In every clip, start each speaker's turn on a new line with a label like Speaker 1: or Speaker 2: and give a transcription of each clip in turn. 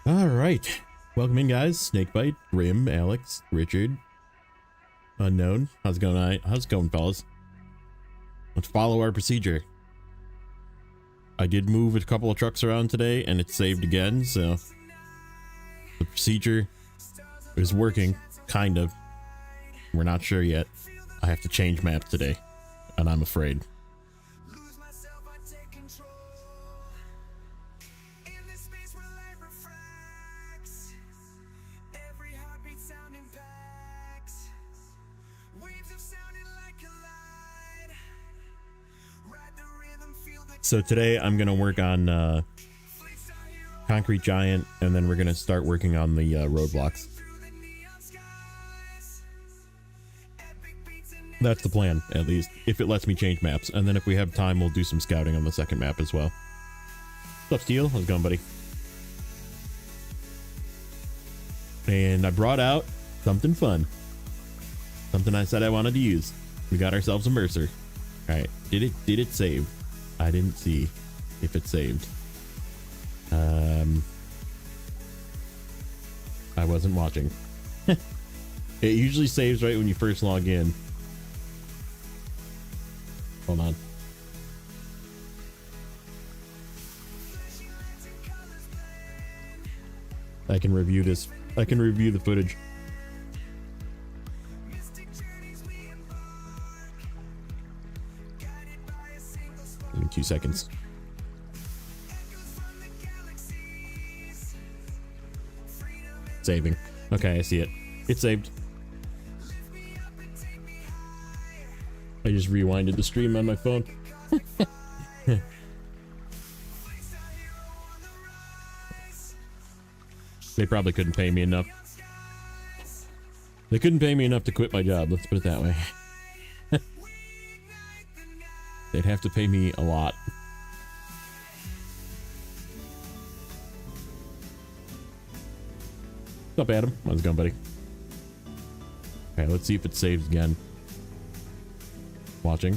Speaker 1: All right, welcome in, guys. Snakebite, Grim, Alex, Richard, Unknown. How's it going? How's it going, fellas? Let's follow our procedure. I did move a couple of trucks around today, and it saved again, so the procedure is working, kind of. We're not sure yet. I have to change maps today, and I'm afraid. So today I'm gonna work on Concrete Giant, and then we're gonna start working on the roadblocks. That's the plan, at least, if it lets me change maps. And then if we have time, we'll do some scouting on the second map as well. What's up, Steel? How's it going, buddy? And I brought out something fun. Something I said I wanted to use. We got ourselves a Mercer. Alright, did it save? I didn't see if it saved. I wasn't watching. It usually saves right when you first log in. Hold on. I can review this. I can review the footage. Give me 2 seconds. Saving. Okay, I see it. It saved. I just rewinded the stream on my phone. They probably couldn't pay me enough. They couldn't pay me enough to quit my job, let's put it that way. They'd have to pay me a lot. What's up, Adam? How's it going, buddy? Okay, let's see if it saves again. Watching.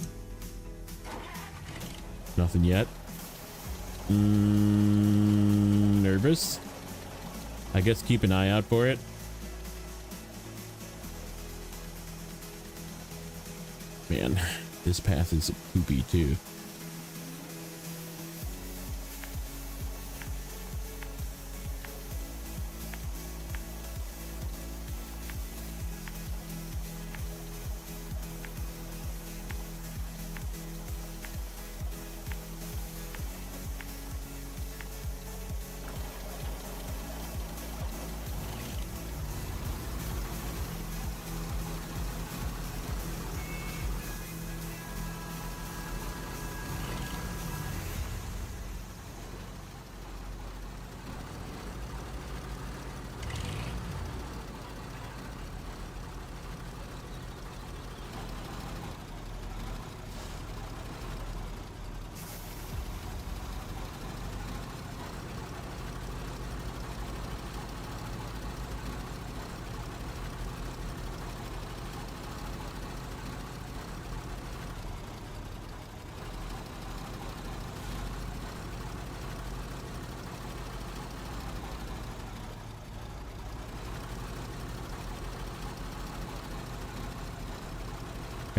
Speaker 1: Nothing yet. Nervous. I guess keep an eye out for it. Man, this path is poopy too.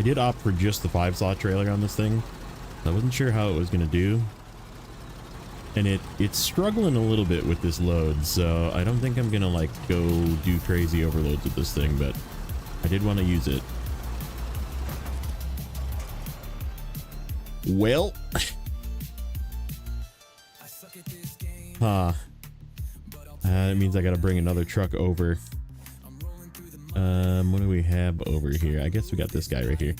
Speaker 1: I did opt for just the 5-slot trailer on this thing. I wasn't sure how it was going to do. And it's struggling a little bit with this load, so I don't think I'm going to like go do crazy overloads with this thing, but I did want to use it. Well, that means I gotta bring another truck over. What do we have over here? I guess we got this guy right here.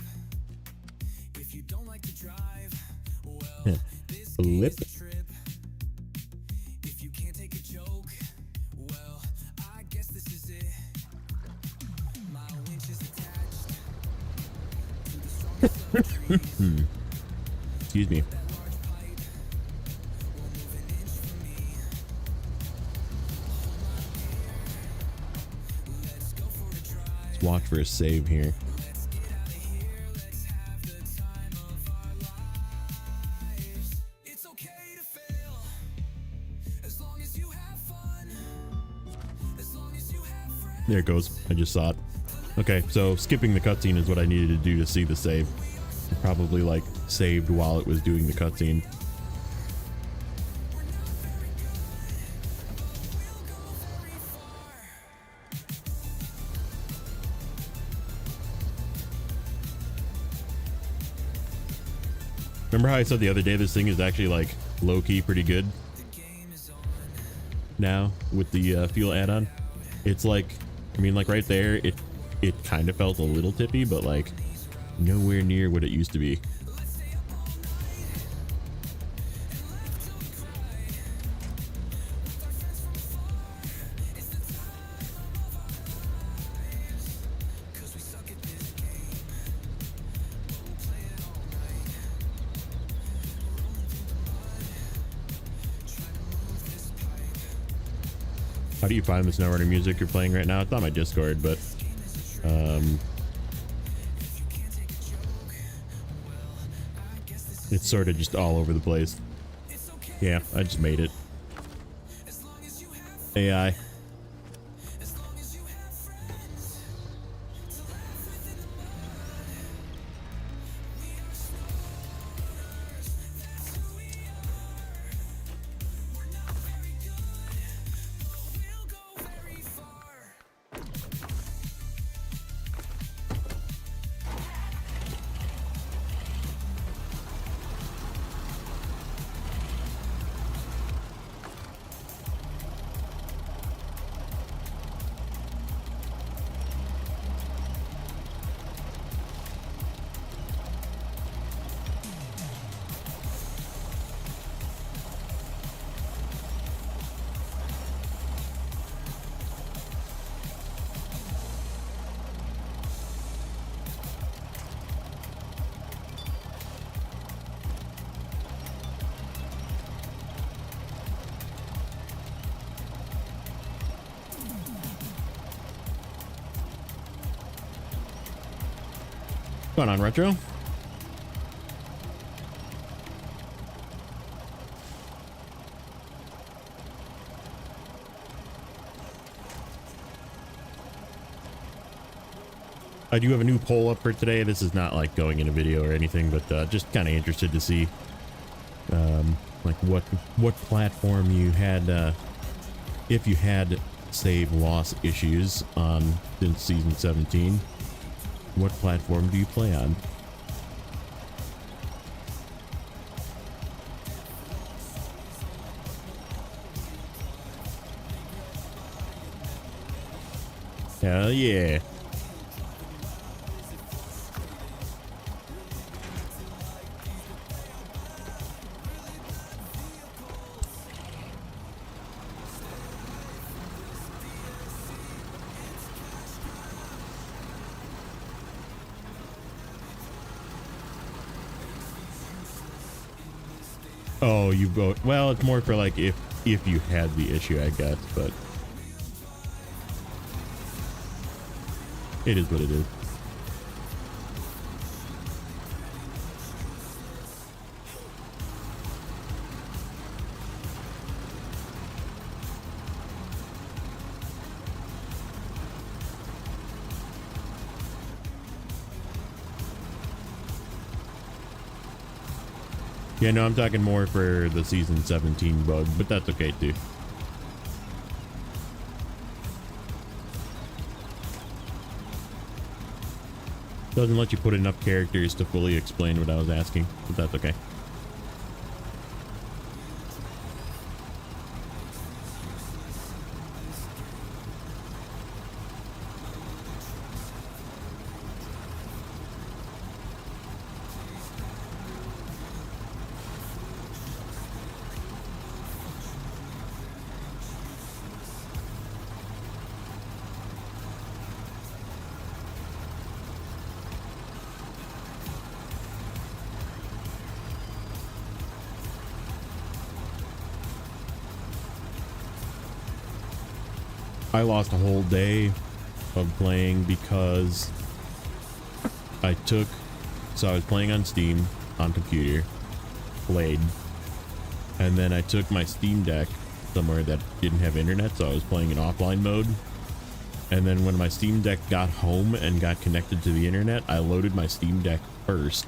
Speaker 1: Flip. Excuse me. Let's watch for a save here. There it goes. I just saw it. Okay, so skipping the cutscene is what I needed to do to see the save. Probably like saved while it was doing the cutscene. Remember how I said the other day this thing is actually like low-key pretty good now with the fuel add-on? It's like, I mean, like right there, it kind of felt a little tippy, but like nowhere near what it used to be. How do you find the Snowrunner music you're playing right now? It's not my Discord, but it's sort of just all over the place. Yeah, I just made it. AI. What's going on, Retro? I do have a new poll up for today. This is not like going in a video or anything, but just kind of interested to see like what platform you had, if you had save loss issues on since season 17. What platform do you play on? Hell yeah. Oh, you vote. Well, it's more for like if you had the issue, I guess, but it is what it is. Yeah, no, I'm talking more for the season 17 bug, but that's okay too. Doesn't let you put enough characters to fully explain what I was asking, but that's okay. I lost a whole day of playing because I was playing on Steam on computer, played, and then I took my Steam Deck somewhere that didn't have internet, so I was playing in offline mode. And then when my Steam Deck got home and got connected to the internet, I loaded my Steam Deck first,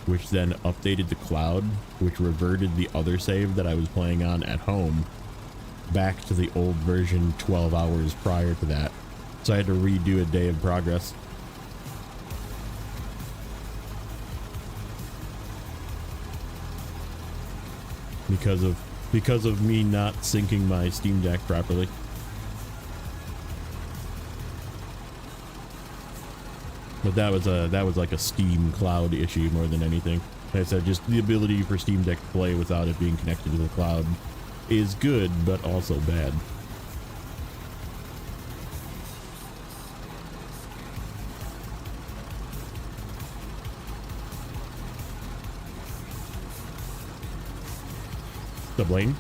Speaker 1: which then updated the cloud, which reverted the other save that I was playing on at home back to the old version 12 hours prior to that. So I had to redo a day of progress. Because of me not syncing my Steam Deck properly. But that was like a Steam cloud issue more than anything. Like I said, just the ability for Steam Deck to play without it being connected to the cloud is good, but also bad. The Blaine?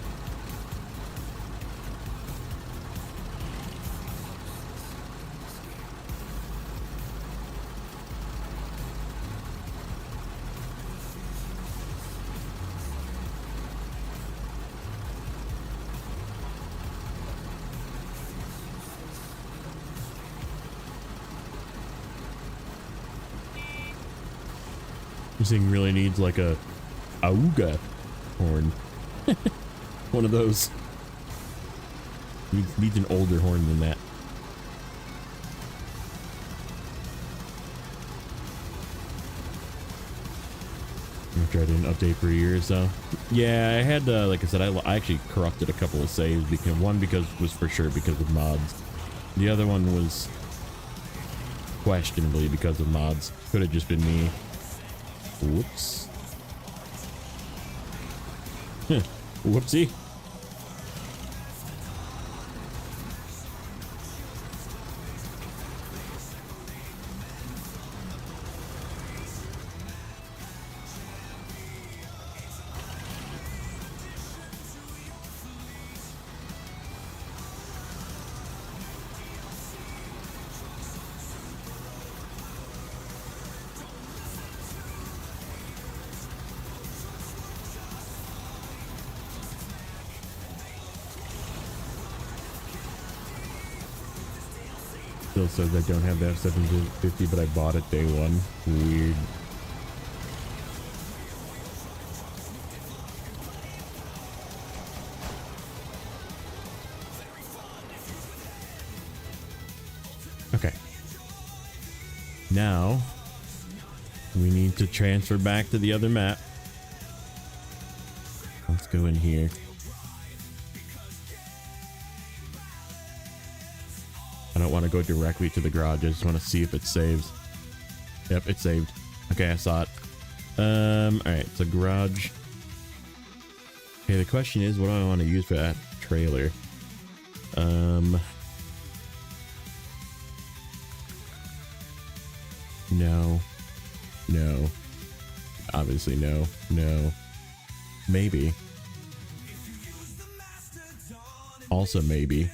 Speaker 1: This thing really needs like a auga horn. One of those. Needs an older horn than that. After I didn't update for years, so yeah, I had like I said, I actually corrupted a couple of saves because was for sure because of mods. The other one was questionably because of mods. Could have just been me. Whoops. Whoopsie. Still says I don't have that 750, but I bought it day one. Weird. Okay. Now we need to transfer back to the other map. Let's go in here. I don't want to go directly to the garage. I just want to see if it saves. Yep, it saved. Okay, I saw it. Alright, so garage. Okay, the question is, what do I want to use for that trailer? No. No. Obviously no. No. Maybe. Also maybe.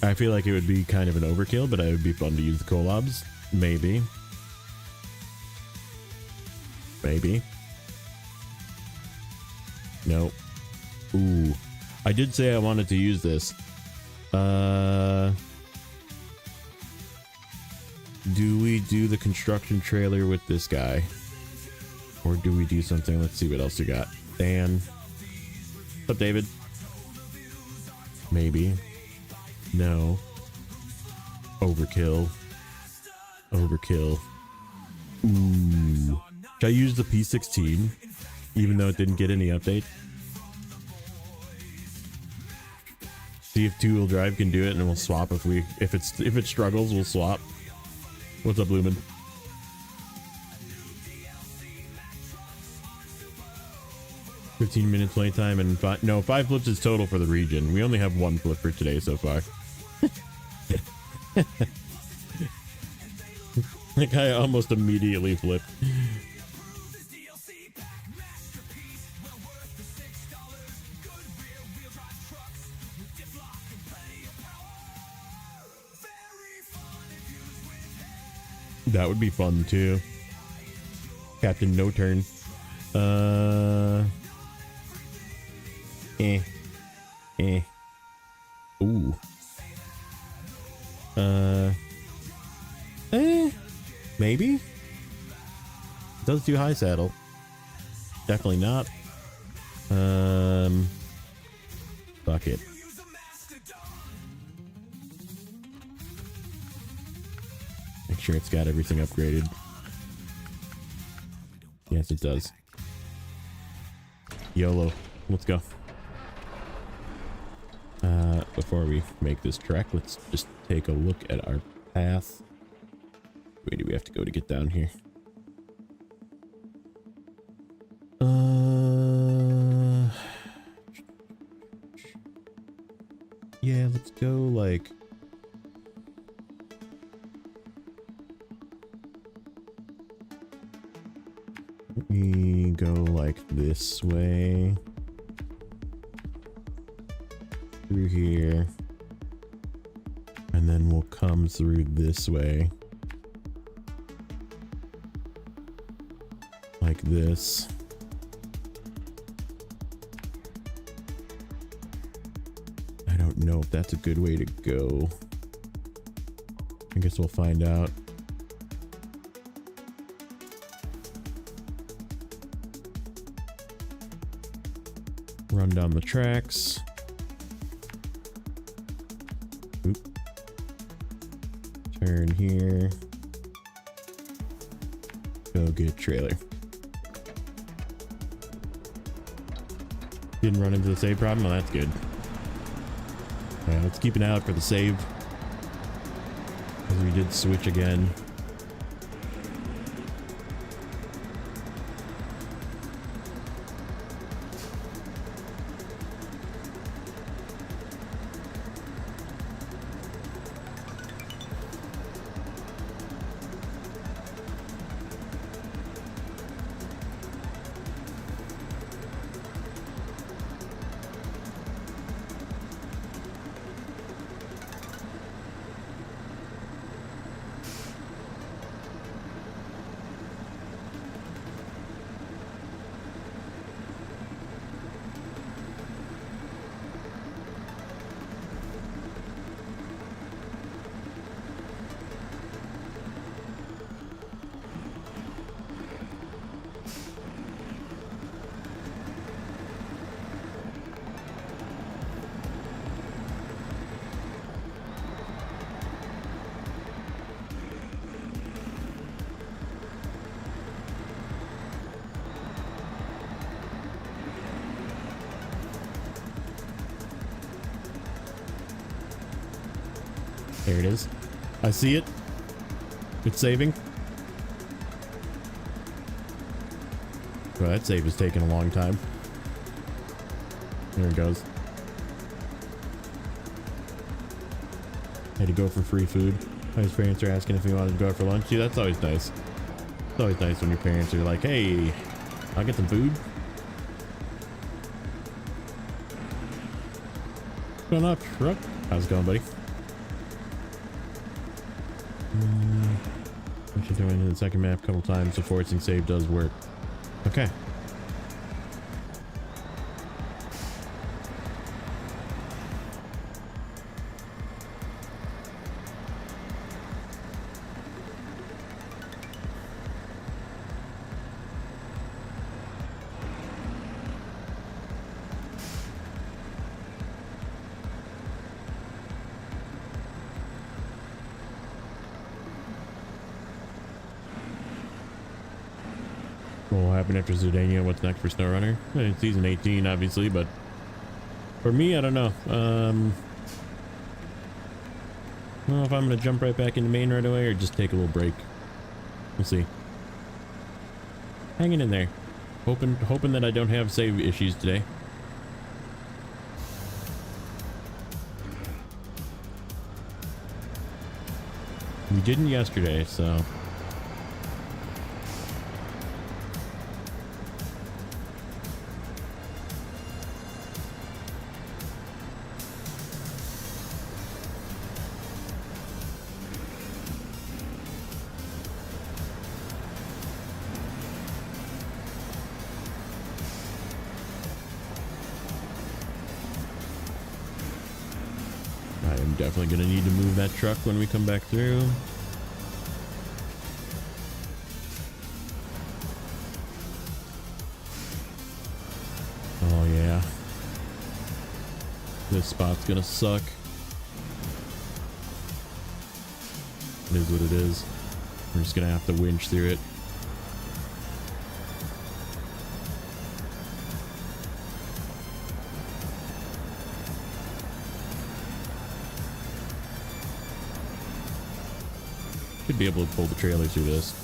Speaker 1: I feel like it would be kind of an overkill, but it would be fun to use the collabs. Maybe. Maybe. No. Ooh. I did say I wanted to use this. Do we do the construction trailer with this guy? Or Or do we do something? Let's see what else we got. Dan. What's up, David? Maybe. No. Overkill. Overkill. Ooh. Should I use the P16? Even though it didn't get any update? See if two-wheel drive can do it, and then we'll swap if it struggles, we'll swap. What's up, Lumen? $15 playtime and five flips is total for the region. We only have one flip for today so far. That guy almost immediately flipped. That would be fun too. Captain No Turn. Ooh. Maybe? It does do high saddle. Definitely not. Fuck it. Make sure it's got everything upgraded. Yes, it does. YOLO. Let's go. Before we make this trek, let's just take a look at our path. Where do we have to go to get down here? Yeah, let's go like... We go like this way. Through here. And then we'll come through this way. Like this. I don't know if that's a good way to go. I guess we'll find out. Run down the tracks. Oop. Turn here. Go get trailer. Didn't run into the save problem? Well, that's good. Alright, let's keep an eye out for the save. Because we did switch again. There it is. I see it. It's saving. Well, that save is taking a long time. There it goes. Had to go for free food. His parents are asking if he wanted to go out for lunch. See, that's always nice. It's always nice when your parents are like, hey, I'll get some food. What's going on, truck? How's it going, buddy? I should go into the second map a couple times. The forcing save does work. Okay. What will happen after Zurdania? What's next for Snowrunner? It's season 18, obviously, but for me, I don't know. I don't know if I'm going to jump right back into main right away or just take a little break. We'll see. Hanging in there. Hoping that I don't have save issues today. We didn't yesterday, so... I am definitely going to need to move that truck when we come back through. Oh yeah. This spot's going to suck. It is what it is. We're just going to have to winch through it. Should be able to pull the trailer through this.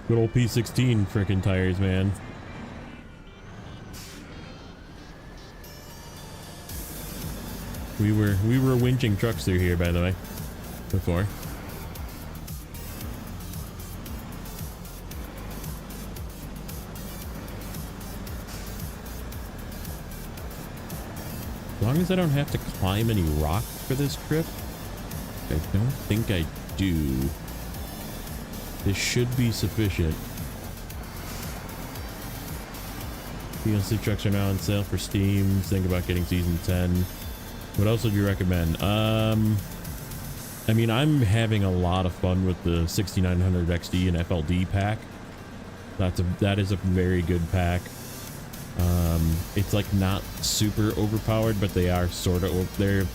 Speaker 1: Good old P16 frickin' tires, man. We were winching trucks through here, by the way, before. As long as I don't have to climb any rocks for this trip, I don't think I do. This should be sufficient. DLC trucks are now on sale for Steam. Think about getting season 10. What else would you recommend? I mean, I'm having a lot of fun with the 6900 XD and FLD pack. That is a very good pack. It's like not super overpowered, but they are sort of their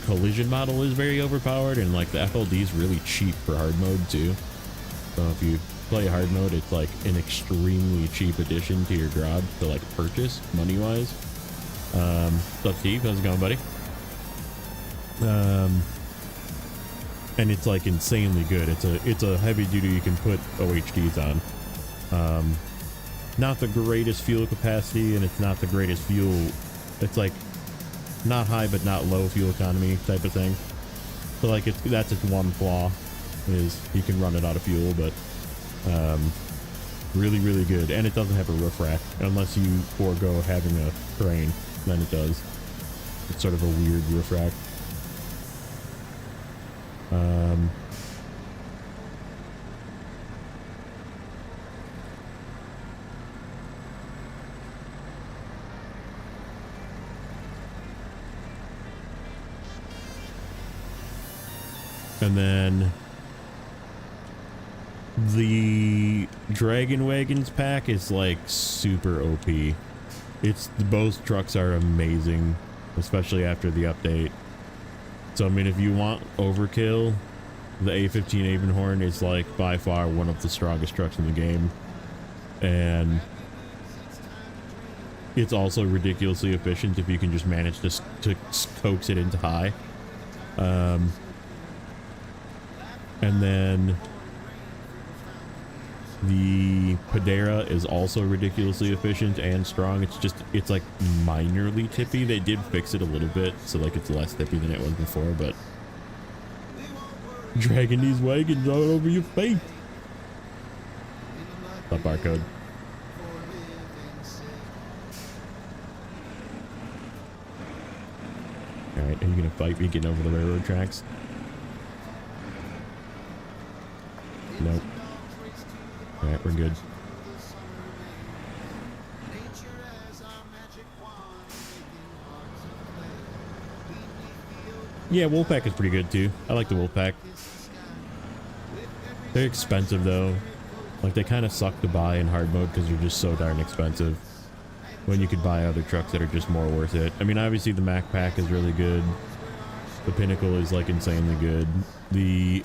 Speaker 1: collision model is very overpowered, and like the FLD is really cheap for hard mode too. So if you play hard mode, it's like an extremely cheap addition to your garage to like purchase money wise. What's up, Steve? How's it going, buddy? And it's like insanely good. It's a heavy duty you can put OHDs on. Not the greatest fuel capacity, and it's not the greatest fuel. It's like not high but not low fuel economy type of thing. So like that's its one flaw, is you can run it out of fuel, but really good. And it doesn't have a roof rack unless you forego having a crane. Then it does. It's sort of a weird roof rack. And then the Dragon Wagons pack is like super OP. Both trucks are amazing, especially after the update. So I mean, if you want overkill, the A15 Avenhorn is like by far one of the strongest trucks in the game, and it's also ridiculously efficient if you can just manage to coax it into high. And then the Padera is also ridiculously efficient and strong. It's like minorly tippy. They did fix it a little bit, so like it's less tippy than it was before, but dragging these wagons all over your face. That barcode. Alright, are you gonna fight me getting over the railroad tracks? Nope. Alright, we're good. Yeah, Wolfpack is pretty good too. I like the Wolfpack. They're expensive though. Like they kind of suck to buy in hard mode because they're just so darn expensive. when you could buy other trucks that are just more worth it. I mean, obviously the Mac Pack is really good. The Pinnacle is like insanely good.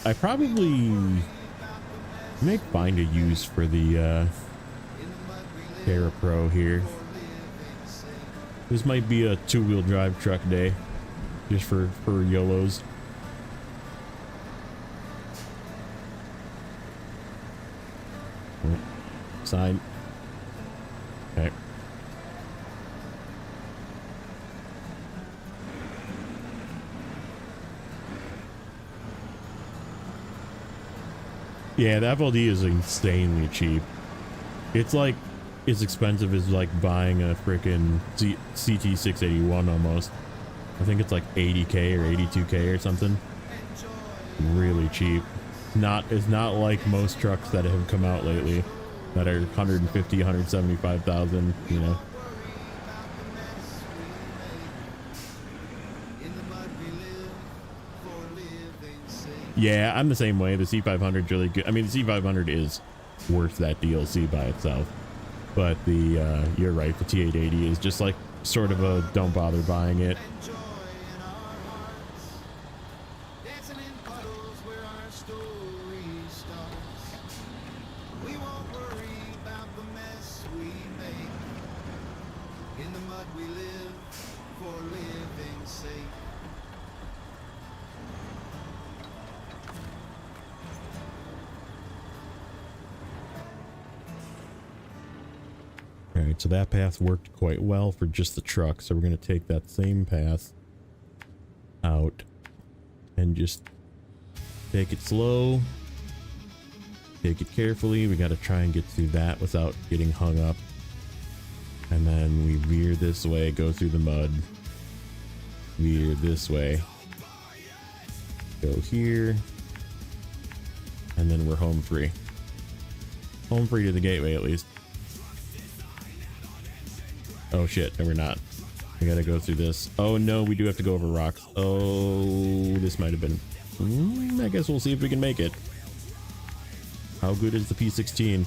Speaker 1: I probably may find a use for the Terra Pro here. This might be a 2-wheel drive truck day, just for YOLOs. Oh, sign. Okay. Yeah, the FLD is insanely cheap. It's like as expensive as like buying a freaking CT681 almost. I think it's like 80k or 82k or something. Really cheap. It's not like most trucks that have come out lately that are 150, 175,000, you know. Yeah, I'm the same way. The C500 is really good. I mean, the C500 is worth that DLC by itself. But you're right, the T880 is just like sort of a don't bother buying it. Alright, so that path worked quite well for just the truck, so we're going to take that same path out and just take it slow, take it carefully. We got to try and get through that without getting hung up, and then we veer this way, go through the mud, veer this way, go here, and then we're home free to the gateway at least. Oh shit, no we're not. We gotta go through this. Oh no, we do have to go over rocks. Oh, this might have been... I guess we'll see if we can make it. How good is the P16?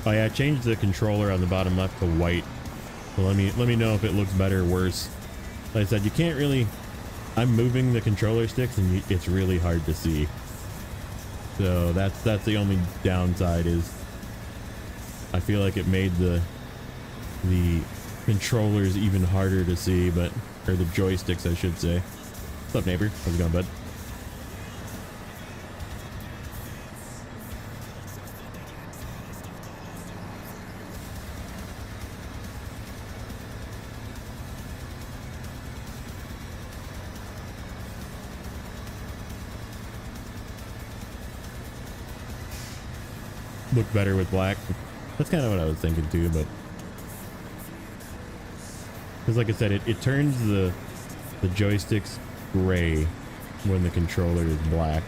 Speaker 1: Oh yeah, I changed the controller on the bottom left to white. So let me know if it looks better or worse. Like I said, you can't really... I'm moving the controller sticks and it's really hard to see. So that's the only downside is I feel like it made the controllers even harder to see, or the joysticks I should say. What's up, neighbor? How's it going, bud? Look better with black. That's kind of what I was thinking too, but because like I said, it turns the joysticks gray when the controller is black.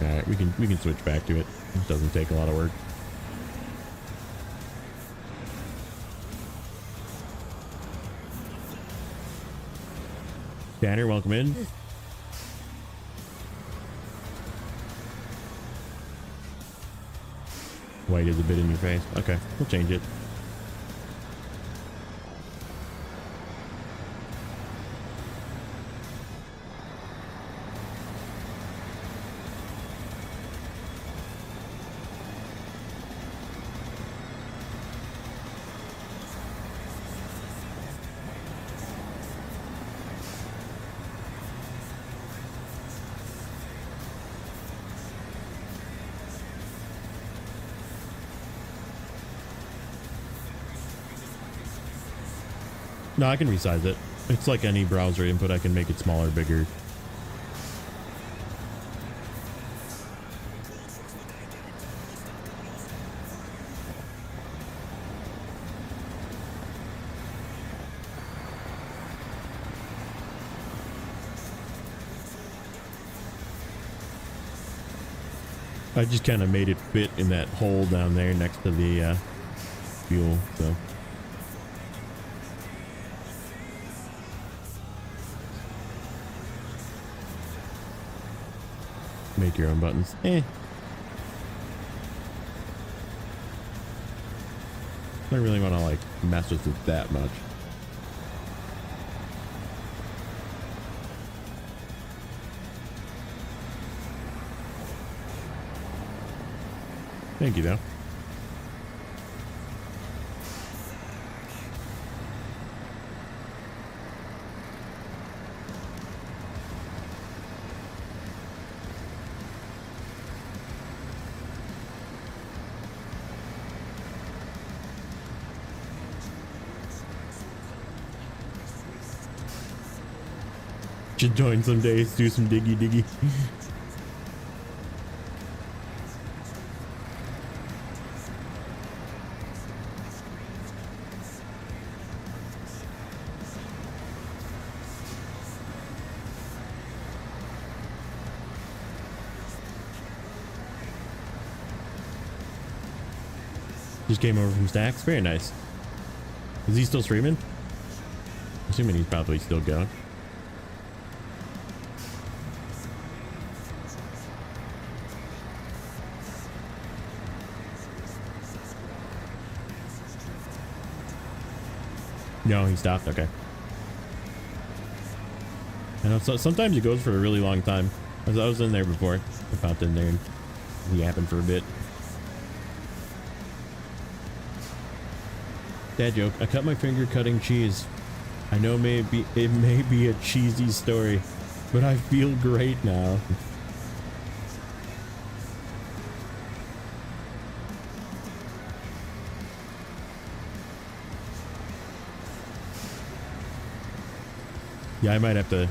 Speaker 1: All right, we can switch back to it. It doesn't take a lot of work. Tanner, welcome in. White is a bit in your face. Okay, we'll change it. No, I can resize it. It's like any browser input. I can make it smaller, bigger. I just kind of made it fit in that hole down there next to the fuel, so. Make your own buttons. I don't really want to like mess with it that much. Thank you though. Should join some days, do some diggy. Just came over from Stacks. Very nice. Is he still streaming? Assuming he's probably still going. No, he stopped. Okay. I know sometimes it goes for a really long time. I was in there before. I popped in there and yapping for a bit. Dad joke. I cut my finger cutting cheese. I know it may be a cheesy story, but I feel great now. Yeah, I might have to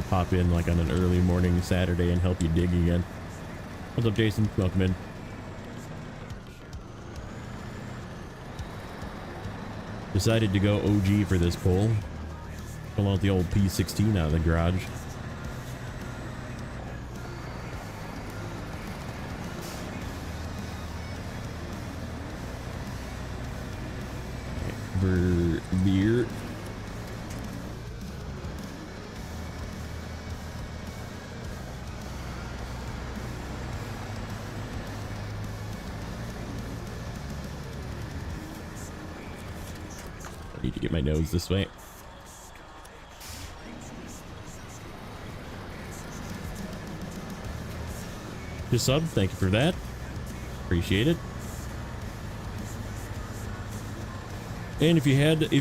Speaker 1: pop in like on an early morning Saturday and help you dig again. What's up, Jason? Welcome in. Decided to go OG for this pull. Pull out the old P16 out of the garage. Beer. I need to get my nose this way. Just sub, thank you for that. Appreciate it. And if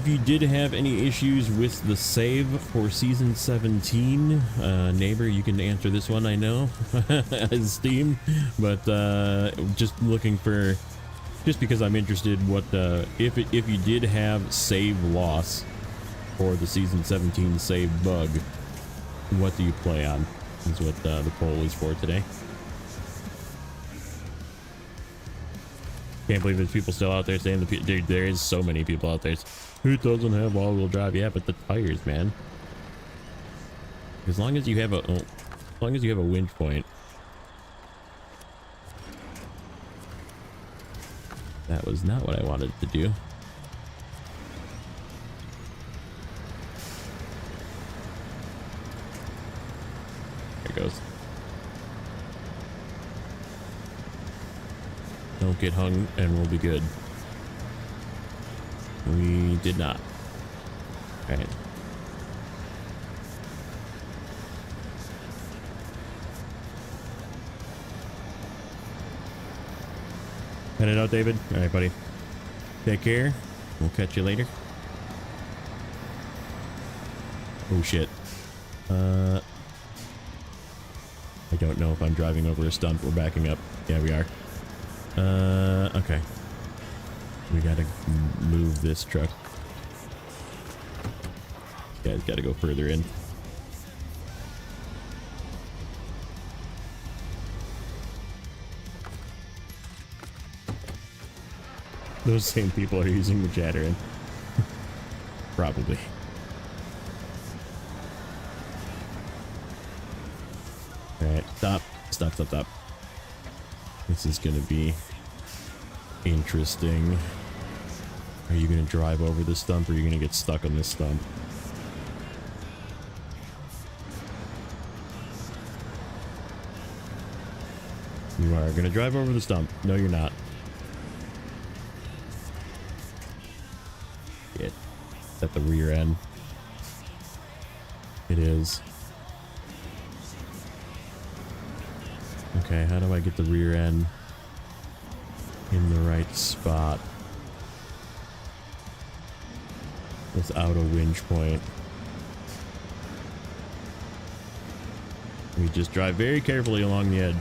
Speaker 1: you did have any issues with the save for season 17, neighbor, you can answer this one, I know, as Steam, but just looking for, just because I'm interested, what if you did have save loss for the season 17 save bug, what do you play on? Is what the poll is for today. Can't believe there's people still out there saying dude, there is so many people out there. It doesn't have all-wheel drive. Yeah, but the tires, man. As long as you have a winch point. That was not what I wanted to do. There it goes. Don't get hung and we'll be good. We did not. All right. Headed out, David. All right, buddy. Take care. We'll catch you later. Oh shit. I don't know if I'm driving over a stump. We're backing up. Yeah, we are. Okay. We gotta move this truck. Guys gotta go further in. Those same people are using the chatter in. Probably. Alright, stop. Stop, stop, stop. This is gonna be interesting. Are you gonna drive over this stump or are you gonna get stuck on this stump? You are gonna drive over the stump. No, you're not. Shit. It's at the rear end. It is. Okay, how do I get the rear end in the right spot without a winch point? We just drive very carefully along the edge.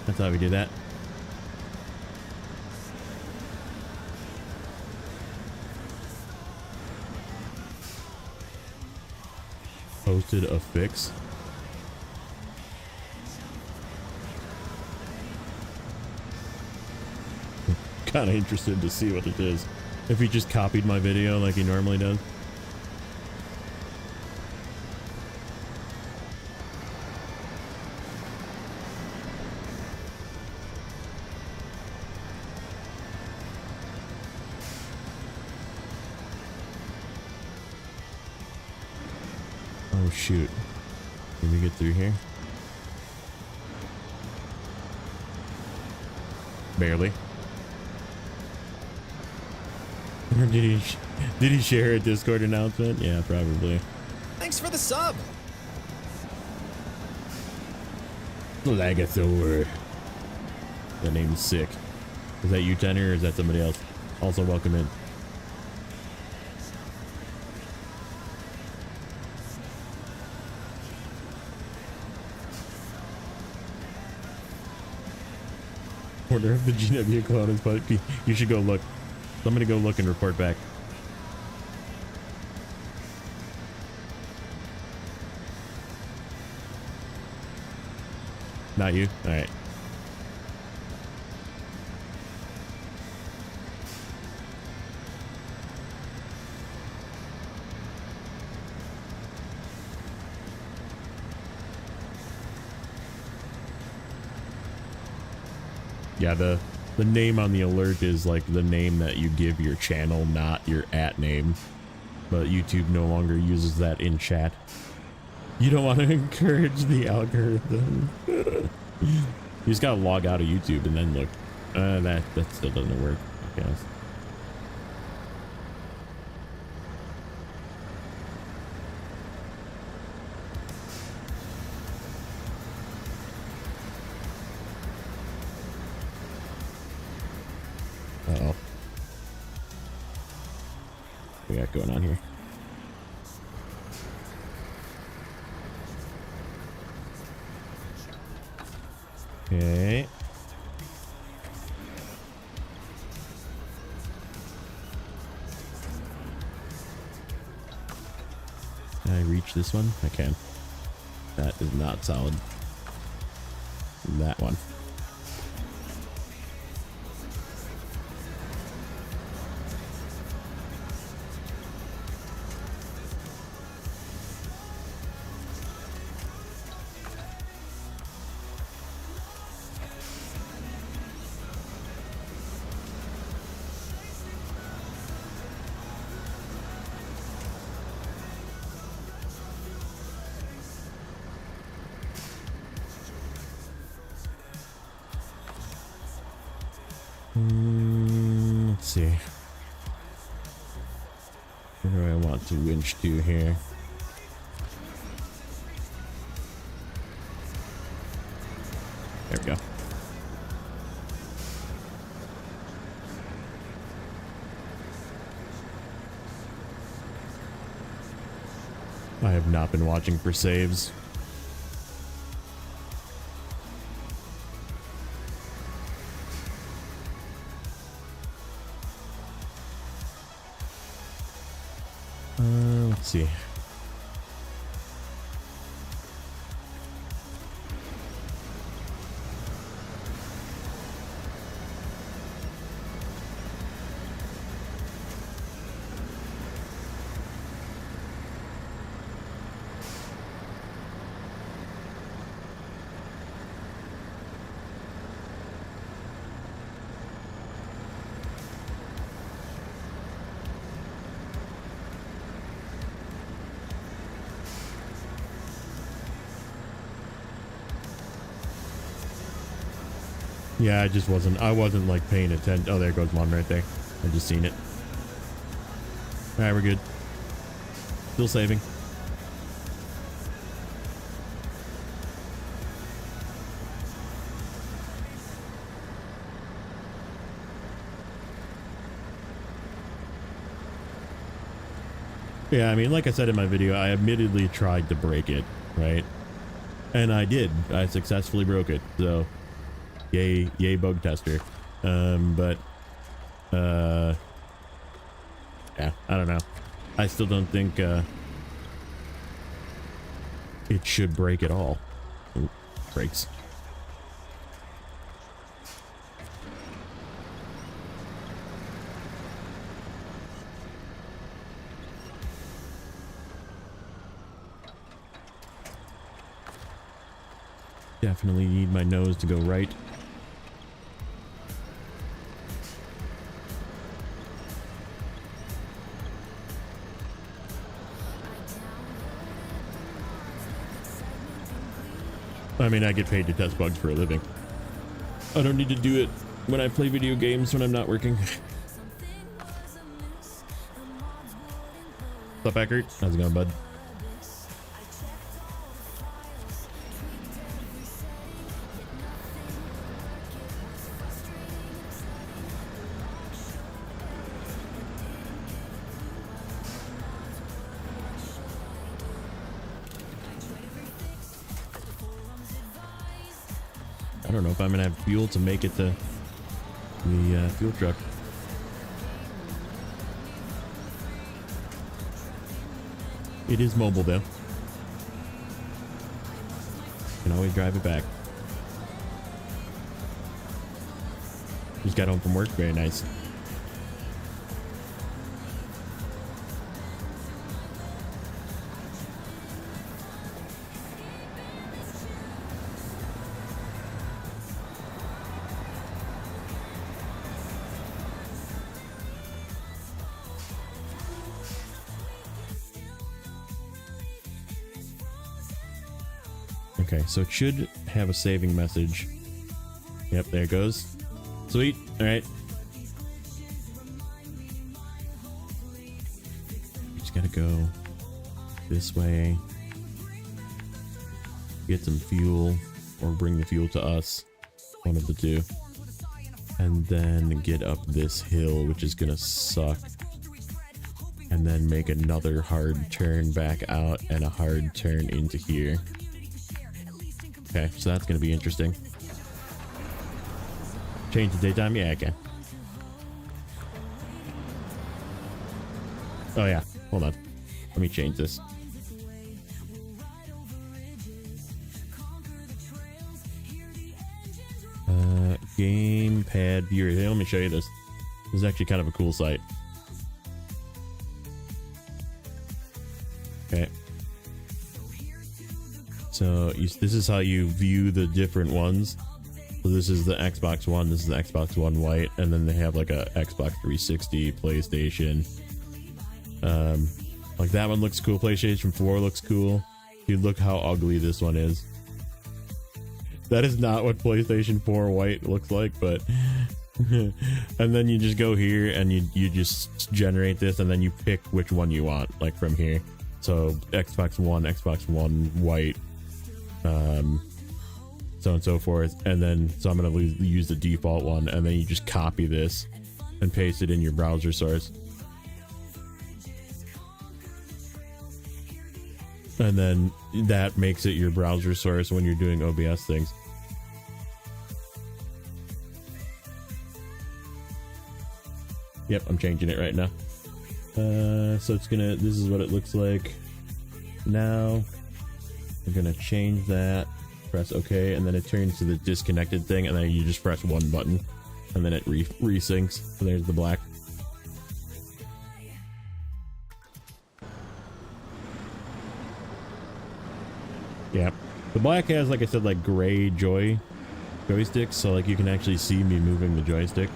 Speaker 1: That's how we do that. Posted a fix. Kind of interested to see what it is. If he just copied my video like he normally does. Oh shoot. Can we get through here? Barely. Or did he share a Discord announcement? Yeah, probably.
Speaker 2: Thanks for the sub.
Speaker 1: Lagathor. That name's sick. Is that you, Tenor, or is that somebody else? Also, welcome in. Wonder if the GW clone is, but you should go look. I'm gonna go look and report back. Not you? Alright. Yeah, the name on the alert is like the name that you give your channel, not your @ name. But YouTube no longer uses that in chat. You don't want to encourage the algorithm. You just gotta log out of YouTube and then look. That still doesn't work, I guess. Uh-oh. What we got going on here? Okay. Can I reach this one? I can. That is not solid. That one. Let's see. Where do I want to winch to here? There we go. I have not been watching for saves. Let's see. Yeah, I wasn't like paying attention. Oh, there goes one right there. I just seen it. All right, we're good. Still saving. Yeah, I mean, like I said in my video, I admittedly tried to break it, right? And I did. I successfully broke it. So, yay bug tester. But yeah, I don't know. I still don't think it should break at all. Ooh, breaks. Definitely need my nose to go right. I mean, I get paid to test bugs for a living. I don't need to do it when I play video games when I'm not working. What's up, Eckert? How's it going, bud? I don't know if I'm gonna have fuel to make it to the fuel truck. It is mobile though. Can always drive it back. Just got home from work. Very nice. Okay, so it should have a saving message. Yep, there it goes. Sweet. All right. Just gotta go this way. Get some fuel, or bring the fuel to us. One of the two. And then get up this hill, which is gonna suck. And then make another hard turn back out and a hard turn into here. Okay, so that's going to be interesting. Change the daytime? Yeah, I can. Oh, yeah. Hold on. Let me change this. Gamepad viewer. Hey, let me show you this. This is actually kind of a cool site. Okay. So this is how you view the different ones. So this is the Xbox One, this is the Xbox One White, and then they have like a Xbox 360, PlayStation. Like that one looks cool. PlayStation 4 looks cool. Dude, look how ugly this one is. That is not what PlayStation 4 White looks like, but and then you just go here and you just generate this, and then you pick which one you want, like from here. So Xbox One White, so on and so forth. And then so I'm going to use the default one, and then you just copy this and paste it in your browser source, and then that makes it your browser source when you're doing OBS things. Yep, I'm changing it right now. So it's gonna, this is what it looks like now. I'm gonna change that, press OK, and then it turns to the disconnected thing, and then you just press one button and then it resyncs. So there's the black. Yeah, the black has, like I said, like gray joysticks, so like you can actually see me moving the joystick,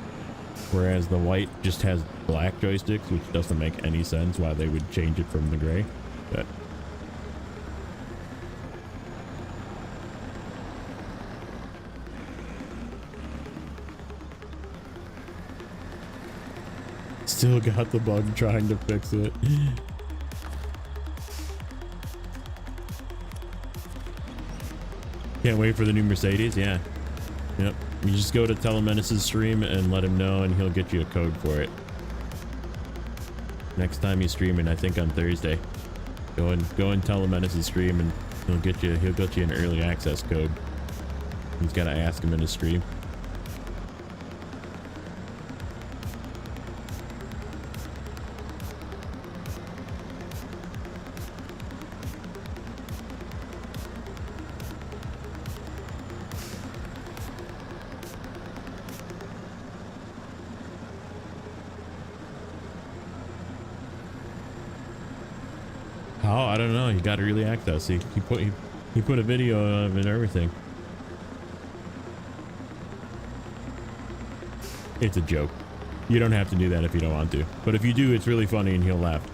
Speaker 1: whereas the white just has black joysticks, which doesn't make any sense why they would change it from the gray. But still got the bug trying to fix it. Can't wait for the new Mercedes. Yeah. Yep. You just go to Telemenace's stream and let him know, and he'll get you a code for it. Next time he's streaming, I think on Thursday. Go and Telemenace's stream, and he'll get you an early access code. He's got to ask him in his stream. How? I don't know. You got early access. He put a video of it and everything. It's a joke. You don't have to do that if you don't want to. But if you do, it's really funny and he'll laugh.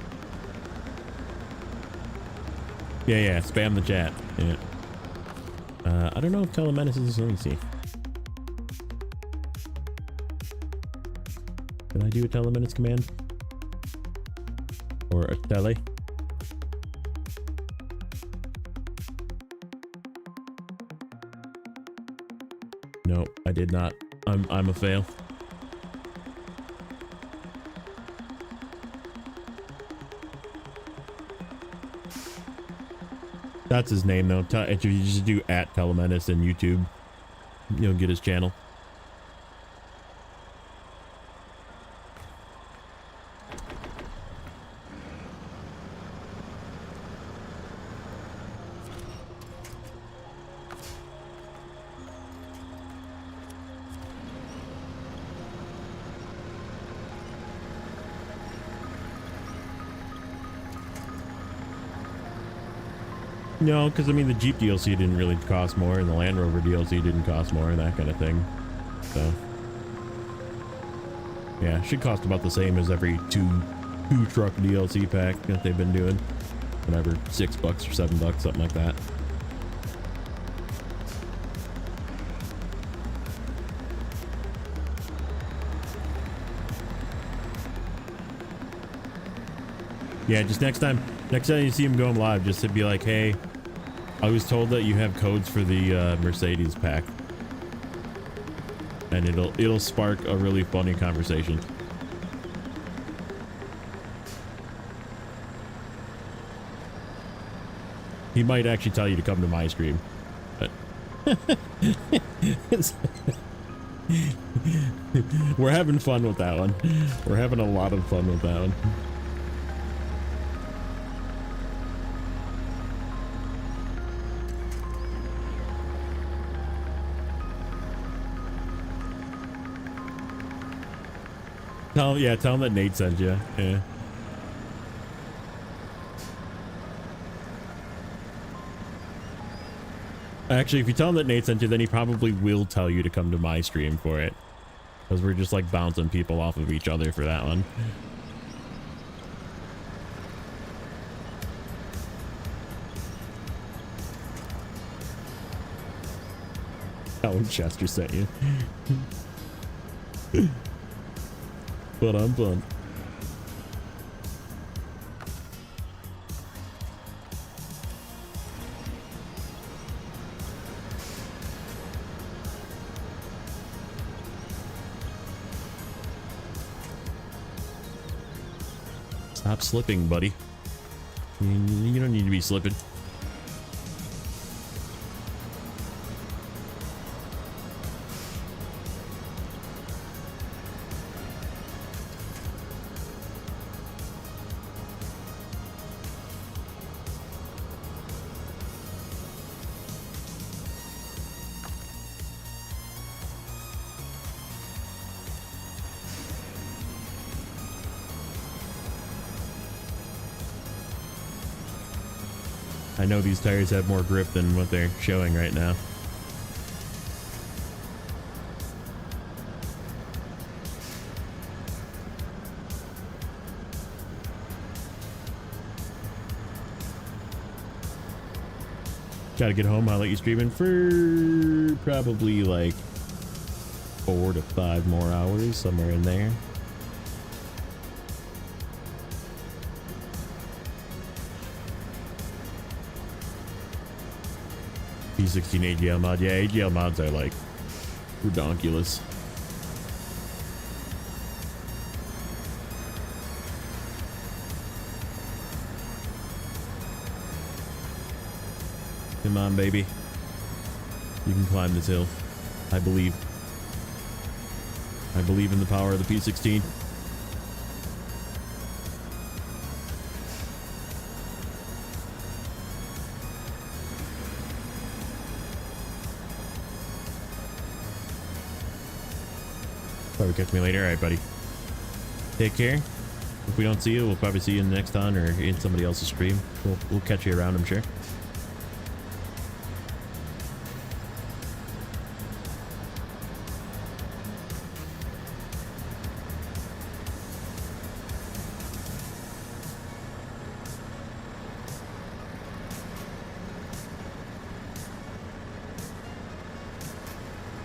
Speaker 1: Yeah, spam the chat. Yeah. I don't know if Telemenace is... Let me see. Did I do a Telemenace command? Or a tele? No, I did not. I'm a fail. That's his name though. If you just do @Telemenace in YouTube, you'll get his channel. No, because I mean the Jeep DLC didn't really cost more, and the Land Rover DLC didn't cost more, and that kind of thing. So yeah, it should cost about the same as every two truck DLC pack that they've been doing. Whatever, $6 or $7, something like that. Yeah, just next time you see him going live, just to be like, hey, I was told that you have codes for the Mercedes pack, and it'll spark a really funny conversation. He might actually tell you to come to my stream, but we're having fun with that one. We're having a lot of fun with that one. Tell him that Nate sent you. Yeah. Actually, if you tell him that Nate sent you, then he probably will tell you to come to my stream for it. Because we're just like bouncing people off of each other for that one. That one Chester sent you. But I'm fun. Stop slipping, buddy. You don't need to be slipping. I know these tires have more grip than what they're showing right now. Gotta get home. I'll let you stream in for probably like 4 to 5 more hours, somewhere in there. P16 AGL mod. Yeah, AGL mods are like redonkulous. Come on, baby. You can climb this hill. I believe. I believe in the power of the P16. Probably catch me later. All right, buddy. Take care. If we don't see you, we'll probably see you in the next ton or in somebody else's stream. We'll catch you around, I'm sure.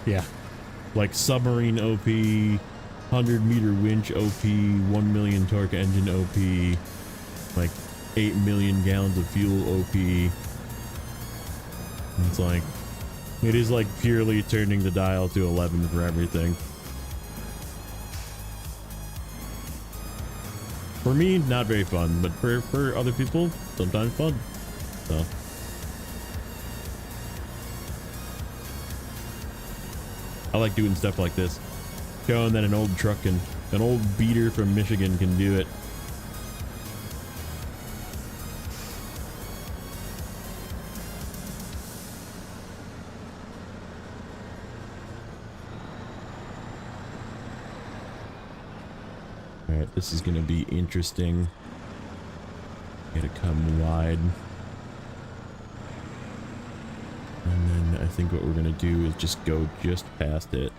Speaker 1: Yeah, like submarine OP, 100-meter winch OP, 1 million torque engine OP, like 8 million gallons of fuel OP. It's like, it is like purely turning the dial to 11 for everything. For me, not very fun, but for other people, sometimes fun. So. I like doing stuff like this, showing that an old truck and an old beater from Michigan can do it. All right, this is gonna be interesting. Gotta come wide. And then I think what we're gonna do is just go just past it.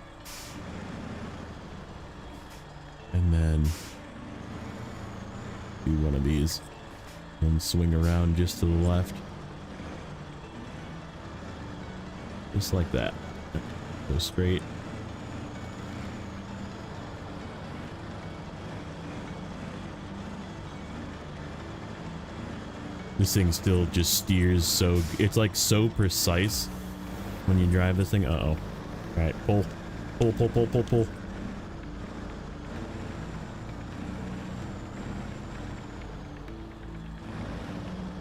Speaker 1: And then do one of these and swing around just to the left. Just like that. Go straight. This thing still just steers so... It's like so precise when you drive this thing. Uh-oh. Alright, pull. Pull, pull, pull, pull, pull.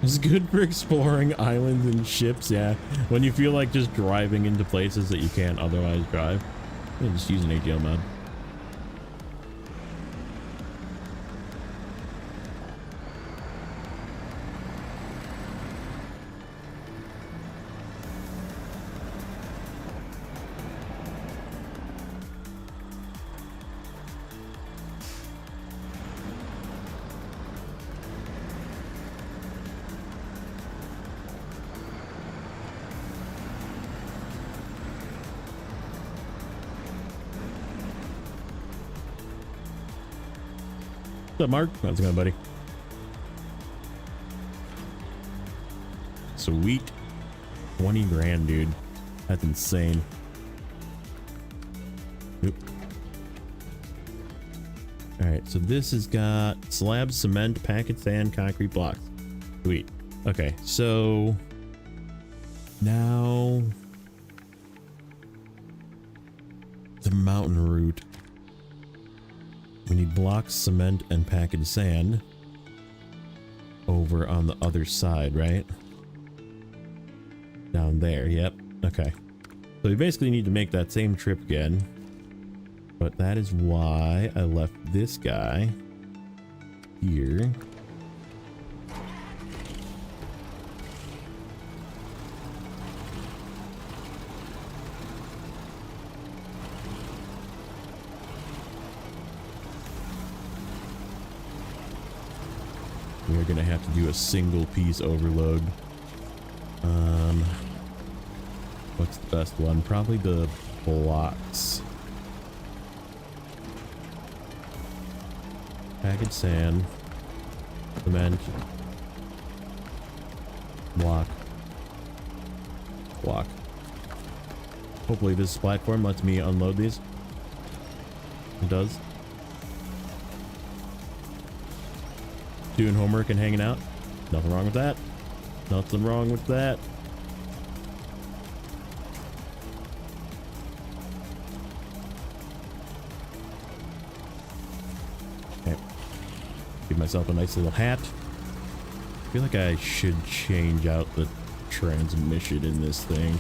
Speaker 1: It's good for exploring islands and ships, yeah. When you feel like just driving into places that you can't otherwise drive. You can just use an AGL mod. What's up, Mark? How's it going, buddy? Sweet. 20 grand, dude. That's insane. Oop. Alright, so this has got slab, cement, packet sand, concrete blocks. Sweet. Okay, so now the mountain route. We need blocks, cement, and packaged sand over on the other side, right? Down there, yep. Okay. So we basically need to make that same trip again. But that is why I left this guy here. We're gonna have to do a single piece overload. What's the best one? Probably the blocks. Packaged sand, cement, block, block. Hopefully this platform lets me unload these. It does. Doing homework and hanging out. Nothing wrong with that. Nothing wrong with that. Give myself a nice little hat. I feel like I should change out the transmission in this thing.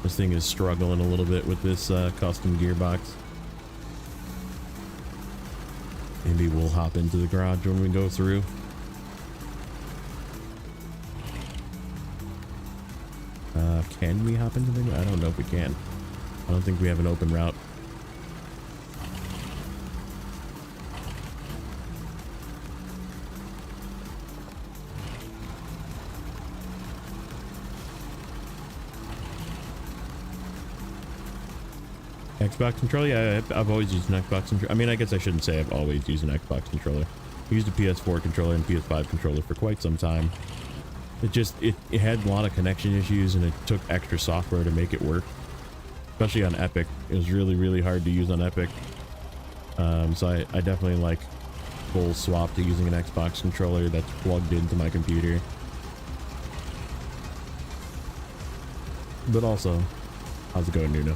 Speaker 1: This thing is struggling a little bit with this custom gearbox. Maybe we'll hop into the garage when we go through. Can we hop into the... I don't know if we can. I don't think we have an open route. Xbox controller? Yeah, I've always used an Xbox controller. I mean, I guess I shouldn't say I've always used an Xbox controller. I used a PS4 controller and PS5 controller for quite some time. It had a lot of connection issues, and it took extra software to make it work. Especially on Epic. It was really, really hard to use on Epic. So I definitely like full swap to using an Xbox controller that's plugged into my computer. But also, how's it going, Nuno?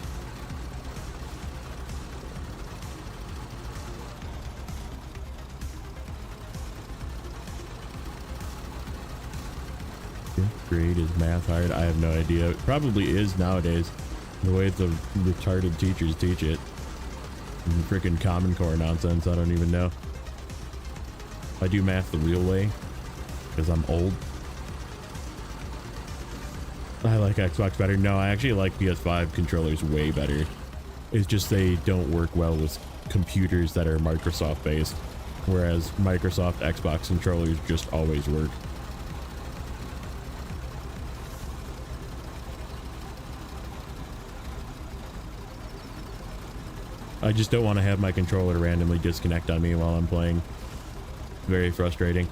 Speaker 1: Grade is math hard? I have no idea. It probably is nowadays. The way the retarded teachers teach it. Freaking Common Core nonsense. I don't even know. I do math the real way because I'm old. I like Xbox better. No, I actually like PS5 controllers way better. It's just they don't work well with computers that are Microsoft based, whereas Microsoft Xbox controllers just always work. I just don't want to have my controller randomly disconnect on me while I'm playing. Very frustrating.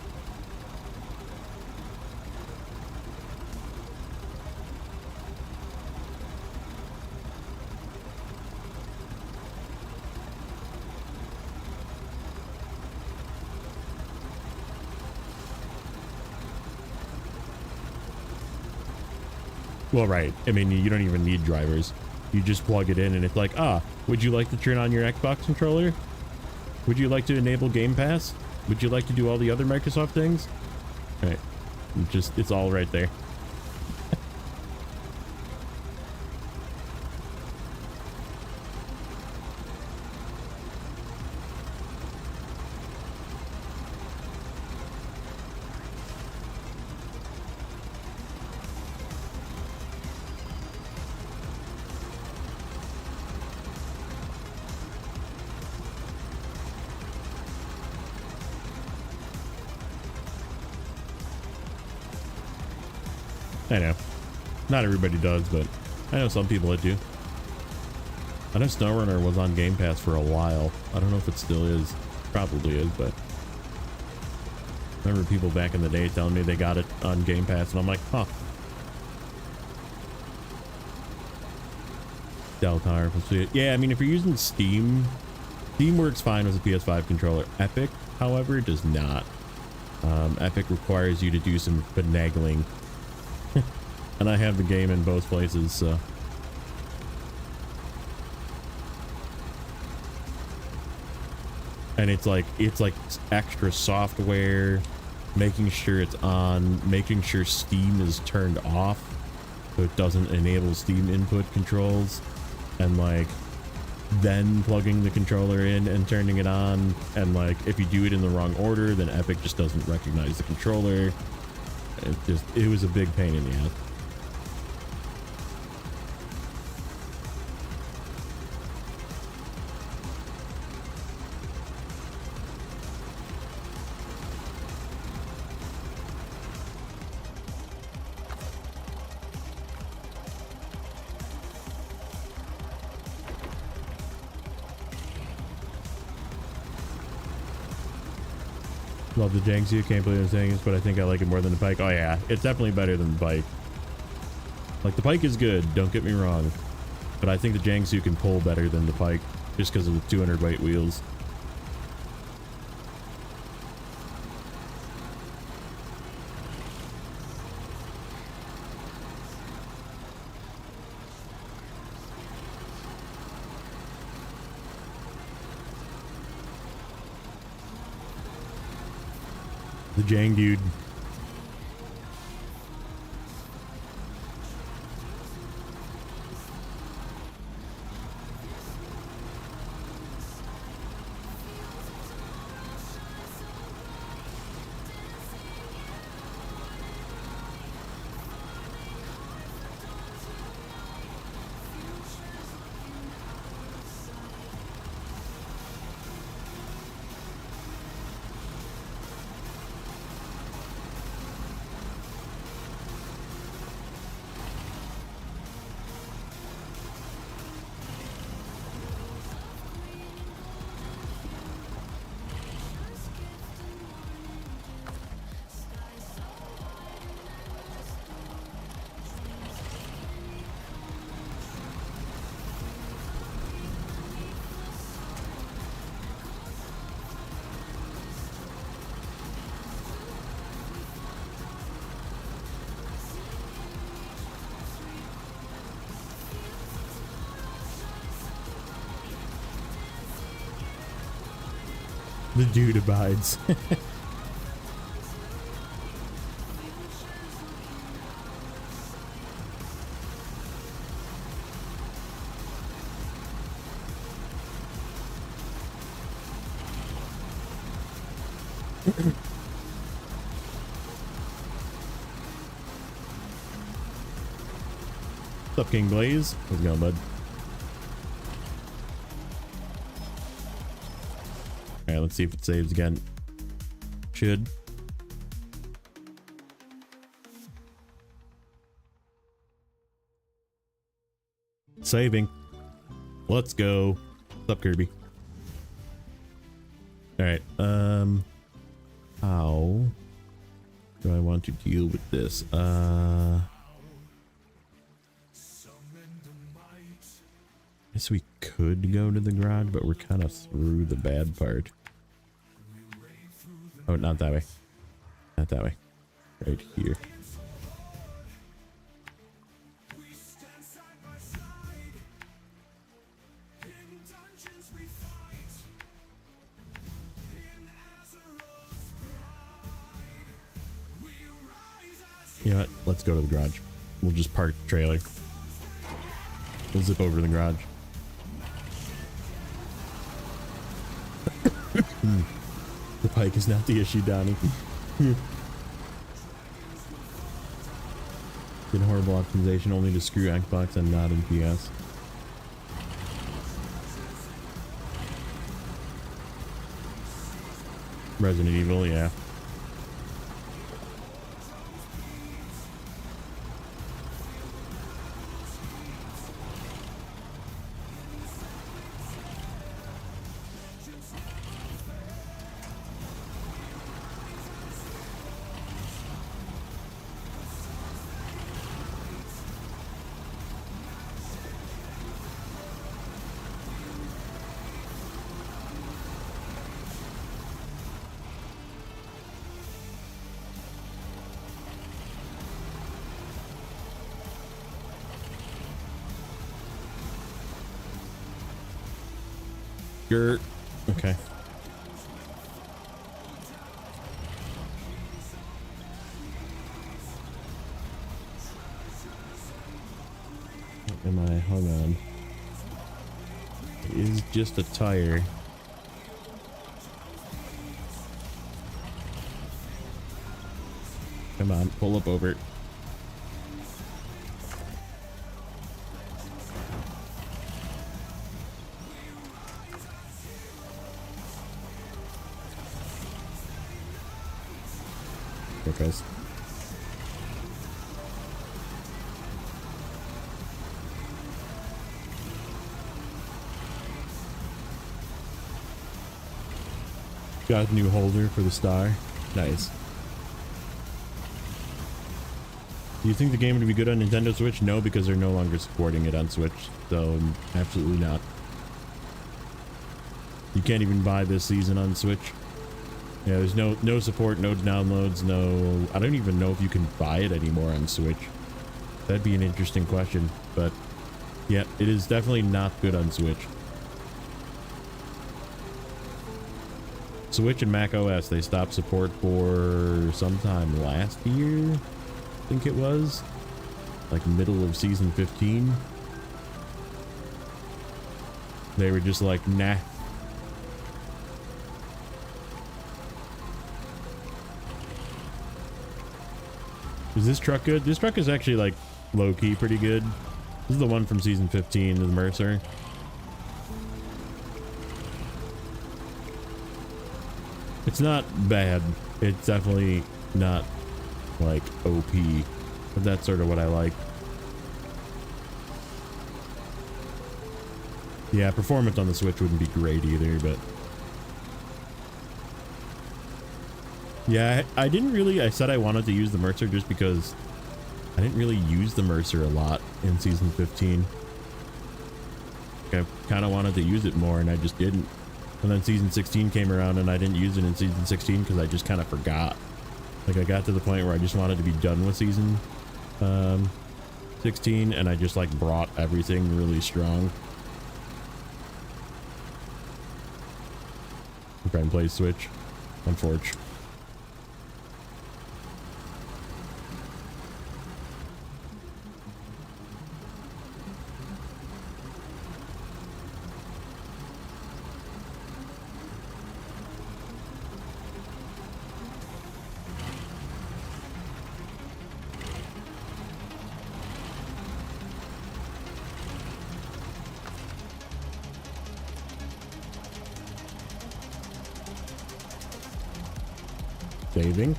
Speaker 1: Well, right. I mean, you don't even need drivers. You just plug it in and it's like, would you like to turn on your Xbox controller? Would you like to enable Game Pass? Would you like to do all the other Microsoft things? All right. It's all right there. I know. Not everybody does, but I know some people that do. I know Snowrunner was on Game Pass for a while. I don't know if it still is. Probably is, but I remember people back in the day telling me they got it on Game Pass, and I'm like, huh. Deltar. Yeah, I mean, if you're using Steam, Steam works fine with a PS5 controller. Epic, however, does not. Epic requires you to do some finagling. And I have the game in both places, so. And it's like extra software, making sure it's on, making sure Steam is turned off so it doesn't enable Steam input controls, and like then plugging the controller in and turning it on, and like if you do it in the wrong order, then Epic just doesn't recognize the controller. It was a big pain in the ass. Love the Jiangsu, can't believe I'm saying this, but I think I like it more than the Pike. Oh yeah, it's definitely better than the Pike. Like, the Pike is good, don't get me wrong, but I think the Jiangsu can pull better than the Pike just because of the 200 weight wheels. The Jang dude. The dude abides. What's up, King Blaze? How's it going, bud? Alright, let's see if it saves again. Should. Saving. Let's go. What's up, Kirby? Alright, how do I want to deal with this? I guess we could go to the garage, but we're kind of through the bad part. Oh, not that way. Not that way. Right here. You know what? Let's go to the garage. We'll just park the trailer. We'll zip over to the garage. The pike is not the issue, Donnie. Get horrible optimization only to screw Xbox and not in PS. Resident Evil, yeah. Gert. Okay. What am I hung on? It is just a tire. Come on, pull up over it. Guys. Got a new holder for the star. Nice. Do you think the game would be good on Nintendo Switch? No, because they're no longer supporting it on Switch. So absolutely not. You can't even buy this season on Switch. Yeah, there's no support, no downloads, no... I don't even know if you can buy it anymore on Switch. That'd be an interesting question, but yeah, it is definitely not good on Switch. Switch and Mac OS, they stopped support for sometime last year, I think it was. Like middle of season 15. They were just like, nah. Is this truck good? This truck is actually like low-key pretty good. This is the one from season 15, the Mercer. It's not bad. It's definitely not like OP, but that's sort of what I like. Yeah, performance on the Switch wouldn't be great either, but yeah, I didn't really, I said I wanted to use the Mercer just because I didn't really use the Mercer a lot in season 15. I kind of wanted to use it more and I just didn't. And then season 16 came around and I didn't use it in season 16 because I just kind of forgot. Like I got to the point where I just wanted to be done with season 16 and I just like brought everything really strong. I'm trying to play Switch, unfortunately. Saving.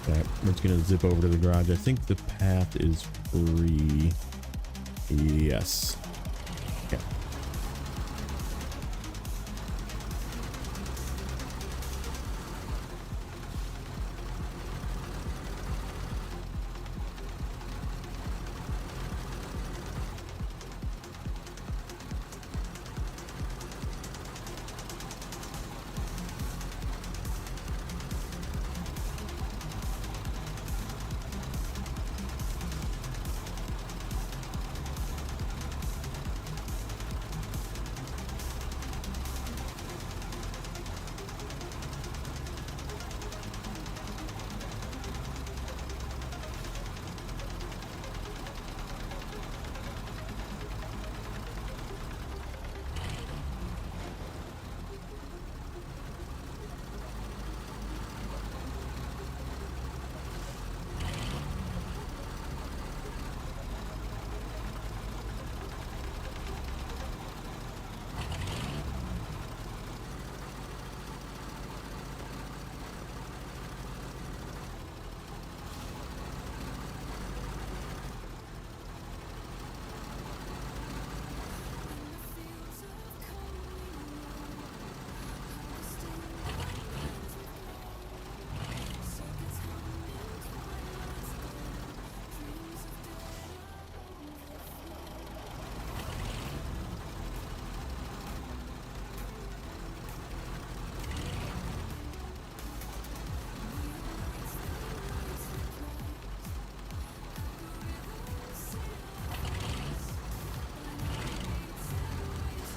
Speaker 1: Okay, we're just gonna zip over to the garage. I think the path is free. Yes. Okay.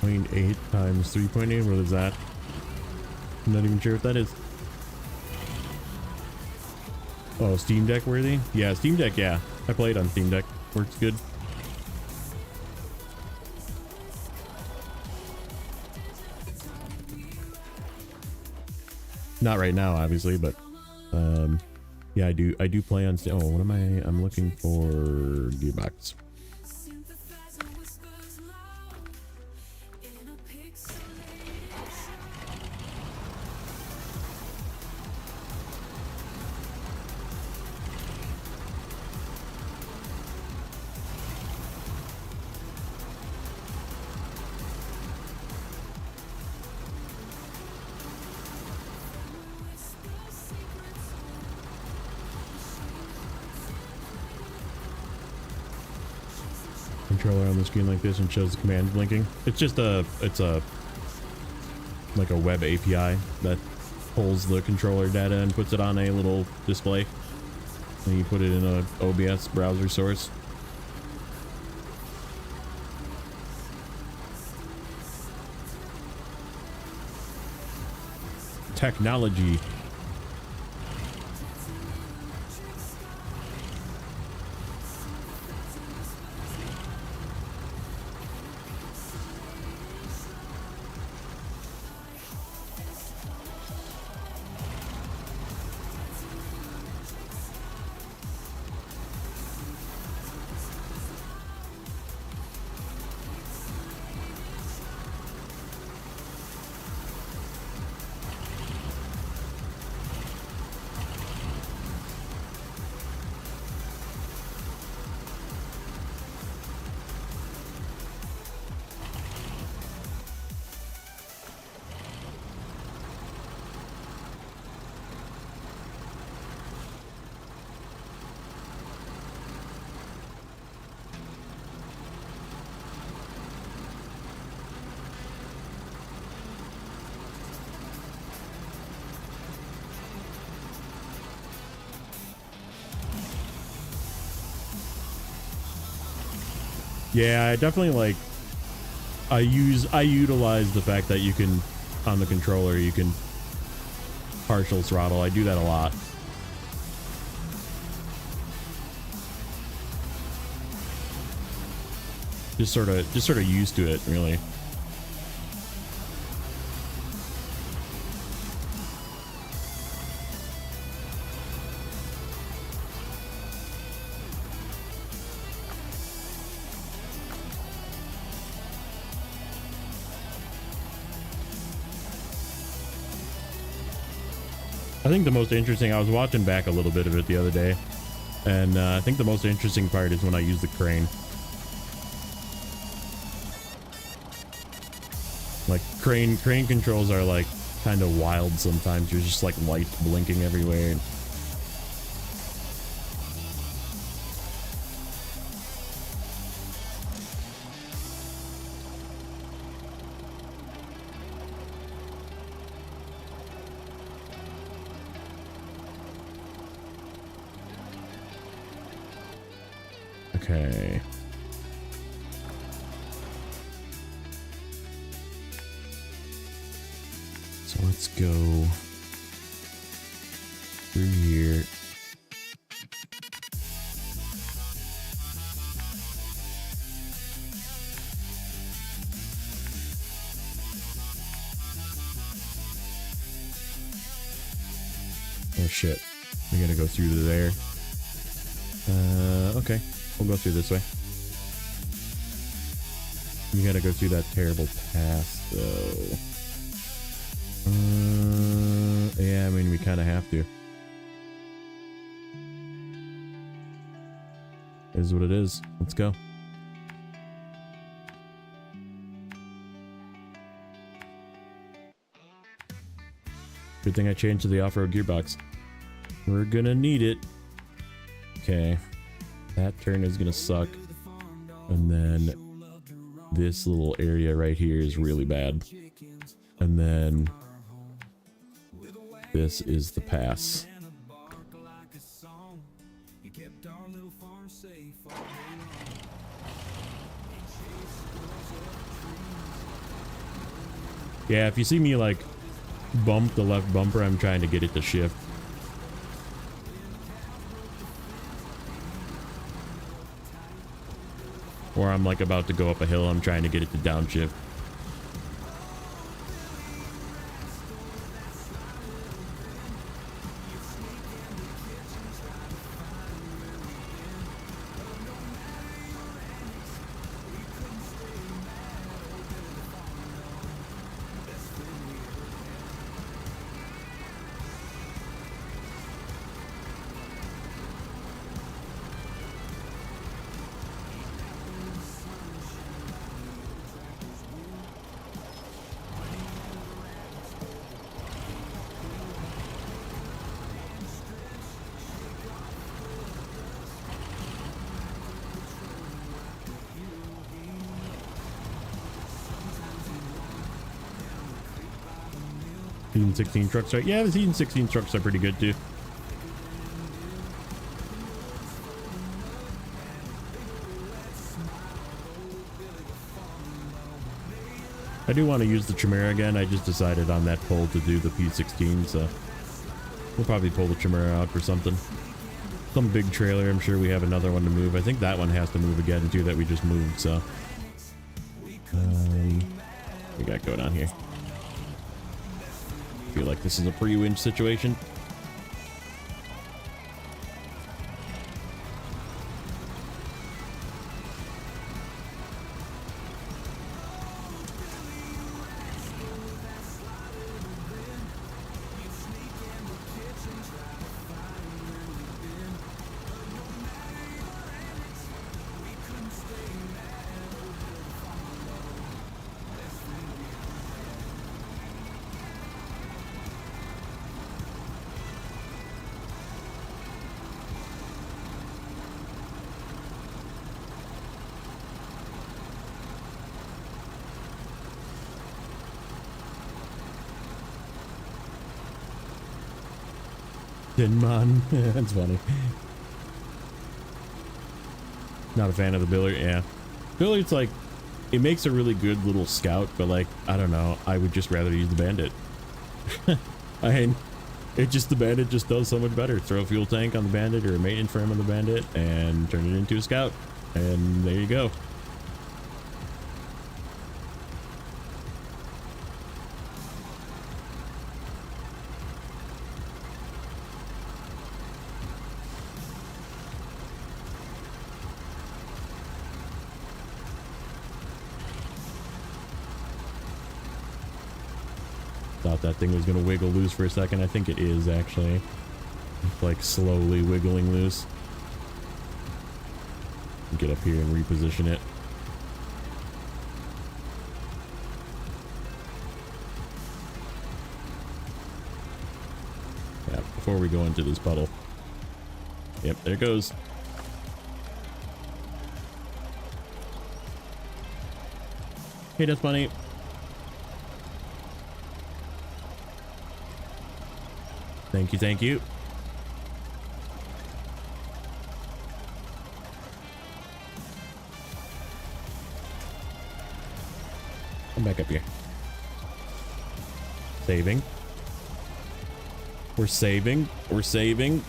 Speaker 1: .8 times 3.8. What is that? I'm not even sure what that is. Oh, Steam Deck worthy? Yeah, Steam Deck, yeah. I played on Steam Deck. Works good. Not right now, obviously, but yeah, I do play on Steam. Oh, what am I? I'm looking for Gearbox. Controller on the screen like this and shows the command blinking. It's just like a web API that pulls the controller data and puts it on a little display. And you put it in a OBS browser source. Technology. Yeah, I definitely like, I utilize the fact that you can, on the controller, you can partial throttle. I do that a lot. Just sort of used to it, really. I think the most interesting, I was watching back a little bit of it the other day, and I think the most interesting part is when I use the crane. Like crane controls are like kind of wild sometimes. There's just like lights blinking everywhere. Okay. So let's go through here. Oh shit. We gotta go through to there. Okay. We'll go through this way. We gotta go through that terrible path, though. Yeah, I mean, we kind of have to. It is what it is. Let's go. Good thing I changed to the off-road gearbox. We're gonna need it. Okay. That turn is gonna suck. And then this little area right here is really bad. And then this is the pass. Yeah, if you see me like bump the left bumper, I'm trying to get it to shift. Or I'm like about to go up a hill, I'm trying to get it to downshift. Season 16 trucks, right? Yeah, the Season 16 trucks are pretty good too. I do want to use the Chimera again. I just decided on that pull to do the P16, so we'll probably pull the Chimera out for something. Some big trailer. I'm sure we have another one to move. I think that one has to move again too, that we just moved, so. We got going on here. Feel like this is a pre-winch situation. Man, that's funny. Not a fan of the Billard. Yeah, Billard's like, it makes a really good little scout, but like, I don't know, I would just rather use the Bandit. I mean, the Bandit just does so much better. Throw a fuel tank on the Bandit or a maintenance frame on the Bandit and turn it into a scout, and there you go. Thought that thing was going to wiggle loose for a second. I think it is actually. It's like slowly wiggling loose. Get up here and reposition it. Yeah, before we go into this puddle. Yep, there it goes. Hey, that's funny. Thank you, thank you. Come back up here. Saving. We're saving. We're saving.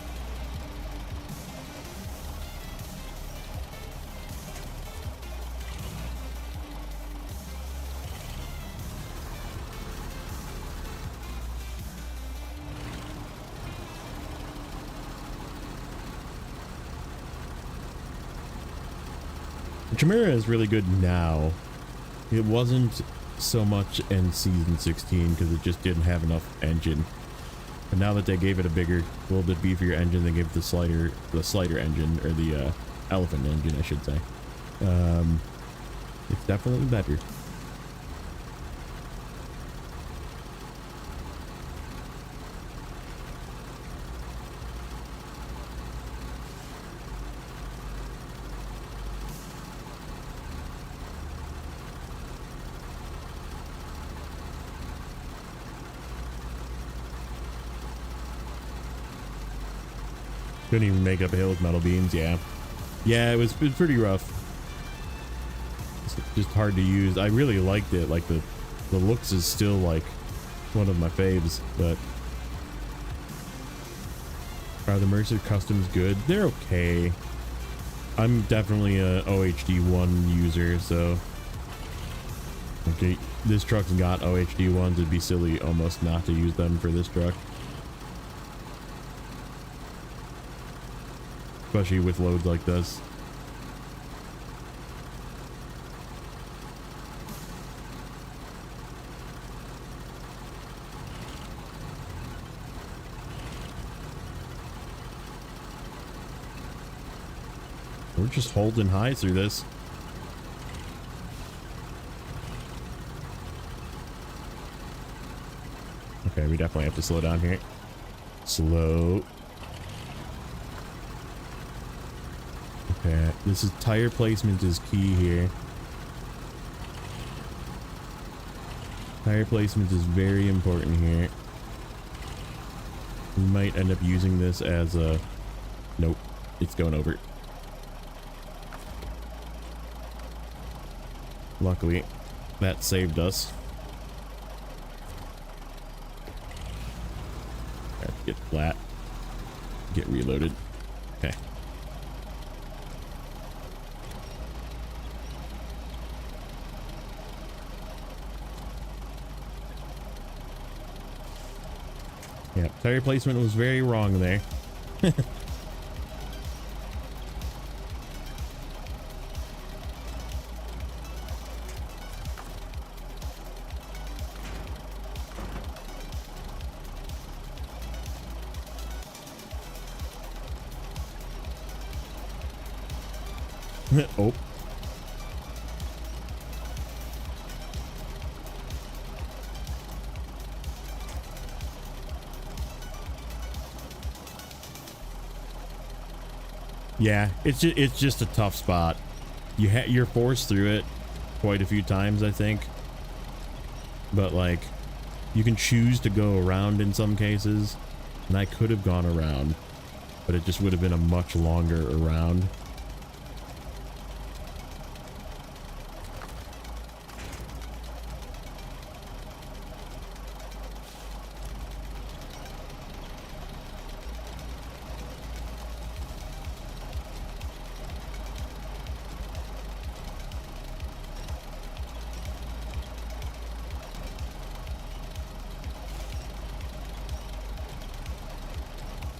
Speaker 1: Chimera is really good now. It wasn't so much in Season 16 because it just didn't have enough engine. And now that they gave it a little bit beefier engine, they gave it the slider engine, or the elephant engine, I should say. It's definitely better. Couldn't even make up a hill with metal beams. Yeah, it was pretty rough. It's just hard to use. I really liked it. Like the looks is still like one of my faves. But are the Mercer Customs good? They're okay. I'm definitely a OHD1 user, so okay. This truck's got OHD1s. It'd be silly almost not to use them for this truck. Especially with loads like this. We're just holding high through this. Okay, we definitely have to slow down here. Slow. Okay, this is tire placement is key here. Tire placement is very important here. We might end up using this as a... Nope, it's going over. Luckily, that saved us. Have to get flat. Get reloaded. Okay. Yeah, tire placement was very wrong there. Oh. Yeah, it's just a tough spot. You're forced through it quite a few times, I think. But like, you can choose to go around in some cases, and I could have gone around, but it just would have been a much longer around.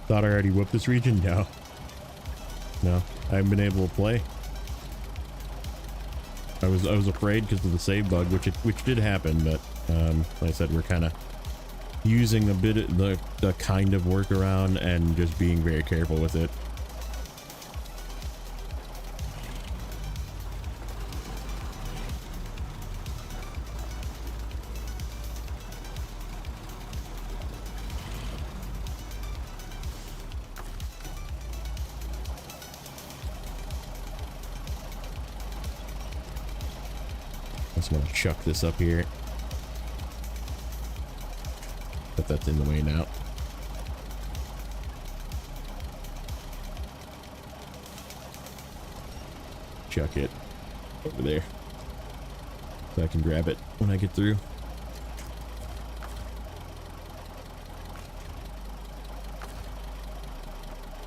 Speaker 1: Thought I already whooped this region? No. No, I haven't been able to play. I was afraid because of the save bug, which did happen, but like I said, we're kind of using a bit of the kind of workaround and just being very careful with it. Just gonna chuck this up here. But that's in the way now. Chuck it over there so I can grab it when I get through.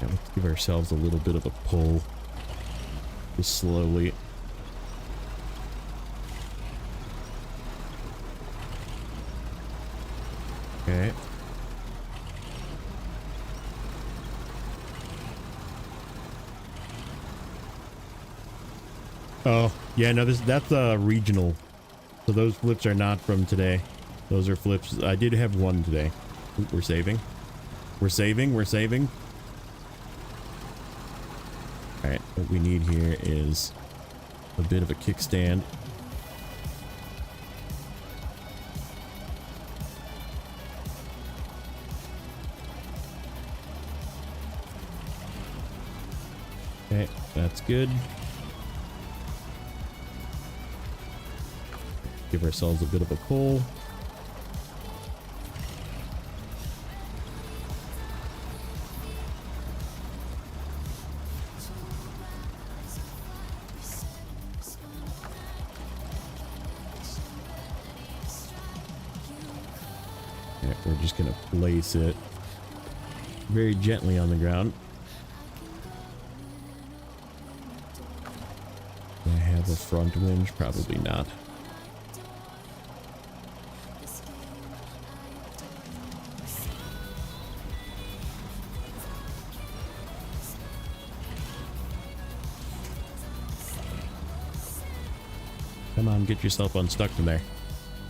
Speaker 1: Now let's give ourselves a little bit of a pull, just slowly. Okay. Oh, yeah, no, that's regional. So those flips are not from today. Those are flips. I did have one today. Ooh, we're saving. We're saving. We're saving. All right, what we need here is a bit of a kickstand. Okay, that's good. Give ourselves a bit of a pull. Okay, we're just gonna place it very gently on the ground. Do I have a front winch? Probably not. Come on, get yourself unstuck from there.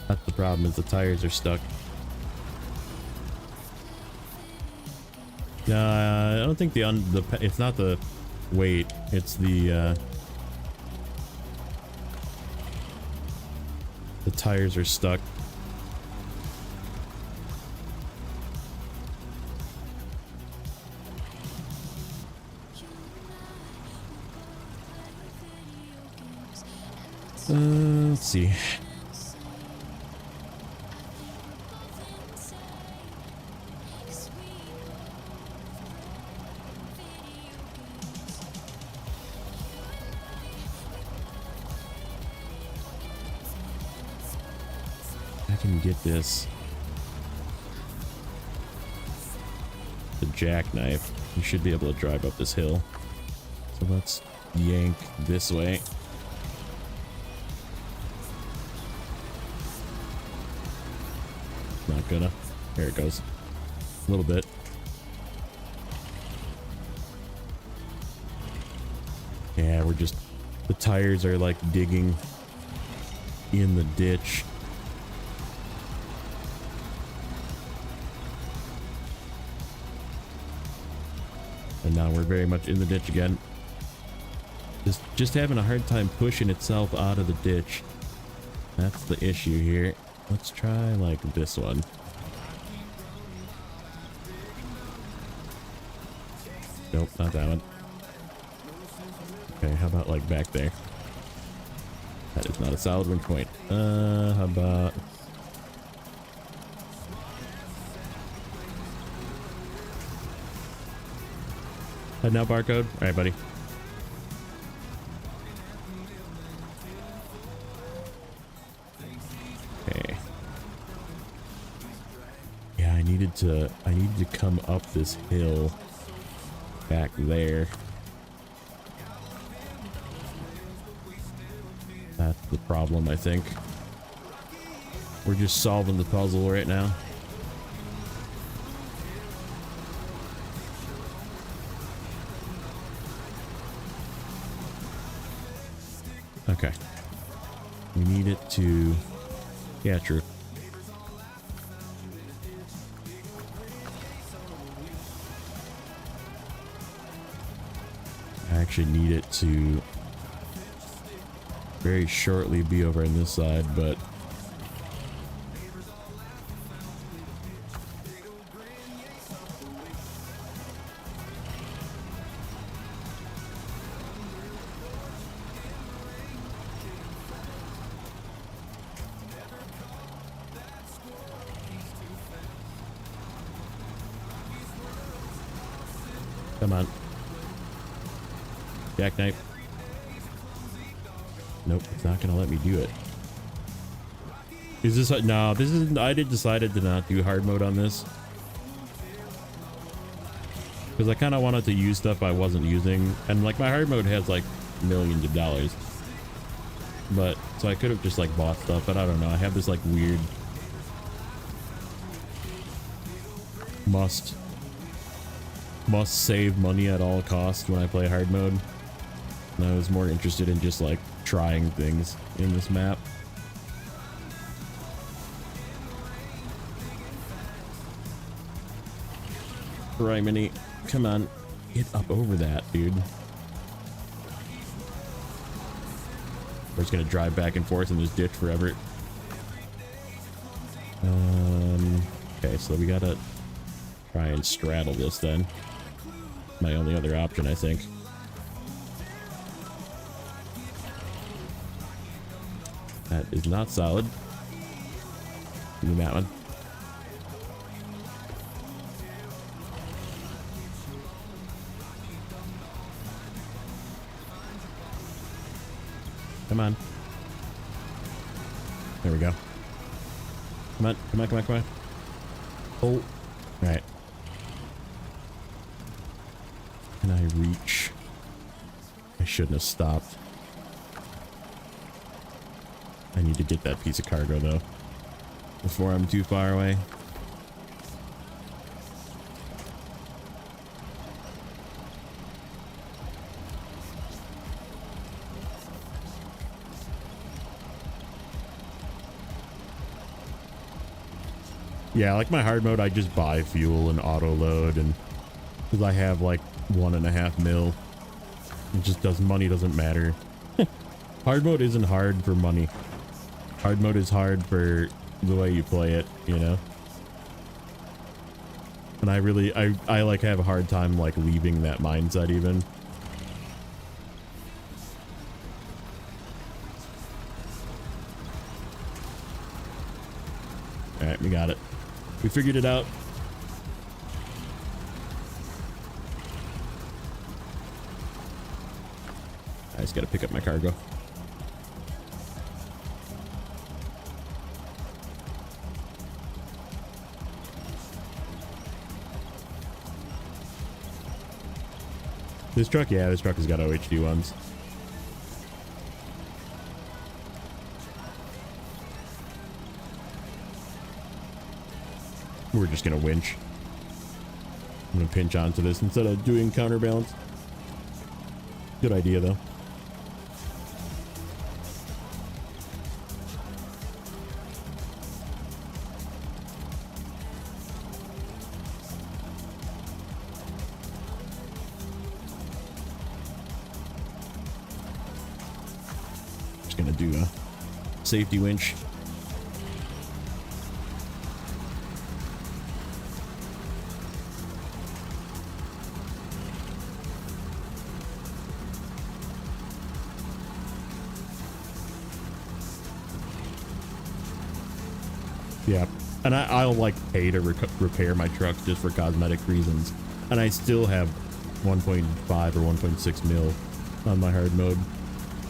Speaker 1: That's the problem, is the tires are stuck. I don't think it's not the weight, it's the tires are stuck. Let's see. I can get this. The jackknife. You should be able to drive up this hill. So let's yank this way. Not gonna. There it goes. A little bit. Yeah, we're just... The tires are like digging in the ditch. And now we're very much in the ditch again. Just having a hard time pushing itself out of the ditch. That's the issue here. Let's try like this one. Nope, not that one. Okay, how about like back there? That is not a solid win point. How about... Heading out, barcode. All right, buddy. Okay. Yeah, I needed to come up this hill back there. That's the problem, I think. We're just solving the puzzle right now. Okay. We need it to... Yeah, true. I actually need it to very shortly be over on this side, but... Come on. Jackknife. Nope, it's not gonna let me do it. Is this... No, this isn't... I decided to not do hard mode on this. Because I kind of wanted to use stuff I wasn't using. And like my hard mode has like millions of dollars. But, so I could have just like bought stuff, but I don't know. I have this like weird... Must save money at all costs when I play hard mode. And I was more interested in just like trying things in this map. Criminy, come on, get up over that, dude. We're just gonna drive back and forth in this ditch forever. Okay, so we gotta try and straddle this then. My only other option, I think. That is not solid. Give me that one. Come on. There we go. Come on, come on, come on, come on. Oh, all right. Can I reach? I shouldn't have stopped. I need to get that piece of cargo though before I'm too far away. Yeah, like my hard mode, I just buy fuel and auto load, and because I have like 1.5 mil, it just does, money doesn't matter. Hard mode isn't hard for money. Hard mode is hard for the way you play it, you know? And I really, I like have a hard time like leaving that mindset even. All right, we got it. We figured it out. I just gotta pick up my cargo. This truck, yeah, this truck has got OHD ones. We're just gonna winch. I'm gonna pinch onto this instead of doing counterbalance. Good idea though. Just gonna do a safety winch. Yeah, and I'll like pay to repair my trucks just for cosmetic reasons, and I still have 1.5 or 1.6 mil on my hard mode.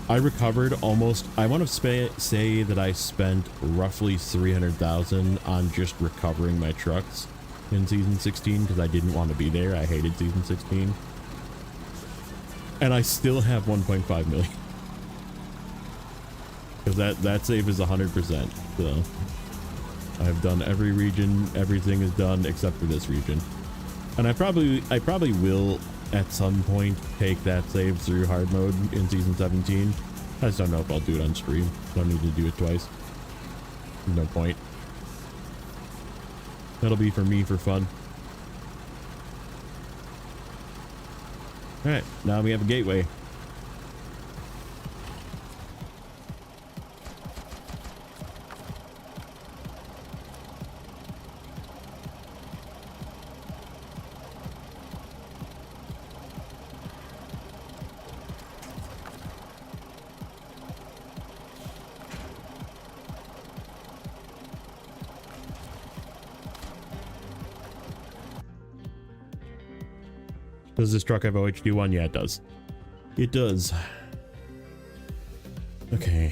Speaker 1: I recovered almost, I want to say that I spent roughly 300,000 on just recovering my trucks in season 16 because I didn't want to be there. I hated season 16, and I still have 1.5 million because that save is 100%. So I've done every region, everything is done except for this region. And I probably will at some point take that save through hard mode in season 17. I just don't know if I'll do it on stream. Don't need to do it twice. No point. That'll be for me for fun. Alright, now we have a gateway. Does this truck have OHD 1? Yeah, it does. It does. Okay.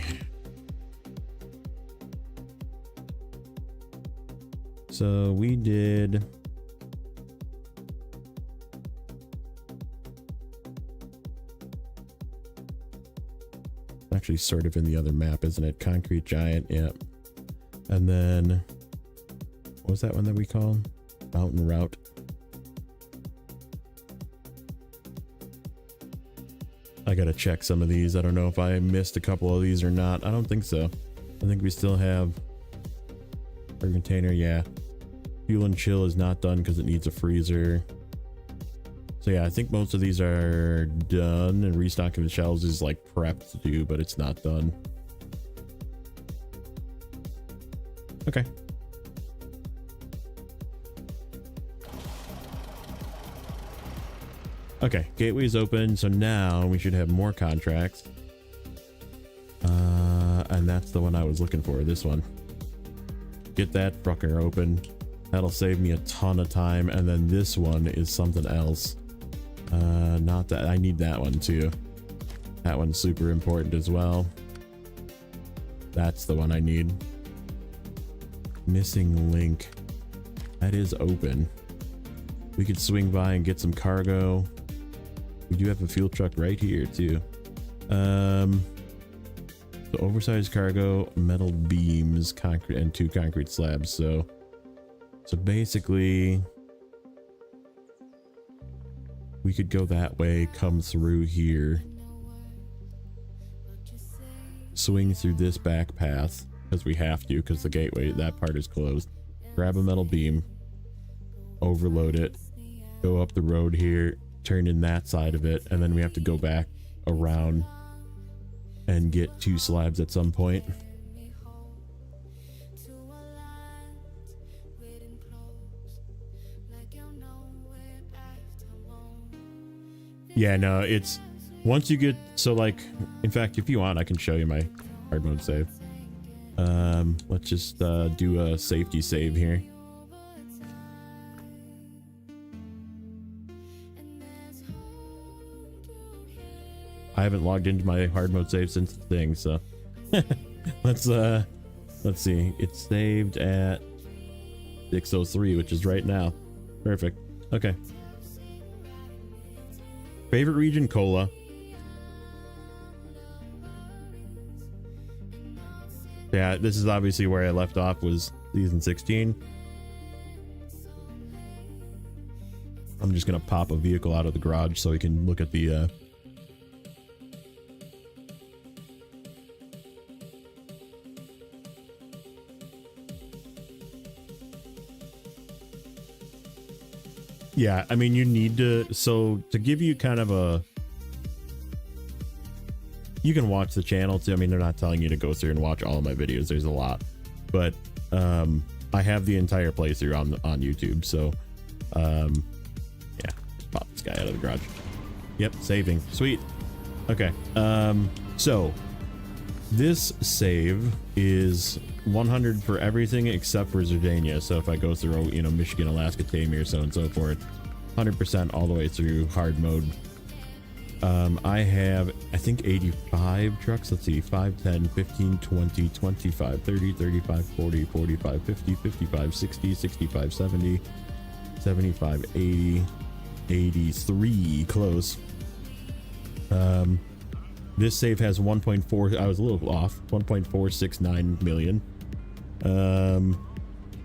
Speaker 1: So we did... Actually sort of in the other map, isn't it? Concrete Giant, yeah. And then... What was that one that we called? Mountain Route. I gotta check some of these. I don't know if I missed a couple of these or not. I don't think so. I think we still have our container. Yeah, fuel and chill is not done because it needs a freezer. So yeah, I think most of these are done, and restocking the shelves is like prepped to do, but it's not done. Okay. Okay, gateway's open, so now we should have more contracts. And that's the one I was looking for, this one. Get that fucker open. That'll save me a ton of time, and then this one is something else. Not that, I need that one too. That one's super important as well. That's the one I need. Missing link. That is open. We could swing by and get some cargo. We do have a fuel truck right here too. So oversized cargo, metal beams, concrete, and 2 concrete slabs. So basically we could go that way, come through here, swing through this back path because we have to, because the gateway, that part is closed. Grab a metal beam, overload it, go up the road here, turn in that side of it, and then we have to go back around and get 2 slabs at some point. Yeah, no, it's once you get, so like, in fact, if you want, I can show you my hard mode save. Let's just do a safety save here. I haven't logged into my hard mode save since the thing, so let's see. It's saved at 6:03, which is right now. Perfect. Okay. Favorite region, Cola. Yeah, this is obviously where I left off, was season 16. I'm just gonna pop a vehicle out of the garage so we can look at the yeah, I mean, you need to, so to give you kind of a, you can watch the channel too. I mean, they're not telling you to go through and watch all of my videos. There's a lot, but I have the entire playthrough on YouTube. So yeah, just pop this guy out of the garage. Yep, saving. Sweet. Okay. So this save is 100 for everything except for Zurdania. So if I go through, you know, Michigan, Alaska, Tamir, so on and so forth, 100% all the way through hard mode. I have, I think, 85 trucks. Let's see, 5, 10, 15, 20, 25, 30, 35, 40, 45, 50, 55, 60, 65, 70, 75, 80, 83, close. This save has 1.4, I was a little off, 1.469 million.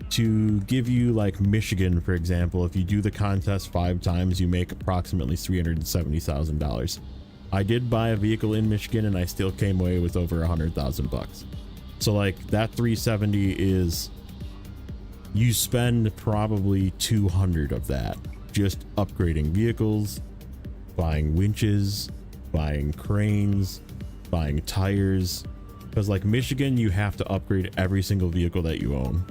Speaker 1: To give you, like, Michigan, for example, if you do the contest 5 times, you make approximately $370,000. I did buy a vehicle in Michigan and I still came away with over $100,000. So, like, that 370 is, you spend probably 200 of that just upgrading vehicles, buying winches, buying cranes, buying tires, because, like, Michigan, you have to upgrade every single vehicle that you own.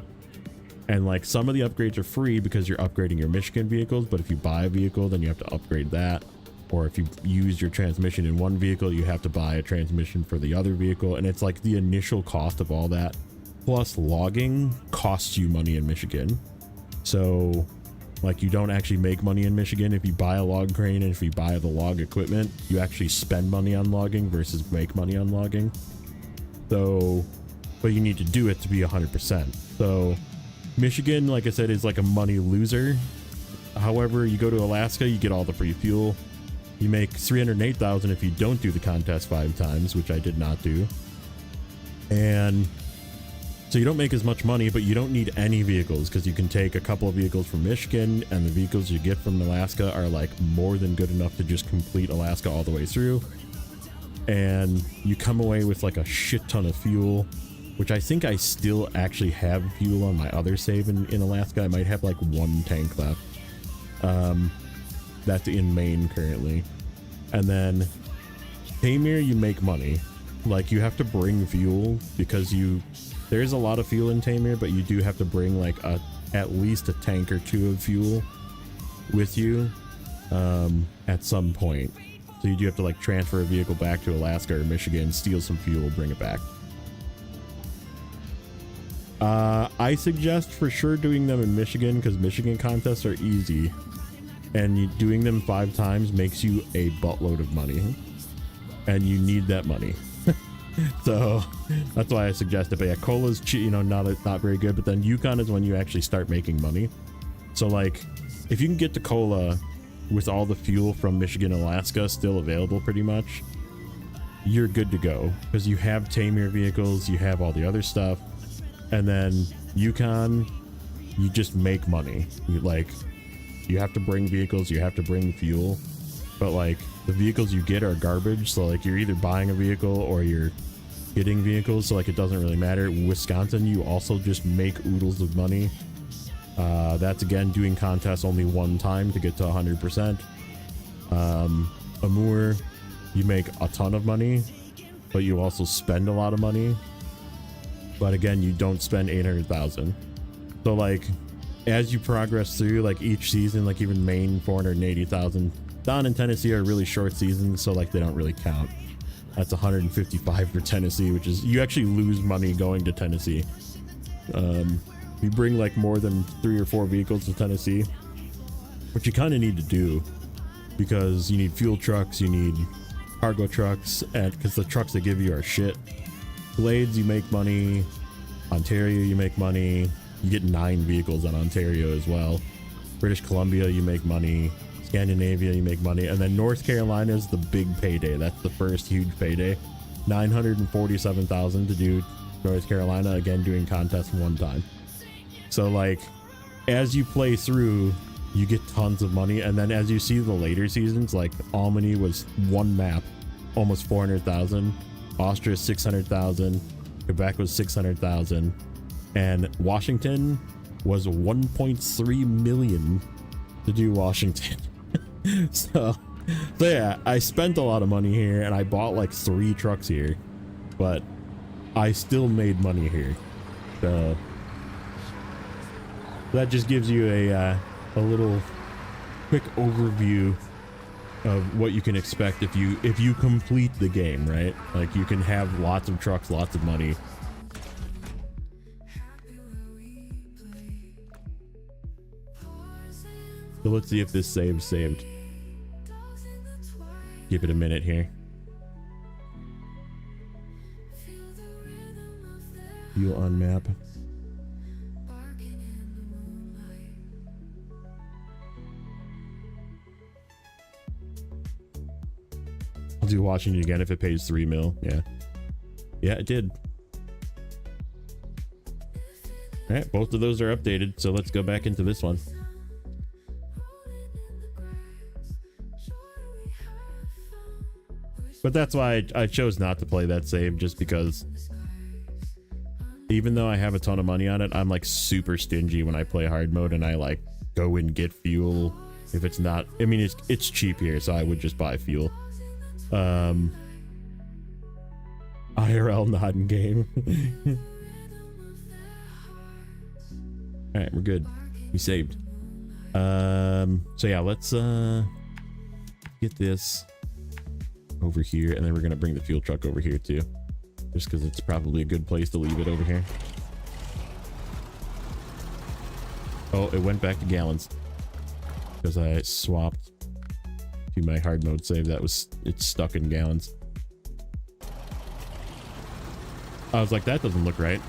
Speaker 1: And, like, some of the upgrades are free because you're upgrading your Michigan vehicles, but if you buy a vehicle, then you have to upgrade that. Or if you use your transmission in one vehicle, you have to buy a transmission for the other vehicle. And it's like the initial cost of all that plus logging costs you money in Michigan. So, like, you don't actually make money in Michigan if you buy a log crane, and if you buy the log equipment, you actually spend money on logging versus make money on logging. So, but you need to do it to be 100%. So Michigan, like I said, is like a money loser. However, you go to Alaska, you get all the free fuel. You make $308,000 if you don't do the contest 5 times, which I did not do. And so you don't make as much money, but you don't need any vehicles because you can take a couple of vehicles from Michigan, and the vehicles you get from Alaska are like more than good enough to just complete Alaska all the way through. And you come away with like a shit ton of fuel, which I think I still actually have fuel on my other save in Alaska. I might have like 1 tank left. That's in Maine currently. And then Tamir, you make money. Like, you have to bring fuel because there's a lot of fuel in Tamir, but you do have to bring like at least a tank or 2 of fuel with you at some point. So you do have to like transfer a vehicle back to Alaska or Michigan, steal some fuel, bring it back. I suggest for sure doing them in Michigan because Michigan contests are easy, and doing them 5 times makes you a buttload of money, and you need that money. So that's why I suggest it. But yeah, Cola's not very good, but then Yukon is when you actually start making money. So like, if you can get to Cola with all the fuel from Michigan and Alaska still available pretty much, you're good to go because you have Tamir vehicles, you have all the other stuff. And then Yukon, you just make money. You have to bring vehicles, you have to bring fuel, but like the vehicles you get are garbage. So like, you're either buying a vehicle or you're getting vehicles. So like, it doesn't really matter. Wisconsin, you also just make oodles of money. That's again doing contests only 1 time to get to 100%. Amur, you make a ton of money, but you also spend a lot of money. But again, you don't spend 800,000. So like, as you progress through like each season, like even Maine 480,000, Don and Tennessee are really short seasons, so like they don't really count. That's 155 for Tennessee, which is, you actually lose money going to Tennessee. You bring like more than 3 or 4 vehicles to Tennessee, which you kind of need to do because you need fuel trucks, you need cargo trucks, and because the trucks they give you are shit. Blades, you make money. Ontario, you make money. You get 9 vehicles on Ontario as well. British Columbia, you make money. Scandinavia, you make money. And then North Carolina is the big payday. That's the first huge payday. 947,000 to do North Carolina, again doing contests one time. So like as you play through, you get tons of money, and then as you see the later seasons, like Albany was one map, almost 400,000, Austria 600,000, Quebec was 600,000, and Washington was 1.3 million to do Washington. So yeah, I spent a lot of money here, and I bought like 3 trucks here, but I still made money here. So that just gives you a little quick overview of what you can expect if you complete the game, right? Like you can have lots of trucks, lots of money. So let's see if this save's saved. Give it a minute here. View on map. I'll do Washington again if it pays 3 mil. Yeah. Yeah, it did. All right, both of those are updated. So let's go back into this one. But that's why I chose not to play that save, just because even though I have a ton of money on it, I'm like super stingy when I play hard mode, and I like go and get fuel if it's not, I mean, it's cheap here, so I would just buy fuel. IRL not in game. All right, we're good. We saved. So yeah, let's get this over here, and then we're gonna bring the fuel truck over here too, just because it's probably a good place to leave it over here. Oh, it went back to gallons because I swapped to my hard mode save. It's stuck in gallons. I was like, that doesn't look right.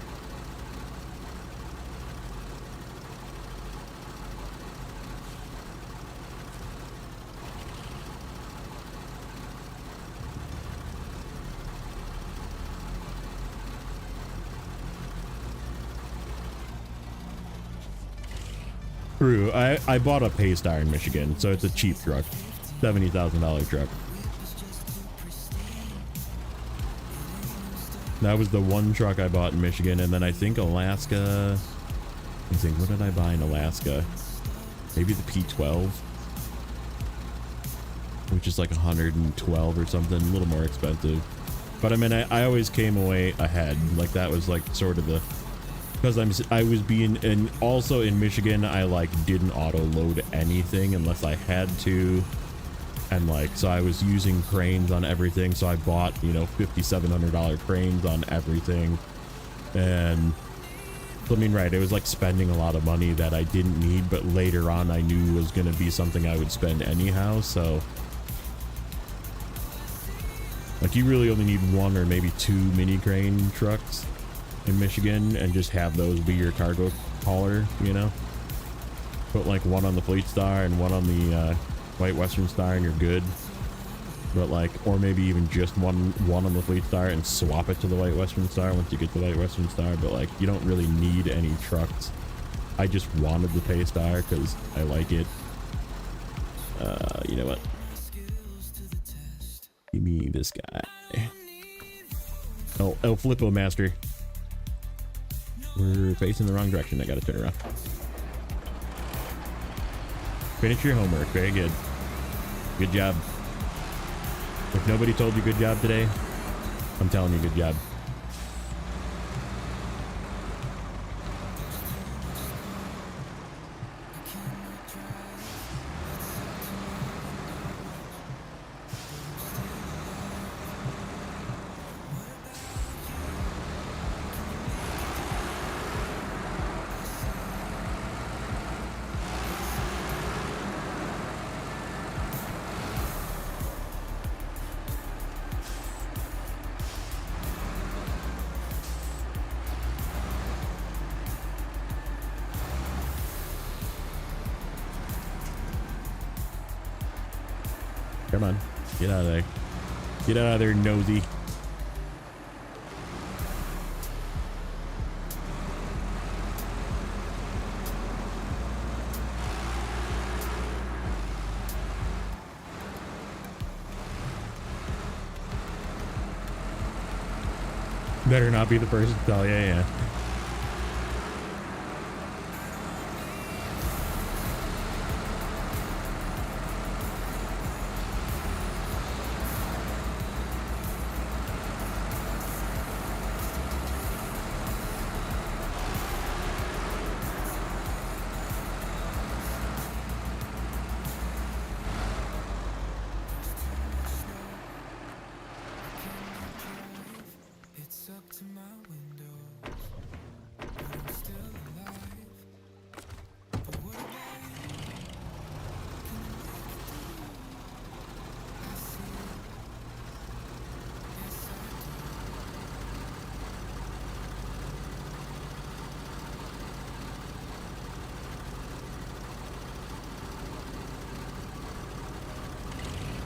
Speaker 1: True. I bought a Paystar in Michigan, so it's a cheap truck. $70,000 truck. That was the one truck I bought in Michigan, and then I think Alaska. I think, what did I buy in Alaska? Maybe the P12, which is like 112 or something, a little more expensive. But I mean, I always came away ahead. Like that was like sort of the, because I was being, and also in Michigan, I like didn't auto load anything unless I had to. And like, so I was using cranes on everything. So I bought, you know, $5,700 cranes on everything. And so, I mean, right, it was like spending a lot of money that I didn't need, but later on I knew was going to be something I would spend anyhow. So like, you really only need 1 or maybe 2 mini crane trucks in Michigan, and just have those be your cargo hauler, you know? Put like 1 on the Fleet Star and 1 on the White Western Star, and you're good. But like, or maybe even just one on the Fleet Star and swap it to the White Western Star once you get the White Western Star. But like, you don't really need any trucks. I just wanted the Paystar because I like it. You know what? Give me this guy. Oh, El Flippo Master. We're facing the wrong direction. I gotta turn around. Finish your homework. Very good. Good job. If nobody told you good job today, I'm telling you good job. Come on. Get out of there. Get out of there, nosy. Better not be the person to tell you, yeah.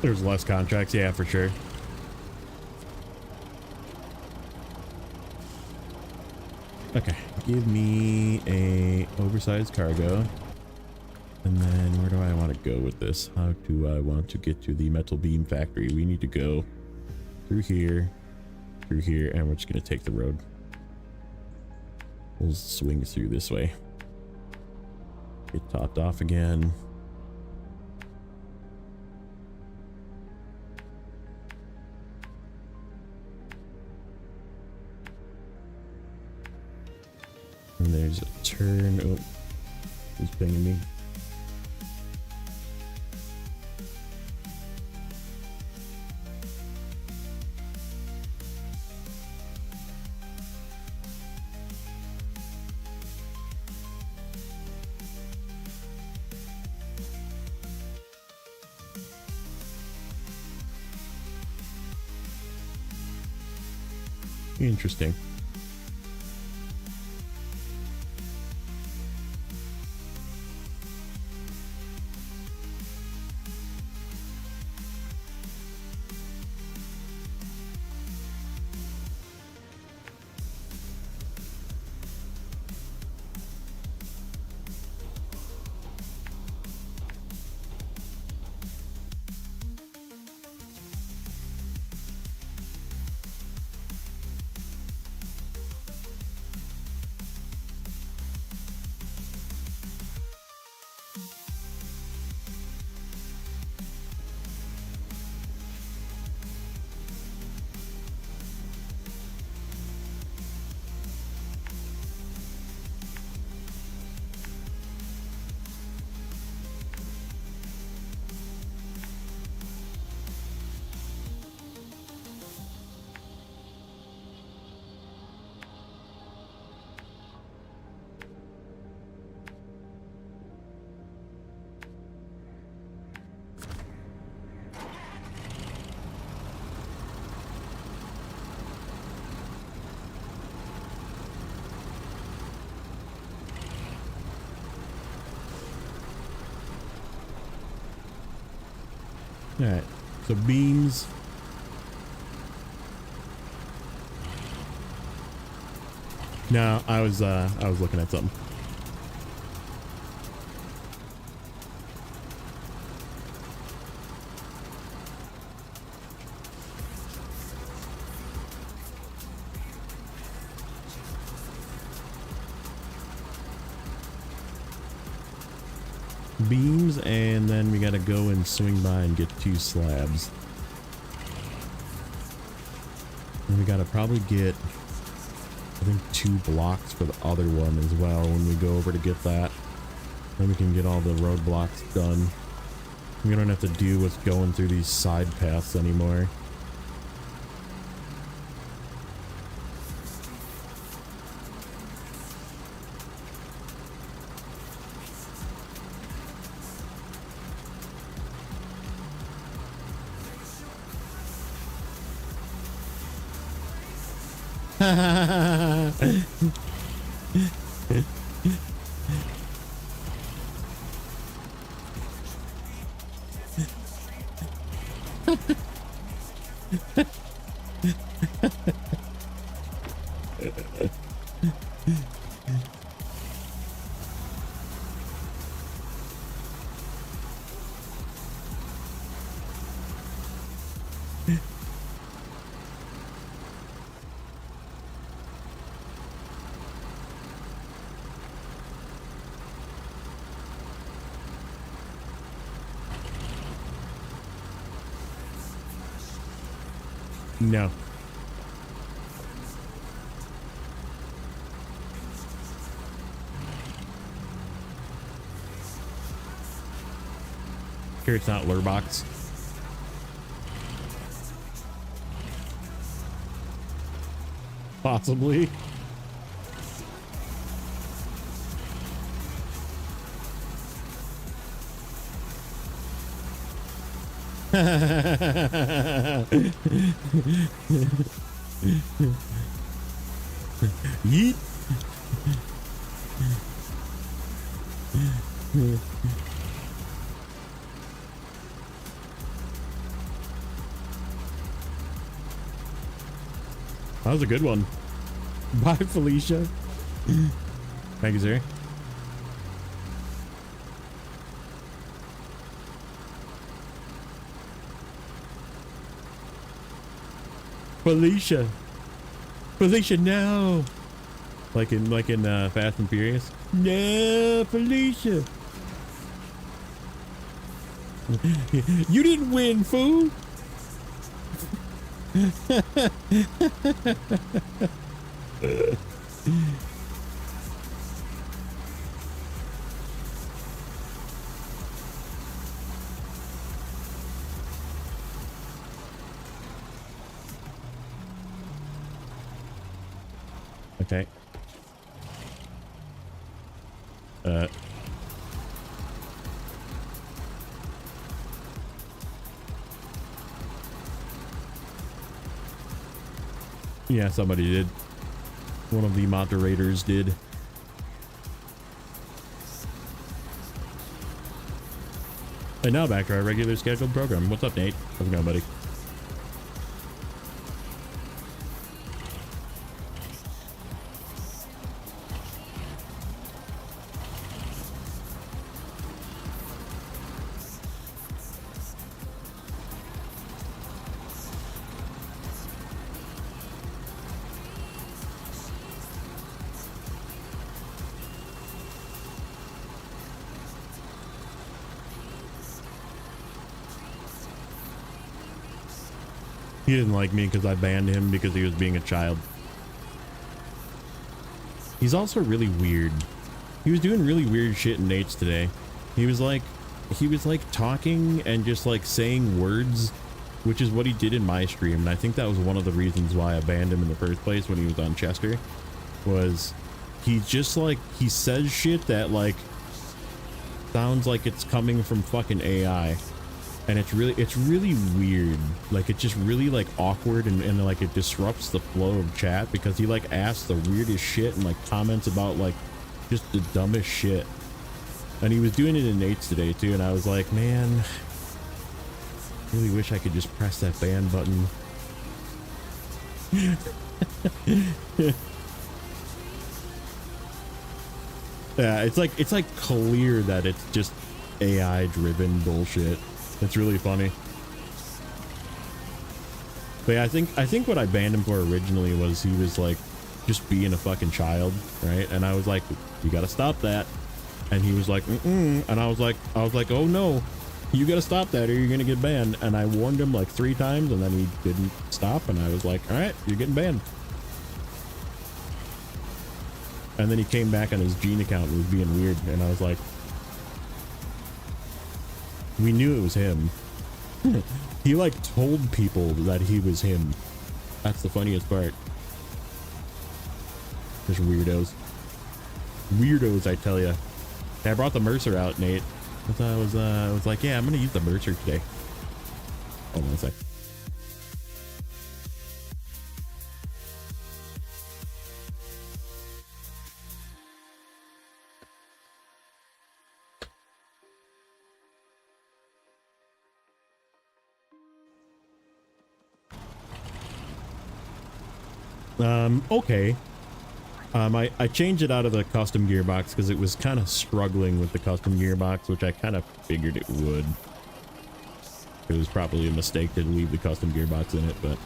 Speaker 1: There's less contracts, yeah, for sure. Okay, give me a oversized cargo. And then where do I want to go with this? How do I want to get to the metal beam factory? We need to go through here, and we're just going to take the road. We'll swing through this way. Get topped off again. And there's a turn. Oh, he's pinging me. Interesting. All right, so beams. No, I was looking at something. Beams, and then we gotta go and swing by and get 2 slabs. And we gotta probably get, I think, 2 blocks for the other one as well when we go over to get that. Then we can get all the roadblocks done. We don't have to do what's going through these side paths anymore. No. Here it's not Lurbox. Possibly. Yeet. That was a good one. Bye, Felicia. Thank you, sir. Felicia. Felicia, no. Like in Fast and Furious. No, Felicia. You didn't win, fool. Okay. Yeah, somebody did. One of the moderators did. And now back to our regular scheduled program. What's up, Nate? How's it going, buddy? He didn't like me because I banned him because he was being a child. He's also really weird. He was doing really weird shit in Nate's today. He was like talking and just like saying words, which is what he did in my stream. And I think that was one of the reasons why I banned him in the first place when he was on Chester. Was he just like, he says shit that like sounds like it's coming from fucking AI. And it's really weird. Like, it's just really like awkward and like it disrupts the flow of chat because he like asks the weirdest shit and like comments about like just the dumbest shit. And he was doing it in Nate's today too, and I was like, man, I really wish I could just press that ban button. Yeah, it's like clear that it's just AI driven bullshit. It's really funny. But yeah, I think what I banned him for originally was he was like just being a fucking child, right? And I was like, you gotta stop that. And he was like, and I was like, oh no, you gotta stop that or you're gonna get banned. And I warned him like 3 times and then he didn't stop, and I was like, all right, you're getting banned. And then he came back on his Gene account and was being weird, and I was like, we knew it was him. He like told people that he was him. That's the funniest part. Just weirdos. Weirdos, I tell ya. I brought the Mercer out, Nate. I was like, yeah, I'm gonna use the Mercer today. Hold on a sec. Okay. I changed it out of the custom gearbox because it was kind of struggling with the custom gearbox, which I kind of figured it would. It was probably a mistake to leave the custom gearbox in it, but...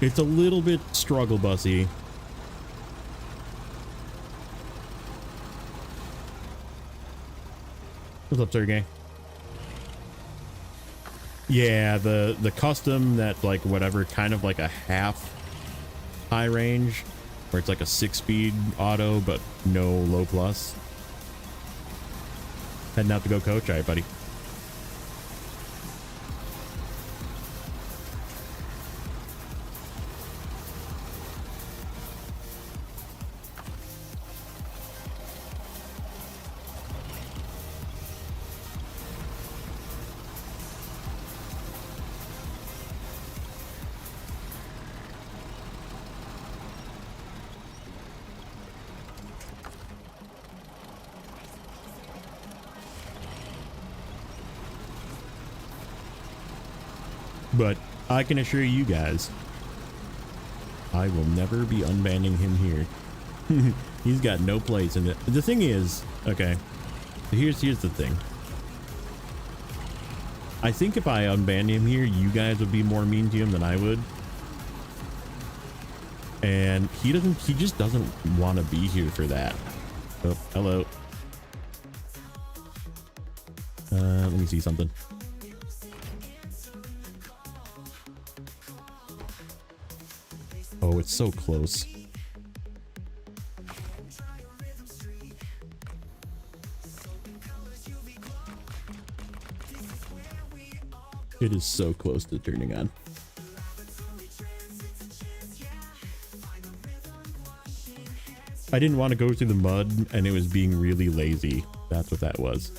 Speaker 1: It's a little bit struggle bussy. What's up, Sergey? Yeah, the custom that like whatever, kind of like a half high range, where it's like a 6-speed auto but no low plus. Heading out to go coach. All right, buddy. But I can assure you guys, I will never be unbanning him here. He's got no place in it. The thing is, okay, here's the thing. I think if I unban him here, you guys would be more mean to him than I would. And he just doesn't want to be here for that. Oh, hello. Let me see something. Oh, it's so close. It is so close to turning on. I didn't want to go through the mud and it was being really lazy. That's what that was.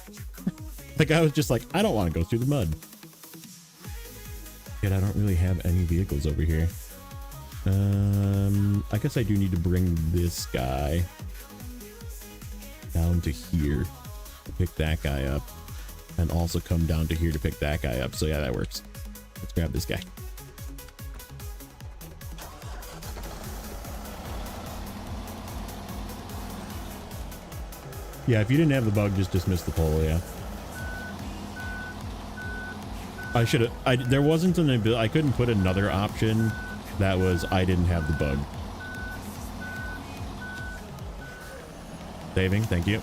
Speaker 1: Like I was just like, I don't want to go through the mud. Yet I don't really have any vehicles over here. I guess I do need to bring this guy down to here to pick that guy up, and also come down to here to pick that guy up. So yeah, that works. Let's grab this guy. Yeah, if you didn't have the bug, just dismiss the poll. Yeah. I should have. There wasn't an ability. I couldn't put another option. That was, I didn't have the bug. Saving, thank you.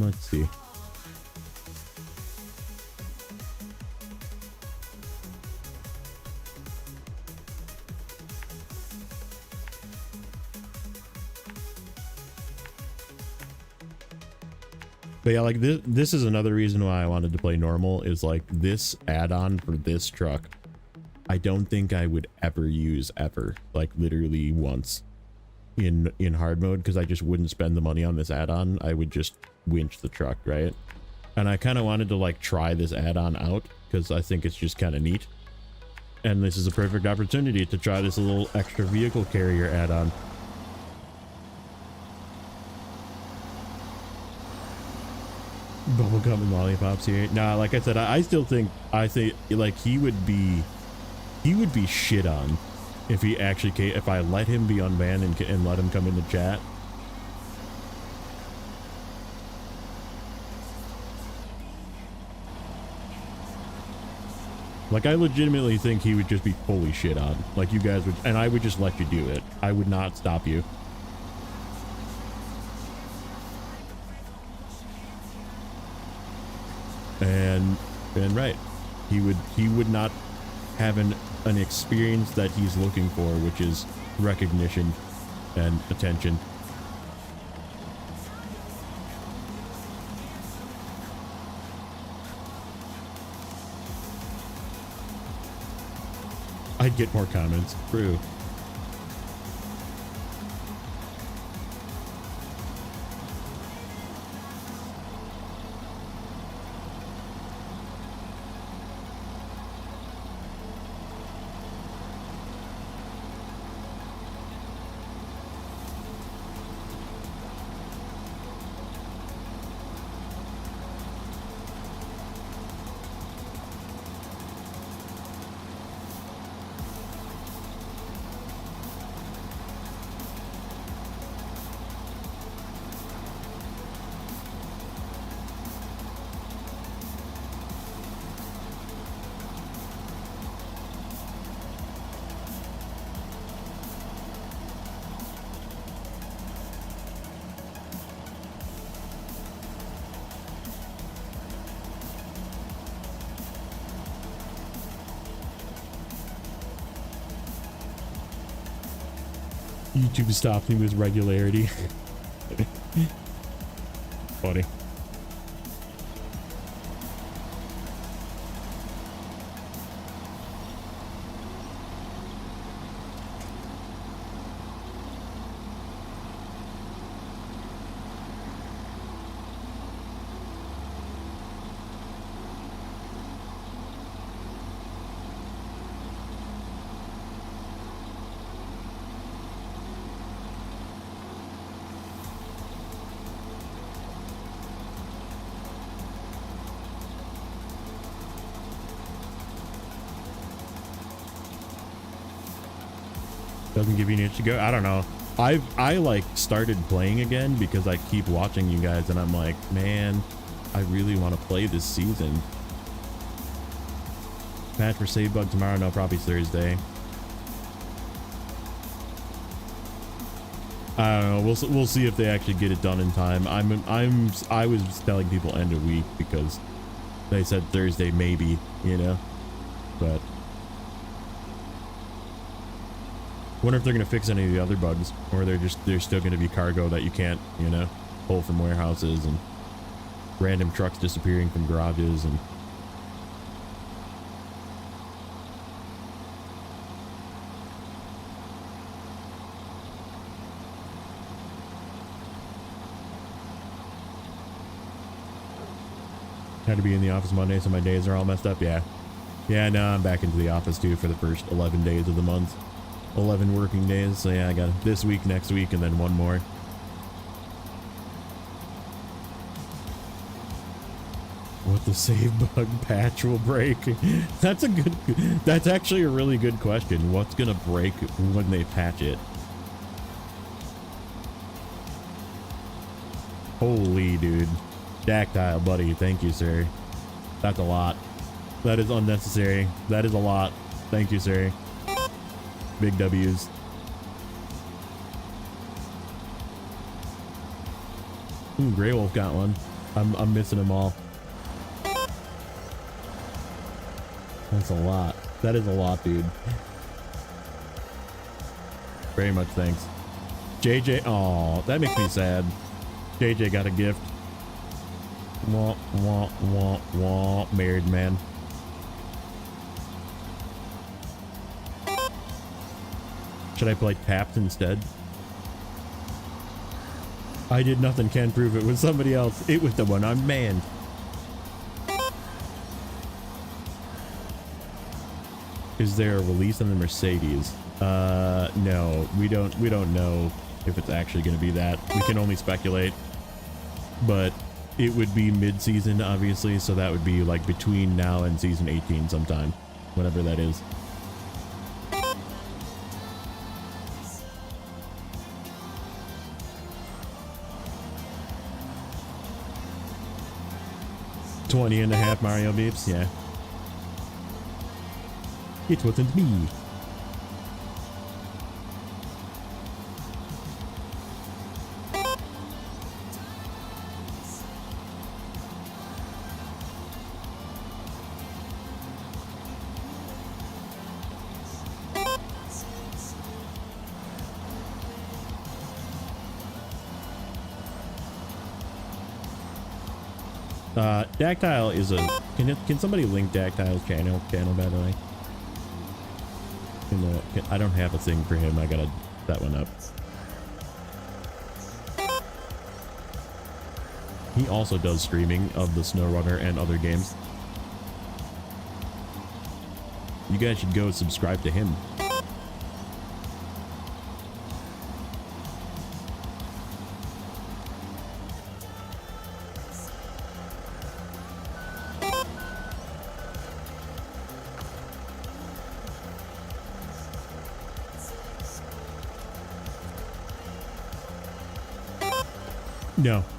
Speaker 1: Let's see. But yeah, like this is another reason why I wanted to play normal, is like this add-on for this truck. I don't think I would ever use ever, like literally once in hard mode, because I just wouldn't spend the money on this add-on. I would just winch the truck, right? And I kind of wanted to like try this add-on out because I think it's just kind of neat. And this is a perfect opportunity to try this little extra vehicle carrier add-on. Bubblegum and lollipops here. Nah, like I said, I still think, like he would be shit on if he actually came, if I let him be unbanned and let him come into chat. Like I legitimately think he would just be fully shit on. Like you guys would, and I would just let you do it. I would not stop you. And right, he would not have an experience that he's looking for, which is recognition and attention. I'd get more comments. True. YouTube stops me with regularity. Funny. Doesn't give you an itch to go. I don't know. I like started playing again because I keep watching you guys and I'm like, man, I really want to play this season. Patch for save bug tomorrow? No, probably Thursday. I don't know. We'll see if they actually get it done in time. I was telling people end of week because they said Thursday maybe, you know, but wonder if they're gonna fix any of the other bugs, or they're still gonna be cargo that you can't, you know, pull from warehouses and random trucks disappearing from garages and had to be in the office Monday, so my days are all messed up. Yeah, now I'm back into the office too for the first 11 days of the month. 11 working days, so yeah, I got this week, next week, and then one more. What the save bug patch will break? That's actually a really good question. What's gonna break when they patch it? Holy dude. Dactyl, buddy, thank you, sir. That's a lot. That is unnecessary. That is a lot. Thank you, sir. Big W's. Ooh, Grey Wolf got one. I'm missing them all. That's a lot. That is a lot, dude. Very much thanks. JJ, oh, that makes me sad. JJ got a gift. Wah, wah, wah, wah. Married man. Should I play Tapped instead? I did nothing, can't prove it was somebody else. It was the one I'm man. Is there a release on the Mercedes? No, we don't know if it's actually going to be that. We can only speculate, but it would be mid-season, obviously, so that would be like between now and season 18 sometime, whatever that is. $20.5 Mario beeps, yeah. It wasn't me. Dactyl is a... Can somebody link Dactyl's channel by the way? I don't have a thing for him. I gotta set one up. He also does streaming of the Snowrunner and other games. You guys should go subscribe to him.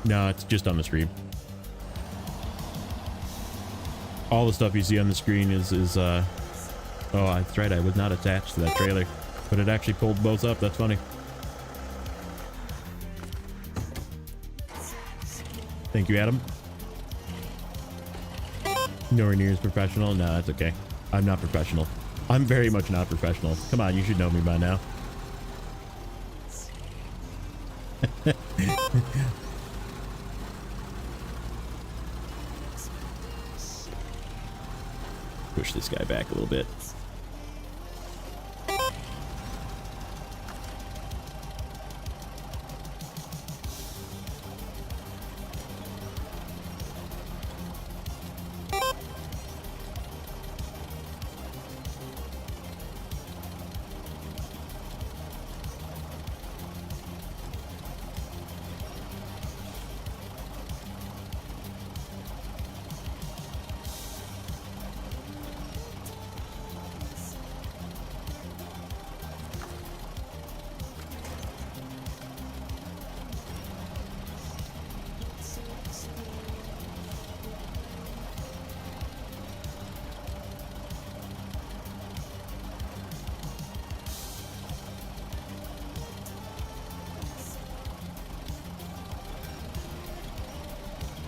Speaker 1: No, it's just on the stream. All the stuff you see on the screen is oh, that's right, I was not attached to that trailer, but it actually pulled both up. That's funny. Thank you, Adam. Nowhere near as professional. No, that's okay. I'm not professional. I'm very much not professional. Come on, you should know me by now. Push this guy back a little bit.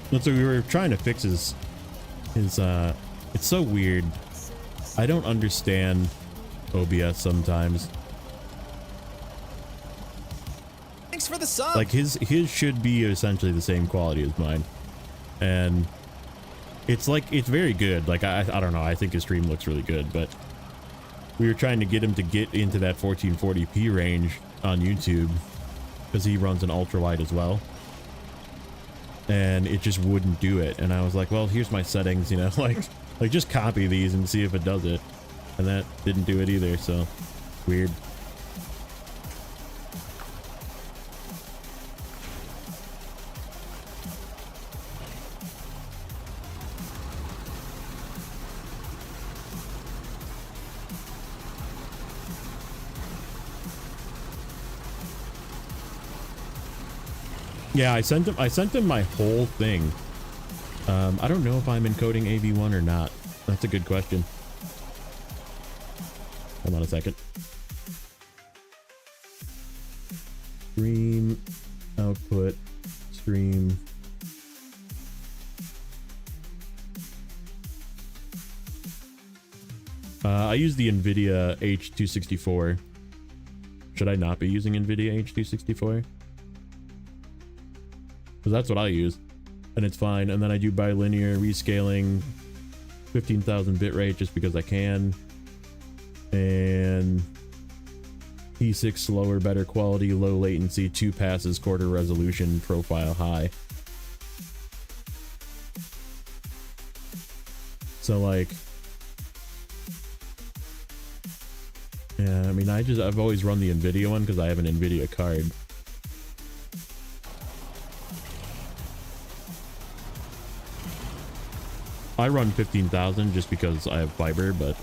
Speaker 1: And so we were trying to fix his it's so weird. I don't understand OBS sometimes.
Speaker 2: Thanks for the sub.
Speaker 1: Like his should be essentially the same quality as mine. And it's like, it's very good. Like I don't know, I think his stream looks really good, but we were trying to get him to get into that 1440p range on YouTube because he runs an ultra wide as well. And it just wouldn't do it. And I was like, well, here's my settings, you know, like just copy these and see if it does it. And that didn't do it either, so weird. Yeah, I sent him my whole thing. I don't know if I'm encoding AV1 or not. That's a good question. Hold on a second. Stream output, stream. I use the NVIDIA H264. Should I not be using NVIDIA H264? Because that's what I use, and it's fine. And then I do bilinear rescaling, 15,000 bitrate just because I can, and P6 slower, better quality, low latency, 2 passes, quarter resolution, profile high. So like, yeah, I mean, I've always run the NVIDIA one because I have an NVIDIA card. I run 15,000 just because I have fiber, but,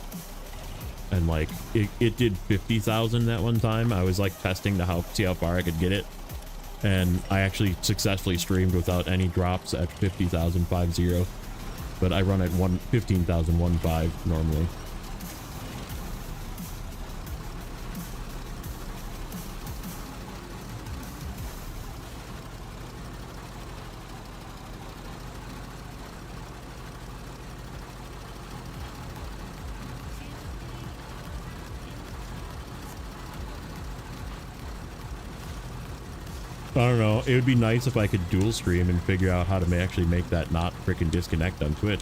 Speaker 1: and like it did 50,000 that one time. I was like testing to see how far I could get it, and I actually successfully streamed without any drops at 50,000 50. But I run at 15,000 15 normally. I don't know. It would be nice if I could dual stream and figure out how to actually make that not freaking disconnect on Twitch.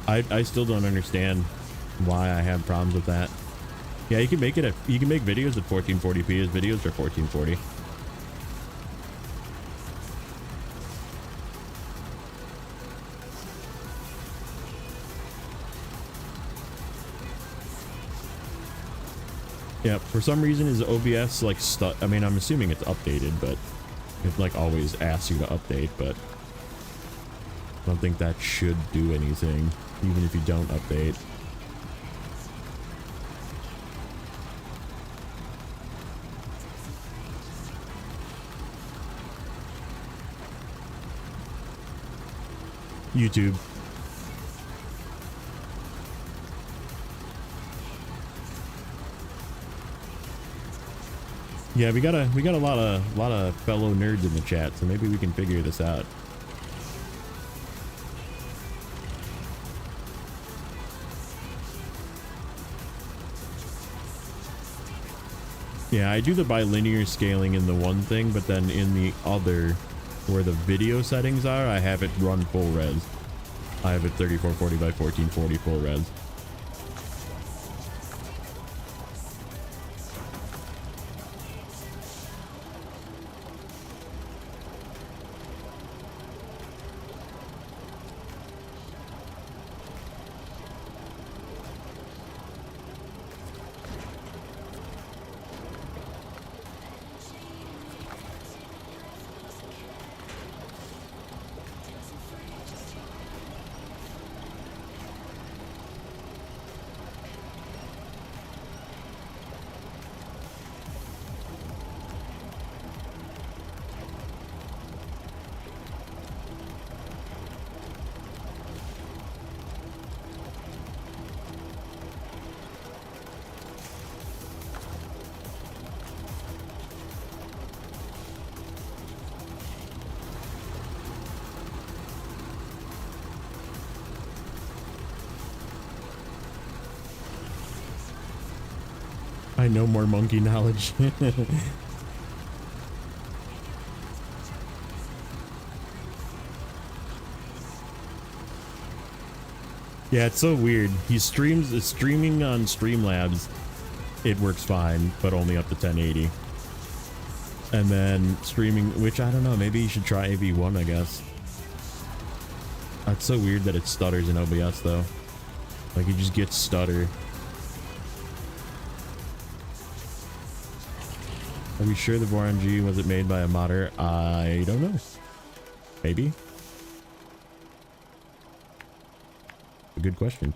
Speaker 1: I still don't understand why I have problems with that. Yeah, you can make it you can make videos at 1440p. His videos are 1440. Yeah, for some reason his OBS like stuck. I mean, I'm assuming it's updated, but it like always asks you to update, but I don't think that should do anything, even if you don't update. YouTube. Yeah, we got a lot of fellow nerds in the chat, so maybe we can figure this out. Yeah, I do the bilinear scaling in the one thing, but then in the other, where the video settings are, I have it run full res. I have it 3440 by 1440 full res. I know more monkey knowledge. Yeah, it's so weird. He streaming on Streamlabs. It works fine, but only up to 1080. And then streaming, which I don't know, maybe you should try AV1, I guess. That's so weird that it stutters in OBS though. Like you just get stutter. Are we sure the Voron G was it made by a modder? I don't know. Maybe. A good question.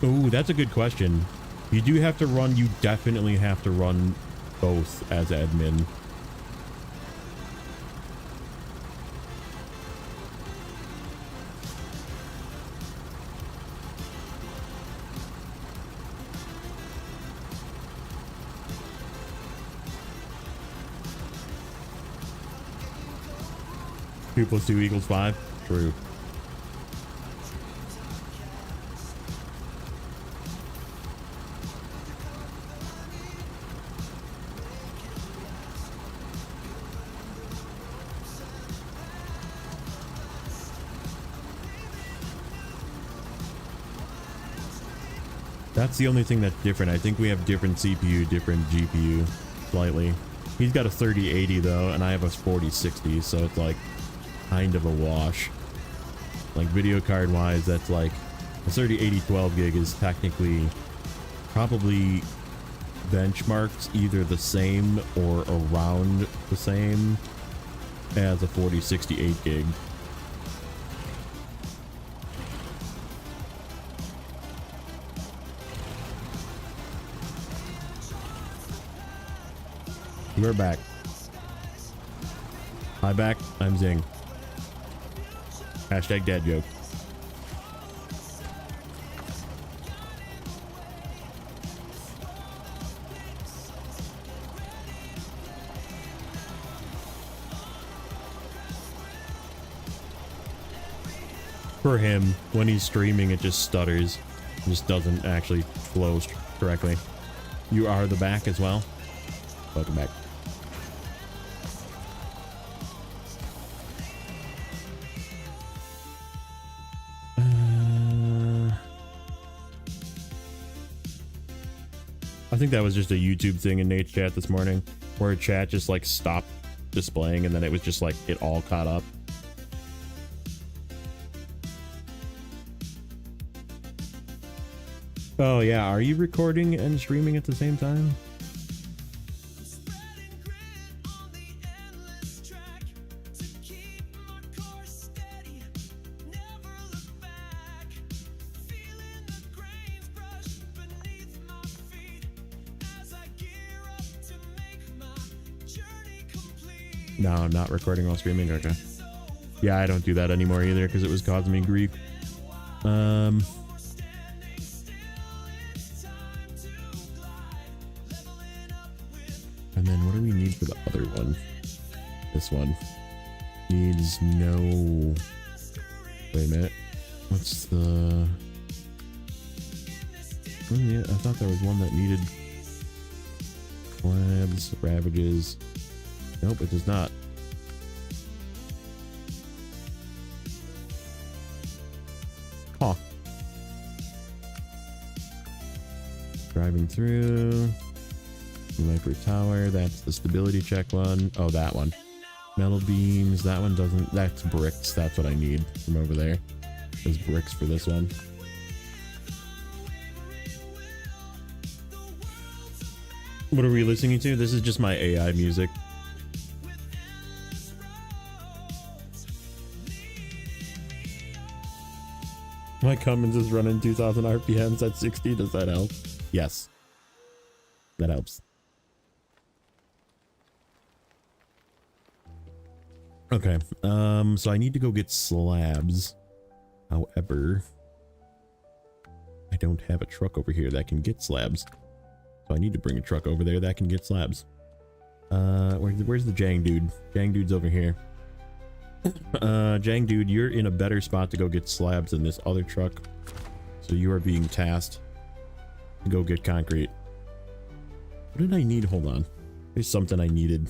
Speaker 1: Oh, that's a good question. You do have to run, you definitely have to run both as admin. Two plus two equals 5? True. That's the only thing that's different. I think we have different CPU, different GPU, slightly. He's got a 3080 though, and I have a 4060, so it's like kind of a wash. Like video card wise, that's like a 3080 12 gig is technically probably benchmarked either the same or around the same as a 4060 8 gig. We're back. Hi back, I'm Zing. Hashtag dad joke. For him, when he's streaming, it just stutters. It just doesn't actually flow correctly. You are the back as well. Welcome back. I think that was just a YouTube thing in Nate's chat this morning, where chat just like stopped displaying and then it was just like it all caught up. Oh yeah, are you recording and streaming at the same time? No, not recording while streaming. Okay. Yeah, I don't do that anymore either because it was causing me grief. And then what do we need for the other one? This one needs no... Wait a minute. What's the... I thought there was one that needed slabs, ravages. Nope, it does not. Huh. Driving through. Sniper tower, that's the stability check one. Oh, that one. Metal beams, that one doesn't, that's bricks. That's what I need from over there. There's bricks for this one. What are we listening to? This is just my AI music. My Cummins is running 2000 RPMs at 60. Does that help? Yes. That helps. Okay, so I need to go get slabs. However, I don't have a truck over here that can get slabs. So I need to bring a truck over there that can get slabs. Where's the Jang dude? Jang dude's over here. Jang dude, you're in a better spot to go get slabs than this other truck. So you are being tasked to go get concrete. What did I need? Hold on. There's something I needed.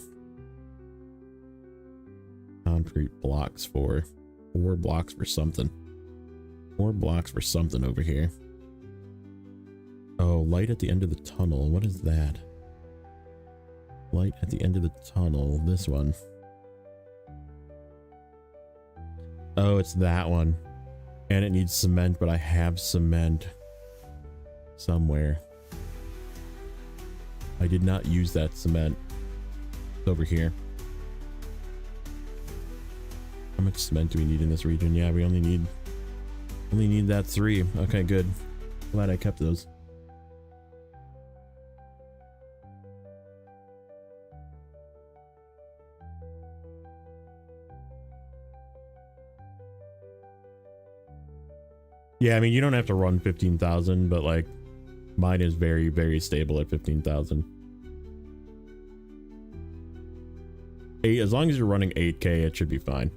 Speaker 1: Concrete blocks for 4 blocks for something. 4 blocks for something over here. Oh, light at the end of the tunnel. What is that? Light at the end of the tunnel. This one. Oh, it's that one. And it needs cement, but I have cement somewhere. I did not use that cement. It's over here. How much cement do we need in this region? Yeah, we only need that 3. Okay, good. Glad I kept those. Yeah, I mean, you don't have to run 15,000, but like mine is very, very stable at 15,000. As long as you're running 8K, it should be fine.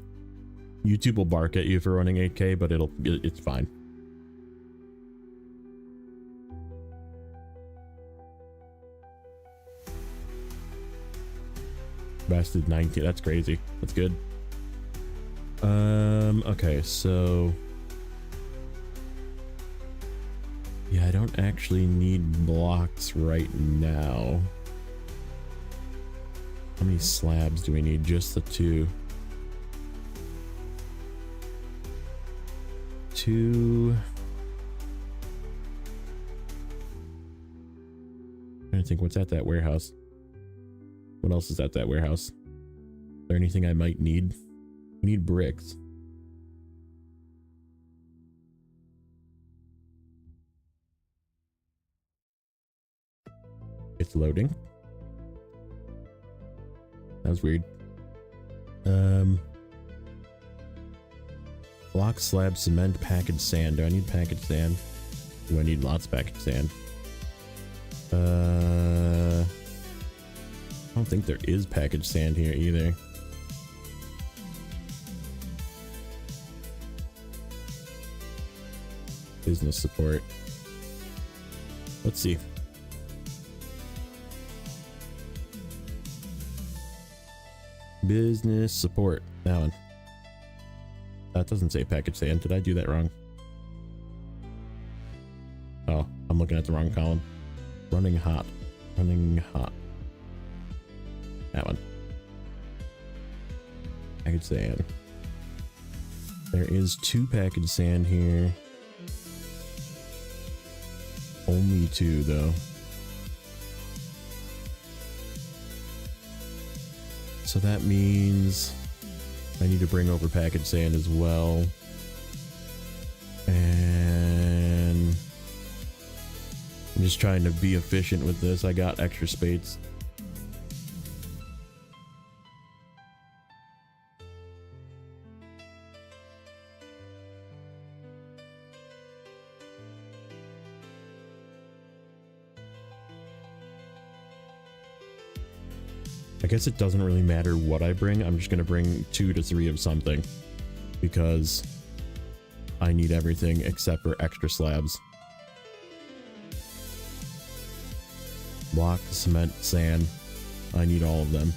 Speaker 1: YouTube will bark at you for running 8K, but it's fine. Bested 19. That's crazy. That's good. Okay, so yeah, I don't actually need blocks right now. How many slabs do we need? Just the 2. 2. I'm trying to think what's at that warehouse. What else is at that warehouse? Is there anything I might need? We need bricks. It's loading. That was weird. Block, slab, cement, packaged sand. Do I need packaged sand? Do I need lots of packaged sand? I don't think there is packaged sand here either. Business support. Let's see. Business support. That one. That doesn't say package sand. Did I do that wrong? Oh, I'm looking at the wrong column. Running hot. Running hot. That one. Package sand. There is 2 package sand here. Only 2 though. So that means I need to bring over packaged sand as well. And I'm just trying to be efficient with this. I got extra spades. I guess it doesn't really matter what I bring. I'm just going to bring 2 to 3 of something because I need everything except for extra slabs. Block, cement, sand. I need all of them.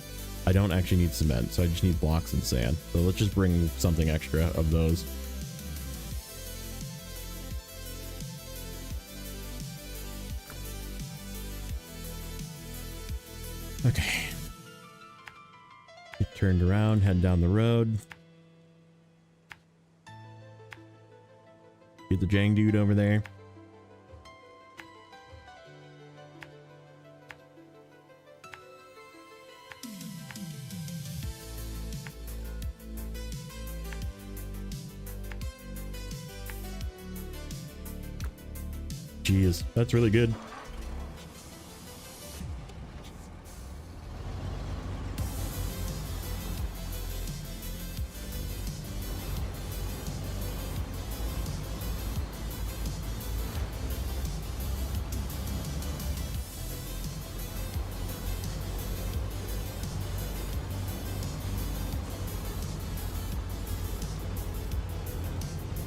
Speaker 1: I don't actually need cement, so I just need blocks and sand. So let's just bring something extra of those. Okay. Get turned around, head down the road. Get the Jang dude over there. Jeez, that's really good.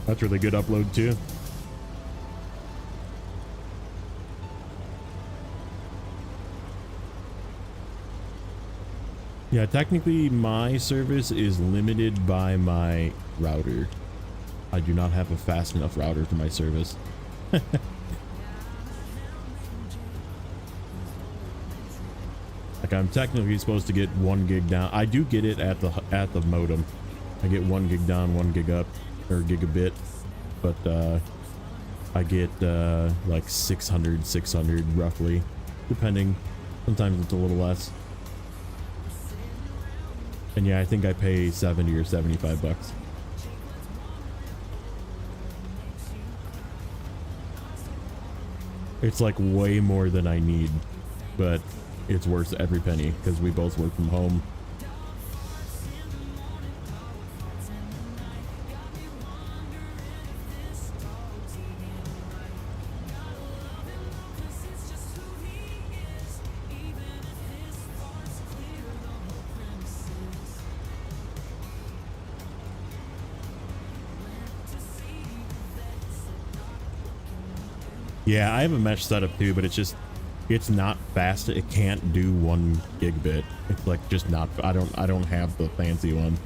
Speaker 1: That's really good upload too. Yeah, technically my service is limited by my router. I do not have a fast enough router for my service. Like I'm technically supposed to get 1 gig down. I do get it at the modem. I get 1 gig down, 1 gig up, or gigabit. But I get like 600 roughly, depending. Sometimes it's a little less. And yeah, I think I pay 70 or 75 bucks. It's like way more than I need, but it's worth every penny because we both work from home. Yeah, I have a mesh setup too, but it's not fast. It can't do 1 gigabit. It's like just not. I don't have the fancy one.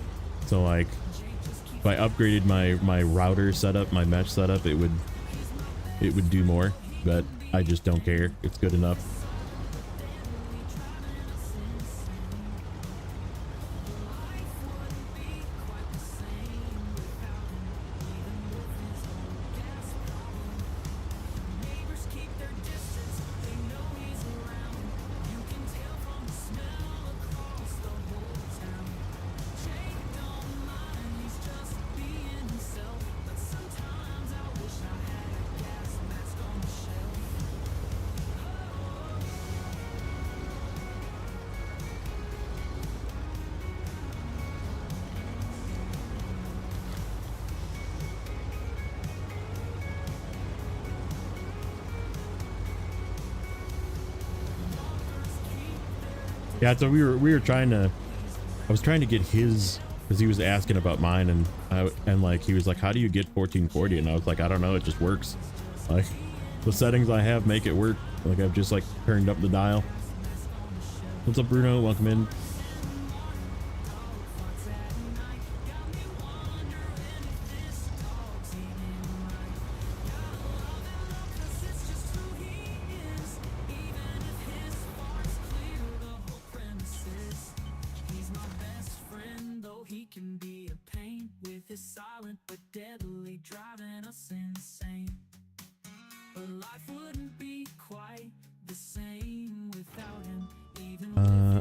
Speaker 1: So like, if I upgraded my router setup, my mesh setup, it would do more. But I just don't care. It's good enough. Yeah, so we were trying to. I was trying to get his because he was asking about mine, and like he was like, "How do you get 1440?" And I was like, "I don't know. It just works. Like the settings I have make it work. Like I've just like turned up the dial." What's up, Bruno? Welcome in.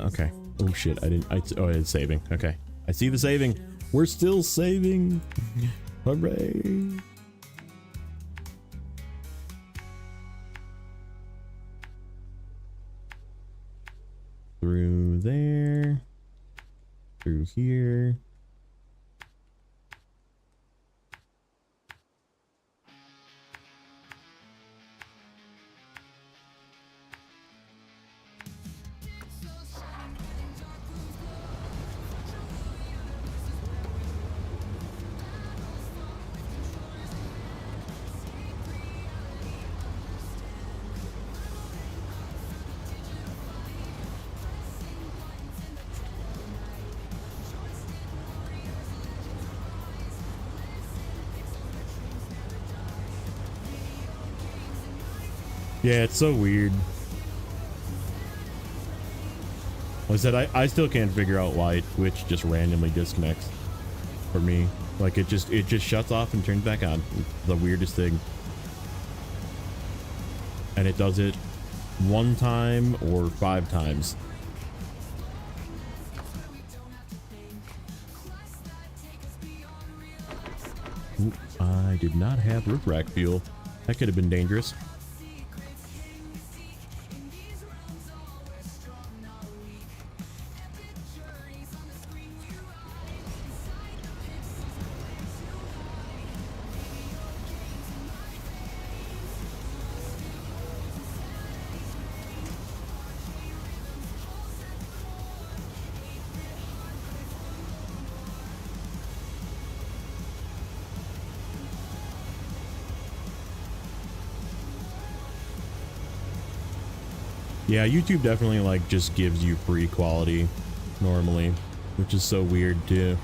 Speaker 1: Okay. Oh shit, oh, it's saving. Okay. I see the saving. We're still saving. Hooray. Through there. Through here. Yeah, it's so weird. Like I said, I still can't figure out why Twitch just randomly disconnects for me. Like it just shuts off and turns back on. It's the weirdest thing. And it does it one time or 5 times. Ooh, I did not have roof rack fuel. That could have been dangerous. Yeah, YouTube definitely like just gives you free quality normally, which is so weird too.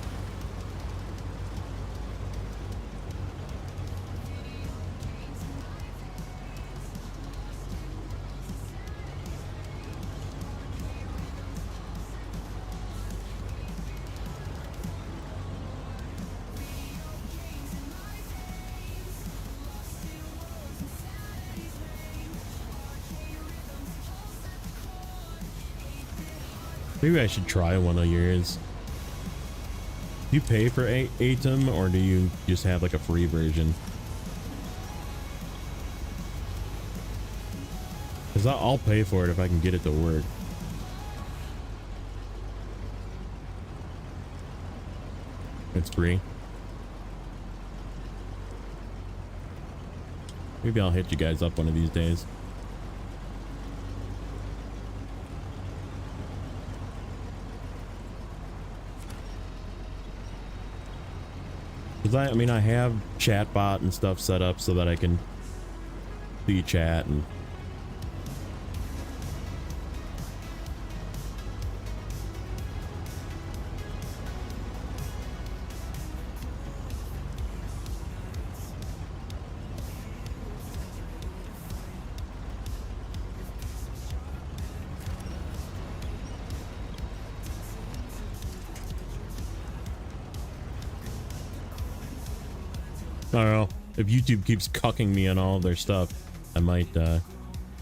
Speaker 1: Maybe I should try one of yours. Do you pay for ATEM or do you just have like a free version? Because I'll pay for it if I can get it to work. It's free. Maybe I'll hit you guys up one of these days. I mean, I have chatbot and stuff set up so that I can see chat and I don't know. If YouTube keeps cucking me on all of their stuff, I might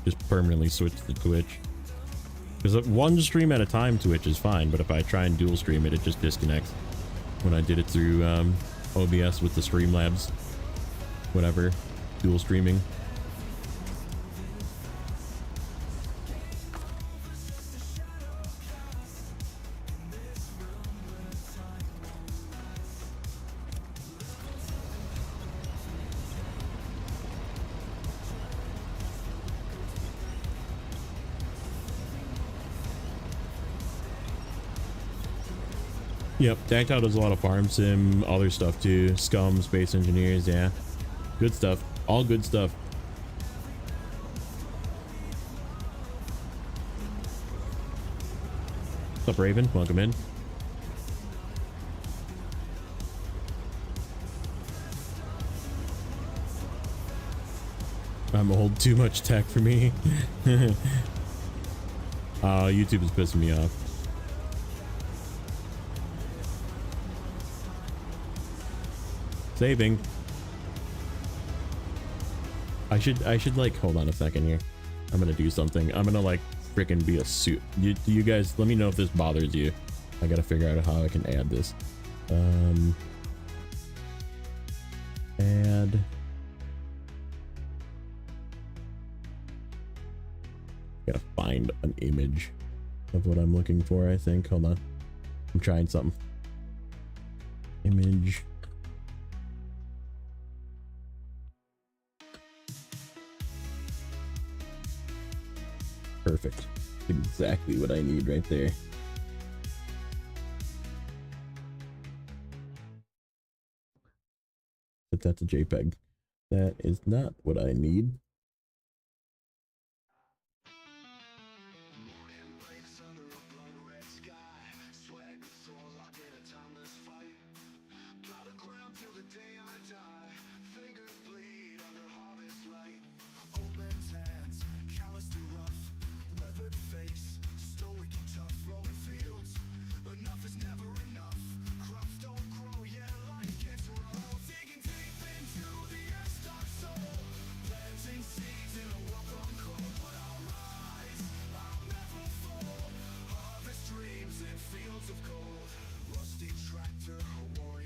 Speaker 1: just permanently switch to Twitch. Because one stream at a time Twitch is fine, but if I try and dual stream it, it just disconnects. When I did it through OBS with the Streamlabs, whatever, dual streaming. Yep, Dactyl does a lot of farm sim, other stuff too. Scum, Space Engineers, yeah. Good stuff. All good stuff. What's up, Raven? Welcome in. I'm old, too much tech for me. YouTube is pissing me off. Saving. I should like hold on a second here. I'm gonna do something. I'm gonna like freaking be a suit. You guys let me know if this bothers you. I gotta figure out how I can add this. Add. Gotta find an image of what I'm looking for, I think. Hold on. I'm trying something. Image. Perfect. Exactly what I need right there. But that's a JPEG. That is not what I need.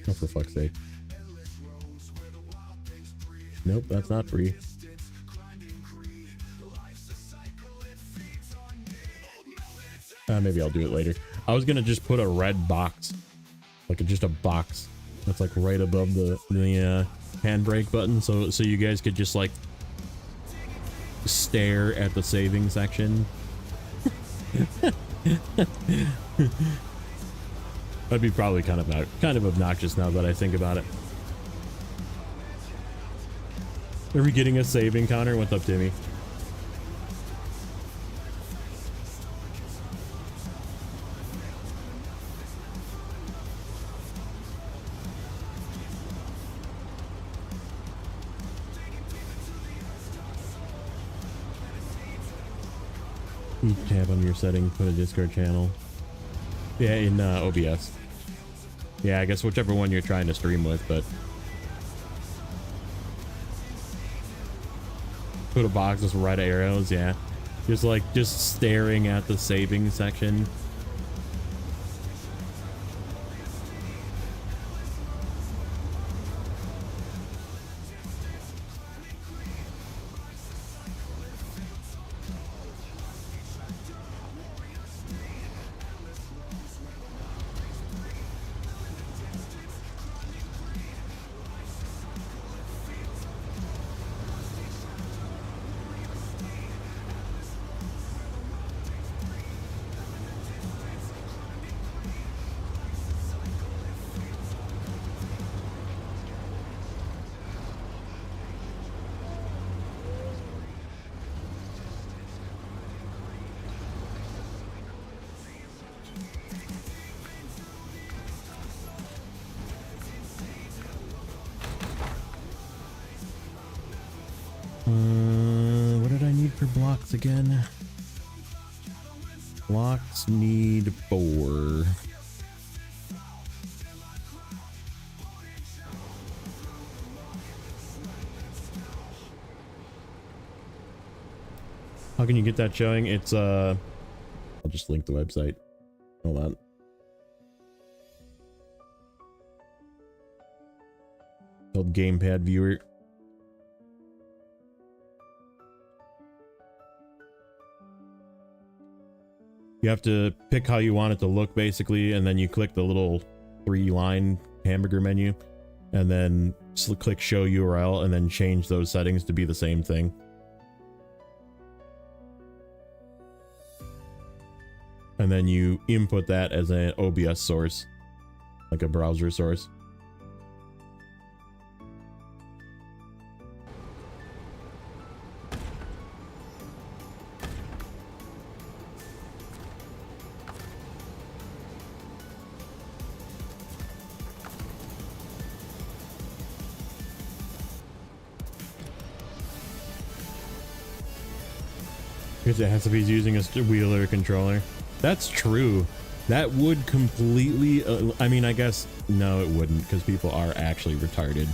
Speaker 1: Oh, for fuck's sake. Nope, that's not free. Maybe I'll do it later. I was gonna just put a red box, like just a box that's like right above the handbrake button, so you guys could just like stare at the saving section. That'd be probably kind of obnoxious now that I think about it. Are we getting a saving counter? What's up, Timmy? You tab on your setting, put a Discord channel. Yeah, in OBS. Yeah, I guess whichever one you're trying to stream with, but put a box with red arrows, yeah. Just staring at the saving section. What did I need for blocks again? Blocks need 4. How can you get that showing? It's I'll just link the website. Hold on. Called Gamepad Viewer. You have to pick how you want it to look, basically, and then you click the little 3-line hamburger menu, and then click Show URL, and then change those settings to be the same thing. And then you input that as an OBS source, like a browser source. Because it has to be using a wheel or a controller. That's true. That would completely I mean, I guess no, it wouldn't, because people are actually retarded.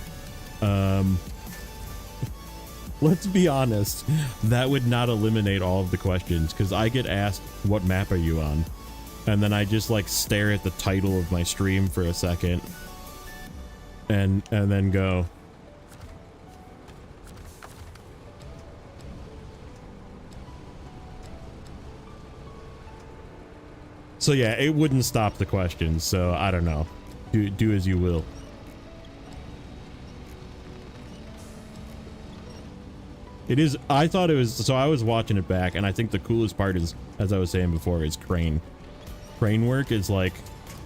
Speaker 1: Let's be honest, that would not eliminate all of the questions, because I get asked, what map are you on? And then I just like stare at the title of my stream for a second and then go, so yeah, it wouldn't stop the questions, so I don't know. Do as you will. It is, I thought it was, so I was watching it back, and I think the coolest part is, as I was saying before, is crane. Crane work is like,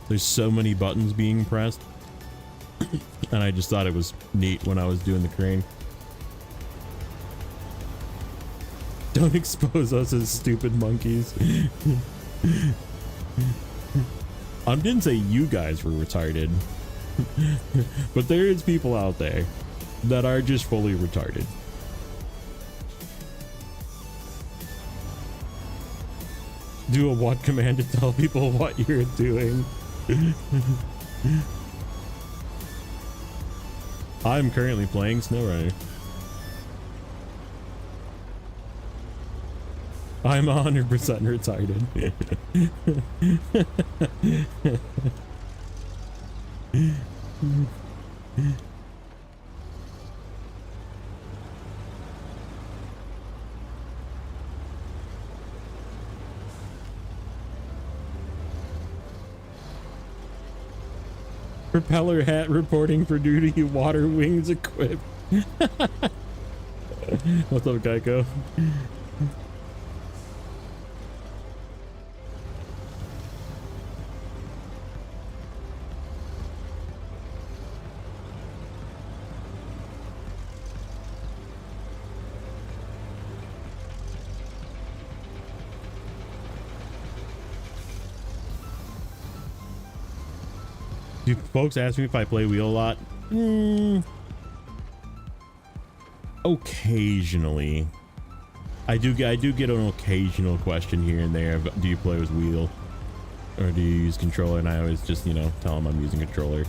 Speaker 1: there's so many buttons being pressed, and I just thought it was neat when I was doing the crane. Don't expose us as stupid monkeys. I didn't say you guys were retarded, but there is people out there that are just fully retarded. Do a what command to tell people what you're doing. I'm currently playing Snowrunner. I'm 100% retarded. Propeller hat reporting for duty, water wings equipped. What's up, Geico? Do folks ask me if I play wheel a lot? Occasionally. I do get an occasional question here and there of, do you play with wheel or do you use controller? And I always just, you know, tell them I'm using controller.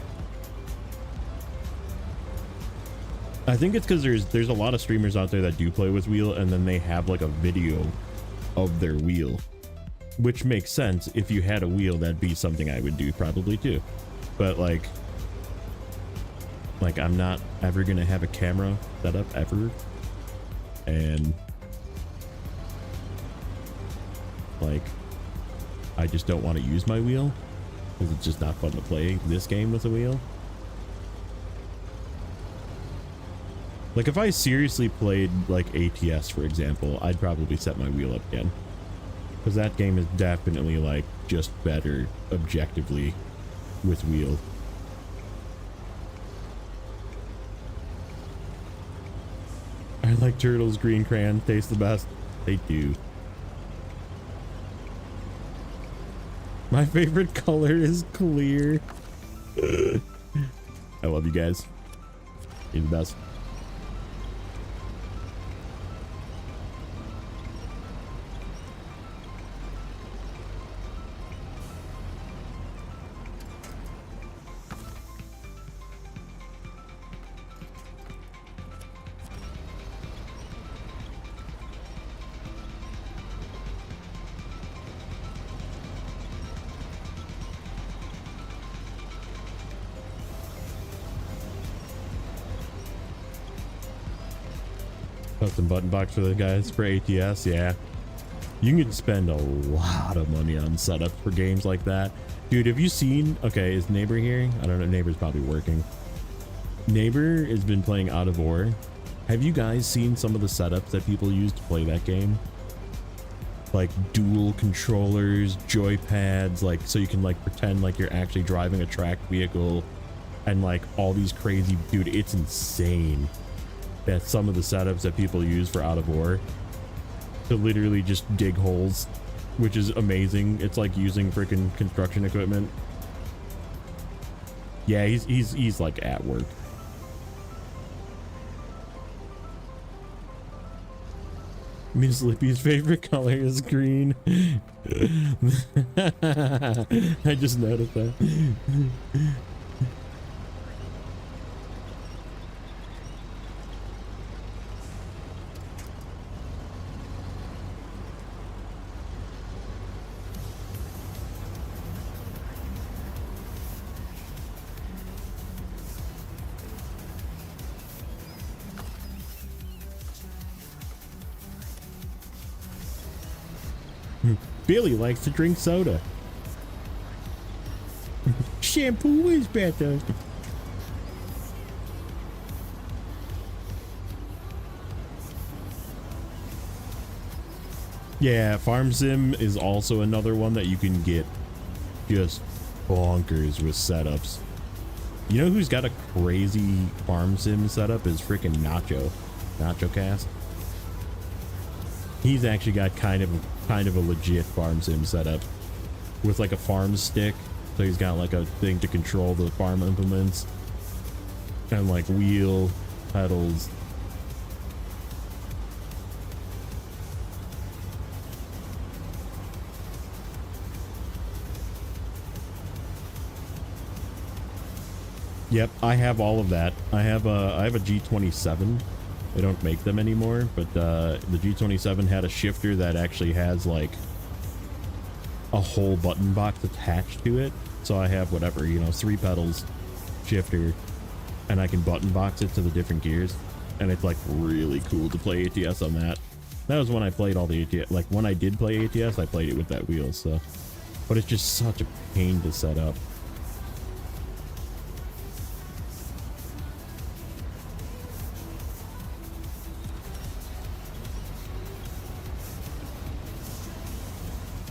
Speaker 1: I think it's because there's a lot of streamers out there that do play with wheel and then they have like a video of their wheel, which makes sense. If you had a wheel, that'd be something I would do probably too. But like I'm not ever gonna have a camera set up ever, and like I just don't want to use my wheel because it's just not fun to play this game with a wheel. Like if I seriously played like ATS, for example, I'd probably set my wheel up again, because that game is definitely like just better objectively with wheel. I like turtles. Green crayon tastes the best. They do. My favorite color is clear. I love you guys. You're the best. Custom button box for the guys for ATS. Yeah, you can spend a lot of money on setup for games like that, dude. Have you seen? Okay, is Neighbor here? I don't know. Neighbor's probably working. Neighbor has been playing Out of War. Have you guys seen some of the setups that people use to play that game? Like dual controllers, joypads, like so you can like pretend like you're actually driving a tracked vehicle, and like all these crazy, dude, it's insane. That's some of the setups that people use for Out of War to literally just dig holes, which is amazing. It's like using freaking construction equipment. Yeah, he's like at work. Miss Lippy's favorite color is green. I just noticed that. Billy likes to drink soda. Shampoo is better. Yeah, Farm Sim is also another one that you can get just bonkers with setups. You know who's got a crazy Farm Sim setup is freaking Nacho Cast. He's actually got kind of a legit Farm Sim setup with like a farm stick. So he's got like a thing to control the farm implements and like wheel, pedals. Yep, I have all of that. I have a G27. They don't make them anymore, but the G27 had a shifter that actually has like a whole button box attached to it. So I have whatever, you know, 3 pedals, shifter, and I can button box it to the different gears, and it's like really cool to play ATS on that. That was when I played all the ATS. Like when I did play ATS, I played it with that wheel. So, but it's just such a pain to set up.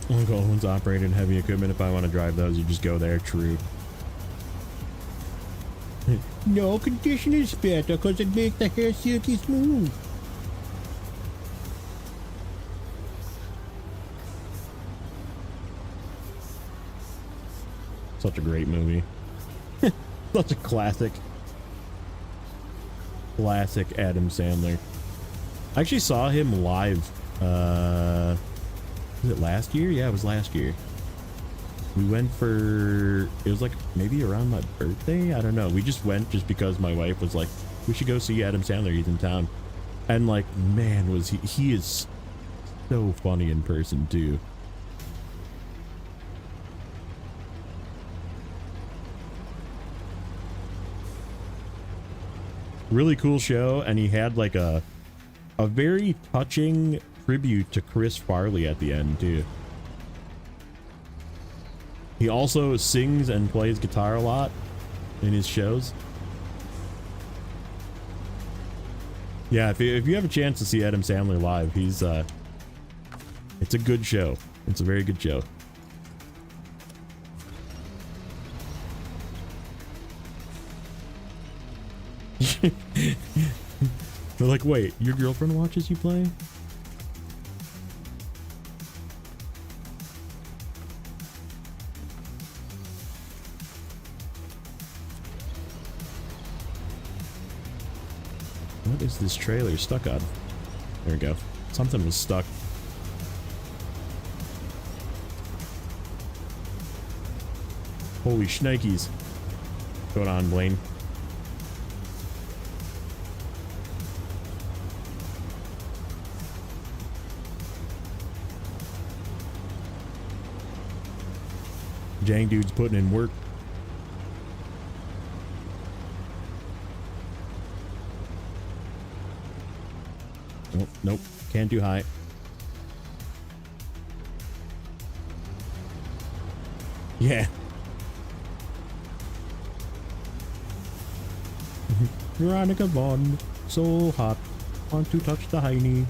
Speaker 1: Uncle owns operated heavy equipment. If I want to drive those, you just go there. True. No, conditioner is better because it makes the hair silky smooth. Such a great movie. Such a classic. Classic Adam Sandler. I actually saw him live. Was it last year? Yeah, it was last year. We went for, it was like maybe around my birthday. I don't know. We just went just because my wife was like, we should go see Adam Sandler. He's in town. And like, man, was he is so funny in person too. Really cool show. And he had like a very touching tribute to Chris Farley at the end too. He also sings and plays guitar a lot in his shows. Yeah, if you have a chance to see Adam Sandler live, he's it's a good show. It's a very good show. They're like, wait, your girlfriend watches you play? What is this trailer stuck on? There we go. Something was stuck. Holy shnikes. What's going on, Blaine? Jang dude's putting in work. Nope, nope, can't do high. Yeah. Veronica Vaughn, so hot, want to touch the hiney.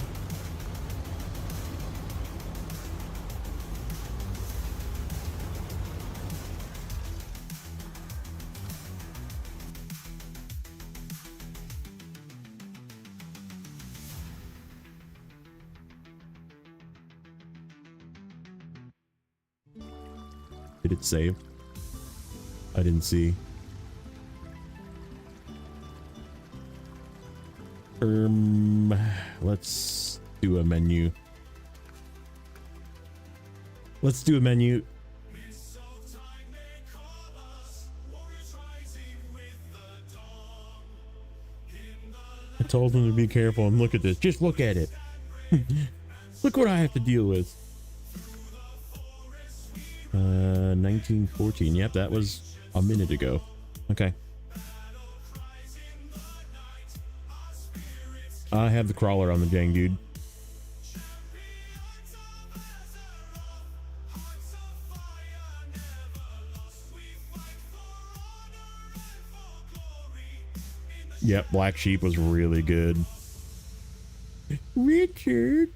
Speaker 1: Did it save? I didn't see. Let's do a menu. Let's do a menu. I told him to be careful and look at this. Just look at it. Look what I have to deal with. 1914. Yep, that was a minute ago. Okay. I have the crawler on the Jang dude. Yep, Black Sheep was really good. Richard.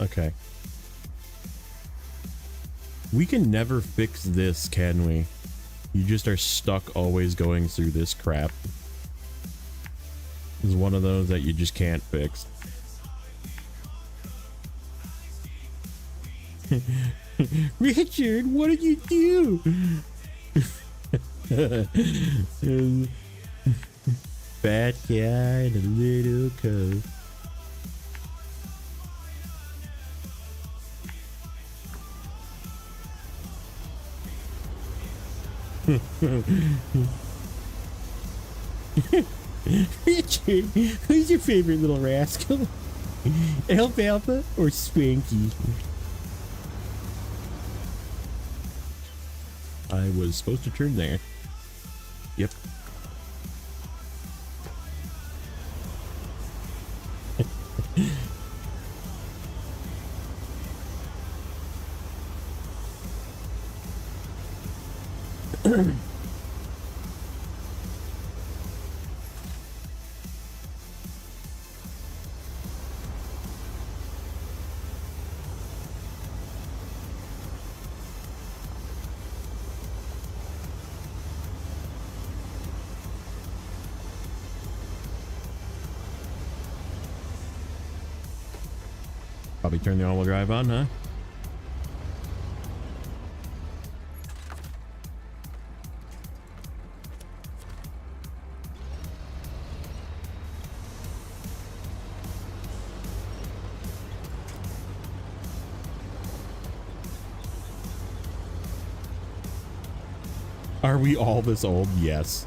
Speaker 1: Okay. We can never fix this, can we? You just are stuck always going through this crap. This is one of those that you just can't fix. Richard, what did you do? Fat guy in a little coat. Richard, who's your favorite little rascal? Alfalfa or Spanky? I was supposed to turn there. Yep. Probably turn the all-wheel drive on, huh? Are we all this old? Yes.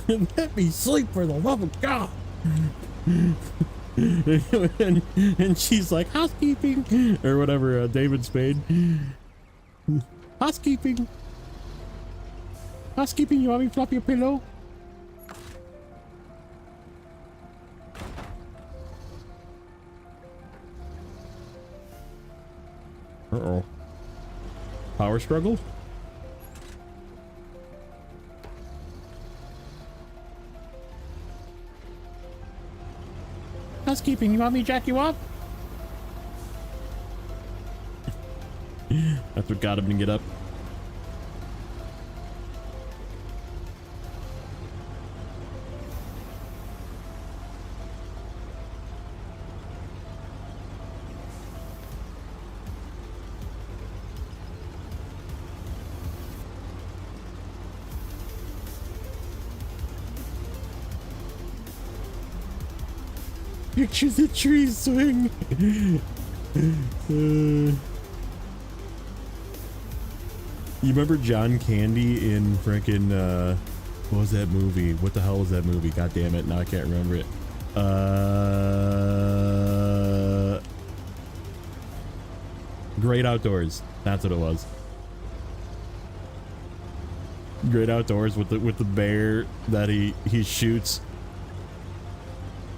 Speaker 1: Let me sleep for the love of God. and she's like, housekeeping or whatever, David Spade. Housekeeping. Housekeeping, you want me to flop your pillow? Uh-oh. Power struggle? Housekeeping, you want me to jack you up? That's what got him to get up. Picture the tree swing. You remember John Candy in frickin' what was that movie? What the hell was that movie? God damn it, now I can't remember it. Great Outdoors. That's what it was. Great Outdoors with the bear that he shoots.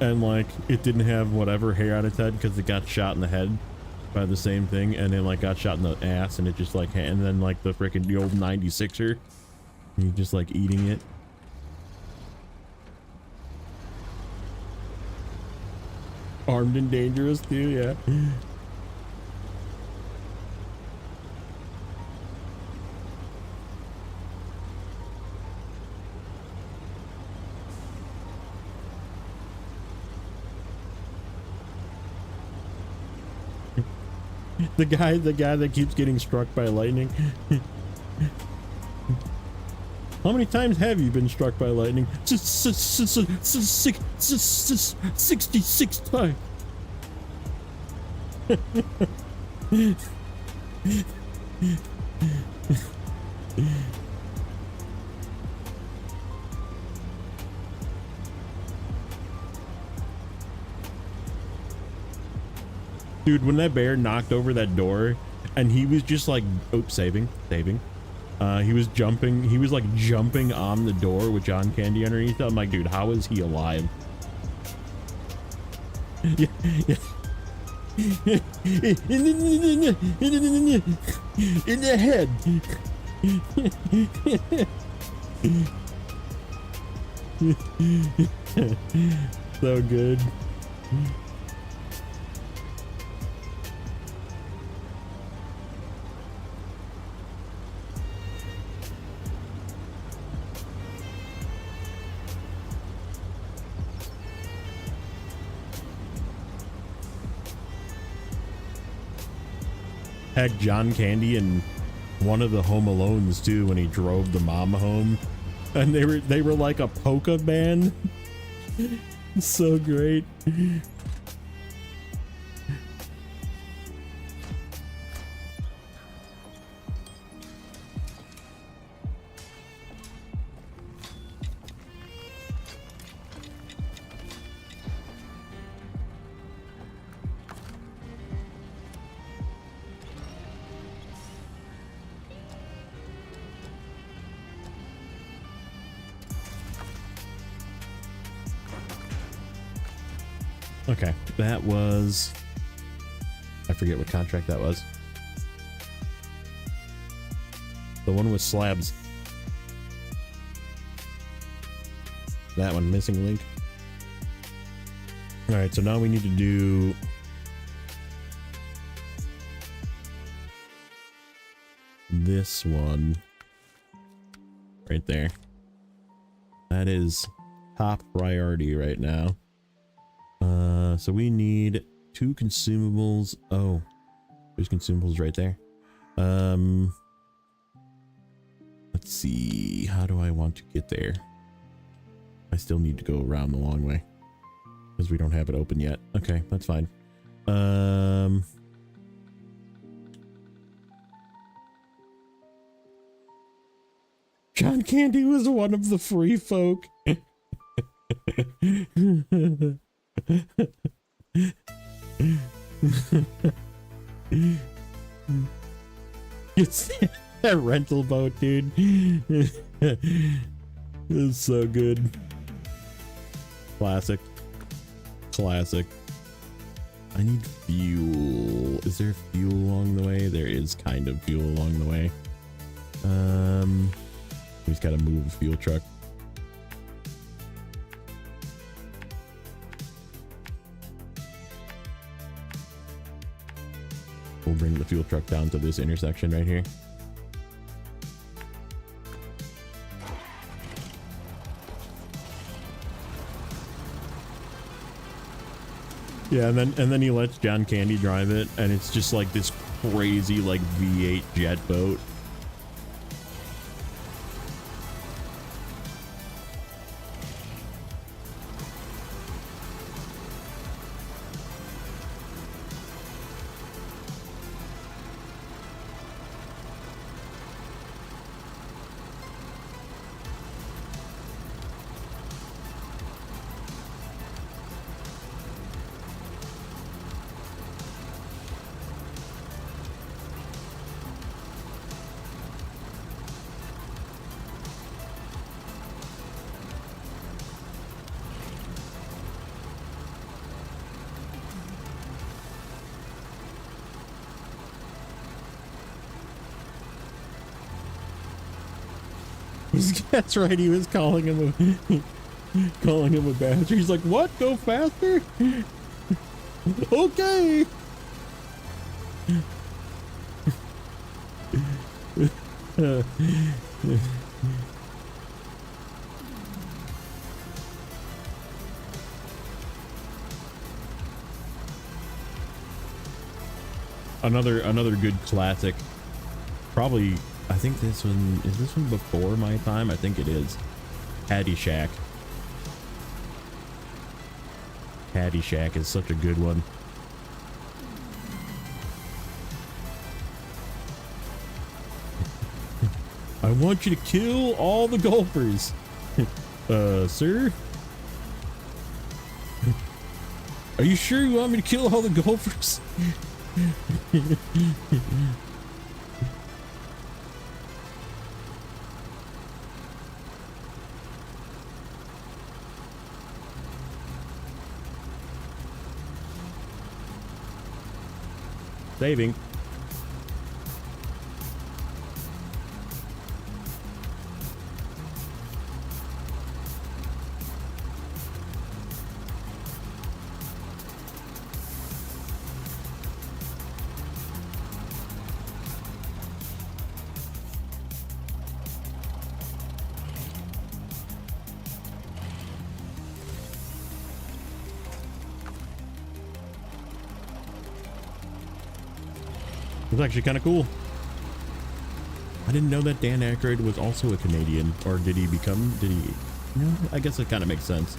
Speaker 1: And like it didn't have whatever hair on its head because it got shot in the head by the same thing, and then like got shot in the ass, and it just like, and then like the old 96er, he's just like eating it. Armed and Dangerous too, yeah. The guy that keeps getting struck by lightning. How many times have you been struck by lightning? 66 times. Dude, when that bear knocked over that door and he was just like, oops, saving. He was like jumping on the door with John Candy underneath it. I'm like, dude, how is he alive? Yeah. In the head. So good. Heck, John Candy and one of the Home Alones too, when he drove the mom home, and they were like a polka band. So great. Okay, that was, I forget what contract that was. The one with slabs. That one, missing link. All right, so now we need to do this one right there. That is top priority right now. So we need 2 consumables. Oh, there's consumables right there. Let's see. How do I want to get there? I still need to go around the long way because we don't have it open yet. Okay, that's fine. John Candy was one of the free folk. It's that rental boat, dude. It's so good. Classic. Classic. I need fuel. Is there fuel along the way? There is kind of fuel along the way. We just gotta move a fuel truck. We'll bring the fuel truck down to this intersection right here. Yeah, and then he lets John Candy drive it, and it's just like this crazy like V8 jet boat. That's right, he was calling him a bastard. He's like, what? Go faster? Okay. Another good classic. Probably, I think this one, is this one before my time? I think it is. Caddyshack. Caddyshack is such a good one. I want you to kill all the golfers. Sir? Are you sure you want me to kill all the golfers? Saving. It's actually kind of cool. I didn't know that Dan Aykroyd was also a Canadian, or did he become? Did he? No, I guess it kind of makes sense.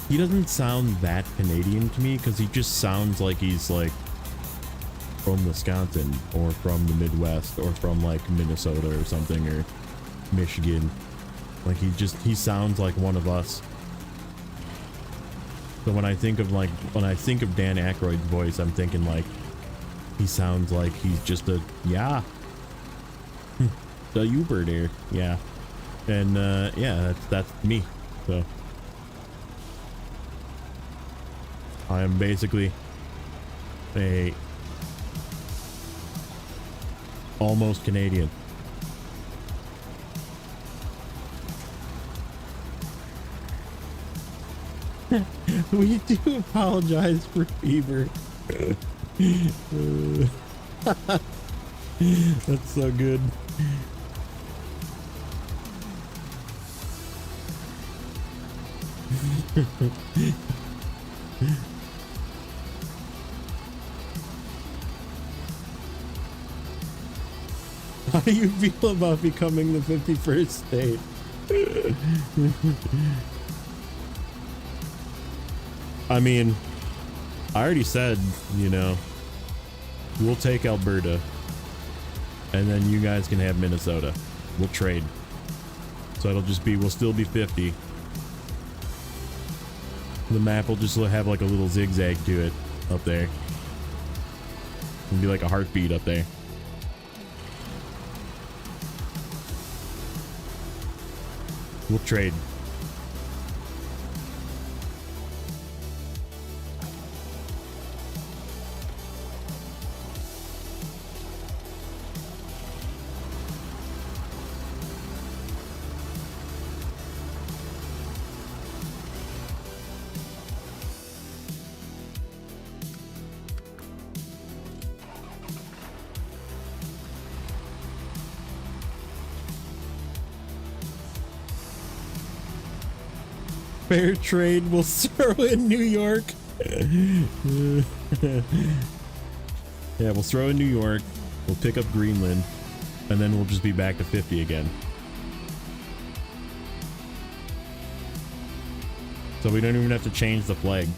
Speaker 1: He doesn't sound that Canadian to me, because he just sounds like he's like from Wisconsin or from the Midwest or from like Minnesota or something, or Michigan. Like he sounds like one of us. So when I think of Dan Aykroyd's voice, I'm thinking like he sounds like he's just the Uber there, yeah. And yeah, that's me. So I am basically a almost Canadian. We do apologize for fever. That's so good. How do you feel about becoming the 51st state? I mean, I already said, you know, we'll take Alberta and then you guys can have Minnesota. We'll trade. So it'll just be, we'll still be 50. The map will just have like a little zigzag to it up there. It'll be like a heartbeat up there. We'll trade. Fair trade, we'll throw in New York. Yeah, we'll throw in New York. We'll pick up Greenland. And then we'll just be back to 50 again. So we don't even have to change the flag.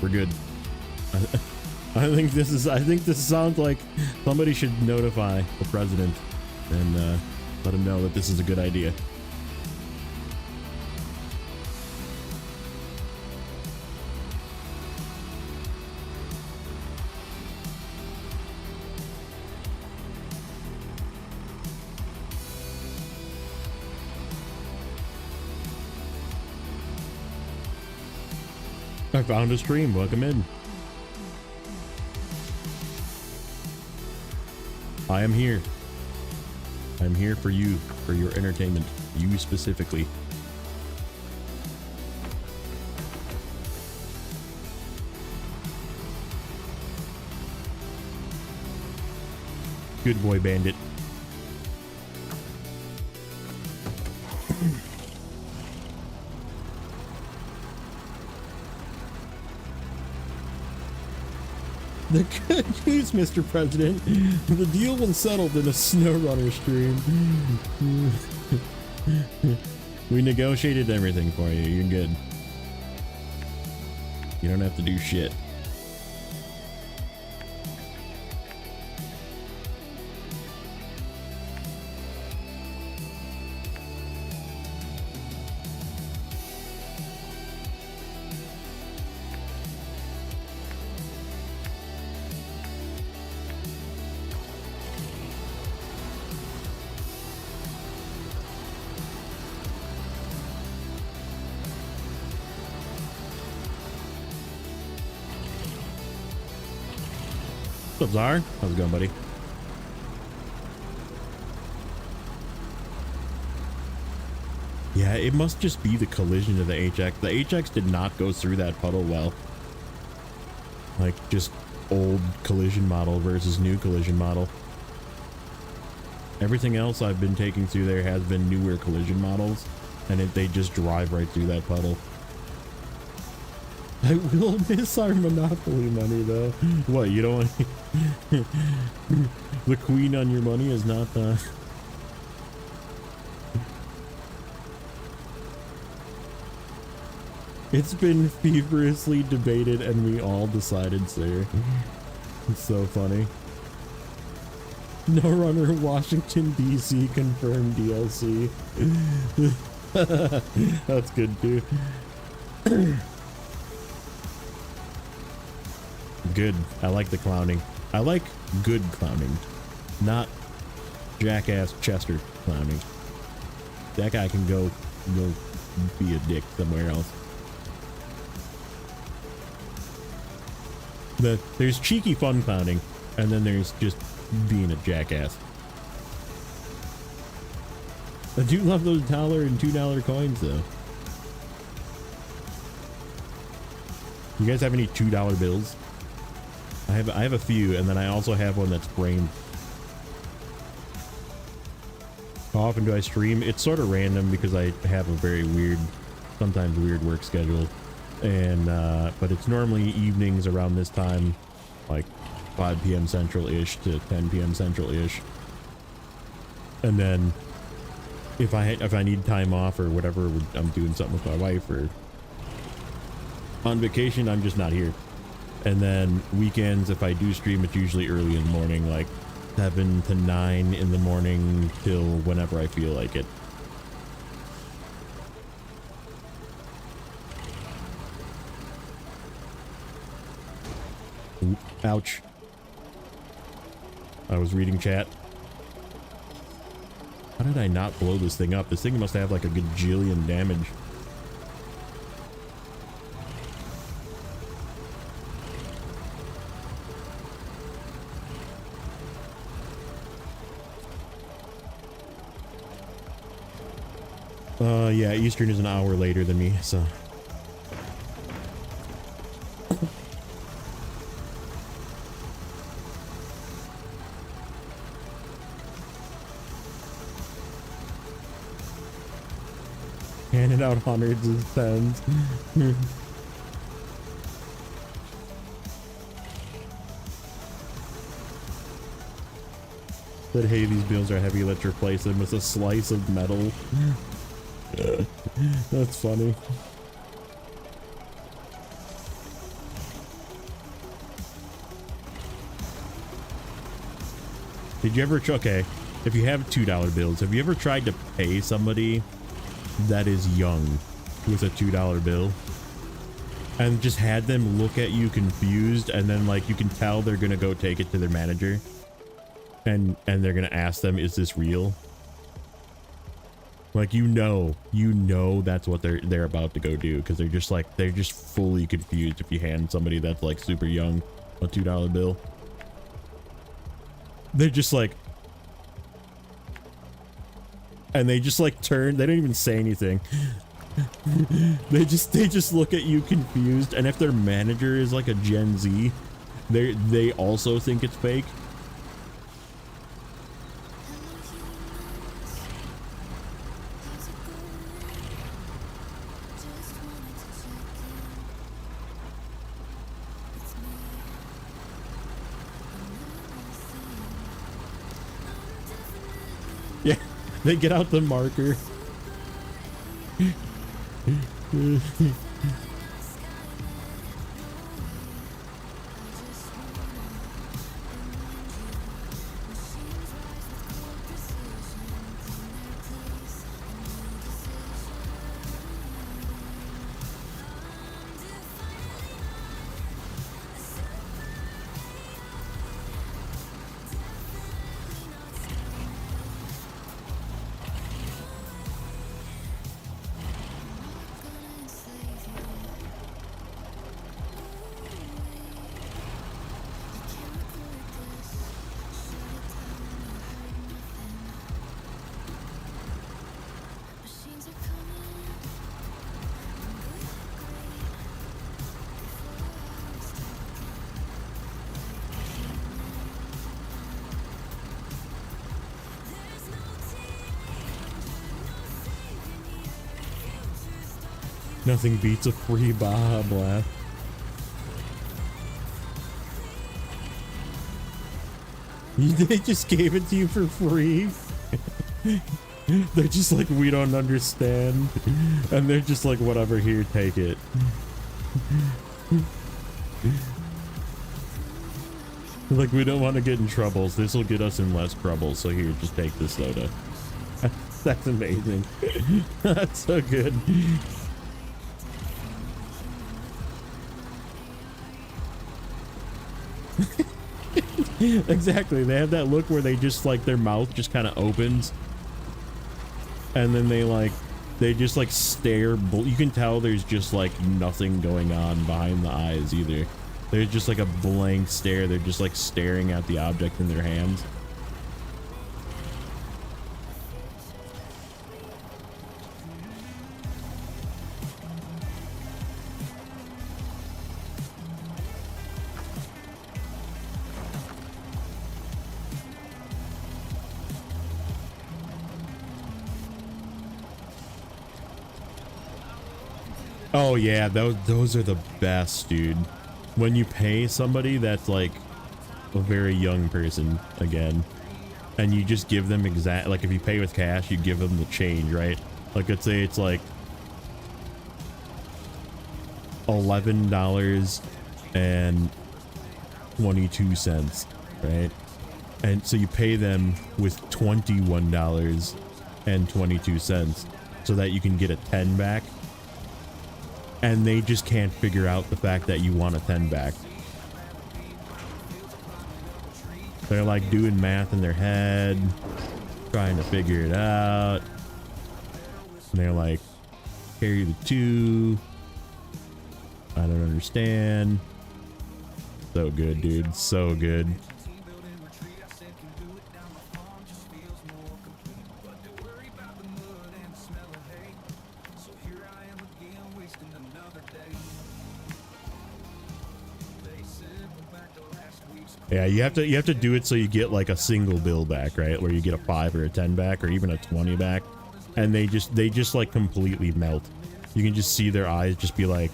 Speaker 1: We're good. I think this sounds like somebody should notify the president and let him know that this is a good idea. I found a stream. Welcome in. I am here. I'm here for you, for your entertainment. You specifically. Good boy, Bandit. The good news, Mr. President, the deal was settled in a Snowrunner stream. We negotiated everything for you. You're good. You don't have to do shit. What's up, Czar? How's it going, buddy? Yeah, it must just be the collision of the HX. The HX did not go through that puddle well. Like, just old collision model versus new collision model. Everything else I've been taking through there has been newer collision models, and they just drive right through that puddle. I will miss our Monopoly money, though. What, you don't want... The queen on your money is not the... It's been feverishly debated, and we all decided, sir. It's so funny. Snowrunner Washington, D.C. confirmed DLC. That's good, too. Good. I like the clowning. I like good clowning, not jackass Chester clowning. That guy can go be a dick somewhere else. There's cheeky fun clowning, and then there's just being a jackass. I do love those $1 and $2 coins, though. You guys have any $2 bills? I have a few, and then I also have one that's framed. How often do I stream? It's sort of random because I have a very weird, sometimes weird work schedule. And but it's normally evenings around this time, like 5 p.m. Central-ish to 10 p.m. Central-ish. And then if I need time off or whatever, I'm doing something with my wife or on vacation, I'm just not here. And then weekends, if I do stream, it's usually early in the morning, like 7 to 9 in the morning till whenever I feel like it. Ooh, ouch. I was reading chat. How did I not blow this thing up? This thing must have like a gajillion damage. Yeah, Eastern is an hour later than me, so. Handing out hundreds of tens. Said, hey, these bills are heavy, let's replace them with a slice of metal. That's funny. Did you ever, okay, if you have $2 bills, have you ever tried to pay somebody that is young with a $2 bill and just had them look at you confused, and then like you can tell they're gonna go take it to their manager and they're gonna ask them, is this real? Like, you know that's what they're about to go do, because they're just fully confused if you hand somebody that's like super young a $2 bill. They're just like, and they just like turn, they don't even say anything. they just look at you confused, and if their manager is like a Gen Z, they also think it's fake. Yeah, they get out the marker. Nothing beats a free Baja Blast. They just gave it to you for free. They're just like, we don't understand. And they're just like, whatever, here, take it. Like, we don't want to get in troubles. This will get us in less trouble. So here, just take this soda. That's amazing. That's so good. Exactly. They have that look where they just like their mouth just kind of opens, and then they just like stare. You can tell there's just like nothing going on behind the eyes either. There's just like a blank stare. They're just like staring at the object in their hands. Oh yeah, those are the best, dude. When you pay somebody that's like a very young person again, and you just give them like if you pay with cash, you give them the change, right? Like let's say it's like $11.22, right? And so you pay them with $21.22 so that you can get a 10 back. And they just can't figure out the fact that you want a 10 back. They're like doing math in their head, trying to figure it out. And they're like, carry the 2. I don't understand. So good, dude. So good. Yeah, you have to do it so you get like a single bill back, right? Where you get a 5 or a 10 back or even a 20 back. And they just like completely melt. You can just see their eyes just be like,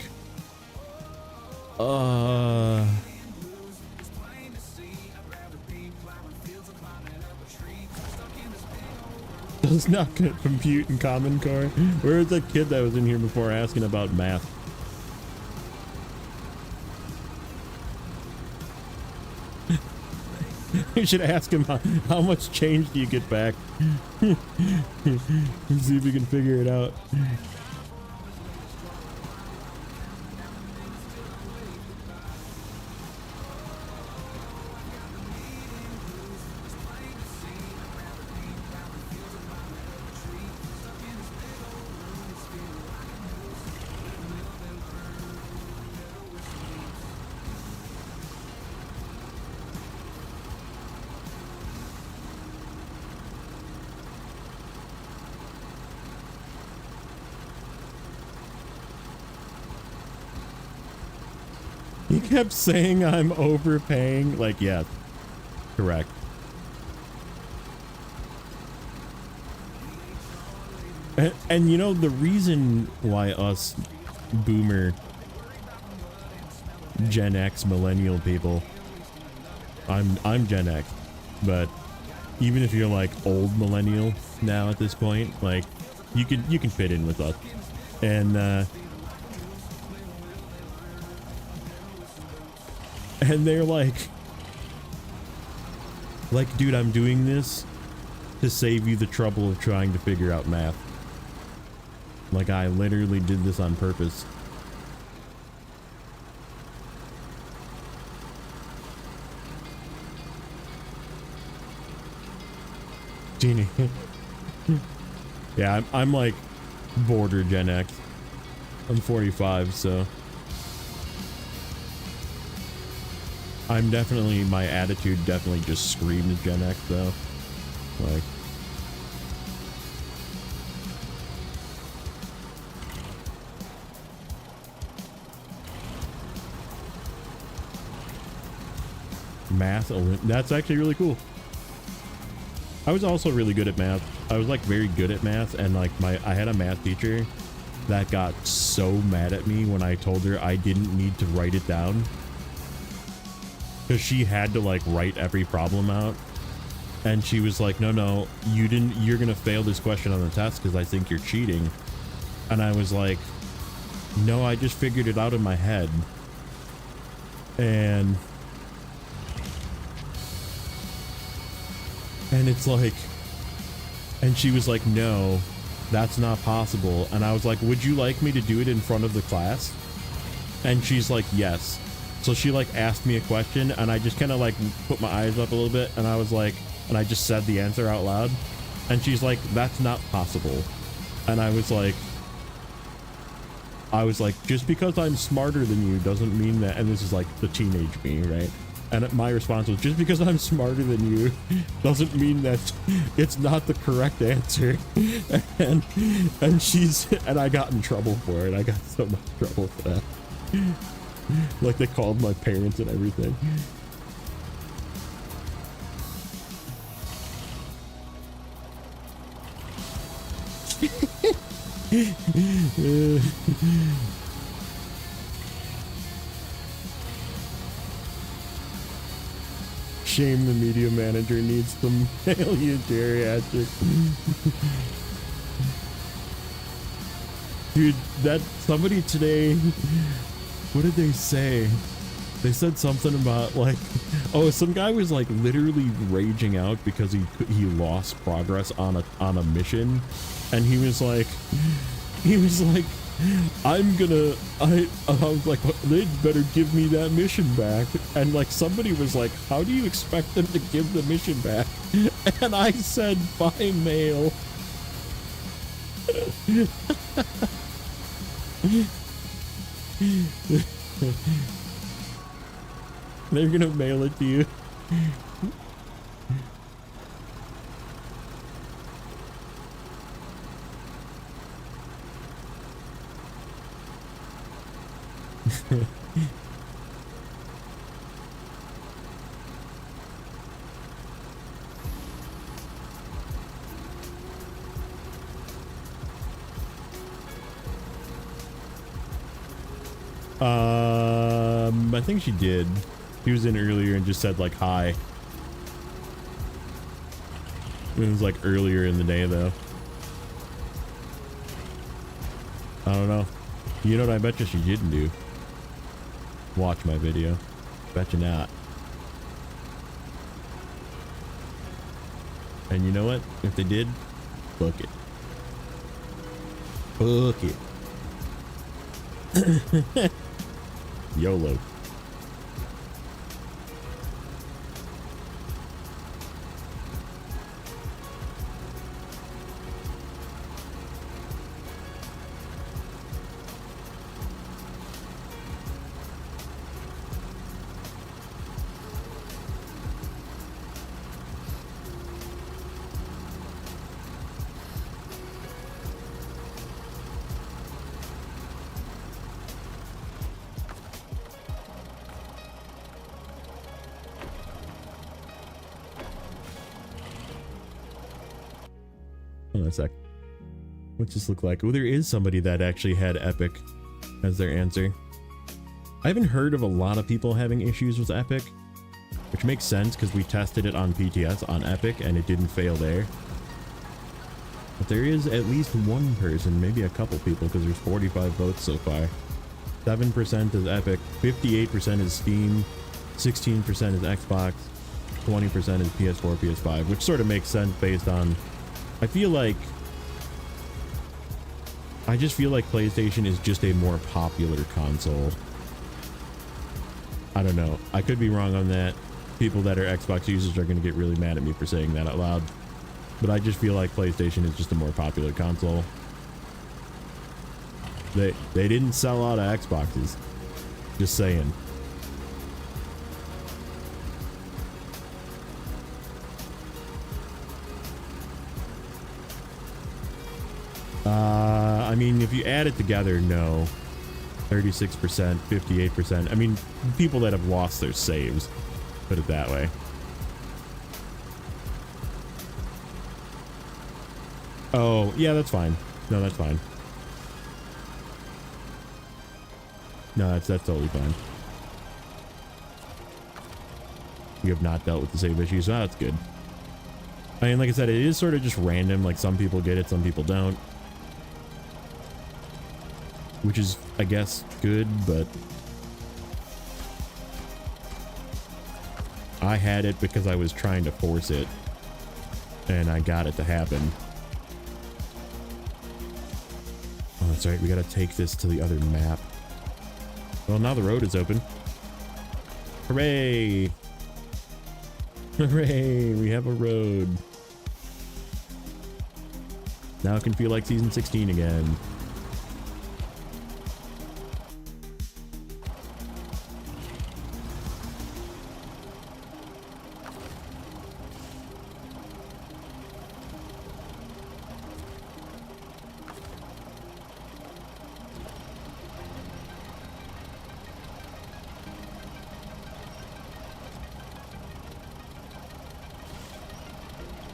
Speaker 1: does not compute in Common Core. Where's that kid that was in here before asking about math? You should ask him how much change do you get back. See if we can figure it out. He kept saying I'm overpaying. Like, yeah, correct. And you know, the reason why us boomer Gen X millennial people, I'm Gen X, but even if you're like old millennial now at this point, like you can fit in with us. And they're like, dude, I'm doing this to save you the trouble of trying to figure out math. Like, I literally did this on purpose. Genie. Yeah, I'm like border Gen X. I'm 45, so I'm definitely, my attitude definitely just screams Gen X though. Like, math, that's actually really cool. I was also really good at math. I was like very good at math, and like I had a math teacher that got so mad at me when I told her I didn't need to write it down. Because she had to like write every problem out. And she was like, no, you didn't, you're going to fail this question on the test because I think you're cheating. And I was like, no, I just figured it out in my head. And it's like, and she was like, no, that's not possible. And I was like, would you like me to do it in front of the class? And she's like, yes. So she like asked me a question and I just kind of like put my eyes up a little bit and I was like, and I just said the answer out loud. And she's like, that's not possible. And I was like, just because I'm smarter than you doesn't mean that. And this is like the teenage me, right? And my response was, just because I'm smarter than you doesn't mean that it's not the correct answer. And I got in trouble for it. I got so much trouble for that. Like they called my parents and everything. Shame the media manager needs to mail you geriatric. Dude, that somebody today, what did they say? They said something about like, oh, some guy was like literally raging out because he lost progress on a mission, and he was like, I was like, they'd better give me that mission back. And like somebody was like, how do you expect them to give the mission back? And I said, by mail. They're gonna mail it to you. I think she did. He was in earlier and just said like hi. It was like earlier in the day though. I don't know. You know what I bet you she didn't do? Watch my video. Bet you not. And you know what? If they did, book it. Book it. YOLO. Hold on a sec. What's this look like? Oh, there is somebody that actually had Epic as their answer. I haven't heard of a lot of people having issues with Epic, which makes sense because we tested it on PTS on Epic and it didn't fail there. But there is at least one person, maybe a couple people, because there's 45 votes so far. 7% is Epic, 58% is Steam, 16% is Xbox, 20% is PS4, PS5, which sort of makes sense based on, I just feel like PlayStation is just a more popular console. I don't know. I could be wrong on that. People that are Xbox users are going to get really mad at me for saying that out loud. But I just feel like PlayStation is just a more popular console. They didn't sell out of Xboxes. Just saying. I mean, if you add it together, no. 36%, 58%. I mean, people that have lost their saves, put it that way. Oh, yeah, that's fine. No, that's fine. No, that's totally fine. You have not dealt with the save issues, so that's good. I mean, like I said, it is sort of just random. Like, some people get it, some people don't. Which is, I guess, good, but... I had it because I was trying to force it. And I got it to happen. Oh, that's right. We gotta take this to the other map. Well, now the road is open. Hooray! Hooray! We have a road. Now it can feel like season 16 again.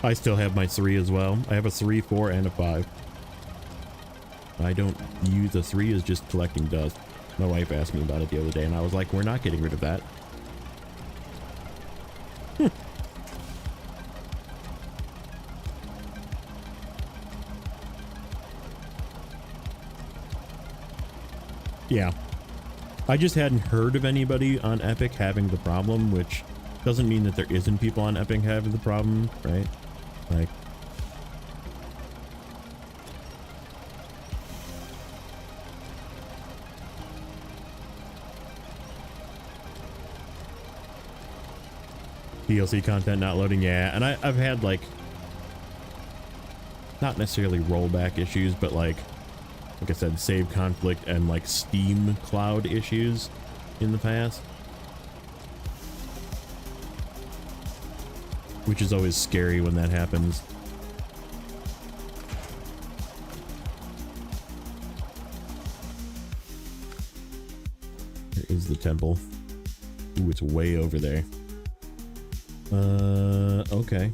Speaker 1: I still have my 3 as well. I have a 3, 4, and a 5. I don't use the 3 as just collecting dust. My wife asked me about it the other day, and I was like, we're not getting rid of that. Yeah. I just hadn't heard of anybody on Epic having the problem, which doesn't mean that there isn't people on Epic having the problem, right? Like, DLC content not loading, yeah. And I've had, like, not necessarily rollback issues, but like I said, save conflict and like Steam cloud issues in the past. Which is always scary when that happens. There is the temple. Ooh, it's way over there. Okay.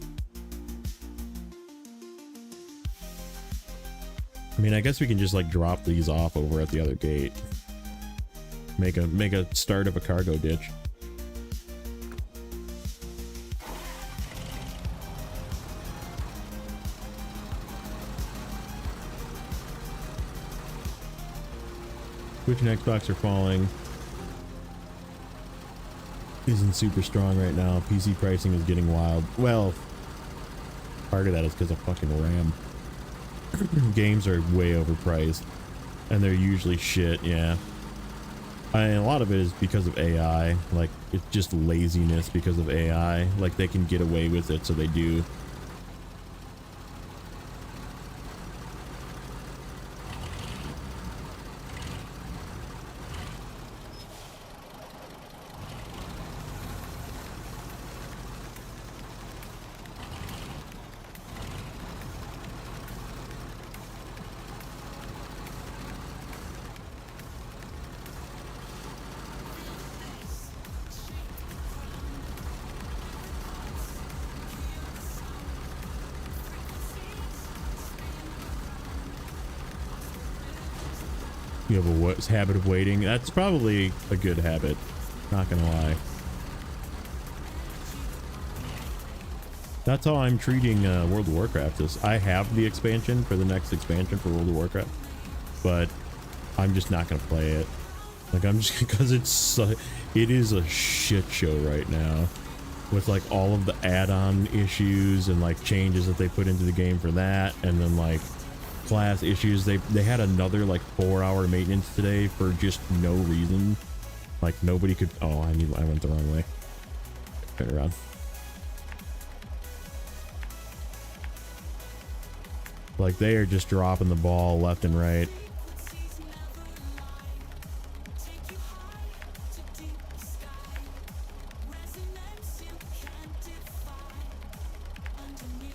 Speaker 1: I mean, I guess we can just like drop these off over at the other gate. Make a start of a cargo ditch. Switch and Xbox are falling. Isn't super strong right now. PC pricing is getting wild. Well, part of that is because of fucking RAM. Games are way overpriced, and they're usually shit. Yeah, I mean, a lot of it is because of AI. Like, it's just laziness because of AI. Like, they can get away with it, so they do. You have a habit of waiting. That's probably a good habit. Not gonna lie. That's how I'm treating World of Warcraft. Is I have the expansion for the next expansion for World of Warcraft, but I'm just not gonna play it. Like, I'm just because it is a shit show right now, with like all of the add-on issues and like changes that they put into the game for that, and then like class issues. They had another like 4-hour maintenance today for just no reason. Like, nobody could. Oh, I went the wrong way. Turn around. Like, they are just dropping the ball left and right.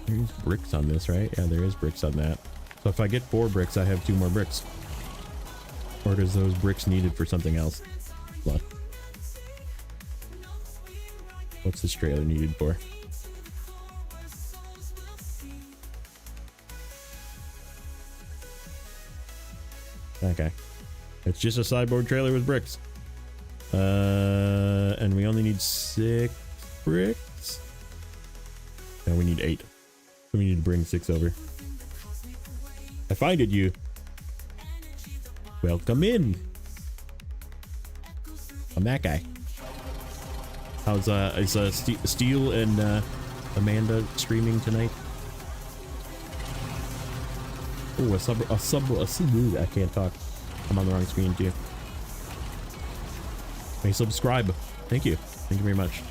Speaker 1: There's bricks on this, right? Yeah, there is bricks on that. So if I get 4 bricks, I have 2 more bricks. Or does those bricks needed for something else? What? What's this trailer needed for? Okay. It's just a sideboard trailer with bricks. And we only need 6 bricks. No, we need 8. So we need to bring 6 over. I finded you. Welcome in. I'm that guy. How's Steel and Amanda streaming tonight? Oh, I can't talk. I'm on the wrong screen too. Hey, subscribe. Thank you. Thank you very much.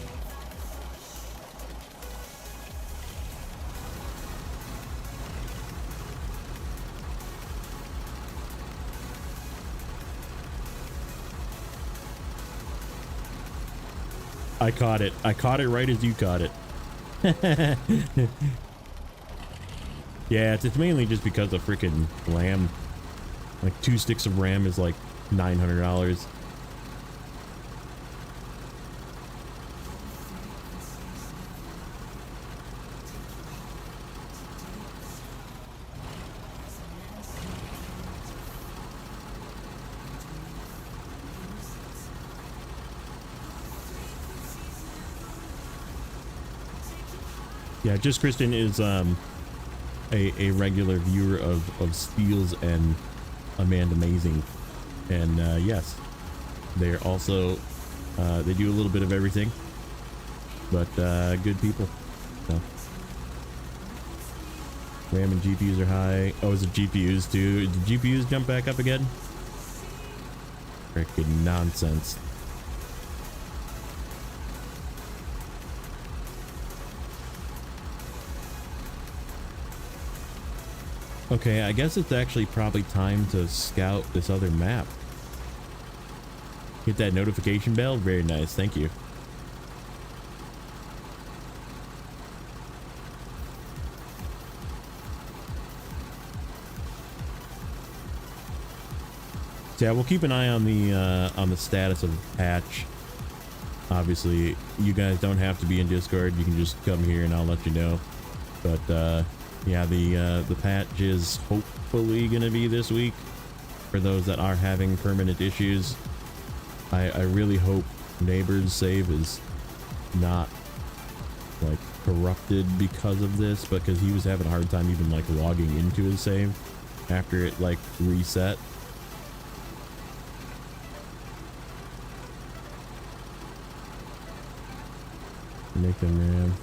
Speaker 1: I caught it. I caught it right as you caught it. Yeah, it's mainly just because of freaking RAM. Like 2 sticks of RAM is like $900. Yeah, just Kristen is a regular viewer of Steels and Amanda Amazing, and yes, they're also they do a little bit of everything, but good people. So. RAM and GPUs are high. Oh, is it GPUs too? Did GPUs jump back up again? Freaking nonsense. Okay, I guess it's actually probably time to scout this other map. Hit that notification bell. Very nice. Thank you. So yeah, we'll keep an eye on the status of the patch. Obviously, you guys don't have to be in Discord. You can just come here and I'll let you know. But yeah, the patch is hopefully gonna be this week for those that are having permanent issues. I really hope Neighbor's save is not like corrupted because of this, because he was having a hard time even like logging into his save after it like reset. Make them RAM.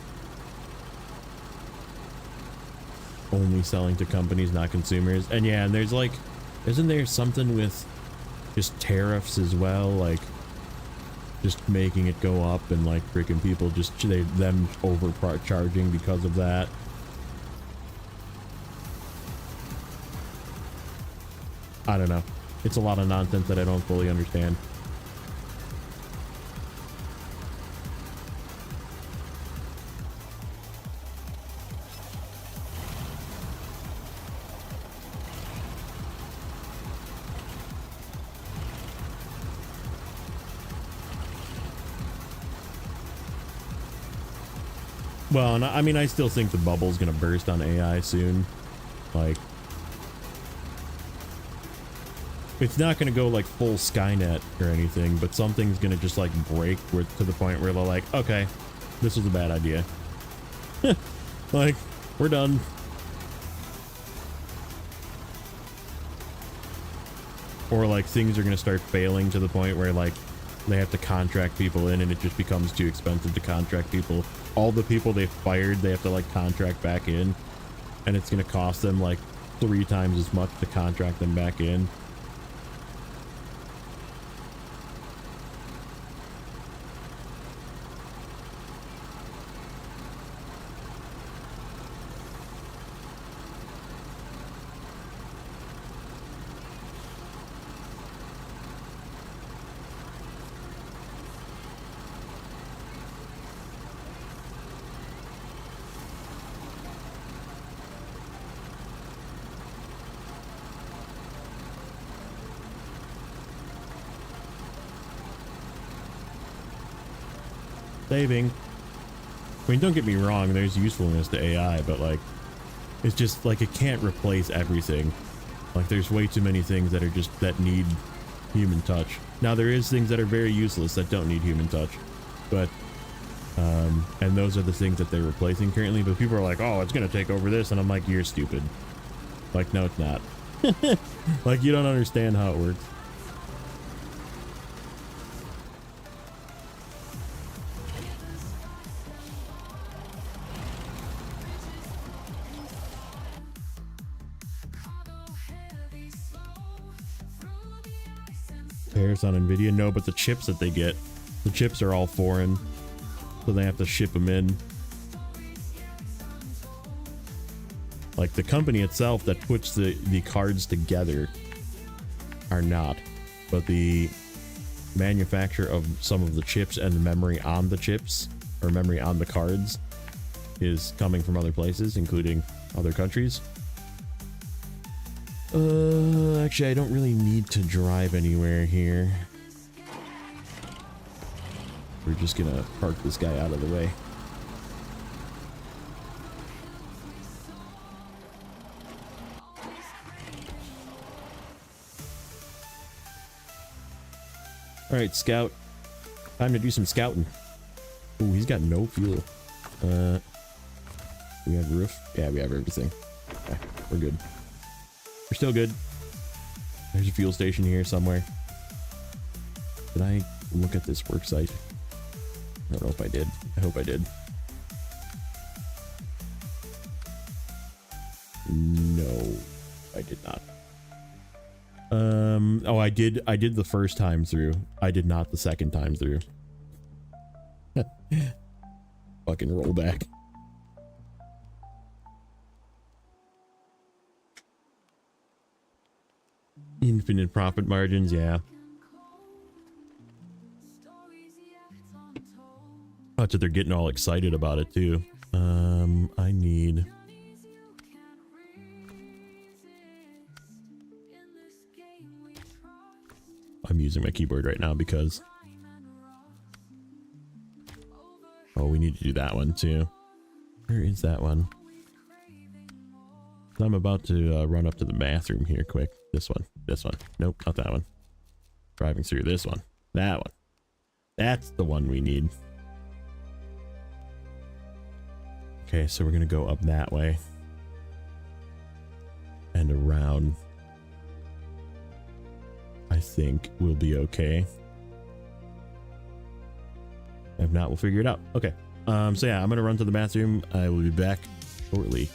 Speaker 1: Only selling to companies, not consumers. And yeah, and there's like, isn't there something with just tariffs as well, like just making it go up, and like freaking people just them overcharging because of that. I don't know, it's a lot of nonsense that I don't fully understand. Well, and I mean, I still think the bubble's gonna burst on AI soon. Like, it's not gonna go like full Skynet or anything, but something's gonna just like break to the point where they're like, okay, this was a bad idea. Like, we're done. Or like things are gonna start failing to the point where like they have to contract people in, and it just becomes too expensive to contract people. All the people they fired, they have to like contract back in, and it's gonna cost them like 3 times as much to contract them back in. Saving. I mean, don't get me wrong, there's usefulness to AI, but like, it's just like, it can't replace everything. Like, there's way too many things that are just, that need human touch. Now there is things that are very useless that don't need human touch, but and those are the things that they're replacing currently. But people are like, oh, it's gonna take over this, and I'm like, you're stupid. Like, no, it's not. Like, you don't understand how it works. Tariffs on Nvidia? No, but the chips that they get, the chips are all foreign, so they have to ship them in. Like, the company itself that puts the cards together are not, but the manufacturer of some of the chips and the memory on the chips, or memory on the cards, is coming from other places, including other countries. Actually, I don't really need to drive anywhere here. We're just gonna park this guy out of the way. All right, scout. Time to do some scouting. Ooh, he's got no fuel. We have roof. Yeah, we have everything. Okay, we're good. We're still good. There's a fuel station here somewhere. Did I look at this work site? I don't know if I did. I hope I did. No, I did not. Oh, I did the first time through. I did not the second time through. Fucking rollback. Infinite profit margins, yeah. That's what they're getting all excited about it too. I need. I'm using my keyboard right now because. Oh, we need to do that one too. Where is that one? I'm about to run up to the bathroom here quick. This one. This one. Nope, not that one. Driving through this one. That one. That's the one we need. Okay, so we're gonna go up that way. And around. I think we'll be okay. If not, we'll figure it out. Okay. So yeah, I'm gonna run to the bathroom. I will be back shortly.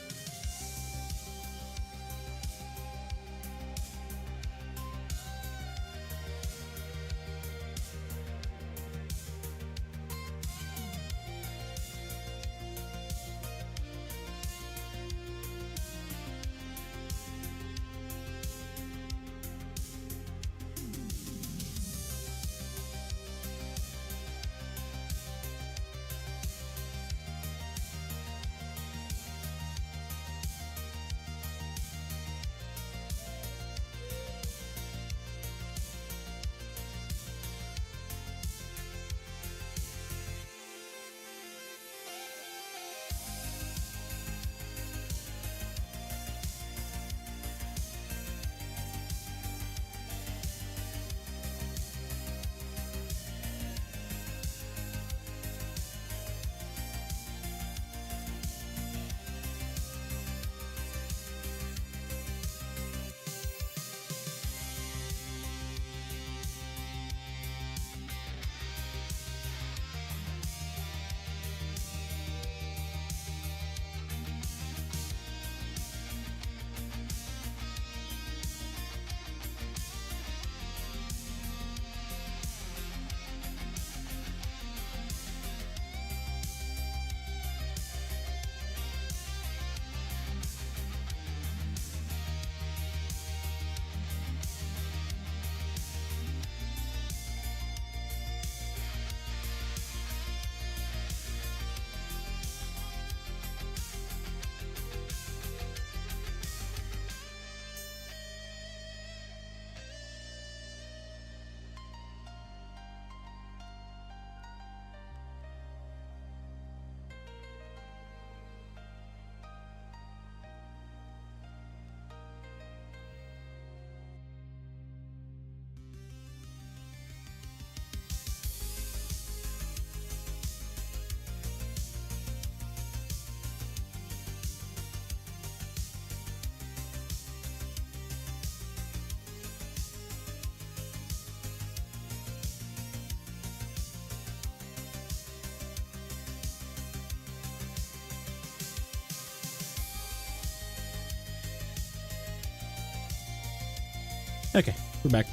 Speaker 1: Okay, we're back.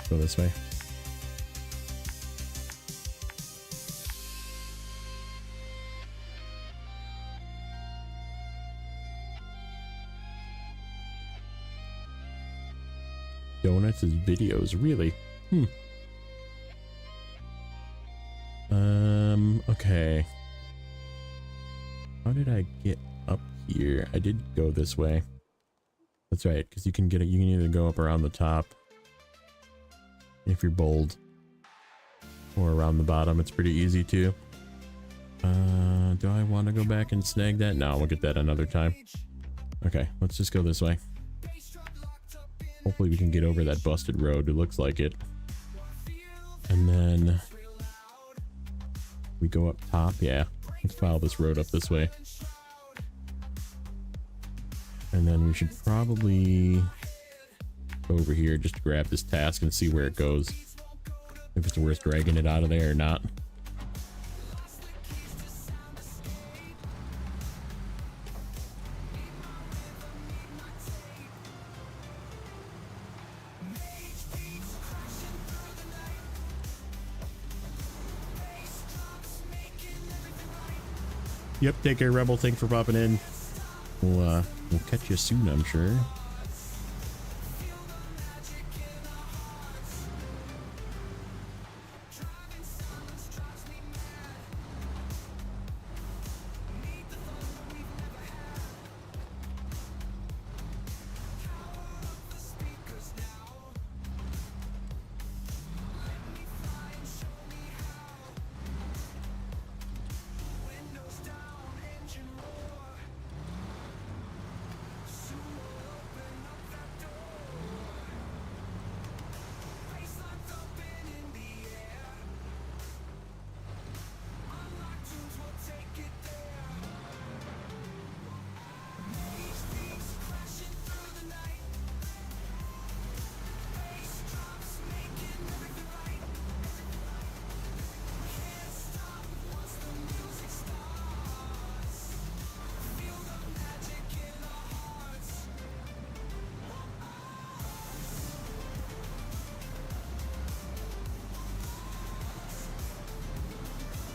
Speaker 1: Go this way. Donuts is videos, really? Okay. How did I get up here? I did go this way. That's right, because you can get it. You can either go up around the top if you're bold, or around the bottom. It's pretty easy too. Do I want to go back and snag that? No, we'll get that another time. Okay, let's just go this way. Hopefully we can get over that busted road. It looks like it. And then we go up top. Yeah, let's follow this road up this way. And then we should probably go over here just to grab this task and see where it goes. If it's worth dragging it out of there or not. Yep, take care, Rebel. Thanks for popping in. We'll catch you soon, I'm sure.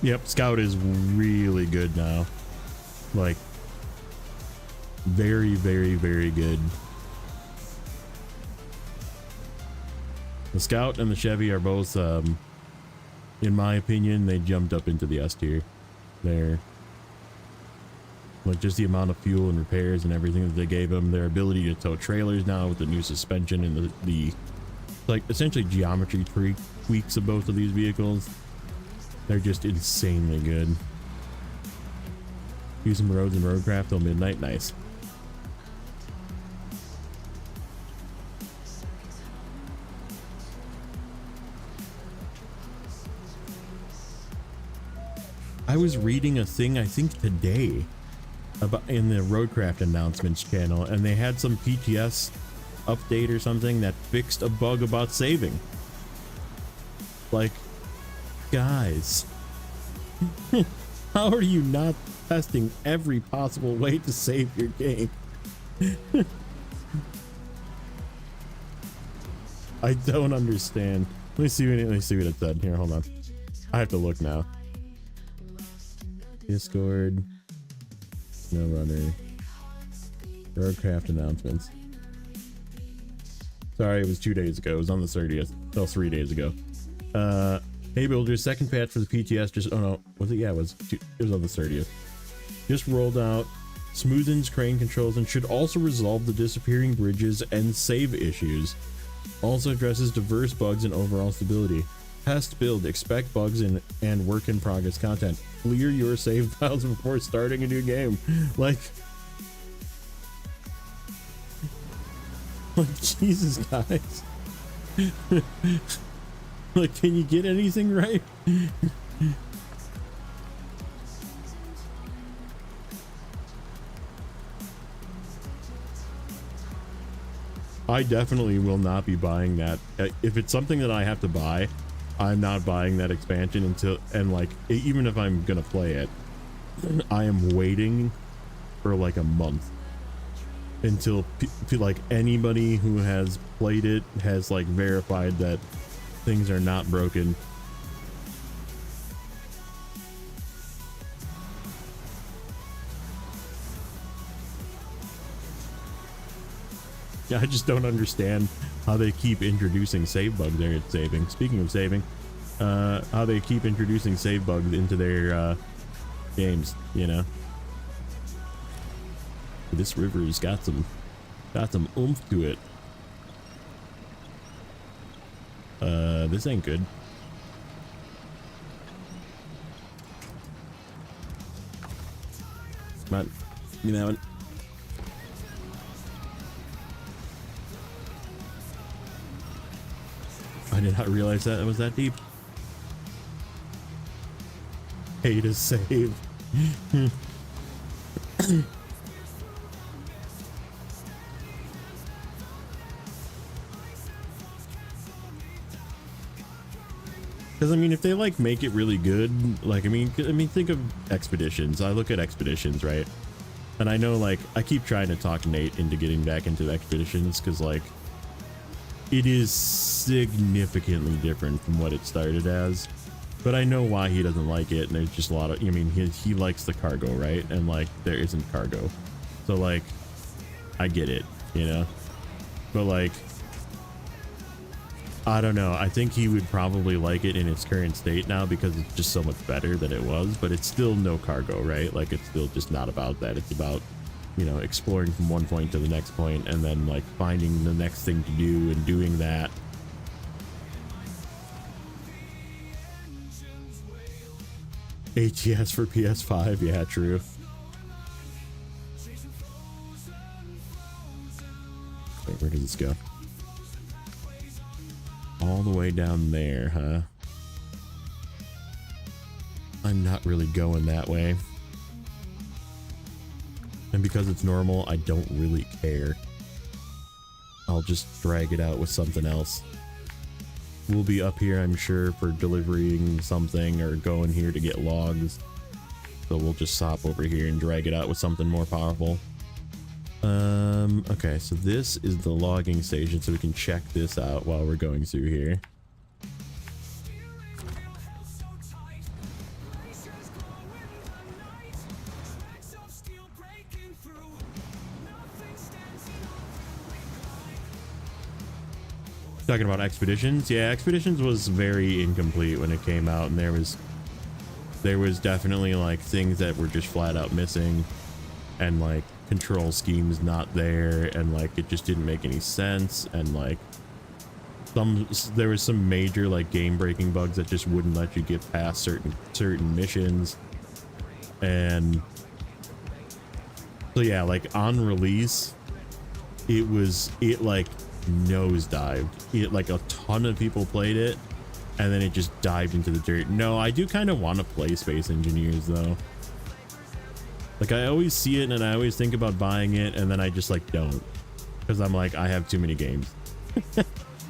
Speaker 1: Yep, Scout is really good now. Like, very, very, very good. The Scout and the Chevy are both, in my opinion, they jumped up into the S tier. They're, like, just the amount of fuel and repairs and everything that they gave them. Their ability to tow trailers now with the new suspension and the like, essentially geometry tweaks of both of these vehicles. They're just insanely good. Use some roads and roadcraft till midnight. Nice. I was reading a thing, I think today, about in the roadcraft announcements channel, and they had some PTS update or something that fixed a bug about saving. Like, guys, how are you not testing every possible way to save your game? I don't understand. Let me see what it said. Here, hold on. I have to look now. Discord, Snowrunner, roadcraft announcements. Sorry, it was 2 days ago. It was on the 30th. No, 3 days ago. Hey builders, second patch for the PTS just, oh no, was it? Yeah, it was on the 30th. Just rolled out, smoothens crane controls, and should also resolve the disappearing bridges and save issues. Also addresses diverse bugs and overall stability. Test build, expect bugs and work in progress content. Clear your save files before starting a new game. Like Jesus, guys. Like, can you get anything right? I definitely will not be buying that. If it's something that I have to buy, I'm not buying that expansion until, and like, even if I'm gonna play it, I am waiting for like a month until like anybody who has played it has like verified that things are not broken. Yeah, I just don't understand how they keep introducing save bugs there at saving. Speaking of saving, how they keep introducing save bugs into their games, you know. This river's got some oomph to it. This ain't good. Come on, give me that one. I did not realize that it was that deep. Pay to save. Because I mean, if they like make it really good, like I mean, think of expeditions. I look at expeditions, right? And I know, like, I keep trying to talk Nate into getting back into expeditions because, like, it is significantly different from what it started as. But I know why he doesn't like it, and there's just a lot of, I mean, he likes the cargo, right? And like, there isn't cargo, so like, I get it, you know. But like, I don't know. I think he would probably like it in its current state now because it's just so much better than it was, but it's still no cargo, right? Like, it's still just not about that. It's about, you know, exploring from one point to the next point and then like finding the next thing to do and doing that. ATS for PS5, yeah, true. Wait, where does this go? All the way down there, huh? I'm not really going that way. And because it's normal, I don't really care. I'll just drag it out with something else. We'll be up here, I'm sure, for delivering something or going here to get logs. So we'll just stop over here and drag it out with something more powerful. Okay, so this is the logging station, so we can check this out while we're going through here. Talking about expeditions, yeah, expeditions was very incomplete when it came out, and there was definitely like things that were just flat out missing, and like control schemes not there, and like it just didn't make any sense, and like there was some major like game breaking bugs that just wouldn't let you get past certain missions. And so yeah, like on release it like nosedived. It like a ton of people played it, and then it just dived into the dirt. No, I do kind of want to play Space Engineers though. Like, I always see it and I always think about buying it, and then I just like don't, because I'm like, I have too many games.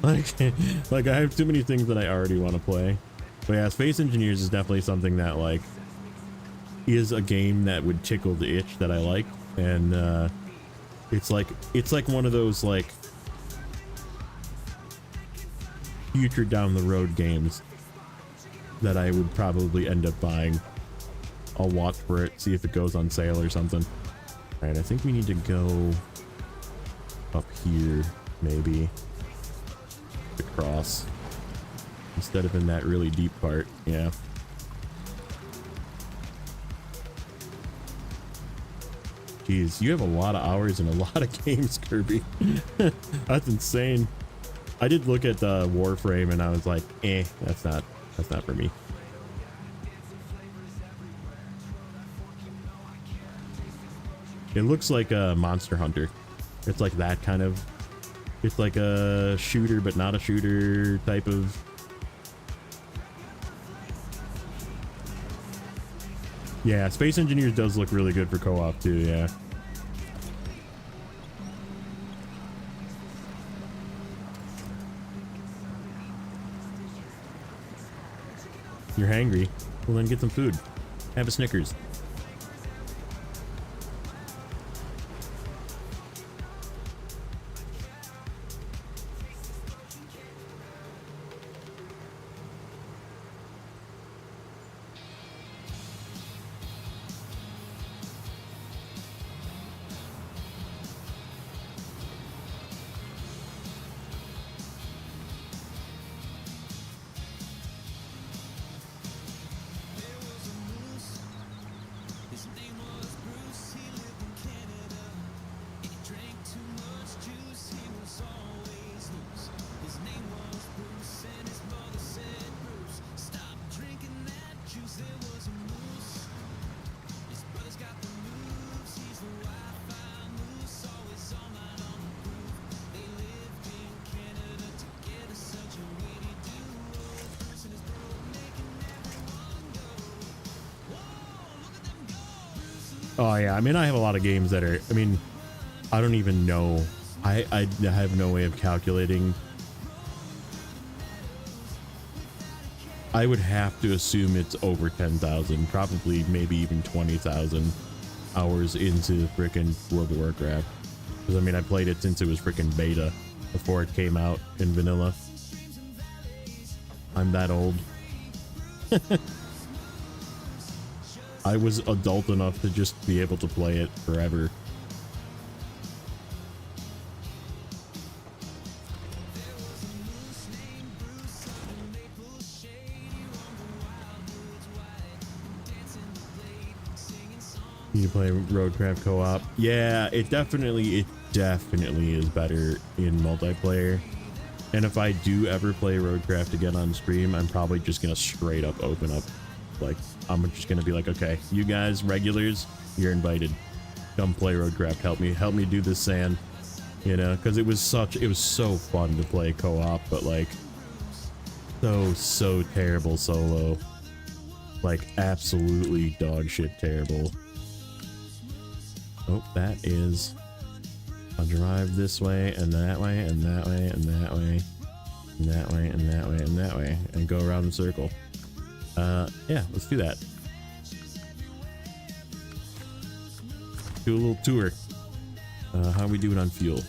Speaker 1: like I have too many things that I already want to play. But yeah, Space Engineers is definitely something that like is a game that would tickle the itch that I like. And it's like one of those like future down the road games that I would probably end up buying. I'll watch for it, see if it goes on sale or something. All right, I think we need to go up here, maybe, across, instead of in that really deep part. Yeah. Jeez, you have a lot of hours and a lot of games, Kirby. That's insane. I did look at the Warframe and I was like, that's not for me. It looks like a Monster Hunter. It's like that kind of, it's like a shooter but not a shooter type of. Yeah, Space Engineers does look really good for co-op too, yeah. You're hangry. Well, then get some food. Have a Snickers. Oh yeah, I mean, I have a lot of games that are, I mean, I don't even know. I have no way of calculating. I would have to assume it's over 10,000, probably maybe even 20,000 hours into frickin' World of Warcraft. Because I mean, I played it since it was frickin' beta, before it came out in vanilla. I'm that old. I was adult enough to just be able to play it forever. You play Roadcraft co-op? Yeah, it definitely is better in multiplayer. And if I do ever play Roadcraft again on stream, I'm probably just gonna straight up open up. Like, I'm just gonna be like, okay, you guys, regulars, you're invited. Come play Roadcraft. Help me do this sand. You know, because it was so fun to play co-op, but like, so terrible solo. Like, absolutely dog shit terrible. Oh, that is, I'll drive this way and that way and that way and that way and that way and that way and that way and go around the circle. Yeah, let's do that. Do a little tour. How are we doing on fuel?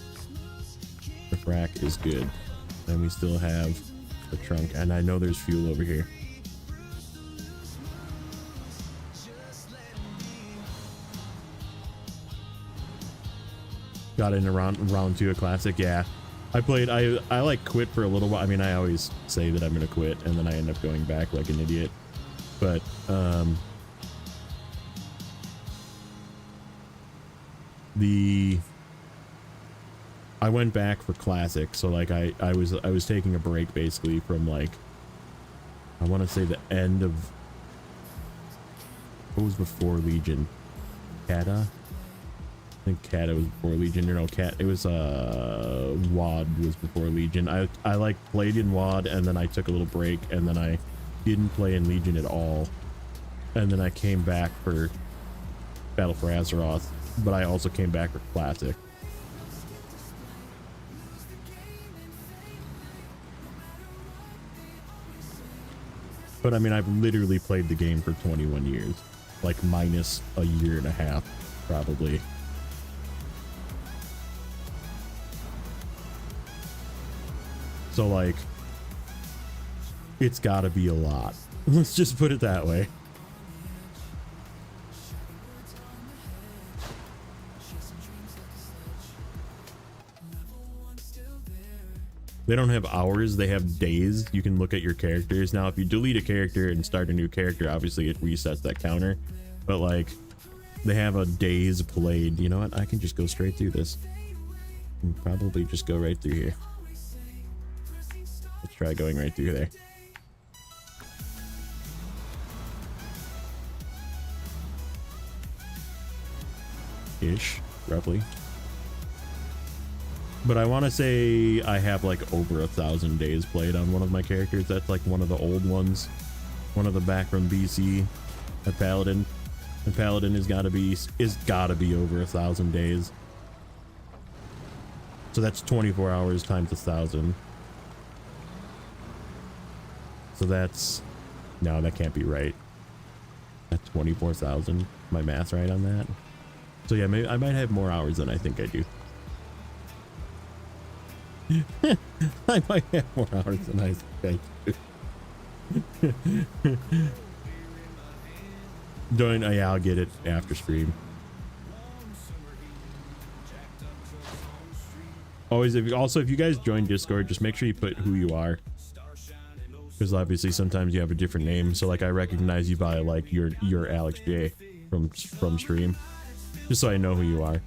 Speaker 1: The frack is good. And we still have the trunk, and I know there's fuel over here. Got in round 2 of classic. Yeah, I played. I like quit for a little while. I mean, I always say that I'm gonna quit, and then I end up going back like an idiot. But I went back for classic. So like I was taking a break basically from, like, I want to say the end of, what was before Legion? Kata? I think Kata was before Legion, or no, it was WoD was before Legion. I like played in WoD, and then I took a little break, and then I didn't play in Legion at all, and then I came back for Battle for Azeroth, but I also came back for Classic. But I mean, I've literally played the game for 21 years, like minus a year and a half, probably. So like, it's gotta be a lot. Let's just put it that way. They don't have hours, they have days. You can look at your characters. Now, if you delete a character and start a new character, obviously it resets that counter. But like, they have a days played. You know what? I can just go straight through this. And probably just go right through here. Let's try going right through there. Ish, roughly. But I want to say I have like over 1,000 days played on one of my characters. That's like one of the old ones, one of the back from BC, a Paladin. The Paladin is gotta be over 1,000 days. So that's 24 hours times 1,000. So that's No, that can't be right. At 24,000. My math's right on that. So yeah, maybe I might have more hours than I think I do. I might have more hours than I think I do. Yeah, I'll get it after stream. Always, if you guys join Discord, just make sure you put who you are, because obviously sometimes you have a different name. So like, I recognize you by like your Alex J from stream, just so I know who you are.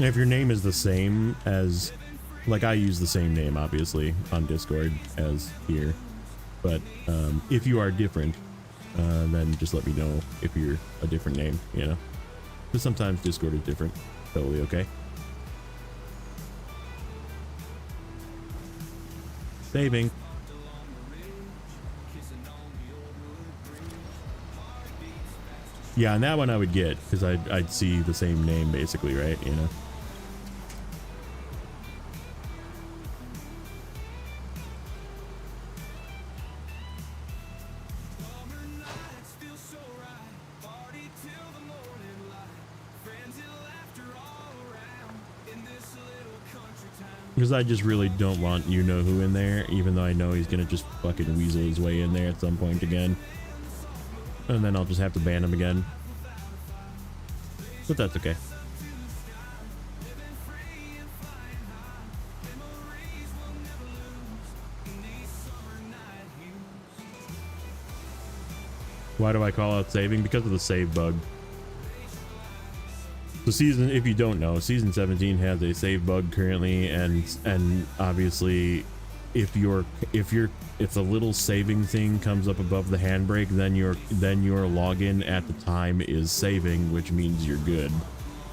Speaker 1: If your name is the same as, like, I use the same name obviously on Discord as here, but if you are different, then just let me know if you're a different name, you know, because sometimes Discord is different. Totally okay. Saving. Yeah, and that one I would get, because I'd see the same name basically, right, you know. Because I just really don't want you know who in there, even though I know he's gonna just fucking weasel his way in there at some point again. And then I'll just have to ban him again. But that's okay. Why do I call out saving? Because of the save bug. So season, if you don't know, season 17 has a save bug currently, and obviously if a little saving thing comes up above the handbrake, then your login at the time is saving, which means you're good.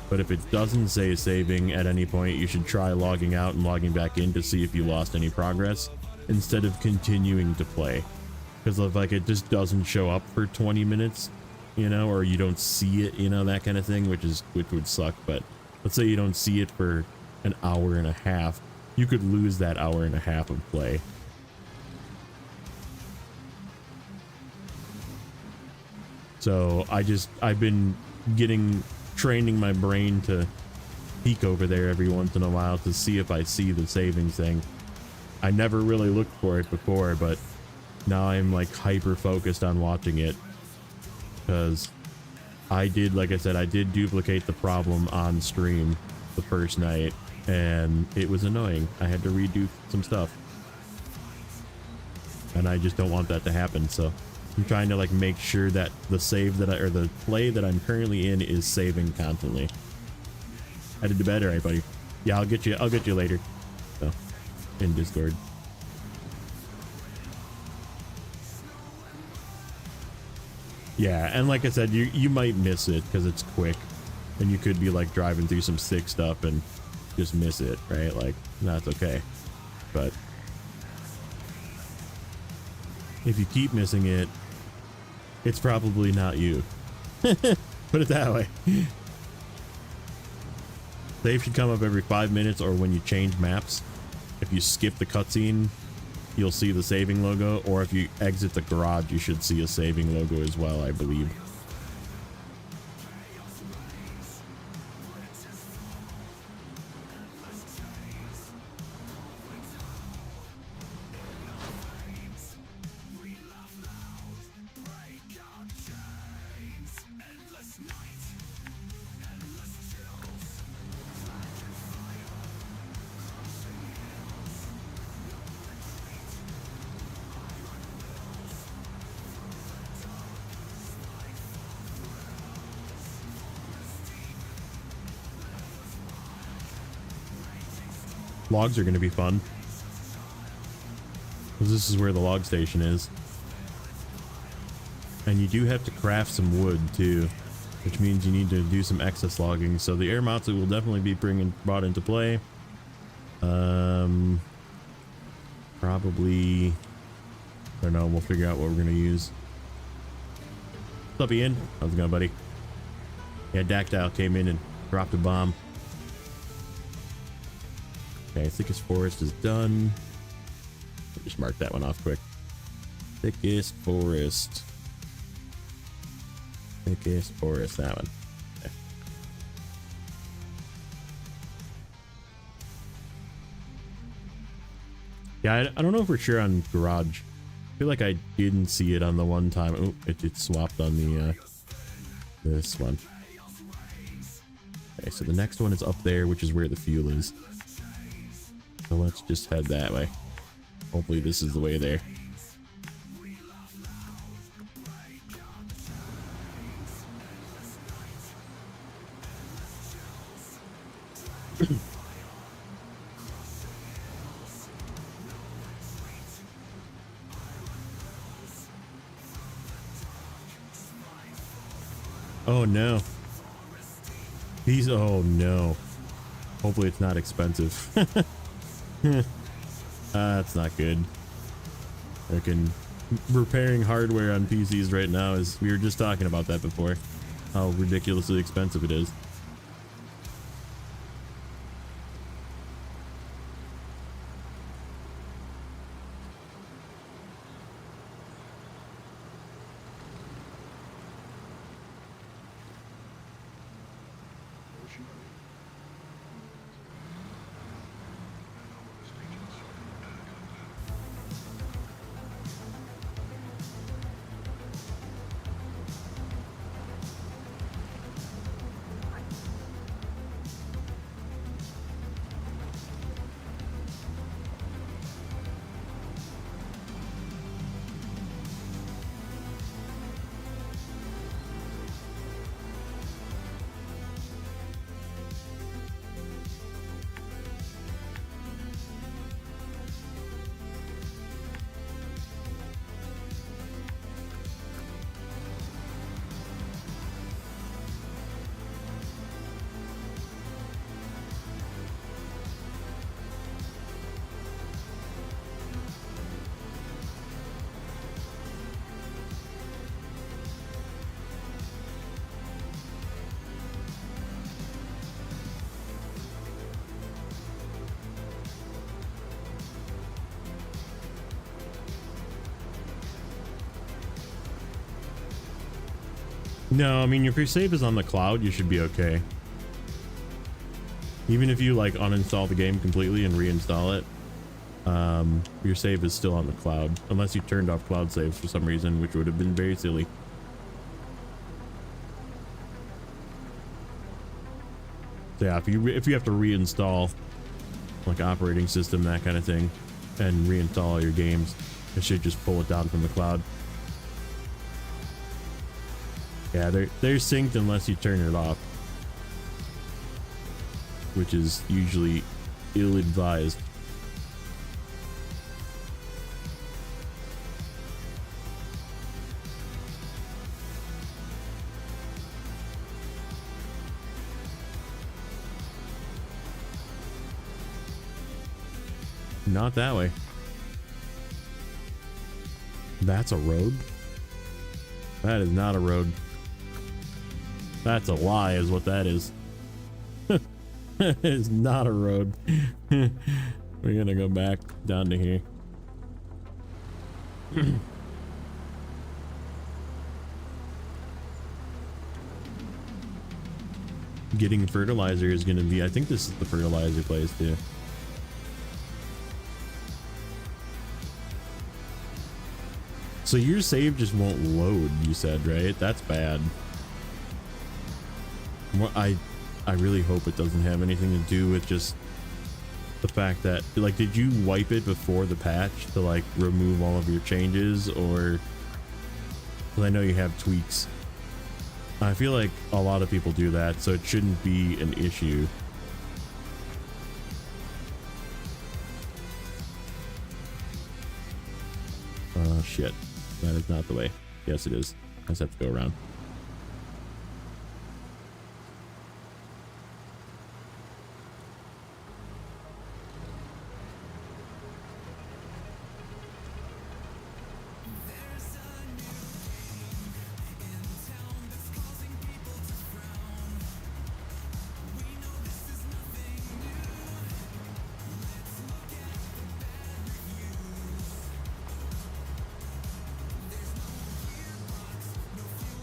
Speaker 1: But if it doesn't say saving at any point, you should try logging out and logging back in to see if you lost any progress instead of continuing to play. Because if like it just doesn't show up for 20 minutes, you know, or you don't see it, you know, that kind of thing, which would suck. But let's say you don't see it for an hour and a half, you could lose that hour and a half of play. So I've been training my brain to peek over there every once in a while to see if I see the saving thing. I never really looked for it before, but now I'm like hyper focused on watching it, because like I said, I did duplicate the problem on stream the first night, and it was annoying. I had to redo some stuff, and I just don't want that to happen. So I'm trying to like make sure that the the play that I'm currently in is saving constantly. Headed to bed, all right, buddy? Yeah, I'll get you later. So, in Discord. Yeah, and like I said, you might miss it because it's quick, and you could be like driving through some sick stuff and just miss it, right? Like, that's okay. But if you keep missing it, it's probably not you. Put it that way. Save should come up every 5 minutes, or when you change maps. If you skip the cutscene, you'll see the saving logo, or if you exit the garage, you should see a saving logo as well, I believe. Logs are going to be fun, because this is where the log station is, and you do have to craft some wood too, which means you need to do some excess logging. So the air mounts will definitely be brought into play. Probably, I don't know, we'll figure out what we're gonna use. What's up, Ian? How's it going, buddy? Yeah, Dactyl came in and dropped a bomb. Okay, thickest forest is done. I'll just mark that one off quick. Thickest forest. Thickest forest, that one. Okay. Yeah, I don't know for sure on garage. I feel like I didn't see it on the one time. Oh, it swapped on the this one. Okay, so the next one is up there, which is where the fuel is. So let's just head that way. Hopefully this is the way there. Oh no. Oh no. Hopefully it's not expensive. That's not good. Freaking repairing hardware on PCs right now is, we were just talking about that before, how ridiculously expensive it is. No, I mean, if your save is on the cloud, you should be okay. Even if you like uninstall the game completely and reinstall it, your save is still on the cloud, unless you turned off cloud saves for some reason, which would have been very silly. So yeah, if you have to reinstall like operating system, that kind of thing, and reinstall all your games, it should just pull it down from the cloud. Yeah, they're synced unless you turn it off, which is usually ill-advised. Not that way. That's a road? That is not a road. That's a lie is what that is. That is not a road. We're gonna go back down to here. Getting fertilizer is gonna be, I think this is the fertilizer place too. So your save just won't load, you said, right? That's bad. I really hope it doesn't have anything to do with just the fact that, like, did you wipe it before the patch to like remove all of your changes, or, well, I know you have tweaks. I feel like a lot of people do that, so it shouldn't be an issue. Oh shit, that is not the way. Yes it is. I just have to go around.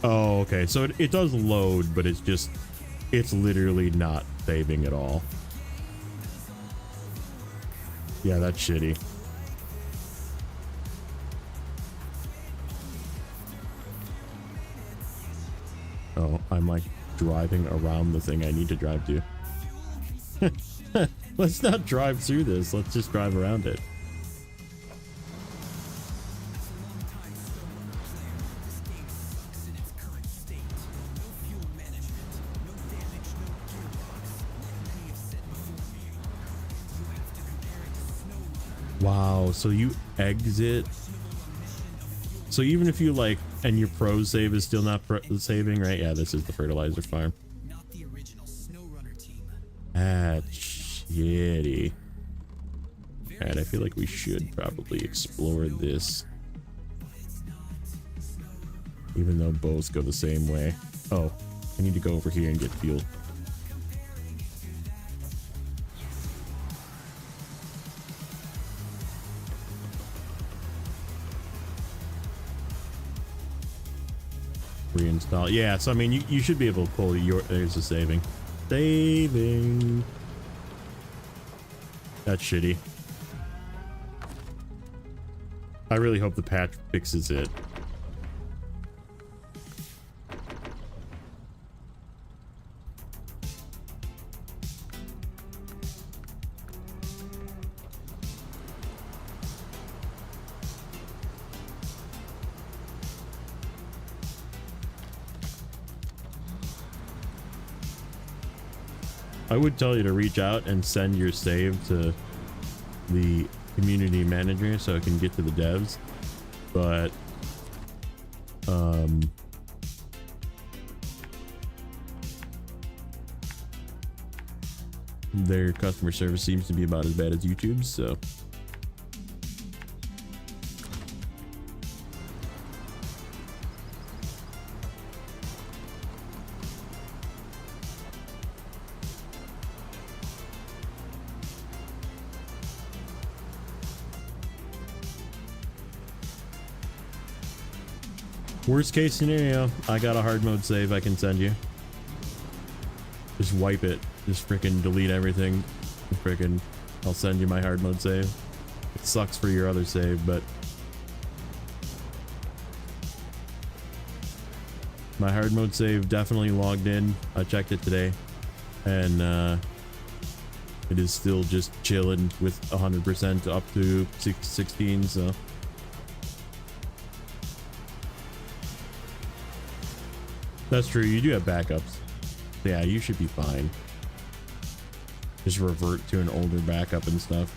Speaker 1: Oh, okay. So it does load, but it's literally not saving at all. Yeah, that's shitty. Oh, I'm like driving around the thing I need to drive to. Let's not drive through this. Let's just drive around it. Wow, so you exit. So even if you like, and your pro save is still not saving, right? Yeah, this is the fertilizer farm.
Speaker 2: Not the original Snowrunner team.
Speaker 1: That's shitty. Alright, I feel like we should probably explore this. Even though both go the same way. Oh, I need to go over here and get fuel. Reinstall. Yeah, so I mean, you should be able to pull your... There's a saving. Saving. That's shitty. I really hope the patch fixes it. I would tell you to reach out and send your save to the community manager so I can get to the devs, but their customer service seems to be about as bad as YouTube's, so worst case scenario, I got a hard mode save I can send you. Just wipe it. Just freaking delete everything. Freaking, I'll send you my hard mode save. It sucks for your other save, but my hard mode save definitely logged in. I checked it today, and it is still just chilling with 100% up to 16. So. That's true, you do have backups. Yeah, you should be fine. Just revert to an older backup and stuff.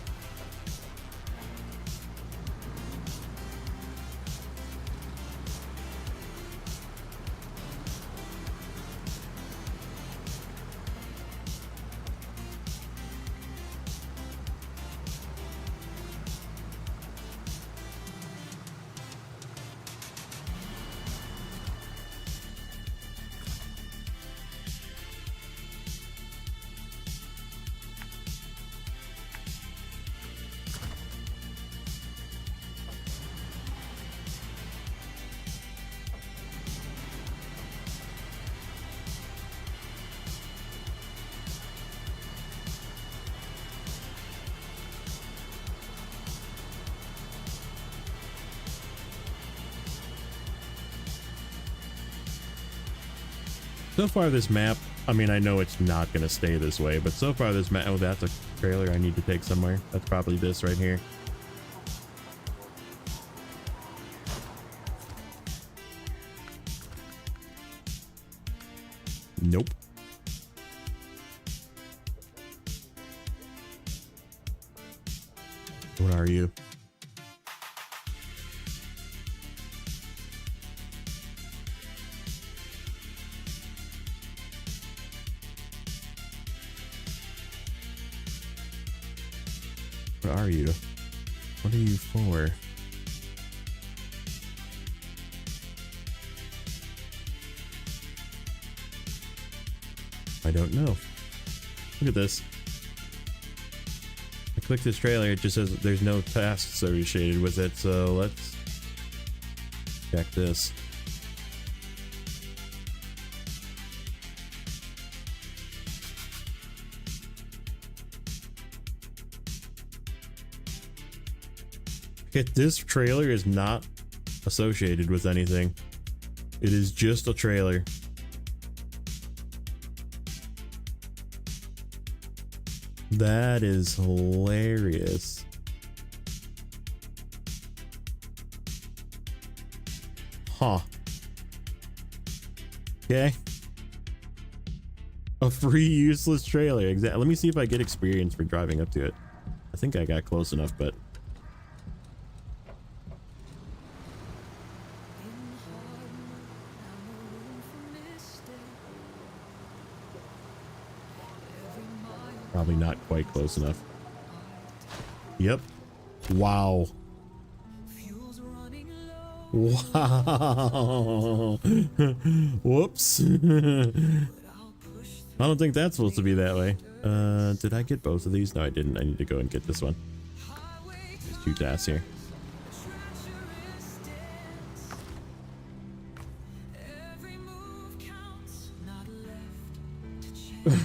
Speaker 1: So far this map, I mean, I know it's not going to stay this way, but so far this map, oh, that's a trailer I need to take somewhere. That's probably this right here. Nope. What are you? What are you? What are you for? I don't know. Look at this. I click this trailer, it just says there's no tasks associated with it, so let's check this. Okay, this trailer is not associated with anything. It is just a trailer. That is hilarious. Huh. Okay. A free useless trailer. Exactly. Let me see if I get experience for driving up to it. I think I got close enough, but probably not quite close enough. Yep. Wow. Wow. Whoops. I don't think that's supposed to be that way. Did I get both of these? No, I didn't. I need to go and get this one. There's 2 tasks here.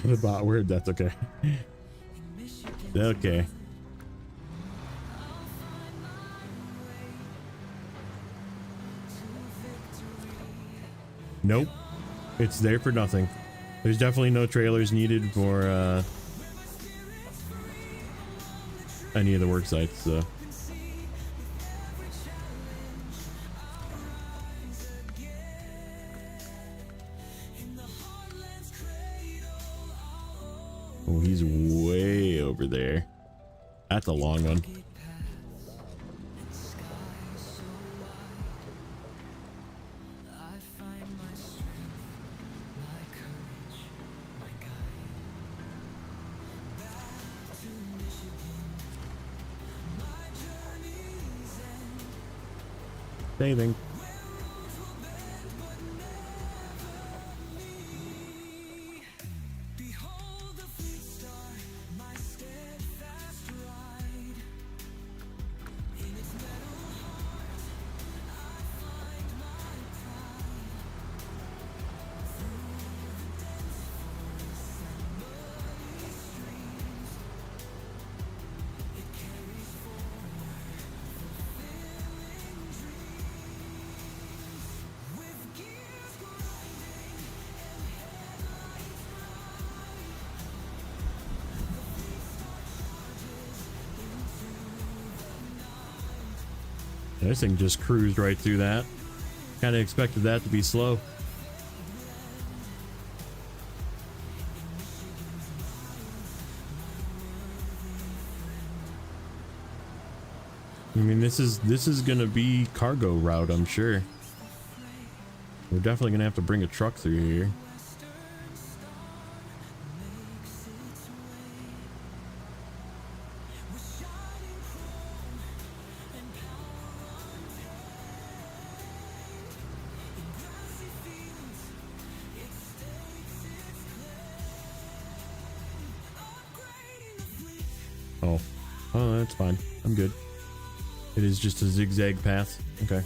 Speaker 1: The bot word, that's okay. Okay. Nope. It's there for nothing. There's definitely no trailers needed for any of the work sites, so. Oh, he's way over there. That's a long one. Saving. This thing just cruised right through that. Kind of expected that to be slow. I mean, this is gonna be cargo route, I'm sure. We're definitely gonna have to bring a truck through here. Oh, that's fine. I'm good. It is just a zigzag path. Okay. Let's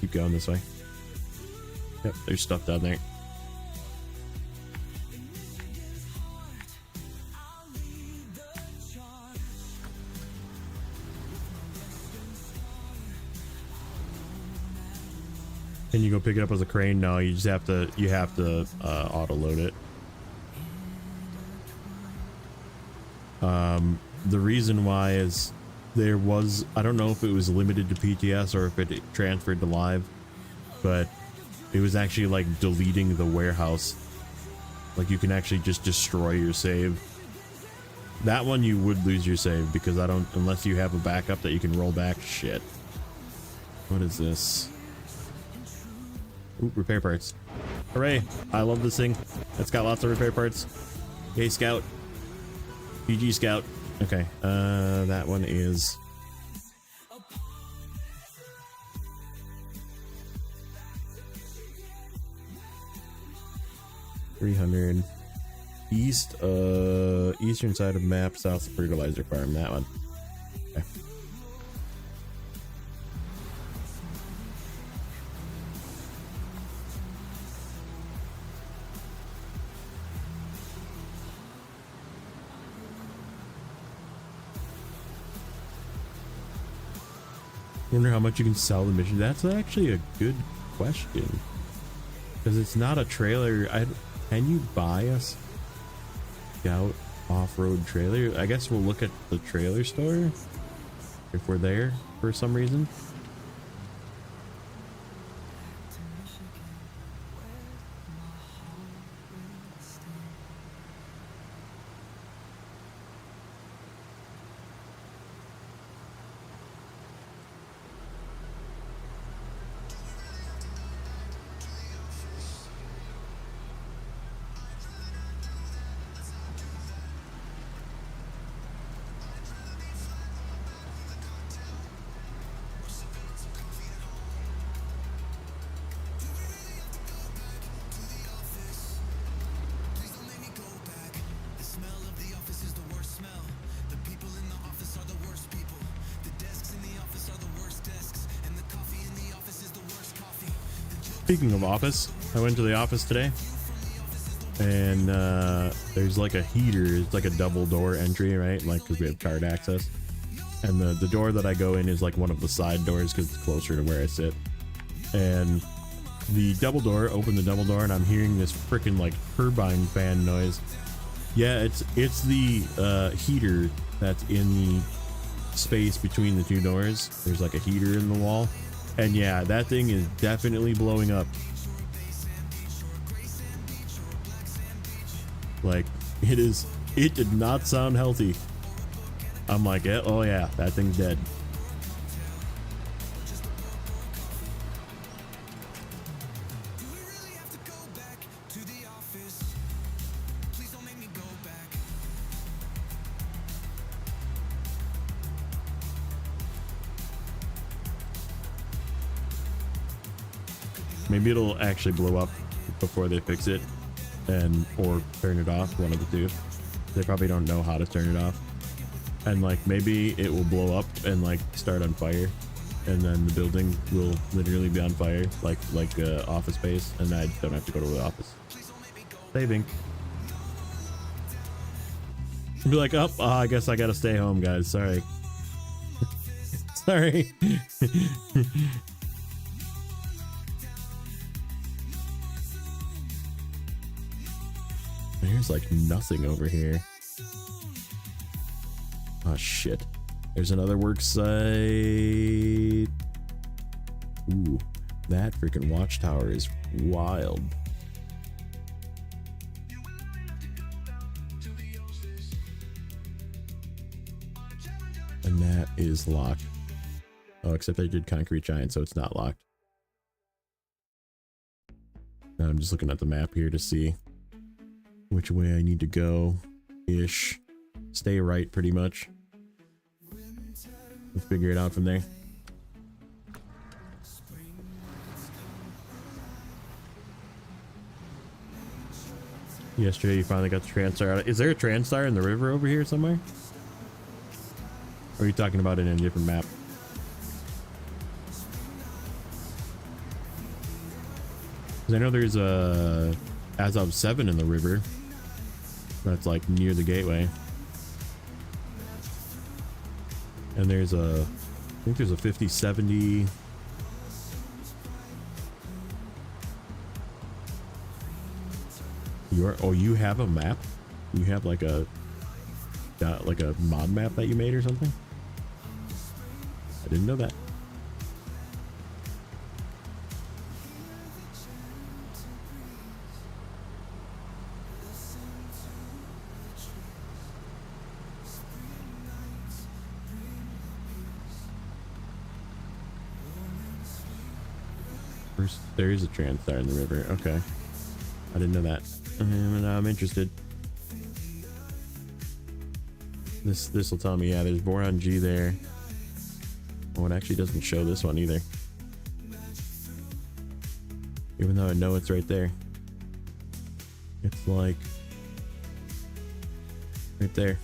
Speaker 1: keep going this way. Yep, there's stuff down there. Can you go pick it up with a crane? No, you just have to, auto load it. The reason why is there was, I don't know if it was limited to PTS or if it transferred to live, but it was actually like deleting the warehouse. Like you can actually just destroy your save. That one you would lose your save because I don't, unless you have a backup that you can roll back. Shit. What is this? Ooh, repair parts. Hooray. I love this thing. It's got lots of repair parts. Hey, Scout. PG Scout. Okay, that one is $300 east, eastern side of map, south of fertilizer farm. That one. Okay. Wonder how much you can sell the mission. That's actually a good question. Because it's not a trailer. Can you buy a Scout off-road trailer? I guess we'll look at the trailer store if we're there for some reason. Speaking of office, I went to the office today, and there's like a heater. It's like a double door entry, right? Like, because we have card access, and the door that I go in is like one of the side doors because it's closer to where I sit. And the double door, open the double door, and I'm hearing this freaking like turbine fan noise. Yeah, it's the heater that's in the space between the two doors. There's like a heater in the wall. And yeah, that thing is definitely blowing up. Like, it did not sound healthy. I'm like, oh yeah, that thing's dead. Maybe it'll actually blow up before they fix it, or turn it off, one of the two. They probably don't know how to turn it off. And like, maybe it will blow up and like start on fire, and then the building will literally be on fire, like office space, and I don't have to go to the office. Saving. Be like, oh, I guess I gotta stay home, guys. Sorry. Sorry. There's like nothing over here. Oh shit. There's another work site. Ooh, that freaking watchtower is wild. And that is locked. Oh, except I did concrete giant, so it's not locked. Now I'm just looking at the map here to see which way I need to go ish. Stay right pretty much. We'll figure it out from there. Yesterday you finally got the Transtar out. Is there a Transtar in the river over here somewhere? Or are you talking about it in a different map? Because I know there's a Azov 7 in the river. That's like near the gateway. And there's I think there's a 5070. You have a map? You have like a mod map that you made or something? I didn't know that. There is a Transtar in the river. Okay. I didn't know that. Now I'm interested. This will tell me, yeah, there's Boron G there. Oh, it actually doesn't show this one either. Even though I know it's right there. It's like right there.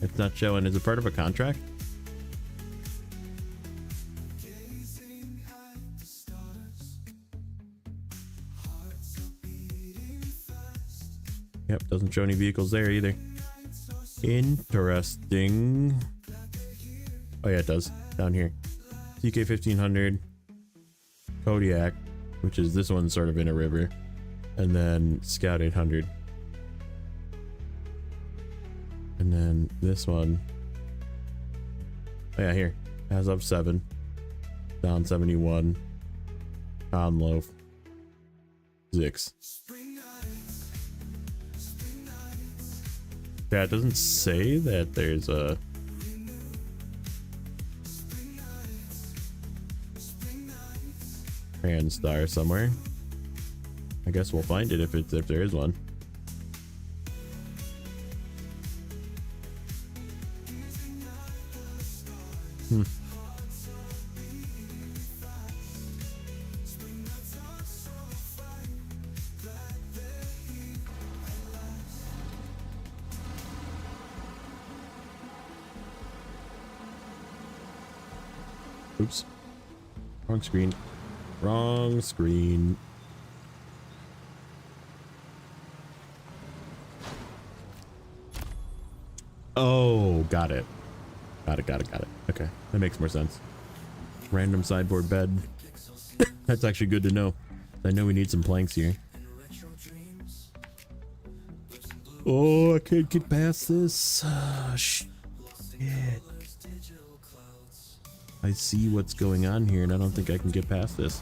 Speaker 1: It's not showing. Is it part of a contract? Yep, doesn't show any vehicles there either. Interesting. Oh yeah, it does. Down here. TK 1500, Kodiak, which is this one sort of in a river, and then Scout 800. And then this one, oh yeah, here, as of 7, down 71, on loaf, Zix. Yeah, it doesn't say that there's a Grand Star somewhere. I guess we'll find it if there is one. Oops. Wrong screen. Wrong screen. Oh, got it. Got it. Okay, that makes more sense. Random sideboard bed. That's actually good to know. I know we need some planks here. Oh, I can't get past this. Shit. I see what's going on here and I don't think I can get past this.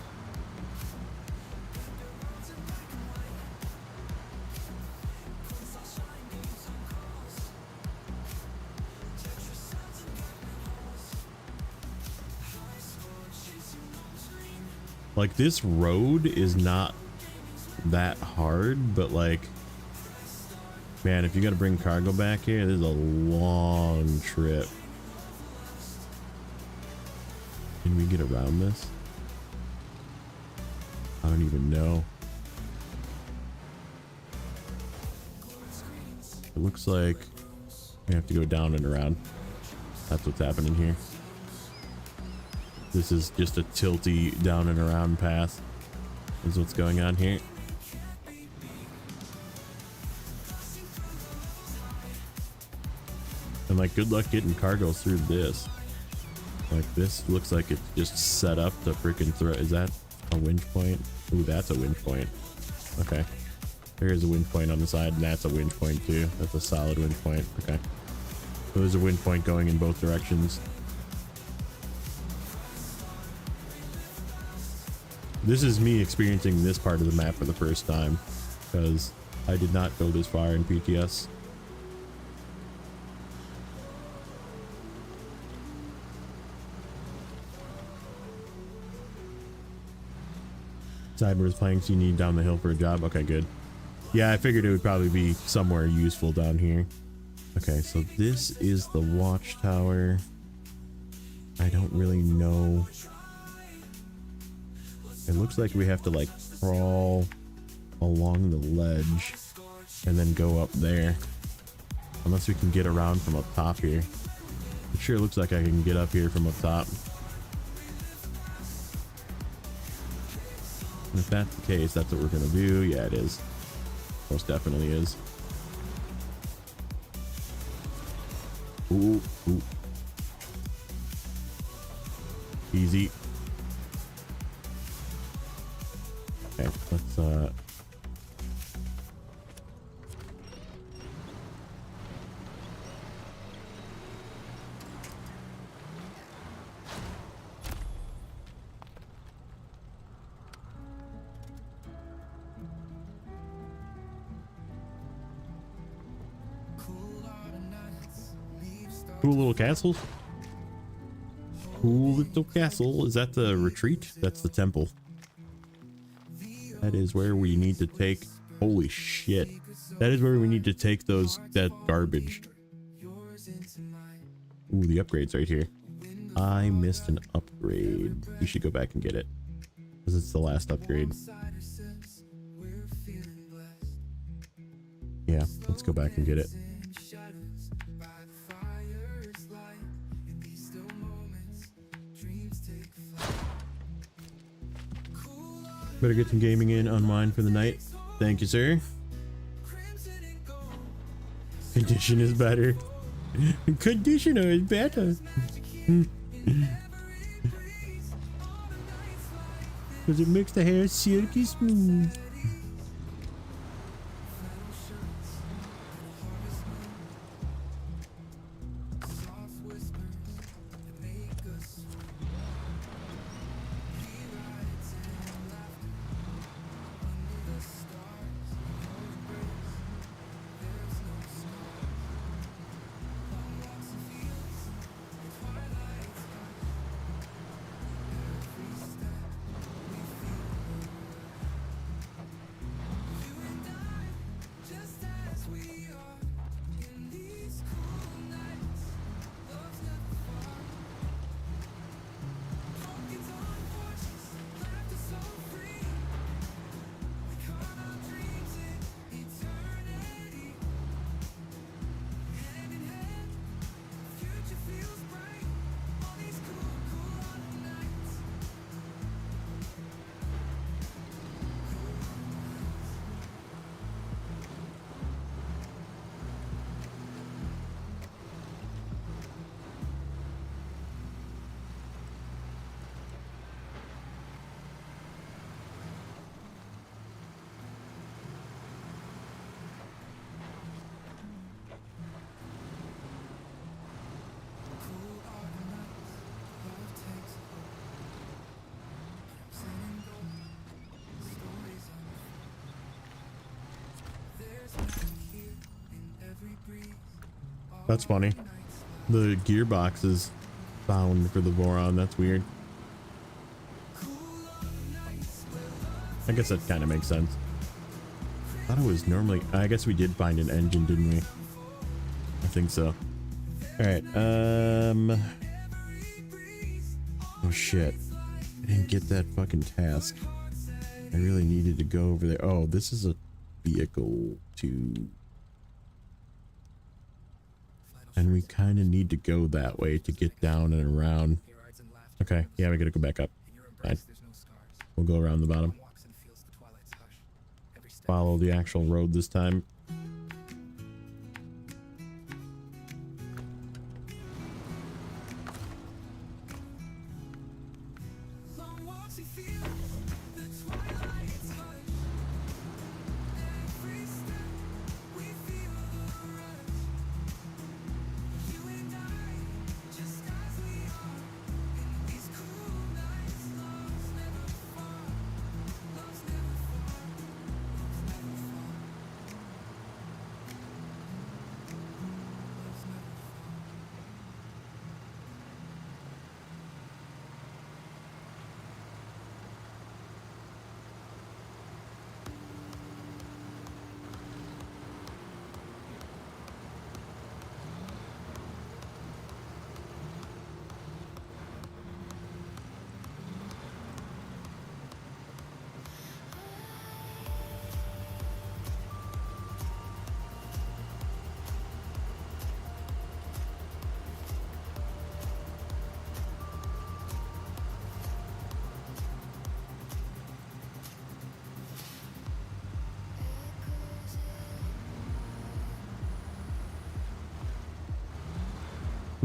Speaker 1: Like, this road is not that hard, but like, man, if you gotta bring cargo back here, this is a long trip. Can we get around this? I don't even know. It looks like we have to go down and around. That's what's happening here. This is just a tilty down and around path. Is what's going on here. And like, good luck getting cargo through this. Like, this looks like it's just set up to freaking throw. Is that a winch point? Ooh, that's a winch point. Okay. There is a winch point on the side, and that's a winch point too. That's a solid winch point. Okay. So there's a winch point going in both directions. This is me experiencing this part of the map for the first time, because I did not go this far in PTS. Cyber's planks you need down the hill for a job. Okay, good. Yeah, I figured it would probably be somewhere useful down here. Okay, so this is the watchtower. I don't really know. It looks like we have to like crawl along the ledge and then go up there. Unless we can get around from up top here. It sure looks like I can get up here from up top. And if that's the case, that's what we're gonna do. Yeah, it is. Most definitely is. Ooh, ooh. Easy. Okay, let's cool little castles. Cool little castle. Is that the retreat? That's the temple. That is where we need to take. Holy shit. That is where we need to take that garbage. Ooh, the upgrade's right here. I missed an upgrade. We should go back and get it, because it's the last upgrade. Yeah, let's go back and get it. Better get some gaming in, unwind for the night. Thank you, sir. Condition is better. Conditioner is better. Because it makes the hair silky smooth. That's funny. The gearbox is bound for the Voron. That's weird. I guess that kind of makes sense. I thought it was normally... I guess we did find an engine, didn't we? I think so. Alright, oh shit. I didn't get that fucking task. I really needed to go over there. Oh, this is a vehicle to... And we kind of need to go that way to get down and around. Okay, yeah, we gotta go back up. Fine. We'll go around the bottom. Follow the actual road this time.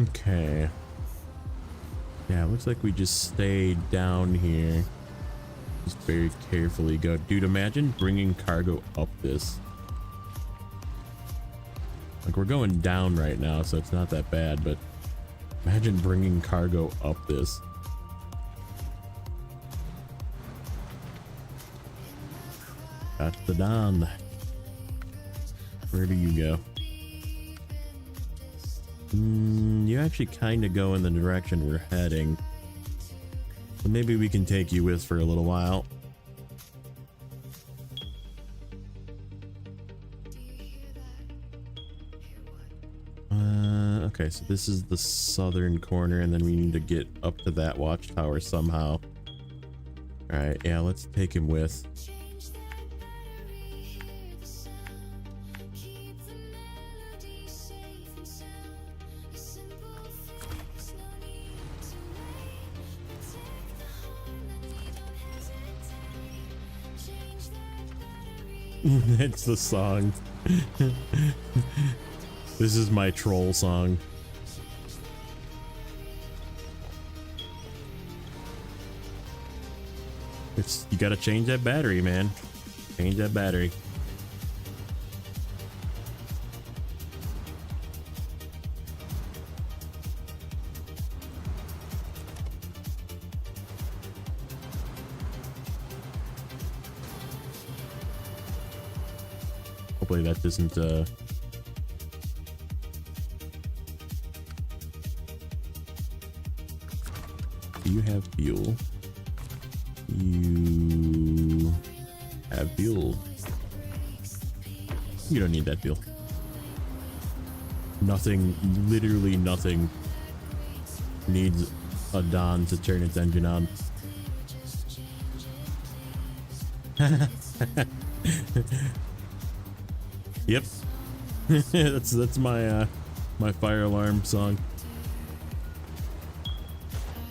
Speaker 1: Okay. Yeah, it looks like we just stayed down here. Just very carefully go. Dude, imagine bringing cargo up this. Like, we're going down right now, so it's not that bad, but imagine bringing cargo up this. That's the Don. Where do you go? You actually kind of go in the direction we're heading. So maybe we can take you with for a little while. Okay, so this is the southern corner, and then we need to get up to that watchtower somehow. Alright, yeah, let's take him with. It's the song. This is my troll song. You gotta change that battery, man. Change that battery. Hopefully that doesn't do you have fuel? You have fuel. You don't need that fuel. Nothing, literally nothing needs a Dawn to turn its engine on. Yep. that's my my fire alarm song.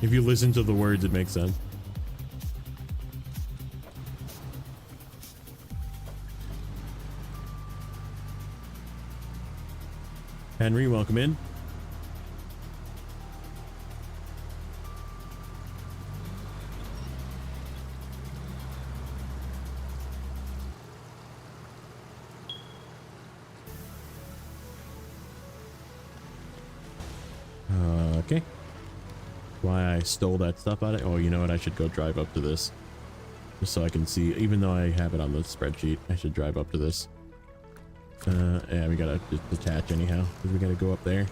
Speaker 1: If you listen to the words, it makes sense. Henry, welcome in. Okay. Why I stole that stuff out of it? Oh, you know what? I should go drive up to this. Just so I can see, even though I have it on the spreadsheet, I should drive up to this. Yeah, we gotta just detach anyhow, because we gotta go up there.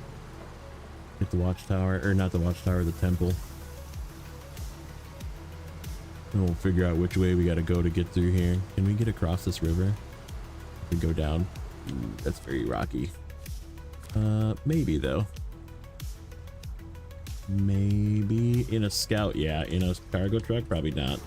Speaker 1: Hit the watchtower, or not the watchtower, the temple. And we'll figure out which way we gotta go to get through here. Can we get across this river? We go down. Ooh, that's very rocky. Maybe though. Maybe in a scout, yeah. In a cargo truck, probably not.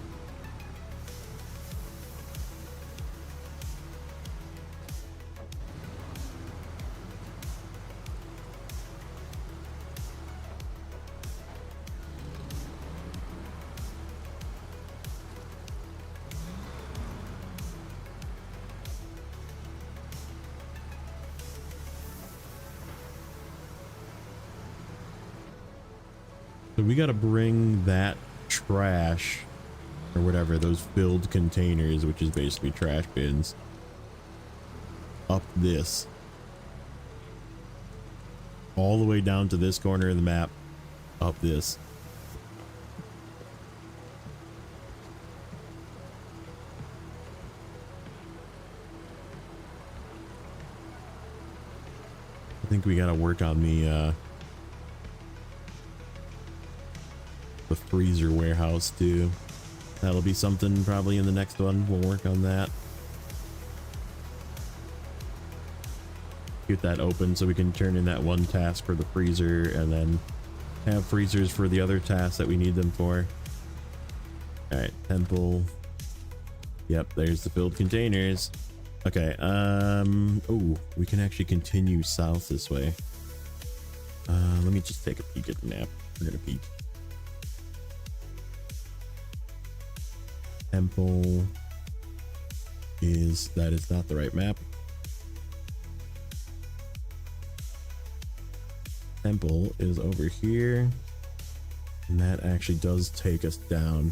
Speaker 1: So we got to bring that trash or whatever, those filled containers, which is basically trash bins, up this. All the way down to this corner of the map, up this. I think we got to work on the freezer warehouse too. That'll be something probably in the next one. We'll work on that. Get that open so we can turn in that one task for the freezer and then have freezers for the other tasks that we need them for. All right, temple. Yep, there's the filled containers. Okay, oh, we can actually continue south this way. Let me just take a peek at the map. We're gonna peek. Temple is not the right map. Temple is over here, and that actually does take us down.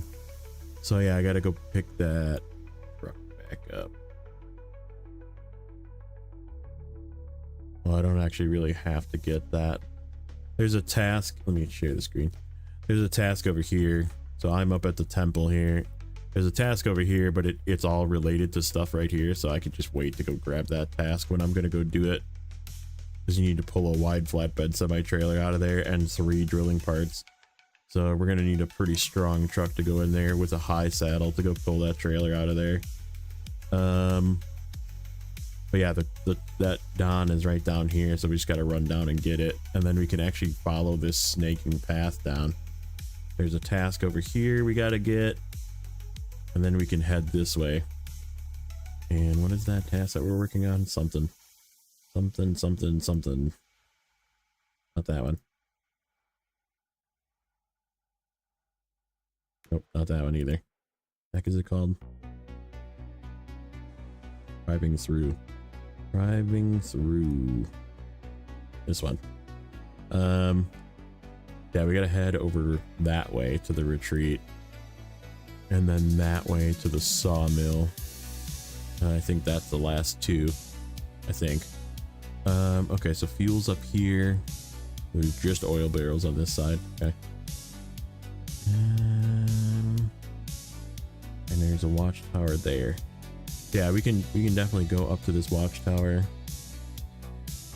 Speaker 1: So yeah, I gotta go pick that truck back up. Well, I don't actually really have to get that. There's a task. Let me share the screen. There's a task over here. So I'm up at the temple here. There's a task over here, but it's all related to stuff right here, so I could just wait to go grab that task when I'm gonna go do it. Because you need to pull a wide flatbed semi-trailer out of there and 3 drilling parts. So we're gonna need a pretty strong truck to go in there with a high saddle to go pull that trailer out of there. But yeah, that Dawn is right down here, so we just gotta run down and get it, and then we can actually follow this snaking path down. There's a task over here we gotta get. And then we can head this way. And what is that task that we're working on? Something. Not that one. Nope, not that one either. What the heck is it called? Driving through. This one. Yeah, we gotta head over that way to the retreat. and then that way to the sawmill. And I think that's the last two, I think. Okay, so fuel's up here. There's just oil barrels on this side. Okay. And there's a watchtower there. Yeah, we can definitely go up to this watchtower.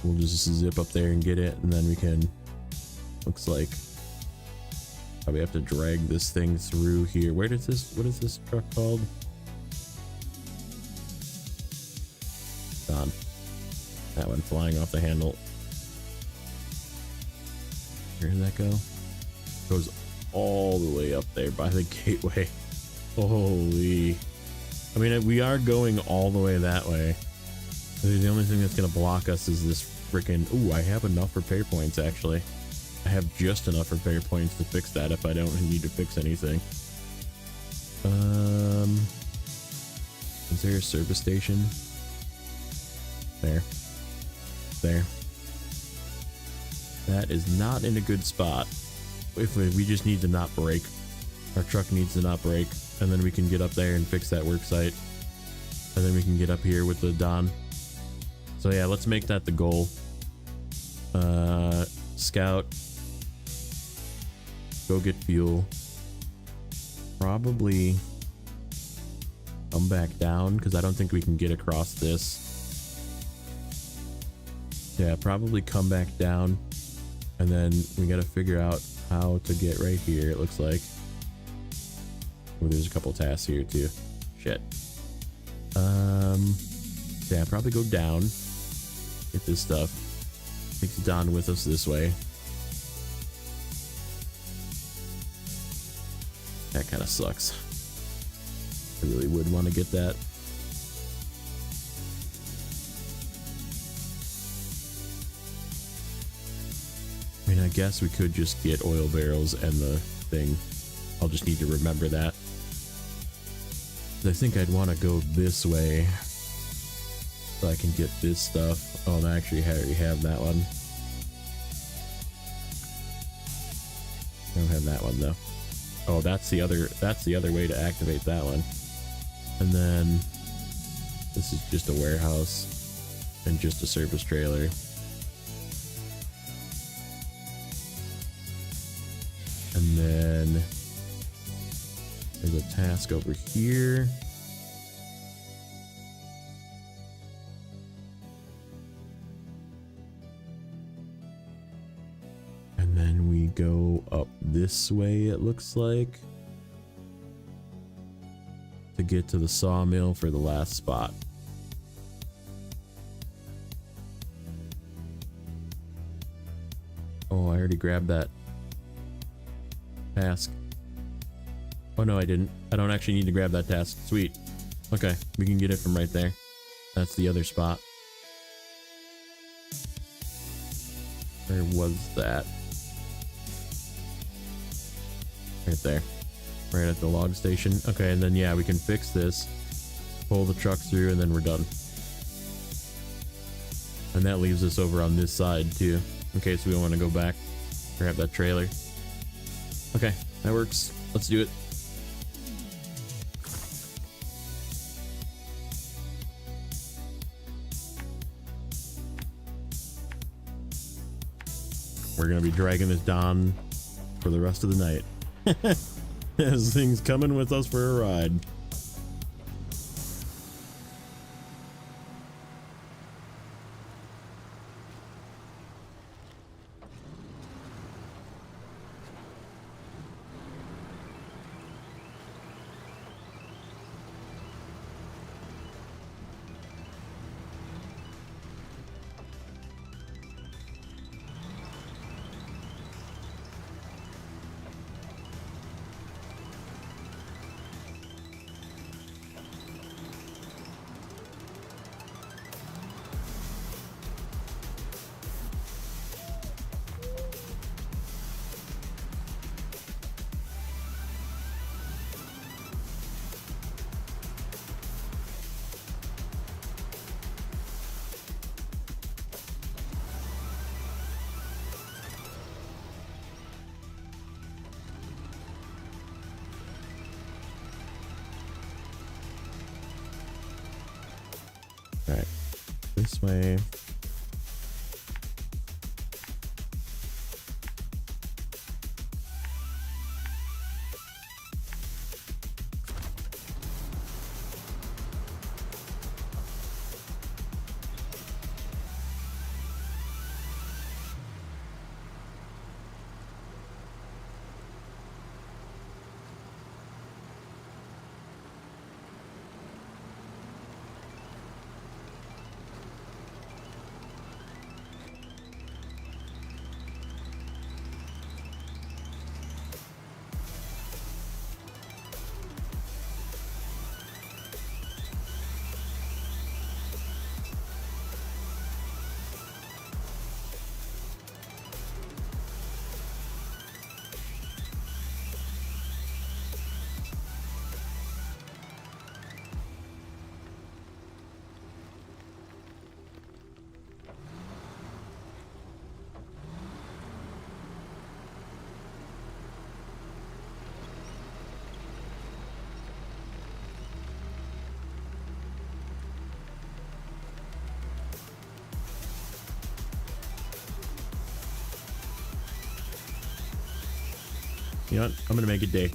Speaker 1: We'll just zip up there and get it, and then we can, looks like probably have to drag this thing through here. Where does this, what is this truck called? Gone. That one flying off the handle. Where did that go? Goes all the way up there by the gateway. Holy. I mean, we are going all the way that way. The only thing that's going to block us is this freaking... Ooh, I have enough repair points, actually. I have just enough repair points to fix that if I don't need to fix anything. Is there a service station? There. There. That is not in a good spot. If we just need to not break. Our truck needs to not break. And then we can get up there and fix that work site. And then we can get up here with the Don. So yeah, let's make that the goal. Scout. Go get fuel. Probably come back down because I don't think we can get across this. Yeah, probably come back down. And then we got to figure out how to get right here, it looks like. Oh, there's a couple tasks here too. Shit. Yeah, probably go down. Get this stuff. Take the Don with us this way. That kind of sucks. I really would want to get that. I mean, I guess we could just get oil barrels and the thing. I'll just need to remember that. I think I'd want to go this way so I can get this stuff. Oh, I actually already have that one. I don't have that one though. Oh, that's the other way to activate that one. And then this is just a warehouse and just a service trailer. And then there's a task over here. And then we go up this way, it looks like, to get to the sawmill for the last spot. Oh, I already grabbed that task. Oh no, I didn't. I don't actually need to grab that task. Sweet. Okay, we can get it from right there. That's the other spot. Where was that? Right there. Right at the log station. Okay, and then yeah, we can fix this. Pull the truck through and then we're done. And that leaves us over on this side too, in case we want to go back. Grab that trailer. Okay, that works. Let's do it. We're gonna be dragging this Don for the rest of the night. This thing's coming with us for a ride. All right, this way. You know what? I'm gonna make it day.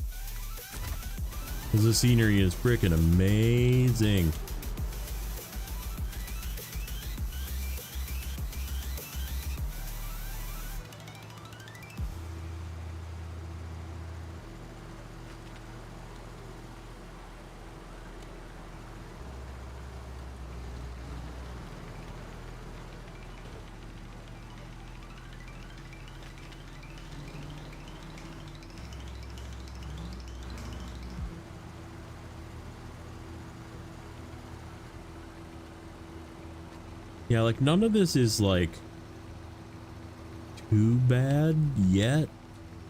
Speaker 1: Because the scenery is freaking amazing. Yeah, like none of this is like too bad yet,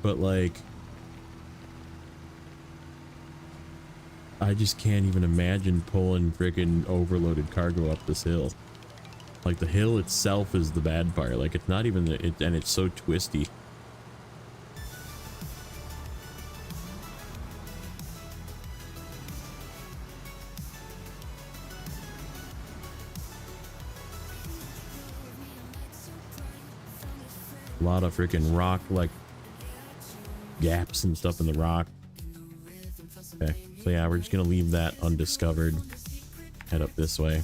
Speaker 1: but like I just can't even imagine pulling freaking overloaded cargo up this hill. Like the hill itself is the bad part. Like it's not even it, and it's so twisty. A lot of freaking rock, like gaps and stuff in the rock. Okay, so yeah, we're just gonna leave that undiscovered. Head up this way.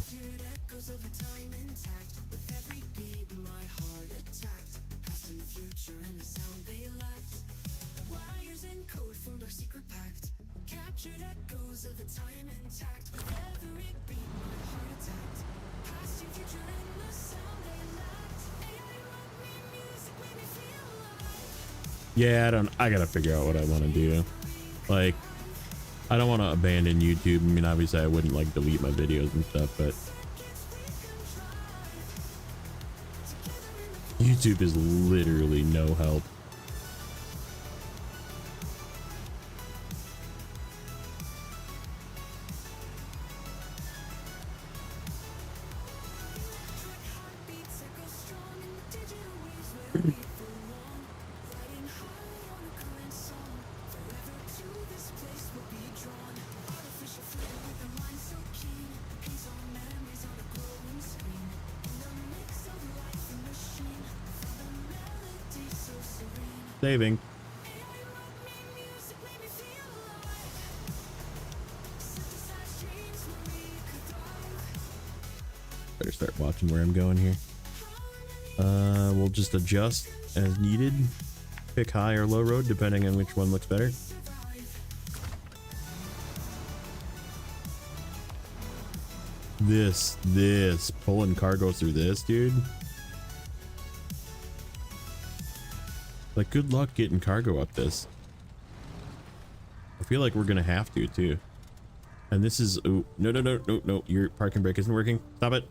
Speaker 1: Yeah, I gotta figure out what I want to do. Like, I don't want to abandon YouTube. I mean, obviously I wouldn't like delete my videos and stuff, but YouTube is literally no help. Saving. Better start watching where I'm going here. We'll just adjust as needed. Pick high or low road depending on which one looks better. This pulling cargo through this, dude. Like, good luck getting cargo up this. I feel like we're gonna have to too. And this is, oh, no, your parking brake isn't working. Stop it.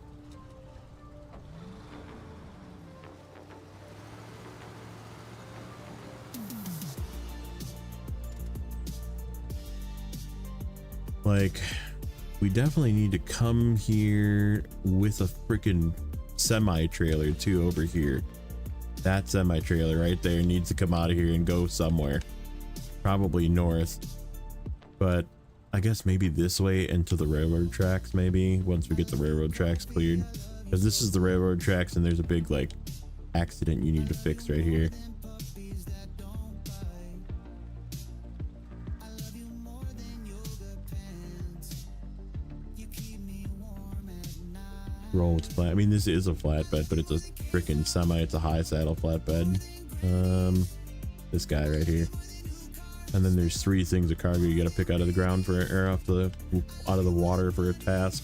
Speaker 1: Like, we definitely need to come here with a freaking semi-trailer too over here. That semi-trailer right there needs to come out of here and go somewhere. Probably north. But I guess maybe this way into the railroad tracks, maybe once we get the railroad tracks cleared, because this is the railroad tracks and there's a big like accident you need to fix right here. Roll it's flat. I mean, this is a flatbed, but it's a freaking semi. It's a high saddle flatbed. This guy right here. And then there's 3 things of cargo you got to pick out of the ground for, or out of the water for a task.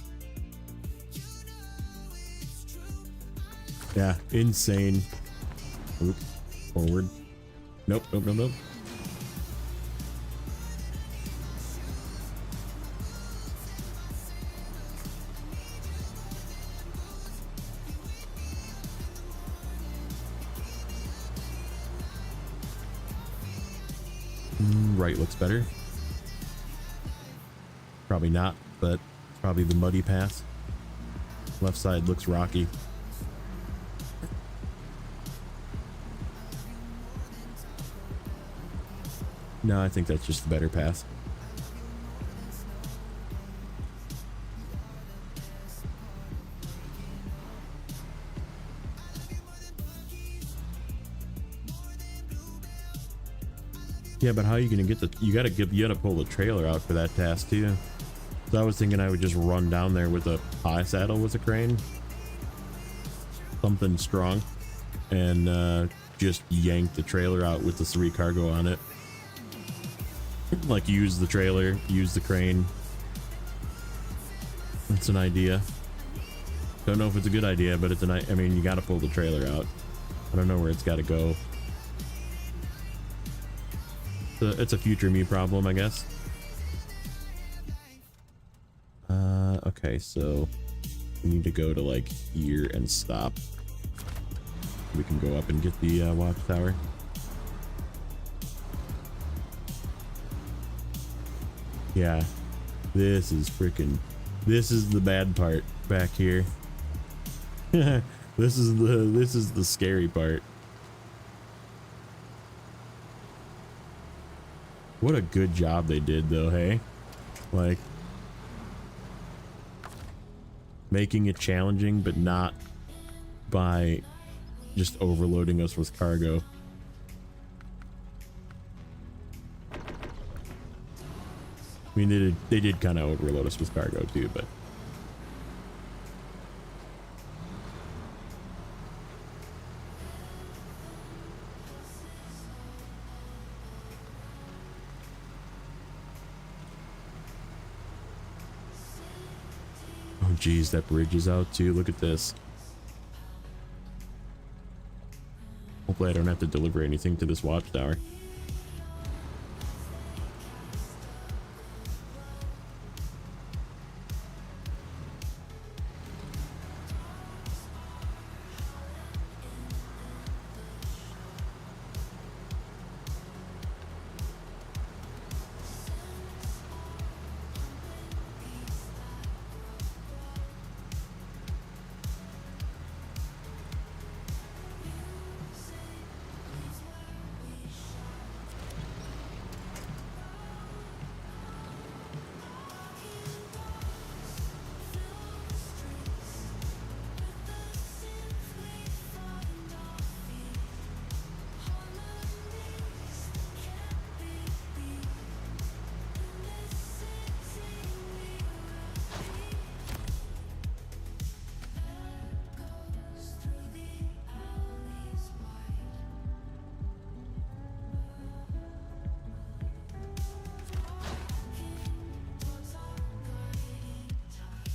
Speaker 1: Yeah, insane. Oop, forward. Nope, nope, nope, nope. Right looks better. Probably not, but probably the muddy path. Left side looks rocky. No, I think that's just the better path. Yeah, but how are you gonna get the? You gotta pull the trailer out for that task too. So I was thinking I would just run down there with a high saddle with a crane, something strong, and just yank the trailer out with the 3 cargo on it. Like use the trailer, use the crane. That's an idea. Don't know if it's a good idea, but it's an. I mean, you gotta pull the trailer out. I don't know where it's gotta go. It's a future me problem, I guess. Okay, so we need to go to like here and stop. We can go up and get the watchtower. Yeah, this is the bad part back here. This is the scary part. What a good job they did though, hey? Like making it challenging, but not by just overloading us with cargo. I mean, they did kind of overload us with cargo too, but geez, that bridge is out too. Look at this. Hopefully I don't have to deliver anything to this watchtower.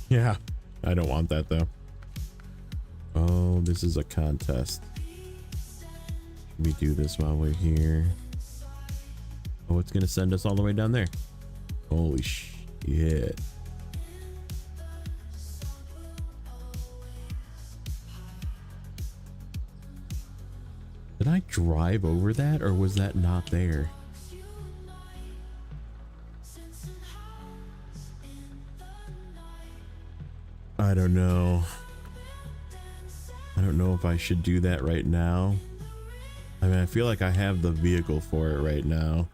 Speaker 1: Yeah, I don't want that though. Oh, this is a contest. Let me do this while we're here. Oh, it's gonna send us all the way down there. Holy shit. Did I drive over that, or was that not there? I don't know. I don't know if I should do that right now. I mean, I feel like I have the vehicle for it right now.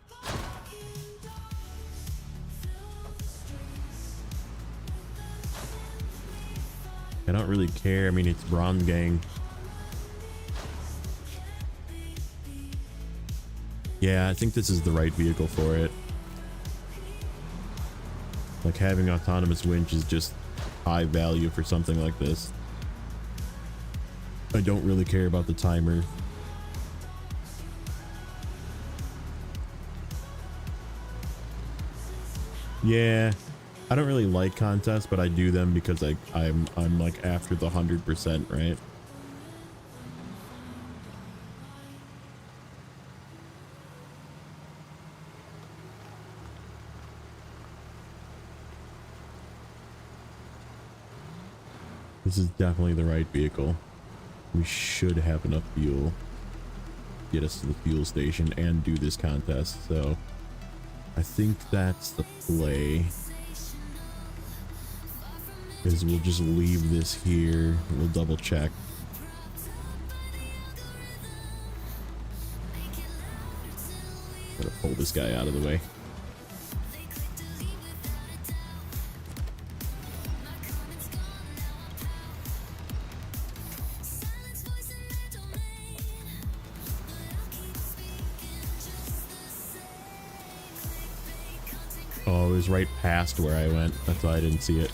Speaker 1: I don't really care. I mean, it's Bronze Gang. Yeah, I think this is the right vehicle for it. Like, having autonomous winch is just high value for something like this. I don't really care about the timer. Yeah, I don't really like contests, but I do them because I'm like after the 100%, right? This is definitely the right vehicle. We should have enough fuel to get us to the fuel station and do this contest, so I think that's the play. Is we'll just leave this here. We'll double check. Gotta pull this guy out of the way. Oh, it was right past where I went. That's why I didn't see it.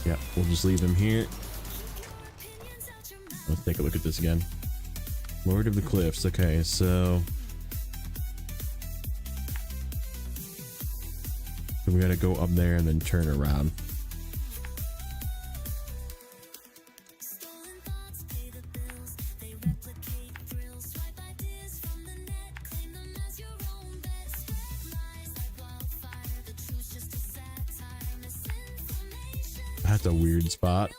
Speaker 1: Yeah, we'll just leave him here. Let's take a look at this again. Lord of the Cliffs. Okay, so we gotta go up there and then turn around. That's a weird spot.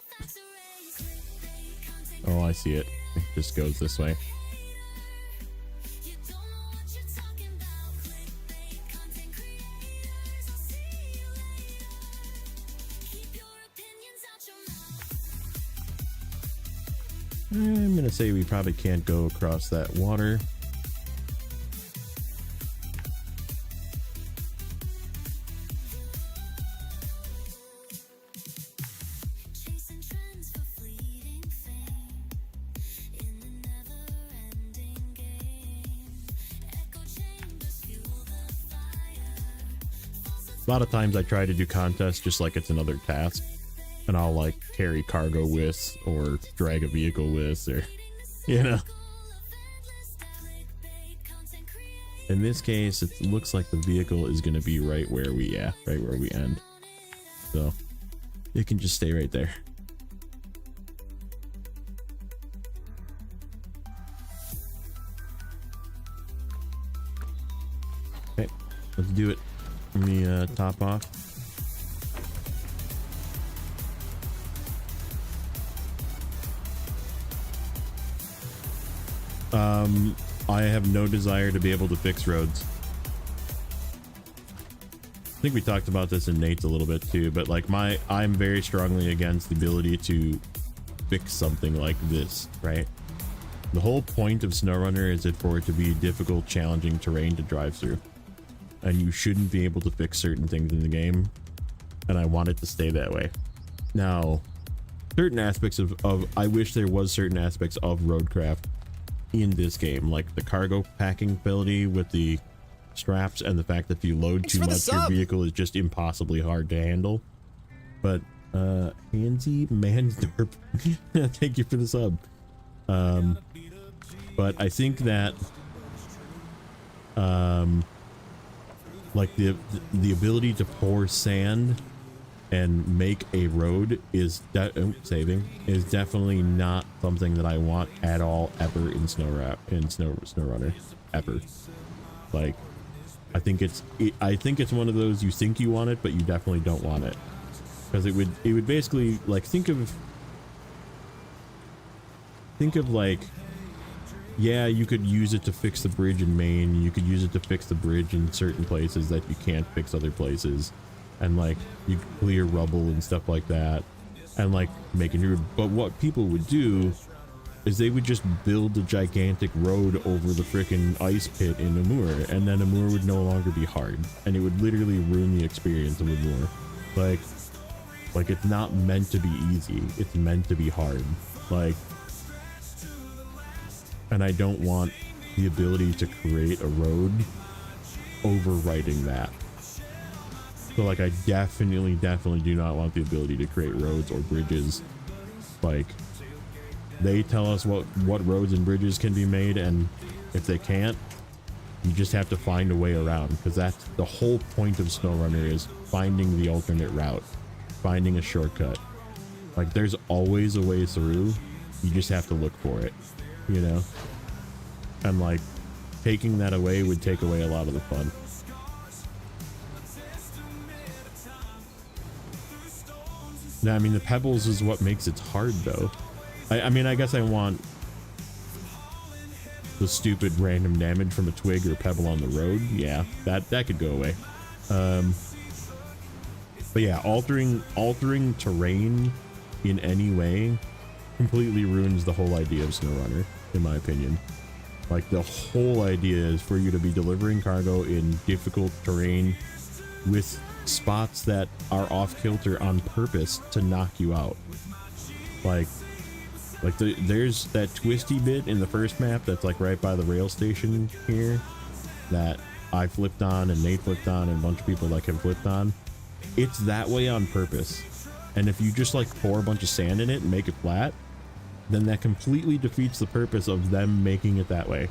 Speaker 1: Oh, I see it. It just goes this way. I'm gonna say we probably can't go across that water. A lot of times I try to do contests just like it's another task, and I'll like carry cargo with or drag a vehicle with, or you know. In this case, it looks like the vehicle is going to be right where we end, so it can just stay right there. Okay, let's do it. Let me top off. I have no desire to be able to fix roads. I think we talked about this in Nate's a little bit too, but like I'm very strongly against the ability to fix something like this, right? The whole point of Snowrunner is for it to be difficult, challenging terrain to drive through. And you shouldn't be able to fix certain things in the game, and I want it to stay that way. Now, certain aspects of I wish there was certain aspects of roadcraft in this game, like the cargo packing ability with the straps, and the fact that if you load too much, your vehicle is just impossibly hard to handle. But Hansi Mansdorp, thank you for the sub. But I think that like the ability to pour sand and make a road is definitely not something that I want at all ever in Snowrunner ever. Like I think it's one of those you think you want it, but you definitely don't want it, because it would basically like think of like, yeah, you could use it to fix the bridge in Maine. You could use it to fix the bridge in certain places that you can't fix other places. And like, you could clear rubble and stuff like that. And like, making your, but what people would do is they would just build a gigantic road over the freaking ice pit in Amur, and then Amur would no longer be hard, and it would literally ruin the experience of Amur. Like it's not meant to be easy, it's meant to be hard. Like, and I don't want the ability to create a road overwriting that. So like I definitely do not want the ability to create roads or bridges. Like, they tell us what roads and bridges can be made, and if they can't, you just have to find a way around, because that's the whole point of Snowrunner, is finding the alternate route, finding a shortcut. Like, there's always a way through, you just have to look for it, you know? And like, taking that away would take away a lot of the fun. Now, I mean, the pebbles is what makes it hard, though. I mean, I guess I want the stupid random damage from a twig or pebble on the road. Yeah, that could go away. But yeah, altering terrain in any way completely ruins the whole idea of Snowrunner, in my opinion. Like, the whole idea is for you to be delivering cargo in difficult terrain with spots that are off kilter on purpose to knock you out. There's that twisty bit in the first map that's like right by the rail station here that I flipped on and Nate flipped on and a bunch of people like him flipped on. It's that way on purpose. And if you just like pour a bunch of sand in it and make it flat, then that completely defeats the purpose of them making it that way.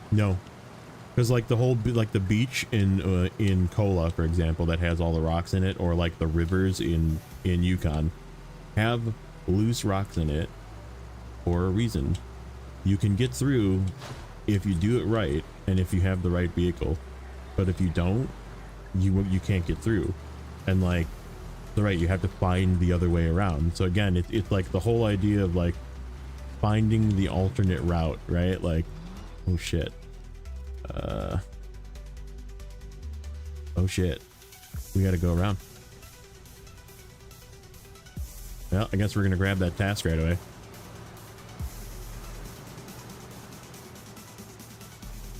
Speaker 1: No, because like the whole, like the beach in Kola, for example, that has all the rocks in it, or like the rivers in Yukon have loose rocks in it for a reason. You can get through if you do it right and if you have the right vehicle, but if you don't, you can't get through. And like, right, you have to find the other way around. So again, it's like the whole idea of like finding the alternate route, right? Like, oh shit. Oh shit. We gotta go around. Well, I guess we're gonna grab that task right away.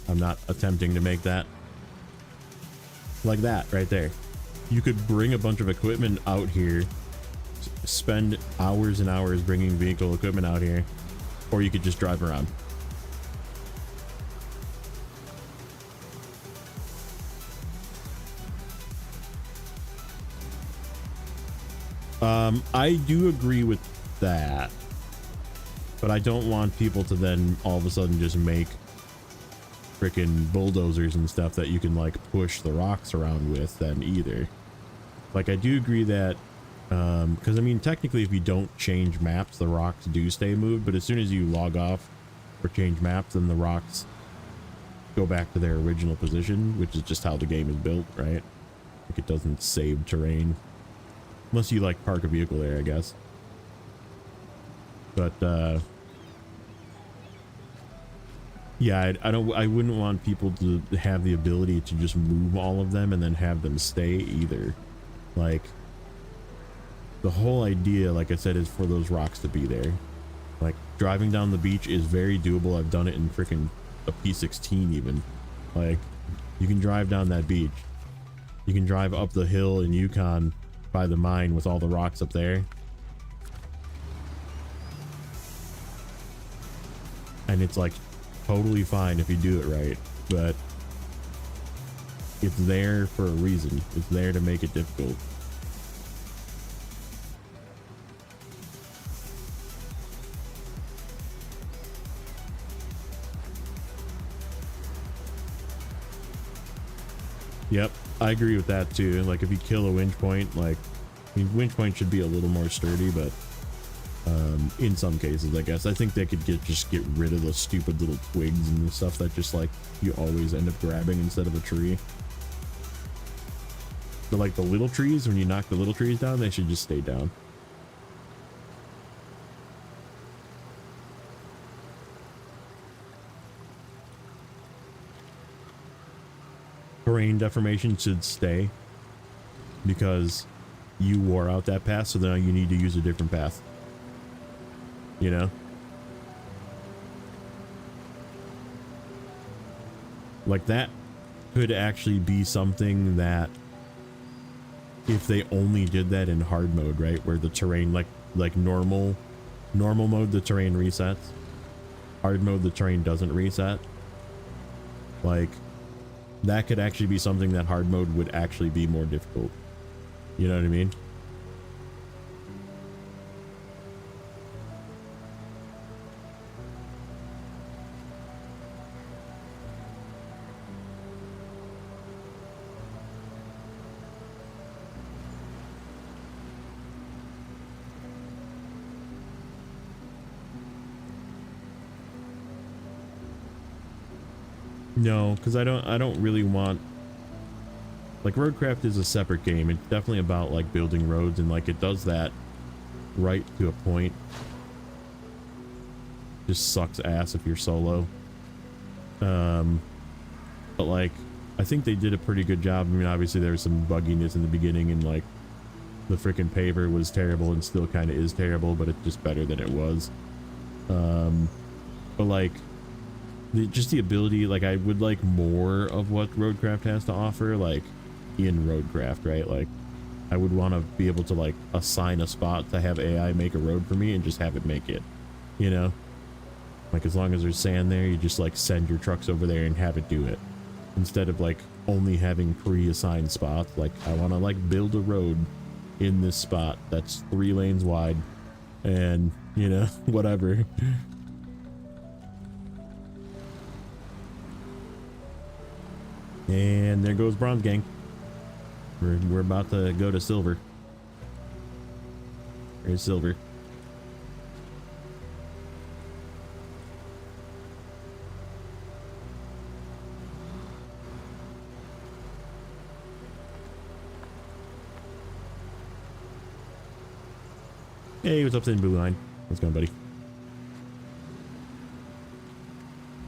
Speaker 1: I'm not attempting to make that. Like that, right there. You could bring a bunch of equipment out here, spend hours and hours bringing vehicle equipment out here, or you could just drive around. I do agree with that, but I don't want people to then all of a sudden just make freaking bulldozers and stuff that you can like push the rocks around with then either. Like, I do agree that, because I mean, technically if you don't change maps, the rocks do stay moved, but as soon as you log off or change maps, then the rocks go back to their original position, which is just how the game is built, right? Like, it doesn't save terrain. Unless you like park a vehicle there, I guess. But yeah, I wouldn't want people to have the ability to just move all of them and then have them stay either. Like, the whole idea, like I said, is for those rocks to be there. Like, driving down the beach is very doable. I've done it in freaking a P16 even. Like, you can drive down that beach. You can drive up the hill in Yukon by the mine with all the rocks up there, and it's like totally fine if you do it right, but it's there for a reason. It's there to make it difficult. Yep, I agree with that too. Like, if you kill a winch point, like, I mean, winch point should be a little more sturdy, but in some cases, I guess I think they could just get rid of those stupid little twigs and the stuff that just like you always end up grabbing instead of a tree. the like the little trees, when you knock the little trees down, they should just stay down. Terrain deformation should stay because you wore out that path, so now you need to use a different path. You know? Like that could actually be something that if they only did that in hard mode, right? Where the terrain like normal mode, the terrain resets. Hard mode, the terrain doesn't reset. Like that could actually be something that hard mode would actually be more difficult. You know what I mean? No, because I don't really want, like, Roadcraft is a separate game. It's definitely about like building roads, and like it does that right to a point. Just sucks ass if you're solo. But like I think they did a pretty good job. I mean, obviously there was some bugginess in the beginning, and like the freaking paver was terrible and still kind of is terrible, but it's just better than it was. But like just the ability, like I would like more of what Roadcraft has to offer, like in Roadcraft, right? Like I would want to be able to like assign a spot to have AI make a road for me and just have it make it, you know? Like as long as there's sand there, you just like send your trucks over there and have it do it, instead of like only having pre-assigned spots. Like I want to like build a road in this spot that's 3 lanes wide and, you know, whatever. And there goes Bronze Gang. We're about to go to Silver. There's Silver. Hey, what's up, Thin Blue Line? What's going, buddy?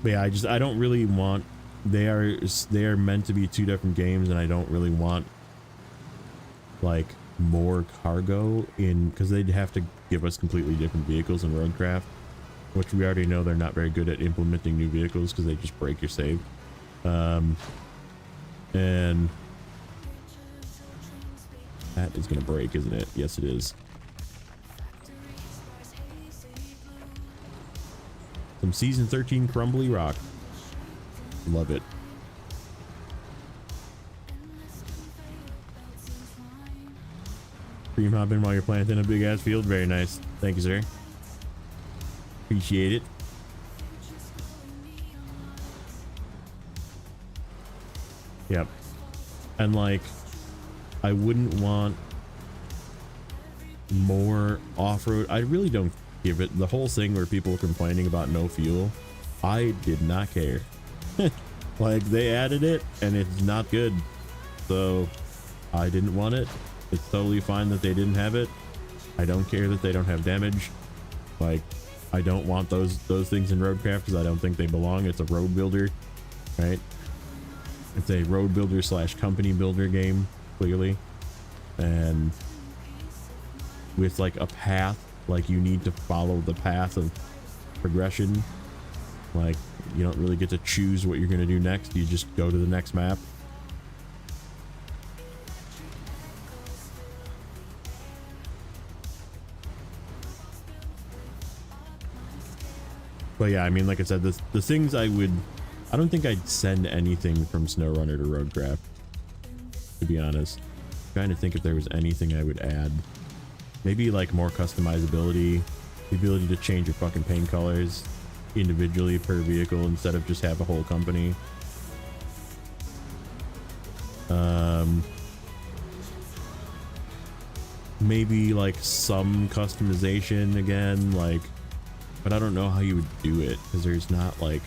Speaker 1: But yeah, I don't really want, they are meant to be 2 different games, and I don't really want like more cargo in, because they'd have to give us completely different vehicles in Roadcraft, which we already know they're not very good at implementing new vehicles because they just break your save. And that is gonna break, isn't it? Yes, it is. Some season 13 crumbly rock. Love it. Cream hopping while you're planting a big ass field. Very nice. Thank you, sir. Appreciate it. Yep. And like, I wouldn't want more off-road. I really don't give it, the whole thing where people were complaining about no fuel, I did not care. Like they added it and it's not good, so I didn't want it. It's totally fine that they didn't have it. I don't care that they don't have damage. Like I don't want those things in Roadcraft because I don't think they belong. It's a road builder, right? It's a road builder / company builder game, clearly, and with like a path, like you need to follow the path of progression. Like you don't really get to choose what you're going to do next. You just go to the next map. But yeah, I mean, like I said, the things I don't think I'd send anything from Snowrunner to Roadcraft, to be honest. I'm trying to think if there was anything I would add. Maybe like more customizability, the ability to change your fucking paint colors individually per vehicle instead of just have a whole company. Maybe like some customization again, like, but I don't know how you would do it because there's not like,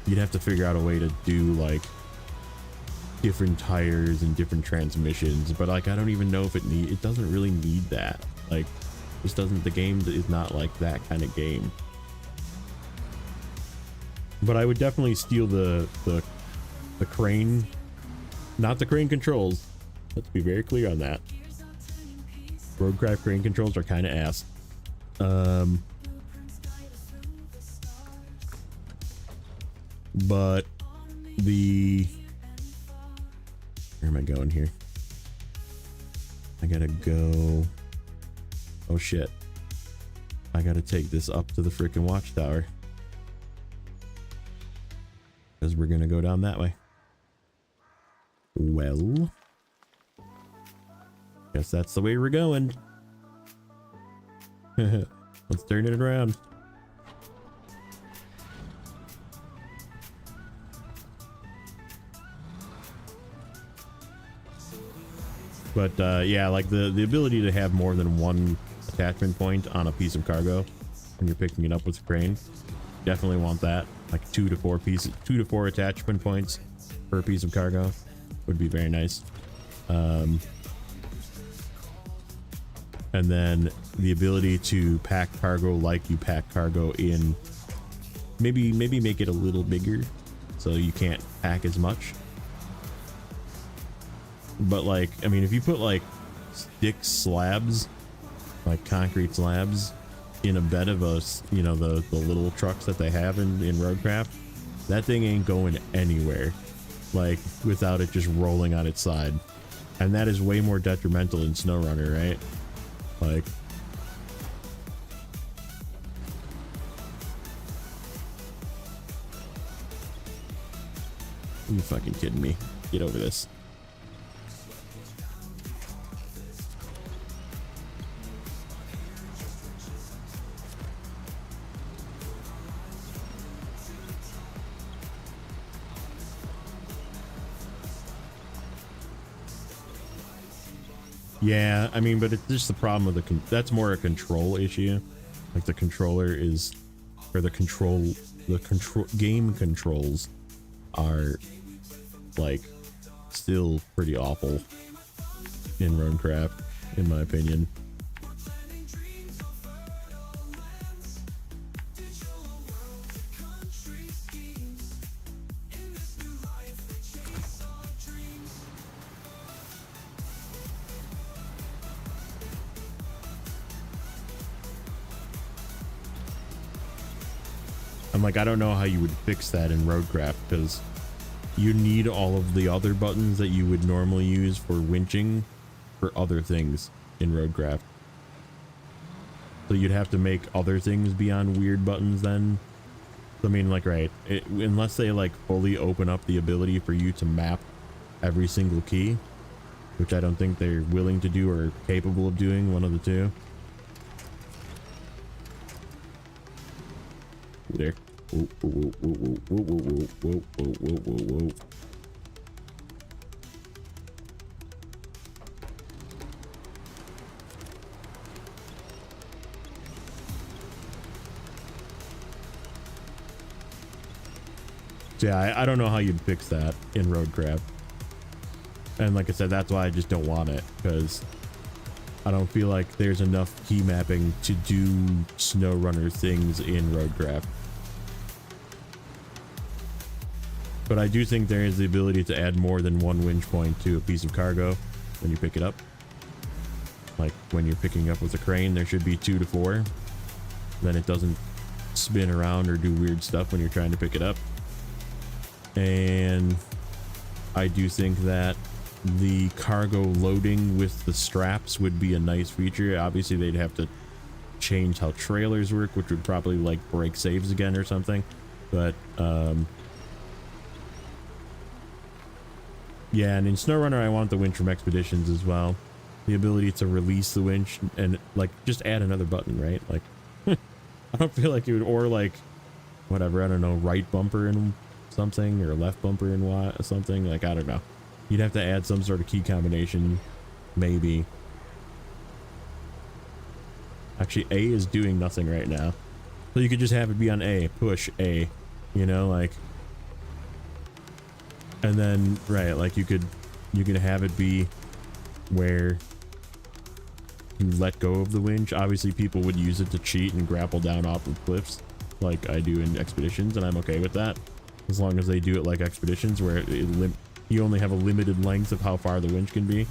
Speaker 1: you'd have to figure out a way to do like different tires and different transmissions, but like I don't even know if it doesn't really need that. Like, this doesn't, the game is not like that kind of game. But I would definitely steal the crane, not the crane controls. Let's be very clear on that. Roadcraft crane controls are kind of ass. But the, where am I going here? I gotta go. Oh shit. I gotta take this up to the freaking watchtower. Because we're gonna go down that way. Well, guess that's the way we're going. Let's turn it around. But yeah, like the ability to have more than one attachment point on a piece of cargo when you're picking it up with a crane, definitely want that. Like 2 to 4 attachment points per piece of cargo would be very nice. And then the ability to pack cargo like you pack cargo in, maybe make it a little bigger so you can't pack as much. But like, I mean, if you put like stick slabs, like concrete slabs, in a bed of a, you know, the little trucks that they have in Roadcraft, that thing ain't going anywhere, like, without it just rolling on its side. And that is way more detrimental in Snowrunner, right? Like, are you fucking kidding me? Get over this. Yeah, I mean, but it's just the problem with the that's more a control issue. Like the controller is, or the game controls are like still pretty awful in Roadcraft, in my opinion. I'm like, I don't know how you would fix that in Roadcraft, because you need all of the other buttons that you would normally use for winching for other things in Roadcraft. So you'd have to make other things beyond weird buttons then. I mean, like, right, unless they like fully open up the ability for you to map every single key, which I don't think they're willing to do or capable of doing, one of the two. There. Whoa, whoa, whoa, whoa, whoa, whoa, whoa, whoa, whoa, whoa, whoa. So yeah, I don't know how you'd fix that in Roadcraft. And like I said, that's why I just don't want it, because I don't feel like there's enough key mapping to do Snowrunner things in Roadcraft. But I do think there is the ability to add more than one winch point to a piece of cargo when you pick it up. Like when you're picking up with a crane, there should be 2 to 4. Then it doesn't spin around or do weird stuff when you're trying to pick it up. And I do think that the cargo loading with the straps would be a nice feature. Obviously they'd have to change how trailers work, which would probably like break saves again or something. But yeah, and in Snowrunner I want the winch from Expeditions as well. The ability to release the winch and like just add another button, right? Like I don't feel like it would, or like whatever, I don't know, right bumper in something or left bumper in something, like I don't know. You'd have to add some sort of key combination, maybe. Actually, A is doing nothing right now. So you could just have it be on A, push A, you know, like. And then, right, like you could have it be where you let go of the winch. Obviously people would use it to cheat and grapple down off of cliffs like I do in Expeditions, and I'm okay with that as long as they do it like Expeditions, where you only have a limited length of how far the winch can be.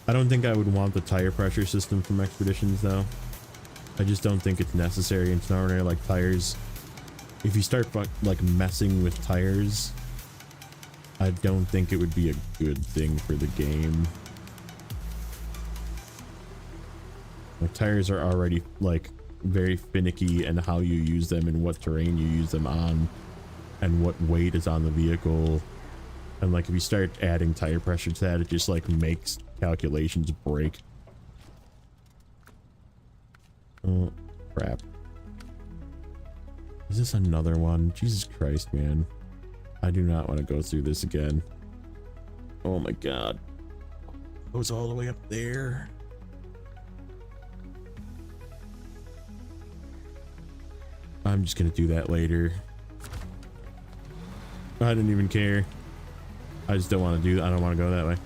Speaker 1: I don't think I would want the tire pressure system from Expeditions though. I just don't think it's necessary in Snowrunner. Like tires, if you start like messing with tires, I don't think it would be a good thing for the game. Like tires are already like very finicky, and how you use them and what terrain you use them on and what weight is on the vehicle. And like if you start adding tire pressure to that, it just like makes calculations break. Oh crap. Is this another one? Jesus Christ, man. I do not want to go through this again. Oh my god. Goes all the way up there. I'm just gonna do that later. I didn't even care. I just don't want to do that. I don't want to go that way.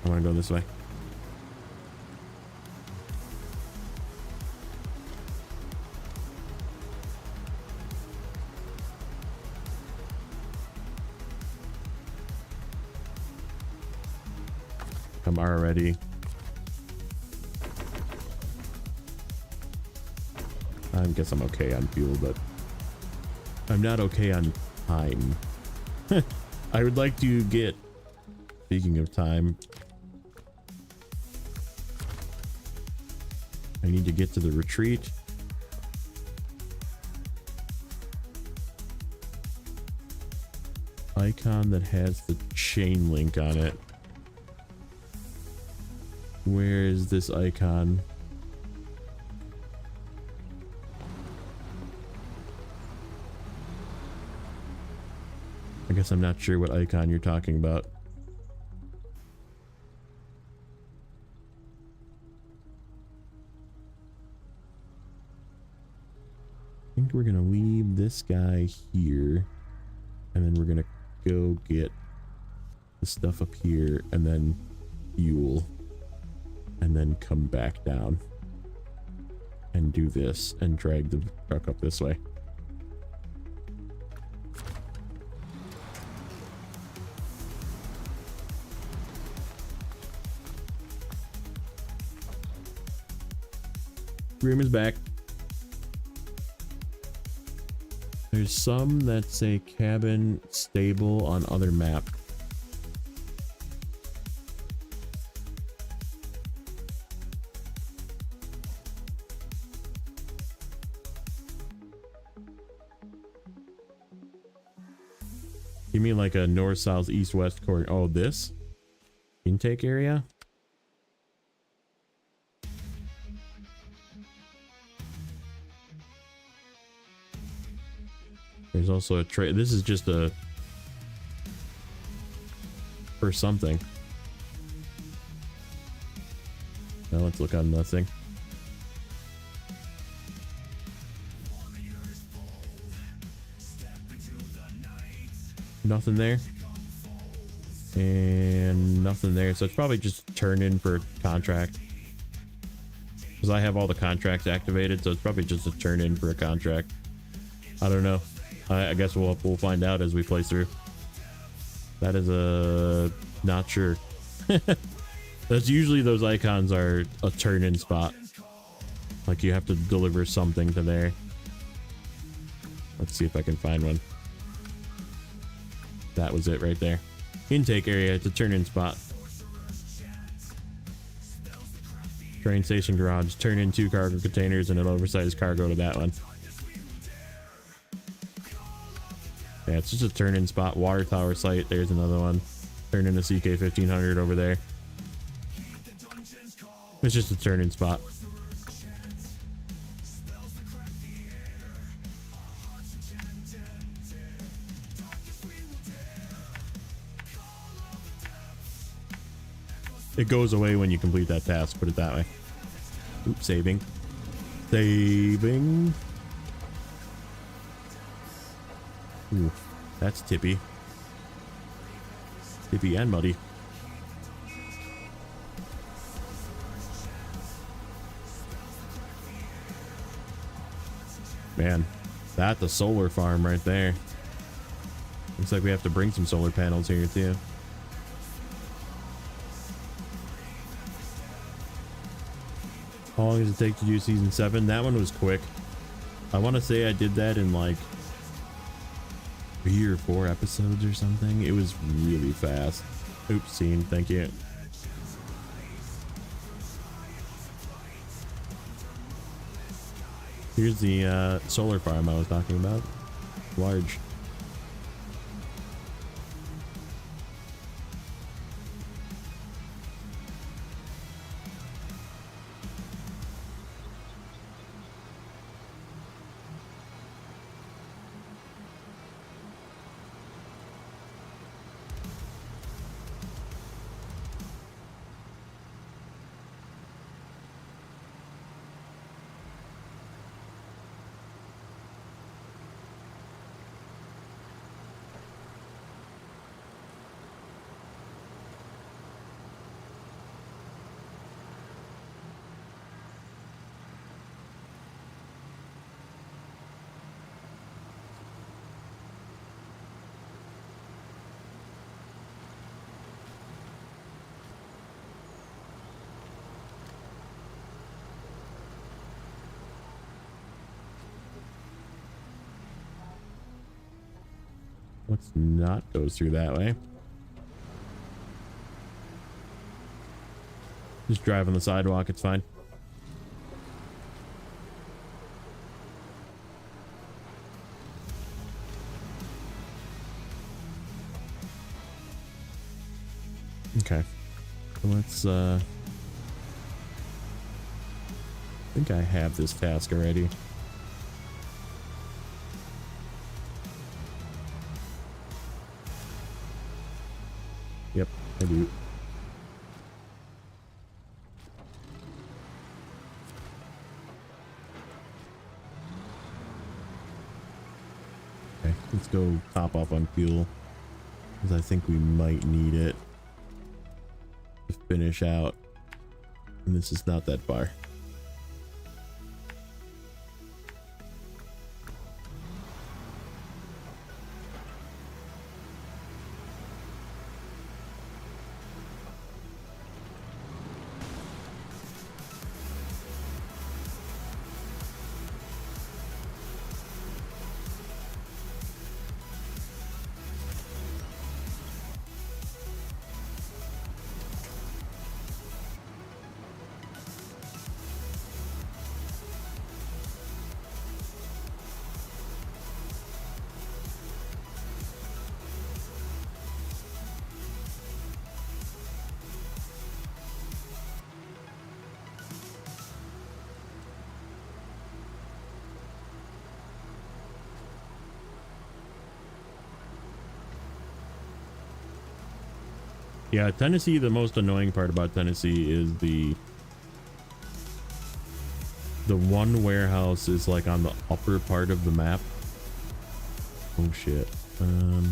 Speaker 1: I want to go this way. I'm already. I guess I'm okay on fuel, but I'm not okay on time. I would like to get, speaking of time, I need to get to the retreat. Icon that has the chain link on it. Where is this icon? I guess I'm not sure what icon you're talking about. I think we're gonna leave this guy here, and then we're gonna go get the stuff up here, and then fuel, and then come back down and do this and drag the truck up this way. Room is back. There's some that say cabin stable on other map. You mean like a north, south, east, west corner? Oh, this intake area? There's also a tray. This is just a for something. Now let's look on nothing. Nothing there. And nothing there. So it's probably just turn in for contract. Because I have all the contracts activated, so it's probably just a turn in for a contract. I don't know. I guess we'll find out as we play through. That is a not sure. That's usually those icons are a turn in spot. Like you have to deliver something to there. Let's see if I can find one. That was it right there. Intake area, it's a turn in spot. Train station garage, turn in 2 cargo containers and an oversized cargo to that one. Yeah, it's just a turn in spot. Water tower site, there's another one. Turn in the CK 1500 over there. It's just a turn in spot. It goes away when you complete that task, put it that way. Oops, saving. Saving. Ooh, that's tippy. Tippy and muddy. Man, that's a solar farm right there. Looks like we have to bring some solar panels here too. How long does it take to do season 7? That one was quick. I want to say I did that in like 3 or 4 episodes or something. It was really fast. Oops, scene. Thank you. Here's the solar farm I was talking about. Large. Let's not go through that way. Just drive on the sidewalk, it's fine. Okay. So let's I think I have this task already. Yep, I do. Okay, let's go top off on fuel, because I think we might need it to finish out. And this is not that far. Yeah, Tennessee, the most annoying part about Tennessee is the one warehouse is like on the upper part of the map. Oh shit. Let me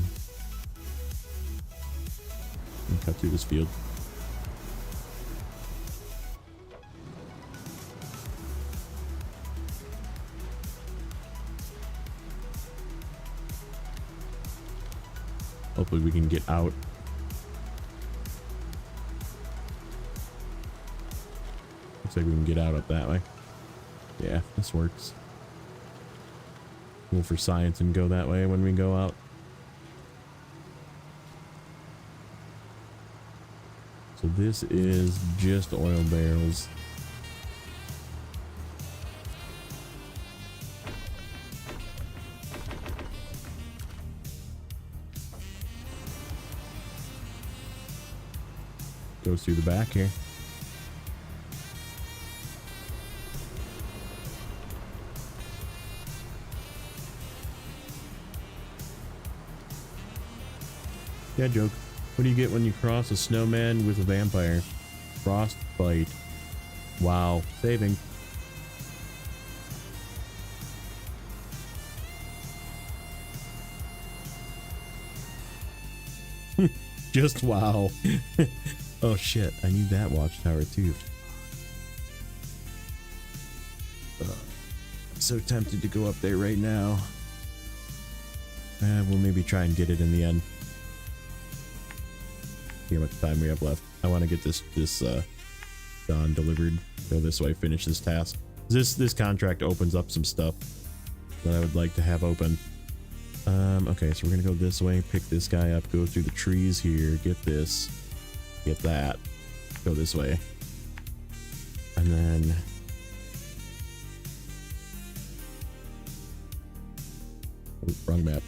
Speaker 1: cut through this field. Hopefully we can get out. Looks like we can get out up that way. Yeah, this works. Go for science and go that way when we go out. So this is just oil barrels. Goes through the back here. Yeah, joke. What do you get when you cross a snowman with a vampire? Frostbite. Wow. Saving. Just wow. Oh shit, I need that watchtower too. I'm so tempted to go up there right now. We'll maybe try and get it in the end. See how much time we have left. I want to get this done, delivered. Go this way, finish this task. This contract opens up some stuff that I would like to have open. Okay, so we're gonna go this way, pick this guy up, go through the trees here, get this, get that, go this way, and then oh, wrong map.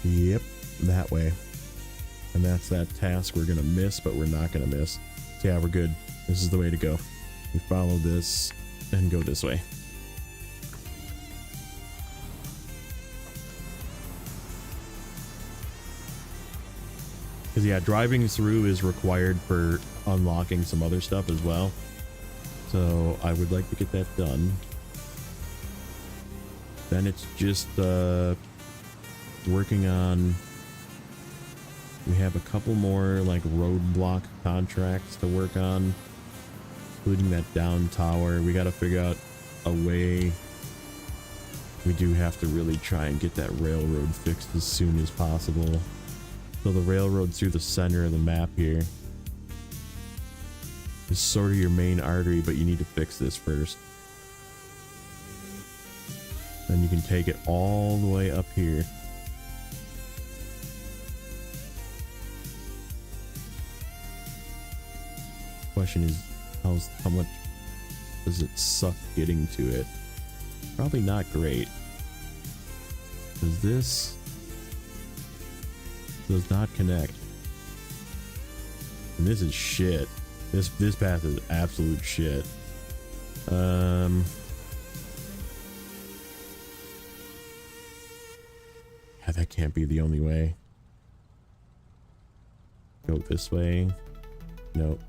Speaker 1: Yep, that way. And that's that task we're gonna miss, but we're not gonna miss. So yeah, we're good. This is the way to go. We follow this and go this way. Because yeah, driving through is required for unlocking some other stuff as well. So I would like to get that done. Then it's just working on, we have a couple more like roadblock contracts to work on, including that down tower. We got to figure out a way. We do have to really try and get that railroad fixed as soon as possible. So the railroad through the center of the map here is sort of your main artery, but you need to fix this first. Then you can take it all the way up here. Question is, how much does it suck getting to it? Probably not great, because this does not connect, and this is shit. This path is absolute shit. Yeah, that can't be the only way. Go this way. Nope.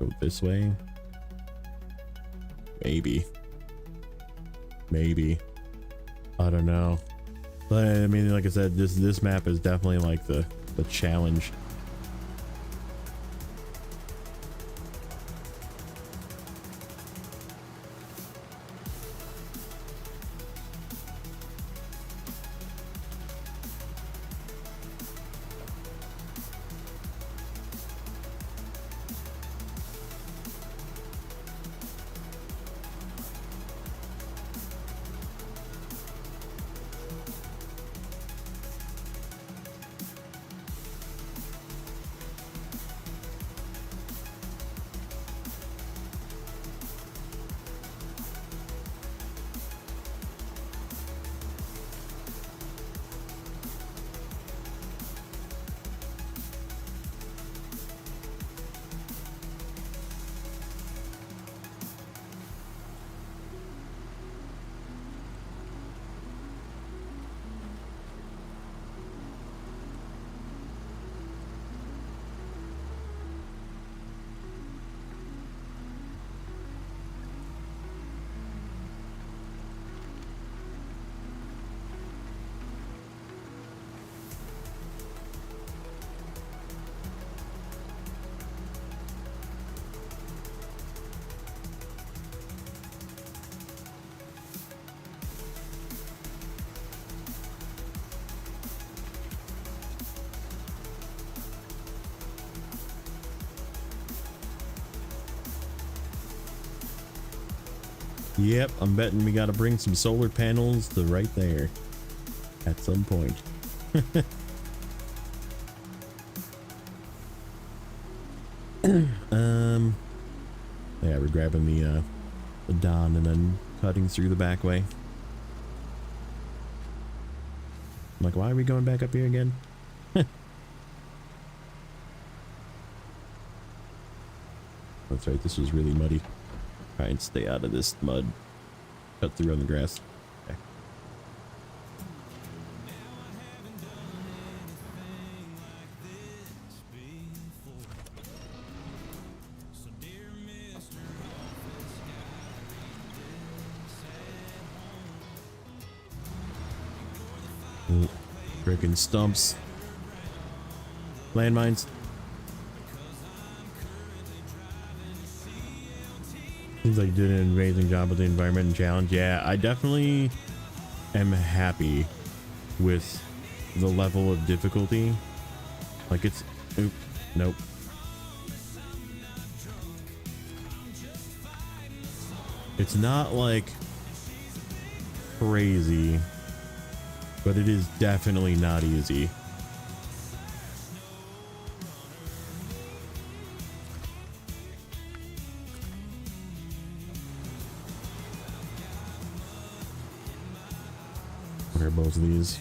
Speaker 1: Go this way. Maybe. I don't know. But I mean, like I said, this map is definitely like the challenge. Yep, I'm betting we got to bring some solar panels to right there at some point. Yeah, we're grabbing the Don and then cutting through the back way. I'm like, why are we going back up here again? That's right, this was really muddy. Try and stay out of this mud. Cut through on the grass. Okay. Freaking stumps. Landmines. Seems like you did an amazing job with the environment and challenge. Yeah, I definitely am happy with the level of difficulty. Like it's... Oop, nope. It's not like crazy, but it is definitely not easy. Where are both of these?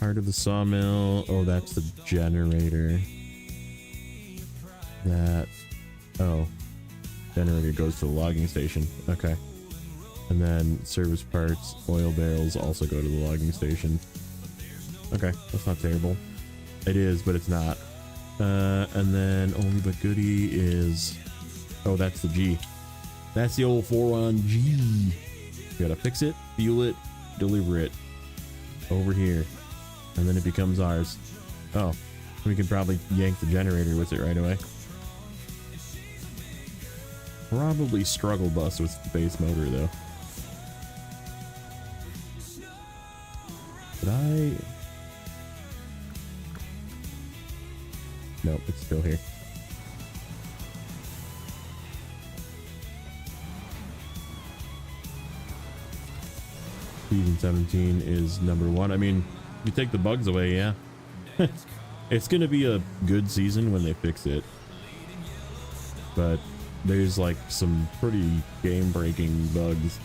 Speaker 1: Part of the sawmill. Oh, that's the generator. That... Oh. Generator goes to the logging station. Okay. And then service parts, oil barrels also go to the logging station. Okay, that's not terrible. It is, but it's not. And then only but goodie is... Oh, that's the G. That's the old 4-on G. You gotta fix it, fuel it, deliver it. Over here. And then it becomes ours. Oh, we can probably yank the generator with it right away. Probably struggle bus with the base motor though. Did I? Nope, it's still here. Season 17 is number 1. I mean, if you take the bugs away, yeah. It's gonna be a good season when they fix it. But there's like some pretty game-breaking bugs.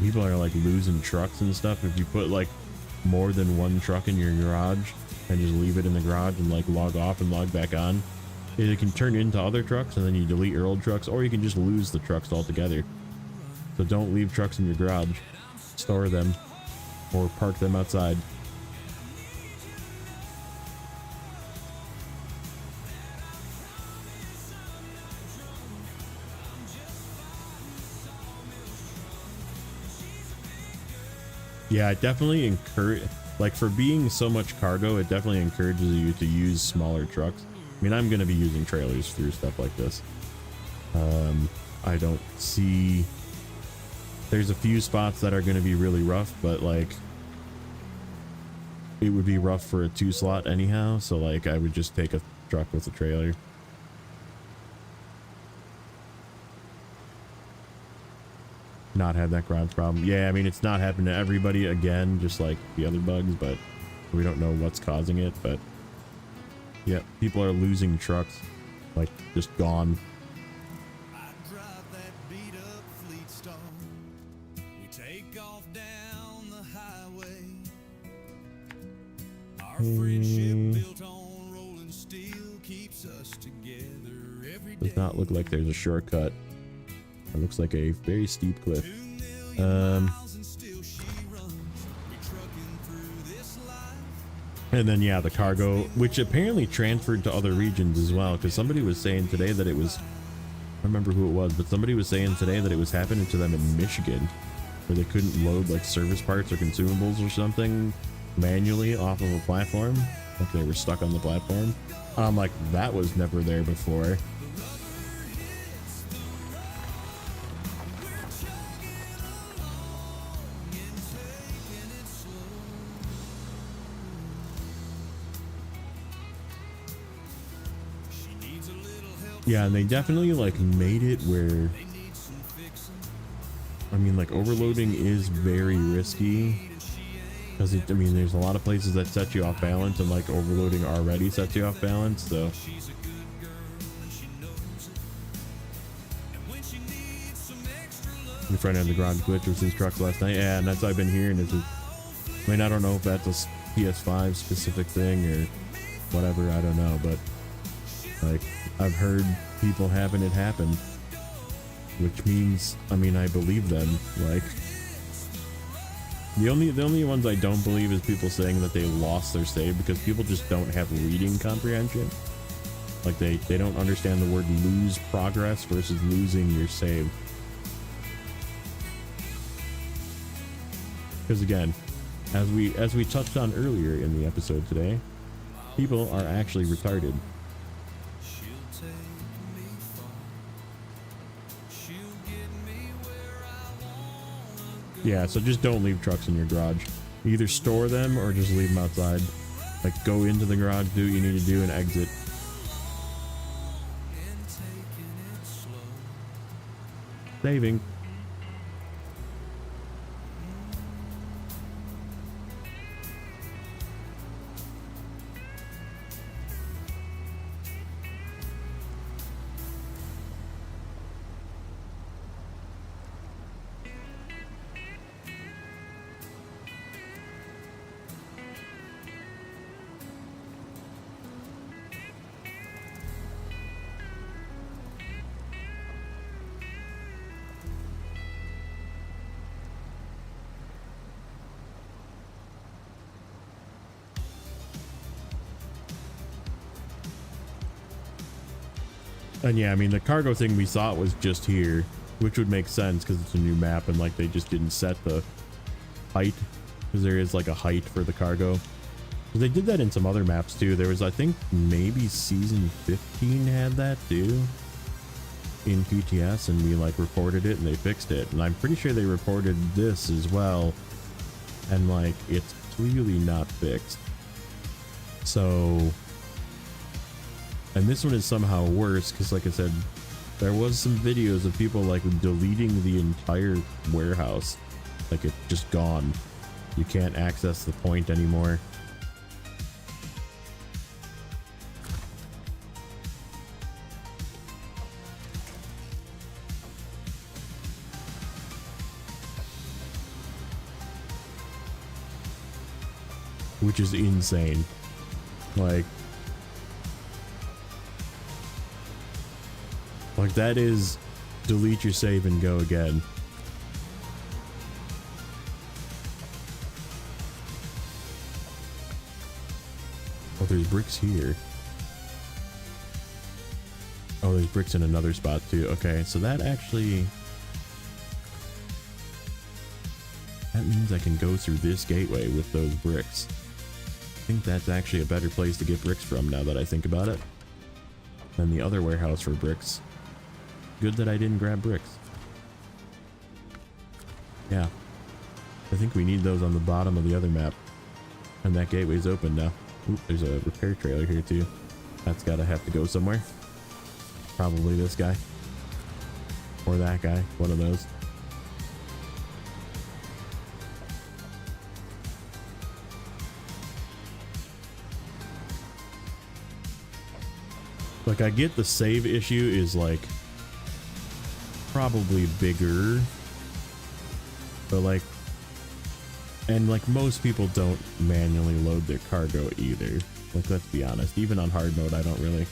Speaker 1: People are like losing trucks and stuff. If you put like more than one truck in your garage and just leave it in the garage and like log off and log back on, it can turn into other trucks and then you delete your old trucks, or you can just lose the trucks altogether. So don't leave trucks in your garage. Store them or park them outside. Yeah, it definitely encourage, like for being so much cargo, it definitely encourages you to use smaller trucks. I mean, I'm going to be using trailers through stuff like this. I don't see, there's a few spots that are going to be really rough, but like it would be rough for a 2-slot anyhow. So like I would just take a truck with a trailer. Not have that garage problem. Yeah, I mean, it's not happened to everybody again, just like the other bugs, but we don't know what's causing it. But yeah, people are losing trucks, like just gone.
Speaker 3: I drive that beat up Fleetstone. We take off down the highway. Our friendship built on rolling steel keeps us together every day.
Speaker 1: Does not look like there's a shortcut. It looks like a very steep cliff. And then yeah, the cargo, which apparently transferred to other regions as well, because somebody was saying today that it was, I don't remember who it was, but somebody was saying today that it was happening to them in Michigan, where they couldn't load like service parts or consumables or something manually off of a platform, like they were stuck on the platform. I'm like, that was never there before. Yeah, and they definitely like made it where, I mean, like overloading is very risky because I mean, there's a lot of places that set you off balance, and like overloading already sets you off balance. So your friend had the garage glitch with his trucks last night. Yeah, and that's what I've been hearing. Is it, I mean, I don't know if that's a PS5 specific thing or whatever. I don't know, but like I've heard people having it happen, which means, I mean, I believe them. Like the only ones I don't believe is people saying that they lost their save, because people just don't have reading comprehension. Like they don't understand the word lose progress versus losing your save. Because again, as we touched on earlier in the episode today, people are actually retarded.
Speaker 3: She'll take me far. She'll get me where I wanna go.
Speaker 1: Yeah, so just don't leave trucks in your garage. Either store them or just leave them outside. Like, go into the garage, do what you need to do, and exit.
Speaker 3: And taking it slow.
Speaker 1: Saving. And yeah, I mean, the cargo thing we thought was just here, which would make sense because it's a new map and like they just didn't set the height, because there is like a height for the cargo. They did that in some other maps too. There was, I think, maybe season 15 had that too in PTS, and we like reported it and they fixed it. And I'm pretty sure they reported this as well, and like it's clearly not fixed. So, and this one is somehow worse because, like I said, there was some videos of people like deleting the entire warehouse. Like, it's just gone. You can't access the point anymore. Which is insane. Like that is delete your save and go again. Oh, there's bricks here. Oh, there's bricks in another spot too. Okay, so that actually... that means I can go through this gateway with those bricks. I think that's actually a better place to get bricks from now that I think about it than the other warehouse for bricks. Good that I didn't grab bricks. Yeah. I think we need those on the bottom of the other map. And that gateway's open now. Oop, there's a repair trailer here too. That's gotta have to go somewhere. Probably this guy. Or that guy. One of those. Like, I get the save issue is like probably bigger, but like, and like most people don't manually load their cargo either. Like, let's be honest, even on hard mode I don't really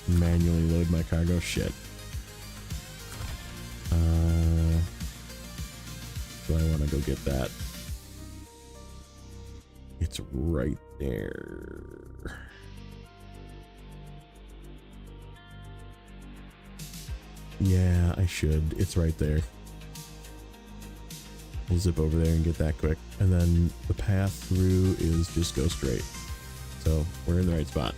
Speaker 1: manually load my cargo. Shit. So I want to go get that. It's right there. Yeah, I should. It's right there. We'll zip over there and get that quick. And then the path through is just go straight. So we're in the right spot.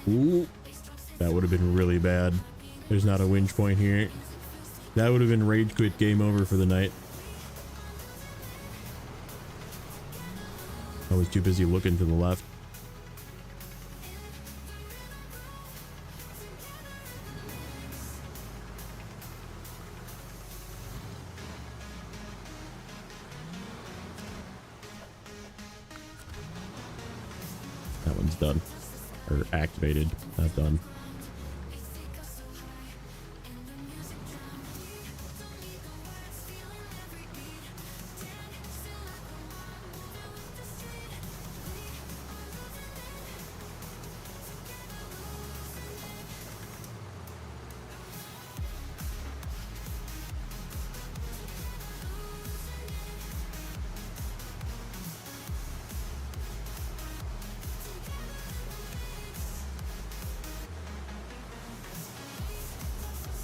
Speaker 1: Ooh, that would have been really bad. There's not a winch point here. That would have been rage quit, game over for the night. I was too busy looking to the left. That one's done. Or activated, not done.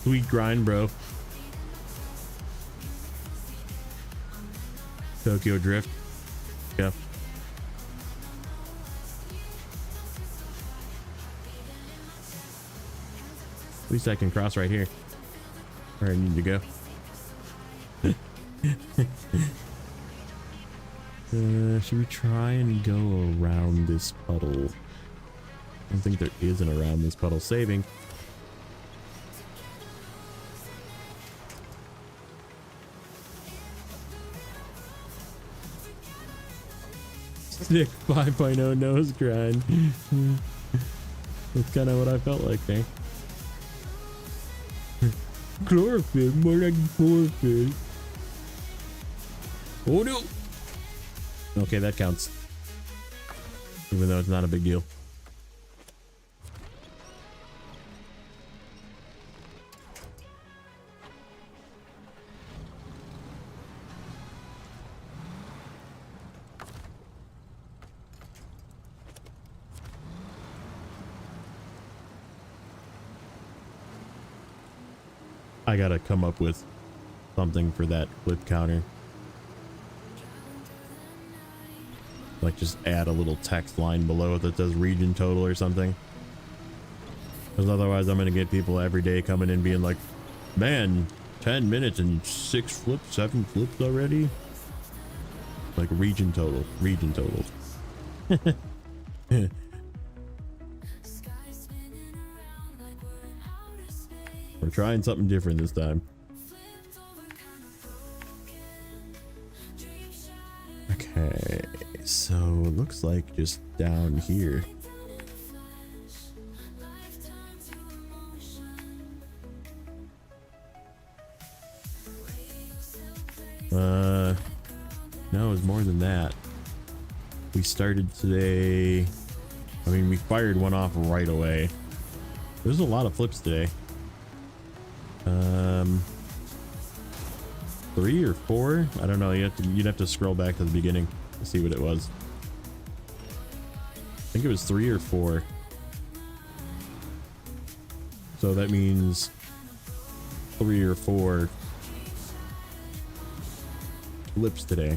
Speaker 1: Sweet grind, bro. Tokyo Drift. Yeah. At least I can cross right here. Where I need to go. Should we try and go around this puddle? I don't think there is an around this puddle. Saving. Stick 5.0 nose grind. That's kind of what I felt like there. Chlorophyll, more like chlorophyll. Oh no! Okay, that counts. Even though it's not a big deal. I gotta come up with something for that flip counter. Like just add a little text line below it that says region total or something. Because otherwise I'm gonna get people every day coming in being like, man, 10 minutes and 6 flips, 7 flips already? Like region total, region total. We're trying something different this time. Okay, so it looks like just down here. No, it's more than that. We started today. I mean, we fired one off right away. There's a lot of flips today. 3 or 4? I don't know. You'd have to scroll back to the beginning to see what it was. I think it was 3 or 4. So that means 3 or 4 flips today.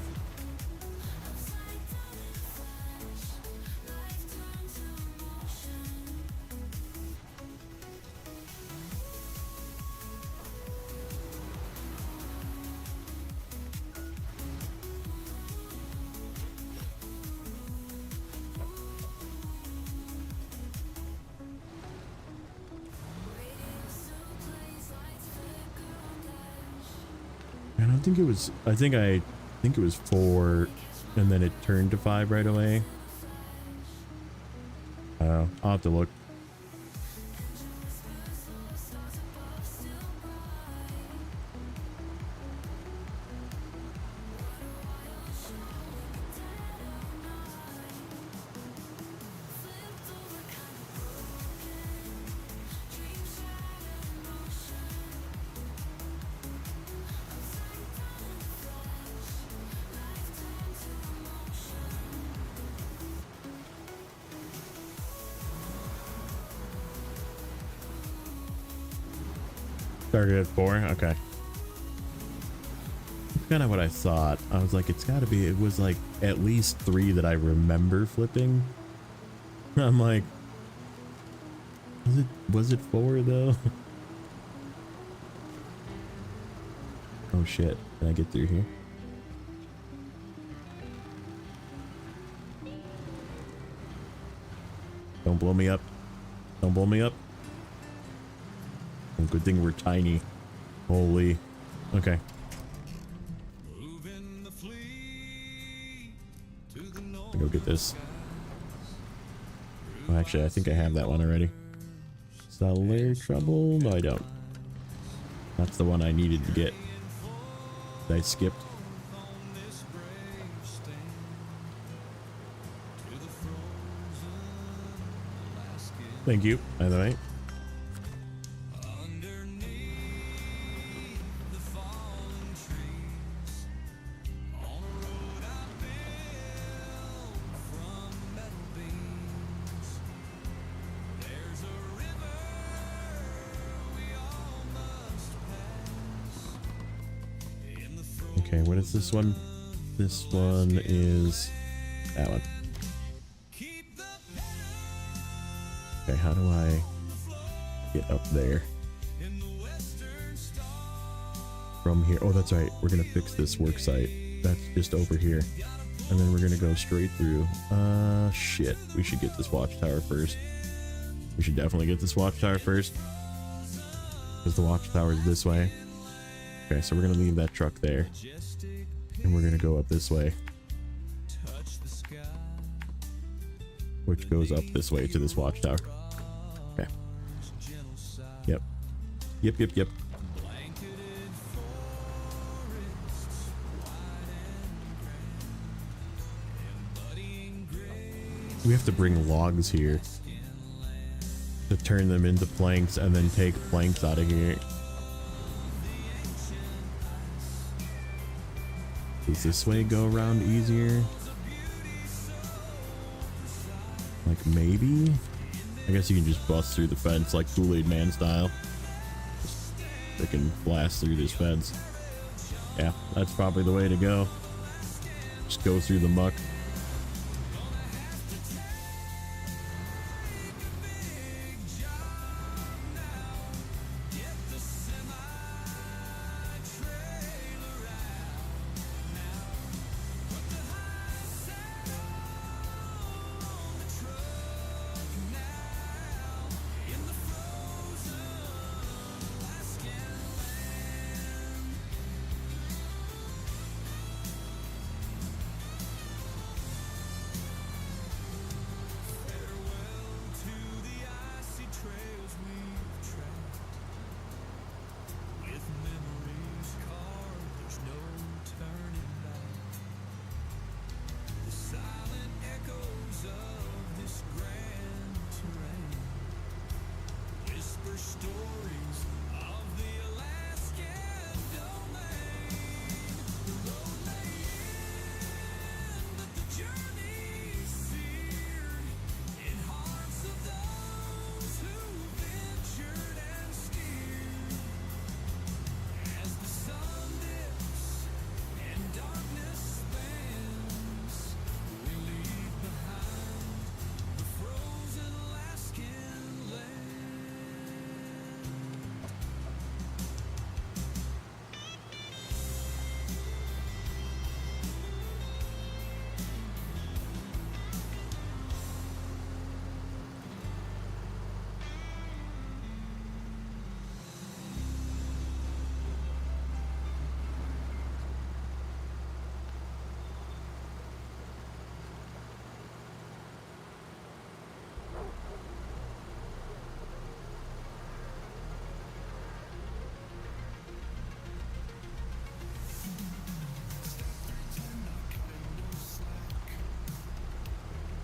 Speaker 1: I think it was, I think it was 4 and then it turned to 5 right away. I'll have to look. Started at 4? Okay. That's kind of what I thought. I was like, it's gotta be, it was like at least 3 that I remember flipping. I'm like, was it 4 though? Oh shit, can I get through here? Don't blow me up. Don't blow me up. Good thing we're tiny. Holy. Okay. Go get this. Oh, actually, I think I have that one already. Cellar Trouble? No, I don't. That's the one I needed to get. I skipped. Thank you, by the way. Okay, what is this one? This one is that one. Okay, how do I get up there? From here. Oh, that's right. We're gonna fix this work site. That's just over here. And then we're gonna go straight through. Shit. We should get this watchtower first. We should definitely get this watchtower first. Because the watchtower is this way. Okay, so we're gonna leave that truck there. And we're gonna go up this way. Which goes up this way to this watchtower. Okay. Yep. Yep. We have to bring logs here to turn them into planks and then take planks out of here. Does this way go around easier? Like maybe? I guess you can just bust through the fence like Kool-Aid Man style. Just freaking blast through this fence. Yeah, that's probably the way to go. Just go through the muck.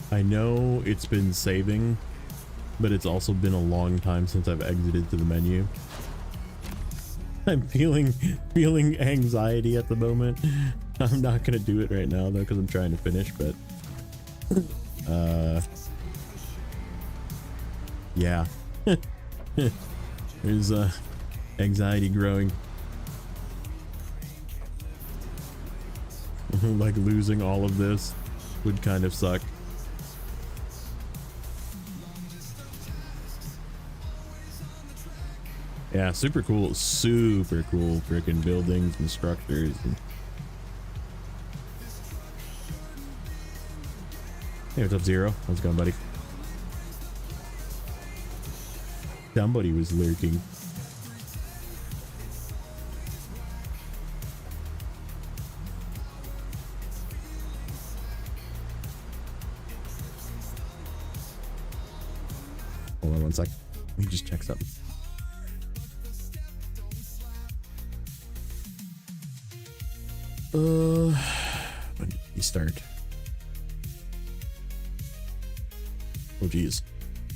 Speaker 1: I know it's been saving, but it's also been a long time since I've exited to the menu. I'm feeling anxiety at the moment. I'm not gonna do it right now though because I'm trying to finish, but yeah. There's anxiety growing. Like losing all of this would kind of suck. Yeah, super cool freaking buildings and structures. Hey, what's up, Zero? How's it going, buddy? Somebody was lurking. Hold on one sec. Let me just check something. When did he start? Oh geez,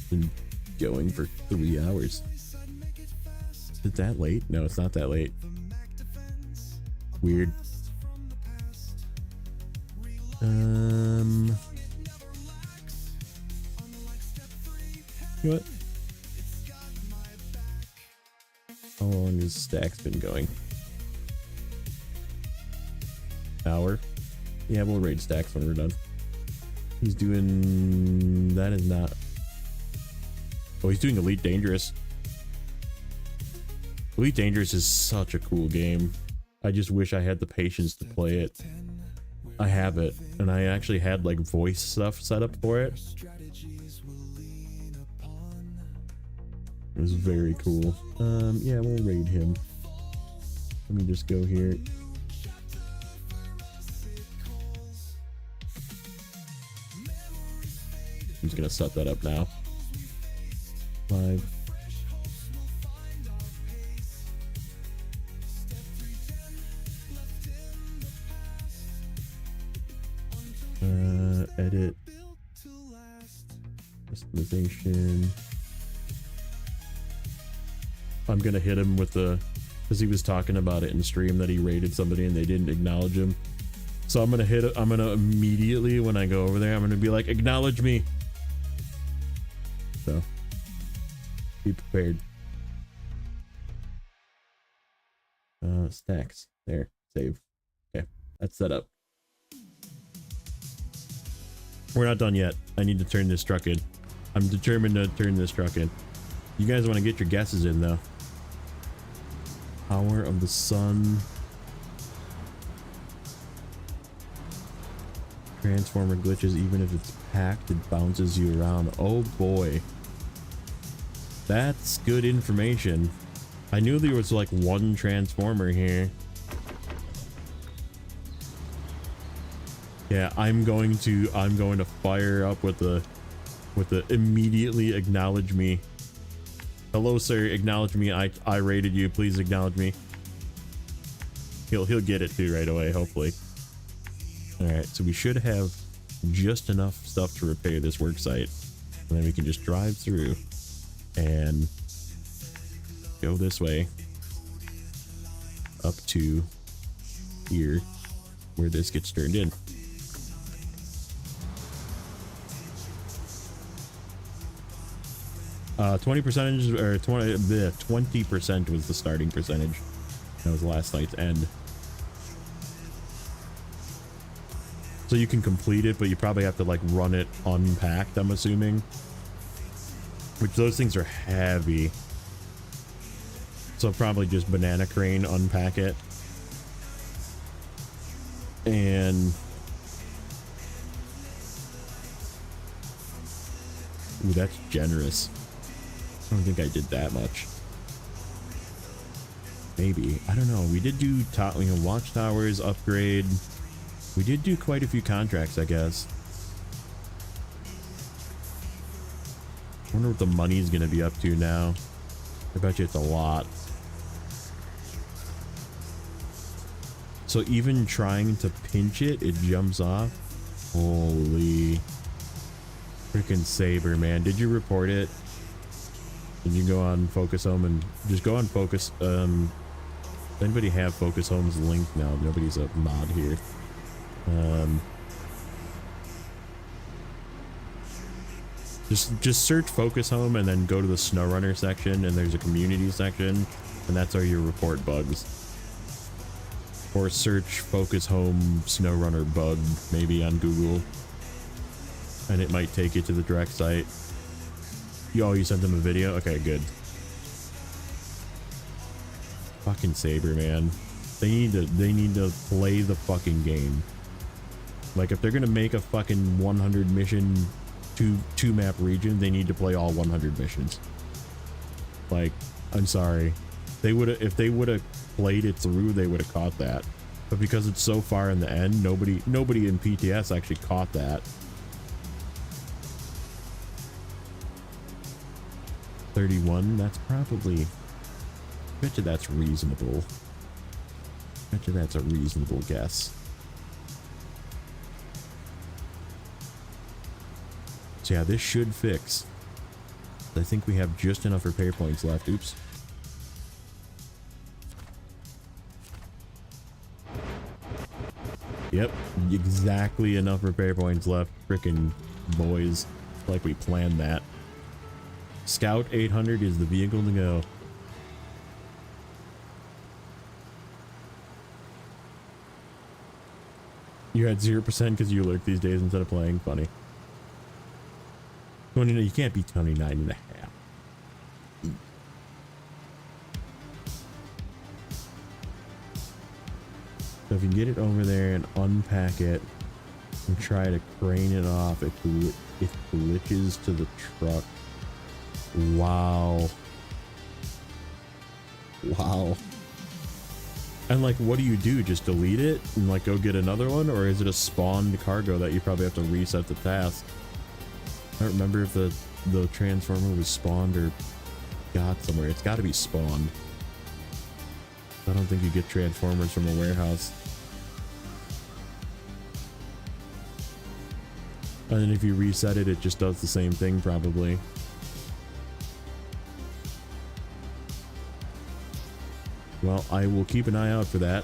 Speaker 1: been going for 3 hours. Is it that late? No, it's not that late. Weird. You know what? How long has Stacks been going? Hour? Yeah, we'll raid Stacks when we're done. He's doing... That is not... Oh, he's doing Elite Dangerous. Elite Dangerous is such a cool game. I just wish I had the patience to play it. I have it, and I actually had like voice stuff set up for it. It was very cool. Yeah, we'll raid him. Let me just go here. I'm just gonna set that up now. Live. Edit. Customization. I'm gonna hit him with the, because he was talking about it in stream that he raided somebody and they didn't acknowledge him. So I'm gonna hit it. I'm gonna immediately, when I go over there, I'm gonna be like, acknowledge me. So be prepared. Stacks there, save. Okay, that's set up. We're not done yet. I need to turn this truck in. I'm determined to turn this truck in. You guys want to get your guesses in though. Power of the sun. Transformer glitches, even if it's packed, it bounces you around. Oh boy. That's good information. I knew there was like one transformer here. Yeah, I'm going to fire up with the immediately acknowledge me. Hello sir, acknowledge me. I rated you. Please acknowledge me. He'll get it too right away, hopefully. All right, so we should have just enough stuff to repair this work site, and then we can just drive through and go this way up to here where this gets turned in. 20% or 20% was the starting percentage. That was last night's end. So you can complete it, but you probably have to like run it unpacked, I'm assuming. Which those things are heavy. So probably just banana crane unpack it. And ooh, that's generous. I don't think I did that much. Maybe. I don't know. We did do watchtowers upgrade. We did do quite a few contracts, I guess. I wonder what the money's going to be up to now. I bet you it's a lot. So even trying to pinch it, it jumps off. Holy freaking saber, man. Did you report it? Did you go on Focus Home and just go on Focus? Does anybody have Focus Home's link? No, nobody's a mod here. Just search Focus Home and then go to the Snowrunner section, and there's a community section, and that's where you report bugs. Or search Focus Home Snowrunner bug maybe on Google, and it might take you to the direct site. You sent them a video? Okay, good. Fucking Saber, man. They need to play the fucking game. Like, if they're gonna make a fucking 100 mission two map region, they need to play all 100 missions. Like, I'm sorry. If they would have played it through, they would have caught that. But because it's so far in the end, nobody in PTS actually caught that. 31. That's probably, bet you that's reasonable. Bet you that's a reasonable guess. So yeah, this should fix. I think we have just enough repair points left. Oops. Yep, exactly enough repair points left. Frickin' boys, like we planned that. Scout 800 is the vehicle to go. You had 0% because you lurk these days instead of playing. Funny. 29, you can't be 29 and a half. So if you get it over there and unpack it and try to crane it off, it glitches to the truck. Wow. Wow. And like, what do you do? Just delete it and like go get another one? Or is it a spawned cargo that you probably have to reset the task? I don't remember if the transformer was spawned or got somewhere. It's got to be spawned. I don't think you get transformers from a warehouse. And then if you reset it, it just does the same thing probably. Well, I will keep an eye out for that.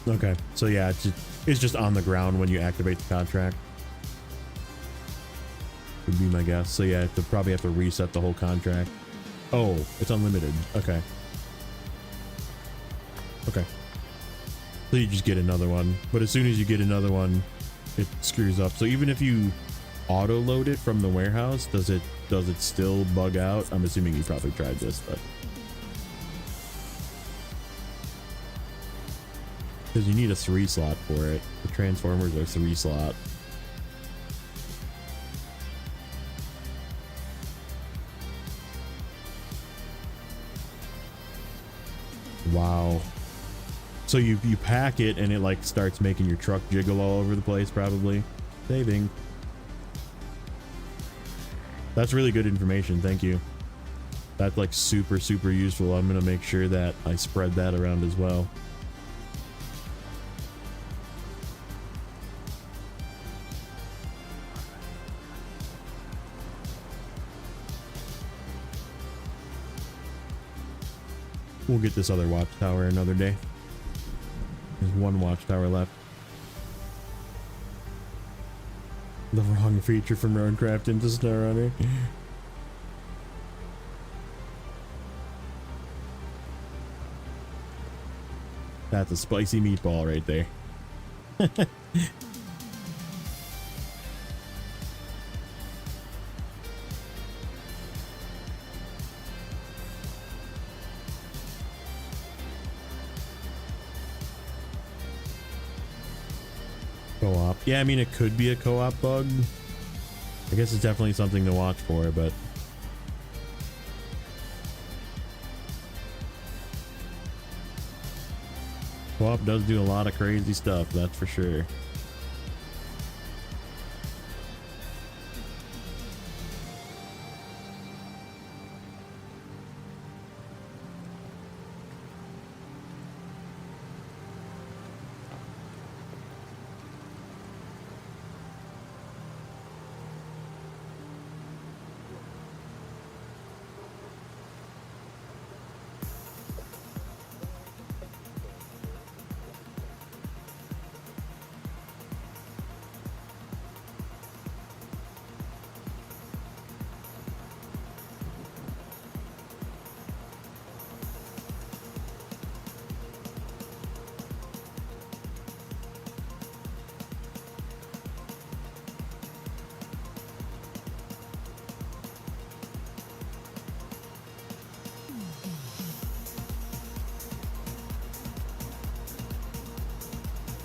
Speaker 1: Okay, so yeah, it's just on the ground when you activate the contract. Would be my guess. So yeah, you probably have to reset the whole contract. Oh, it's unlimited. Okay. Okay. So you just get another one. But as soon as you get another one, it screws up. So even if you auto load it from the warehouse, does it still bug out? I'm assuming you probably tried this, but because you need a 3 slot for it. The transformers are 3 slot. Wow. So you pack it and it like starts making your truck jiggle all over the place probably. Saving. That's really good information. Thank you. That's like super useful. I'm going to make sure that I spread that around as well. We'll get this other watchtower another day. There's one watchtower left. The wrong feature from Roadcraft into Snowrunner. That's a spicy meatball right there. Co-op. Yeah, I mean, it could be a co-op bug. I guess it's definitely something to watch for, but co-op does do a lot of crazy stuff, that's for sure.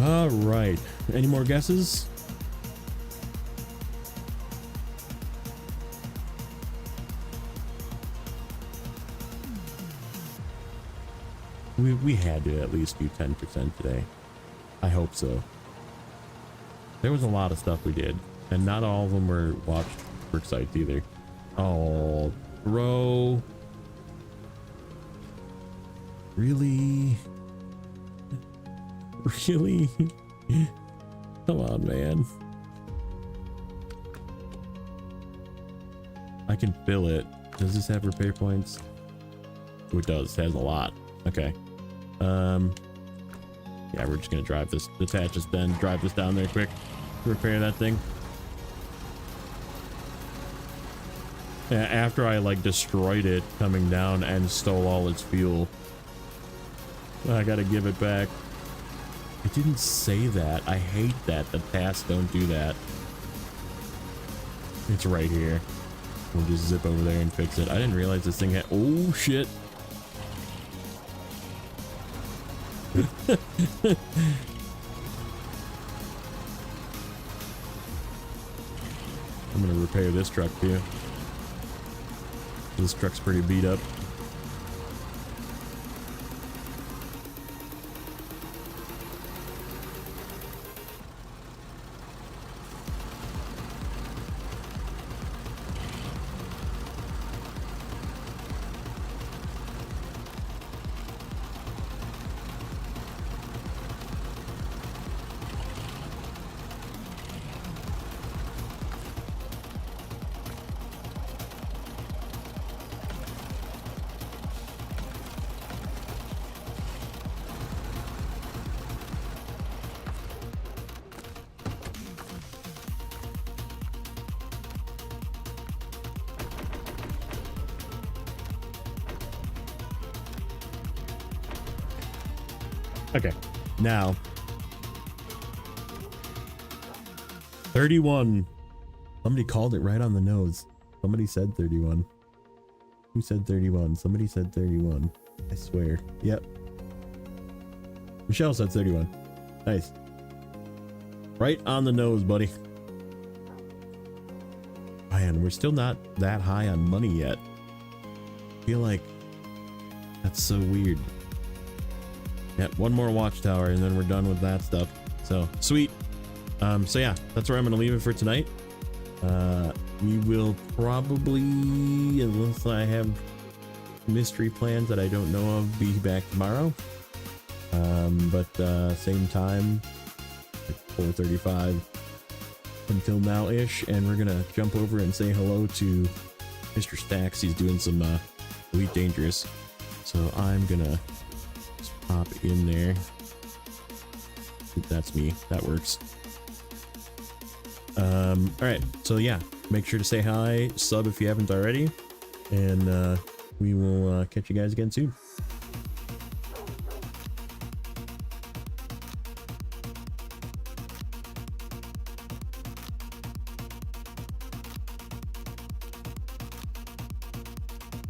Speaker 1: All right. Any more guesses? We had to at least do 10% today. I hope so. There was a lot of stuff we did, and not all of them were watched work sites either. Oh, bro. Really? Really? Come on, man. I can fill it. Does this have repair points? Oh, it does. It has a lot. Okay. Yeah, we're just gonna drive this, detach this, then drive this down there quick to repair that thing. Yeah, after I like destroyed it coming down and stole all its fuel, I gotta give it back. I didn't say that. I hate that the tasks don't do that. It's right here. We'll just zip over there and fix it. I didn't realize this thing had, oh shit. I'm gonna repair this truck too. This truck's pretty beat up. Okay, now 31. Somebody called it right on the nose. Somebody said 31. Who said 31? Somebody said 31. I swear. Yep. Michelle said 31. Nice. Right on the nose, buddy. Man, we're still not that high on money yet. I feel like that's so weird. Yeah, one more watchtower and then we're done with that stuff. So sweet. So yeah, that's where I'm gonna leave it for tonight. We will probably, unless I have mystery plans that I don't know of, be back tomorrow. But same time, like 4:35 until now-ish, and we're gonna jump over and say hello to Mr. Stacks. He's doing some Elite Dangerous, so I'm gonna pop in there. That's me. That works. All right. So yeah, make sure to say hi, sub if you haven't already, and we will catch you guys again soon.